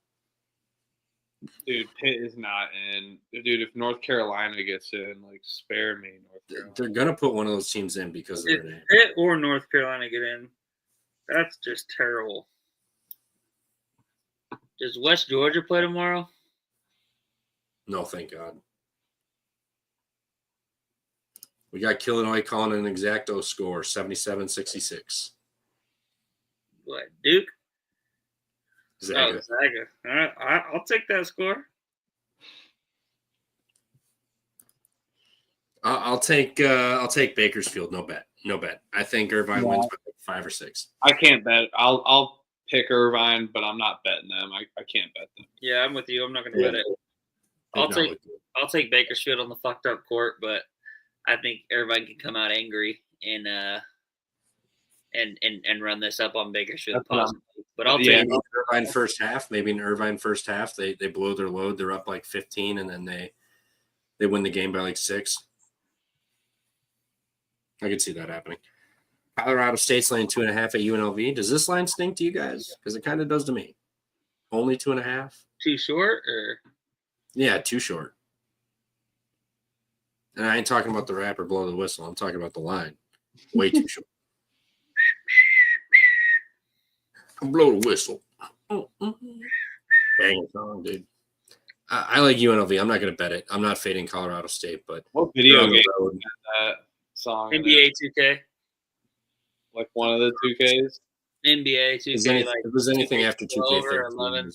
Dude, Pitt is not in. Dude, if North Carolina gets in, like, spare me, North Carolina. They're gonna put one of those teams in because of their name. Pitt or North Carolina get in, that's just terrible. Does West Georgia play tomorrow? No, thank God. We got Illinois calling an exacto score, 77-66. What, Duke? Zaga. Zaga. All right, I'll take that score. I'll take Bakersfield. No bet. I think Irvine wins by 5 or 6. I can't bet. I'll pick Irvine, but I'm not betting them. I can't bet them. Yeah, I'm with you. I'm not going to bet it. I'll take Bakersfield on the fucked up court, but I think Irvine can come out angry and run this up on Bakersfield possibly. But I'll take Irvine first half. Maybe in Irvine first half, they blow their load. They're up like 15, and then they win the game by like 6. I could see that happening. Colorado State's laying 2.5 at UNLV. Does this line stink to you guys? Because it kind of does to me. Only 2.5. Too short, or? Yeah, too short. And I ain't talking about the rapper blow the whistle. I'm talking about the line. Way too short. Blow the whistle. Bang song, dude. I like UNLV. I'm not going to bet it. I'm not fading Colorado State, but what video game is that song? NBA 2K. Like one of the 2Ks? NBA 2K. If there's anything after 2K, over 11.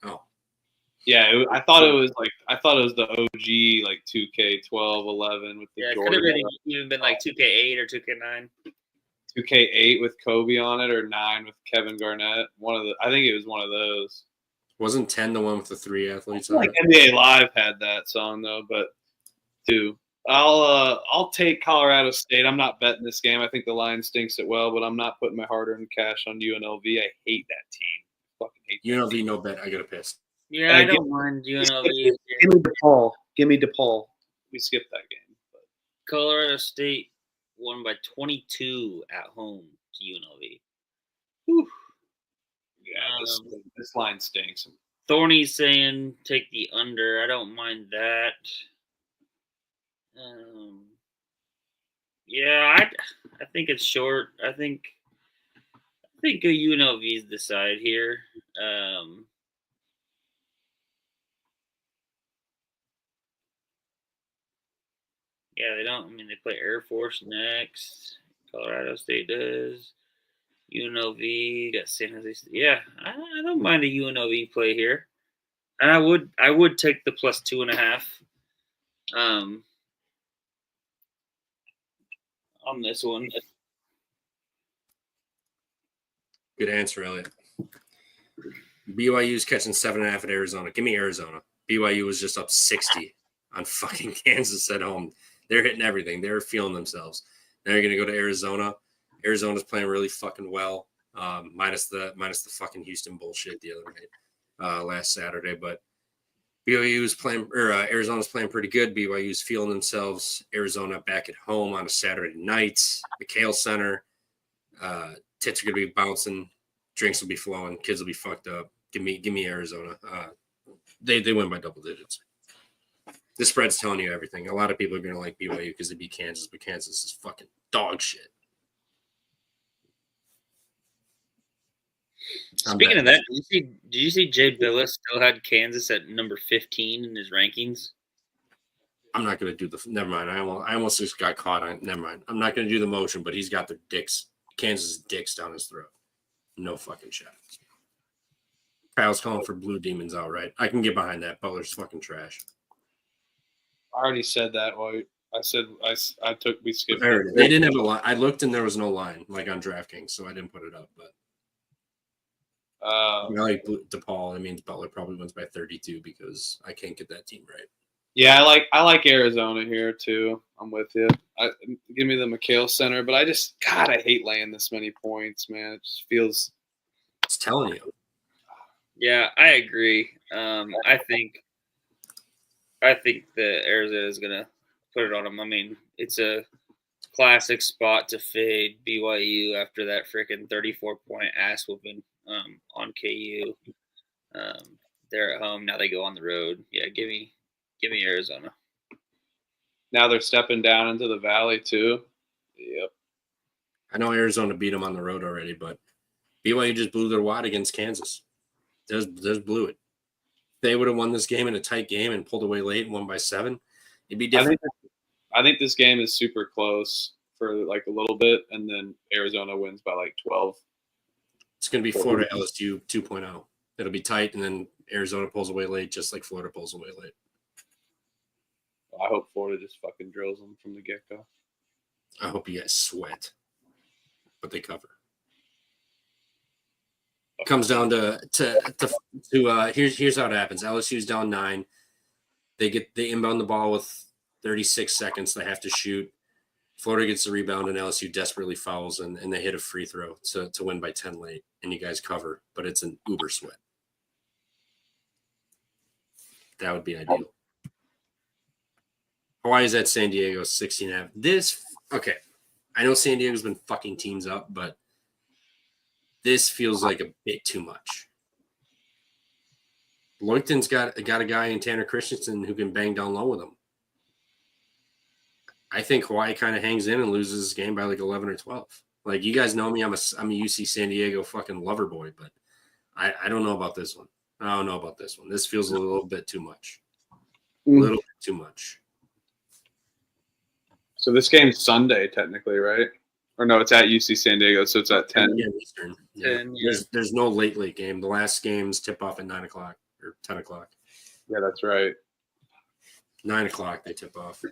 Oh. Yeah, I thought it was the OG like 2K 12, 11 with the Jordan. It could have even been like 2K8 or 2K9. 2K8 with Kobe on it or 9 with Kevin Garnett. I think it was one of those. Wasn't 10 the one with the 3 athletes? Like NBA Live had that song though, but 2. I'll take Colorado State. I'm not betting this game. I think the line stinks it well, but I'm not putting my hard-earned cash on UNLV. I hate that team. Fucking hate UNLV, team. no bet. I got a piss. Yeah, I don't mind UNLV. Give me DePaul. Give me DePaul. We skipped that game. But. Colorado State won by 22 at home to UNLV. Whew. Yeah, this line stinks. Thorny's saying take the under. I don't mind that. Yeah, I think it's short. I think a UNLV's the side here. Yeah, they don't. I mean, they play Air Force next. Colorado State does. UNLV got San Jose State. Yeah, I don't mind a UNLV play here, and I would take the plus 2.5. On this one. Good answer, Elliot. BYU's catching 7.5 at Arizona. Give me Arizona. BYU was just up 60 on fucking Kansas at home. They're hitting everything. They're feeling themselves. Now you're going to go to Arizona. Arizona's playing really fucking well, minus the fucking Houston bullshit the other night, last Saturday. But BYU's playing, or Arizona's playing pretty good. BYU's feeling themselves. Arizona back at home on a Saturday night. McHale Center. Tits are going to be bouncing. Drinks will be flowing. Kids will be fucked up. Give me Arizona. They win by double digits. This spread's telling you everything. A lot of people are going to like BYU because they beat Kansas, but Kansas is fucking dog shit. Speaking of that, did you see Jay Billis still had Kansas at number 15 in his rankings? I'm not going to do never mind. I almost just got caught on. Never mind. I'm not going to do the motion, but he's got their dicks, Kansas dicks down his throat. No fucking shot. Kyle's calling for Blue Demons outright. I can get behind that. Butler's fucking trash. I already said that. Well, I said we skipped. They didn't have a line. I looked and there was no line like on DraftKings, so I didn't put it up. But I like DePaul. It means Butler probably wins by 32 because I can't get that team right. Yeah, I like Arizona here too. I'm with you. Give me the McHale Center, but I hate laying this many points, man. It just feels. It's telling you. Yeah, I agree. I think that Arizona is gonna put it on them. I mean, it's a classic spot to fade BYU after that freaking 34-point ass whooping on KU. They're at home now. They go on the road. Yeah, give me Arizona. Now they're stepping down into the valley too. Yep. I know Arizona beat them on the road already, but BYU just blew their wad against Kansas. Just blew it. If they would have won this game in a tight game and pulled away late and won by 7, it'd be different. I think this game is super close for like a little bit, and then Arizona wins by like 12. It's going to be Florida LSU 2.0. It'll be tight, and then Arizona pulls away late, just like Florida pulls away late. I hope Florida just fucking drills them from the get-go. I hope you guys sweat, but they cover. Comes down to here's how it happens. LSU's down 9. They inbound the ball with 36 seconds. They have to shoot. Florida gets the rebound, and LSU desperately fouls, and they hit a free throw to win by 10 late, and you guys cover, but it's an uber sweat. That would be ideal. Hawaii's at San Diego, 16.5. Okay. I know San Diego's been fucking teams up, but this feels like a bit too much. Loyton's got a guy in Tanner Christensen who can bang down low with him. I think Hawaii kind of hangs in and loses this game by like 11 or 12. Like, you guys know me, I'm a UC San Diego fucking lover boy, but I don't know about this one. I don't know about this one. This feels a little bit too much. A little bit too much. So this game's Sunday, technically, right? Or no, it's at UC San Diego, so it's at 10. Yeah, Eastern. Yeah. 10, yeah. There's no late game. The last games tip off at 9 o'clock or 10 o'clock. Yeah, that's right. 9 o'clock they tip off.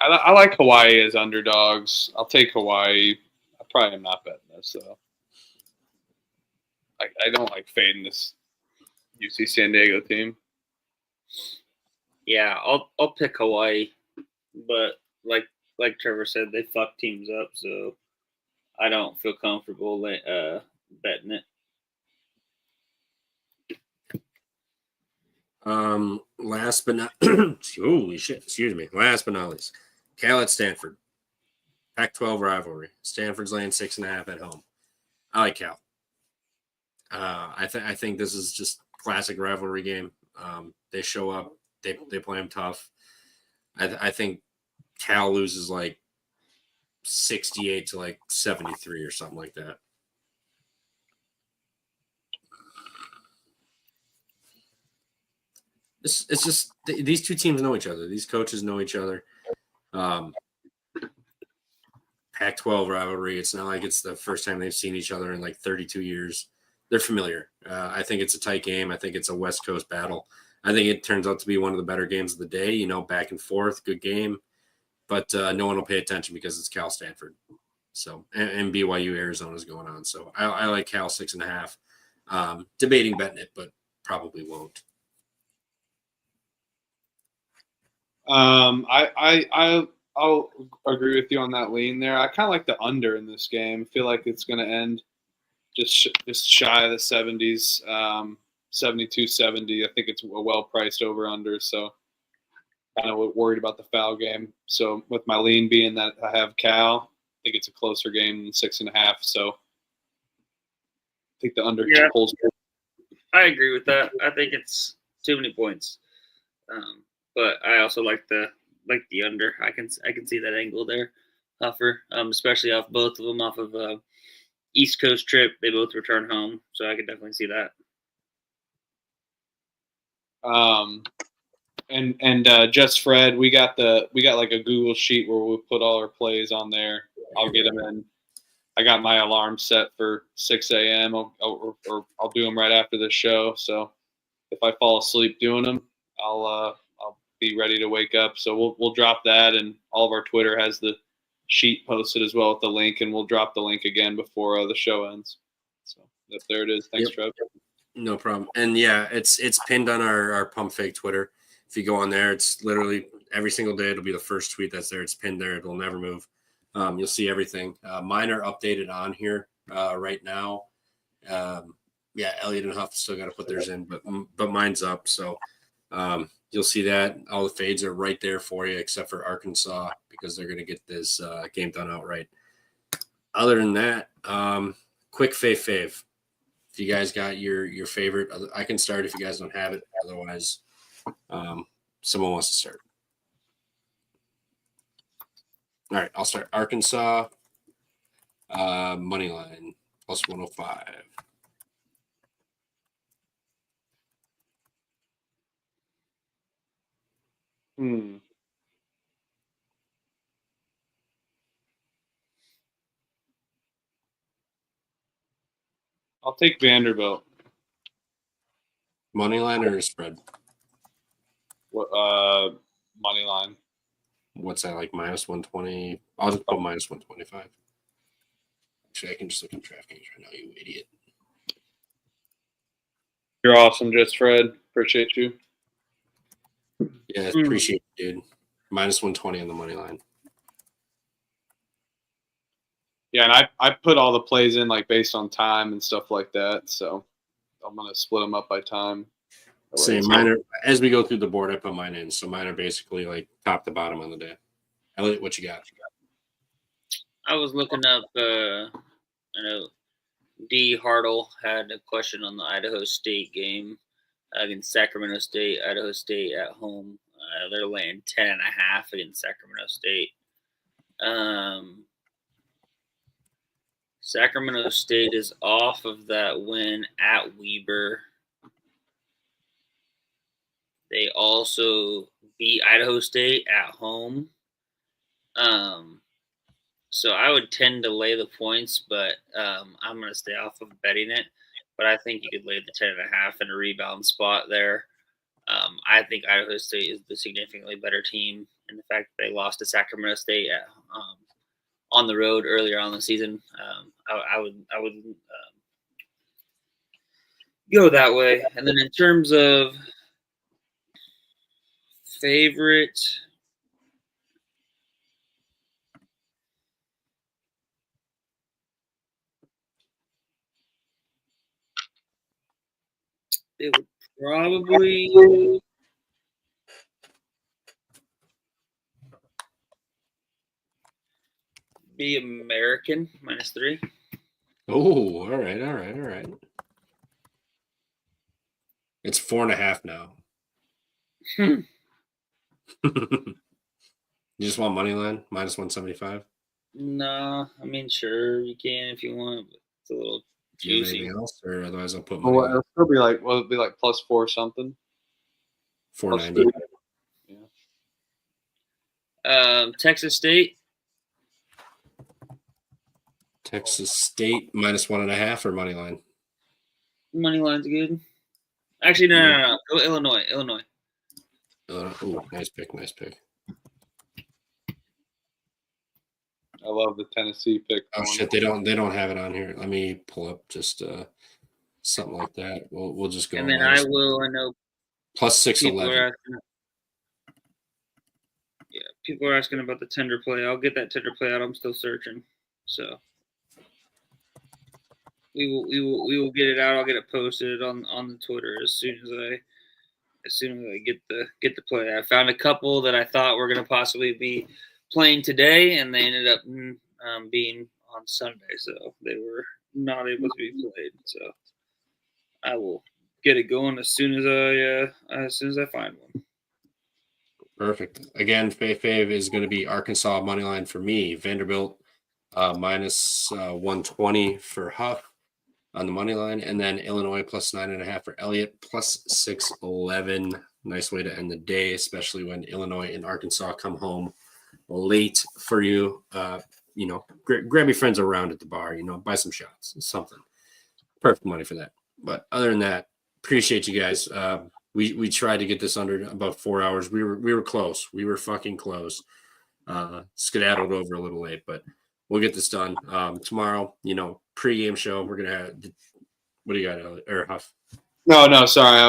I like Hawaii as underdogs. I'll take Hawaii. I probably am not betting this, though. I don't like fading this UC San Diego team. Yeah, I'll pick Hawaii, but like Trevor said, they fuck teams up, so I don't feel comfortable betting it. Last but not holy shit, excuse me. Last but not least, Cal at Stanford. Pac-12 rivalry. Stanford's laying 6.5 at home. I like Cal. I think this is just classic rivalry game. They show up. They play them tough. I think Cal loses like 68 to like 73 or something like that. It's just these two teams know each other. These coaches know each other. Pac-12 rivalry. It's not like it's the first time they've seen each other in like 32 years. They're familiar. I think it's a tight game. I think it's a West Coast battle. I think it turns out to be one of the better games of the day. Back and forth, good game. But no one will pay attention because it's Cal Stanford. So and BYU Arizona is going on. So I like Cal 6.5. Debating betting it, but probably won't. I'll agree with you on that lean there. I kind of like the under in this game. I feel like it's going to end just shy of the 70s, 72-70. I think it's a well-priced over-under, so kind of worried about the foul game. So with my lean being that I have Cal, I think it's a closer game than 6.5, so I think the under pulls. I agree with that. I think it's too many points. But I also like the under. I can see that angle there, Huffer, especially off both of them off of East Coast trip. They both return home, so I can definitely see that. And Just Fred, we got like a Google sheet where we'll put all our plays on there. I'll get them in. I got my alarm set for 6 a.m. I'll do them right after the show. So if I fall asleep doing them, I'll be ready to wake up. So we'll drop that, and all of our Twitter has the sheet posted as well with the link, and we'll drop the link again before the show ends. So there it is. Thanks, Trev. No problem. And yeah, it's pinned on our Pump Fake Twitter. If you go on there, it's literally every single day. It'll be the first tweet that's there. It's pinned there. It'll never move. You'll see everything. Mine are updated on here right now. Elliot and Huff still got to put theirs in, but mine's up. So you'll see that. All the fades are right there for you, except for Arkansas, because they're going to get this game done outright. Other than that, quick fave. If you guys got your favorite, I can start if you guys don't have it. Otherwise, someone wants to start. All right, I'll start. Arkansas, money line, plus 105. I'll take Vanderbilt. Money line or spread? Money line. What's that, like minus 120? I'll just put minus 125. Actually, I can just look at DraftKings right now, you idiot. You're awesome, Just Fred. Appreciate you. Yeah, appreciate it, dude. Minus 120 on the money line. Yeah, and I put all the plays in like based on time and stuff like that. So I'm gonna split them up by time. Same. Mine are, as we go through the board, I put mine in. So mine are basically like top to bottom on the day. Elliot, what you got? I was looking up. I know D. Hartle had a question on the Idaho State game against Sacramento State. Idaho State at home. They're laying 10.5 against Sacramento State. Sacramento State is off of that win at Weber. They also beat Idaho State at home. So I would tend to lay the points, but I'm going to stay off of betting it. But I think you could lay the 10.5 in a rebound spot there. I think Idaho State is the significantly better team and the fact that they lost to Sacramento State on the road earlier on in the season, I would go that way. And then in terms of favorite, it would probably be American -3. Oh, all right. It's 4.5 now. You just want money line -175? No, I mean, sure, you can if you want, but it's a little Do you have juicy. anything else, or otherwise I'll put money Well, line it'll still be like, it'd be like +4 something. 490. Texas State. Texas State -1.5 or money line. Money line's good. Actually, no. Go Illinois. Ooh, nice pick. I love the Tennessee pick. Oh shit, they don't have it on here. Let me pull up just something like that. We'll just go. And then I know +611. People are asking about the tender play. I'll get that tender play out. I'm still searching, so we will get it out. I'll get it posted on the Twitter as soon as I get the play. I found a couple that I thought were going to possibly be playing today, and they ended up being on Sunday, so they were not able to be played. So I will get it going as soon as I find one. Perfect. Again, fave is going to be Arkansas money line for me. Vanderbilt -120 for Huff on the money line, and then Illinois +9.5 for Elliott, +611. Nice way to end the day, especially when Illinois and Arkansas come home late for you. Grab your friends around at the bar, buy some shots, something. Perfect money for that. But other than that, appreciate you guys. We tried to get this under about 4 hours. We were close. We were fucking close. Skedaddled over a little late, but we'll get this done. Tomorrow, pregame show. We're gonna have. What do you got, Elliot, or Huff? No, sorry.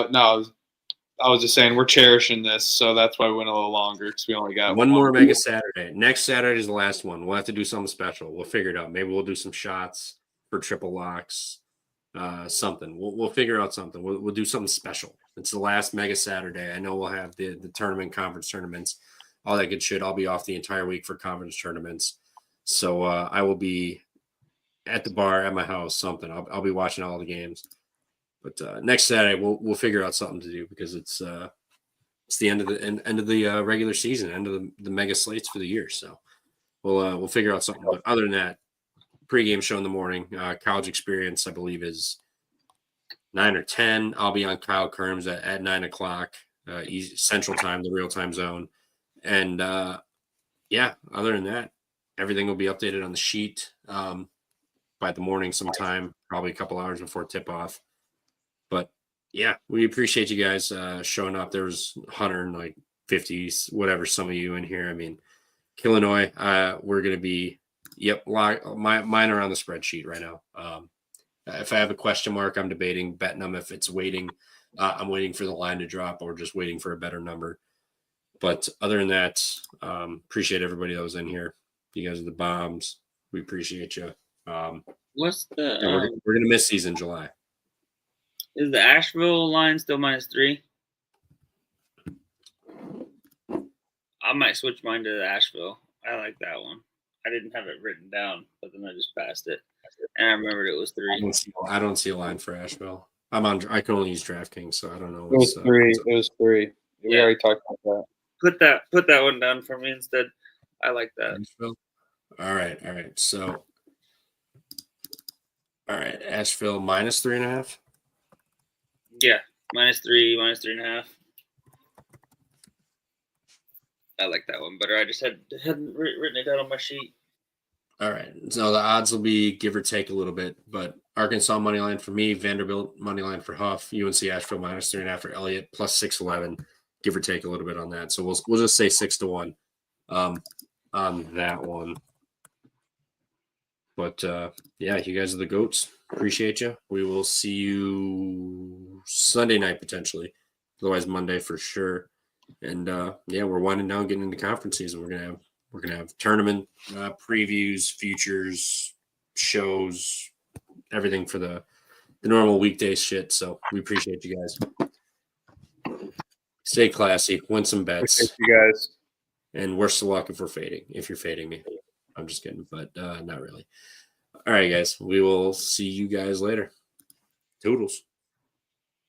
I was just saying we're cherishing this, so that's why we went a little longer because we only got one more mega Saturday. Next Saturday is the last one. We'll have to do something special. We'll figure it out. Maybe we'll do some shots for triple locks. Something. We'll figure out something. We'll do something special. It's the last mega Saturday. I know we'll have the tournament, conference tournaments, all that good shit. I'll be off the entire week for conference tournaments, so I will be at the bar at my house. Something. I'll be watching all the games. But next Saturday we'll figure out something to do because it's the end of the regular season, end of the mega slates for the year. So we'll figure out something. But other than that, pregame show in the morning. College Experience, I believe, is 9 or 10. I'll be on Kyle Kerms at 9 o'clock Central Time, the real time zone. And other than that, everything will be updated on the sheet by the morning sometime, probably a couple hours before tip off. But yeah, we appreciate you guys showing up. There was 150, whatever, some of you in here. I mean, Illinois, we're going to be. Yep, mine are on the spreadsheet right now. If I have a question mark, I'm debating betting them. If it's waiting, I'm waiting for the line to drop or just waiting for a better number. But other than that, appreciate everybody that was in here. You guys are the bombs. We appreciate you. What's the? We're gonna miss these in July. Is the Asheville line still -3? I might switch mine to the Asheville. I like that one. I didn't have it written down, but then I just passed it, and I remembered it was 3. I don't see a line for Asheville. I can only use DraftKings, so I don't know. It was 3. It was 3. We already talked about that. Put that one down for me instead. I like that. Asheville. All right. So, Asheville -3.5. Yeah, -3, -3.5. I like that one better. I just hadn't written it down on my sheet. All right. So the odds will be give or take a little bit, but Arkansas money line for me, Vanderbilt money line for Huff, UNC Asheville -3.5 for Elliott, +611, give or take a little bit on that. So we'll just say 6-1 on that one. But yeah, you guys are the GOATs. Appreciate you. We will see you Sunday night potentially. Otherwise Monday for sure. And yeah, we're winding down, getting into conference season. We're gonna have tournament previews, futures, shows, everything for the normal weekday shit. So we appreciate you guys. Stay classy, win some bets. Appreciate you guys. And worst of luck if you're fading me. I'm just kidding, but not really. All right, guys. We will see you guys later. Toodles.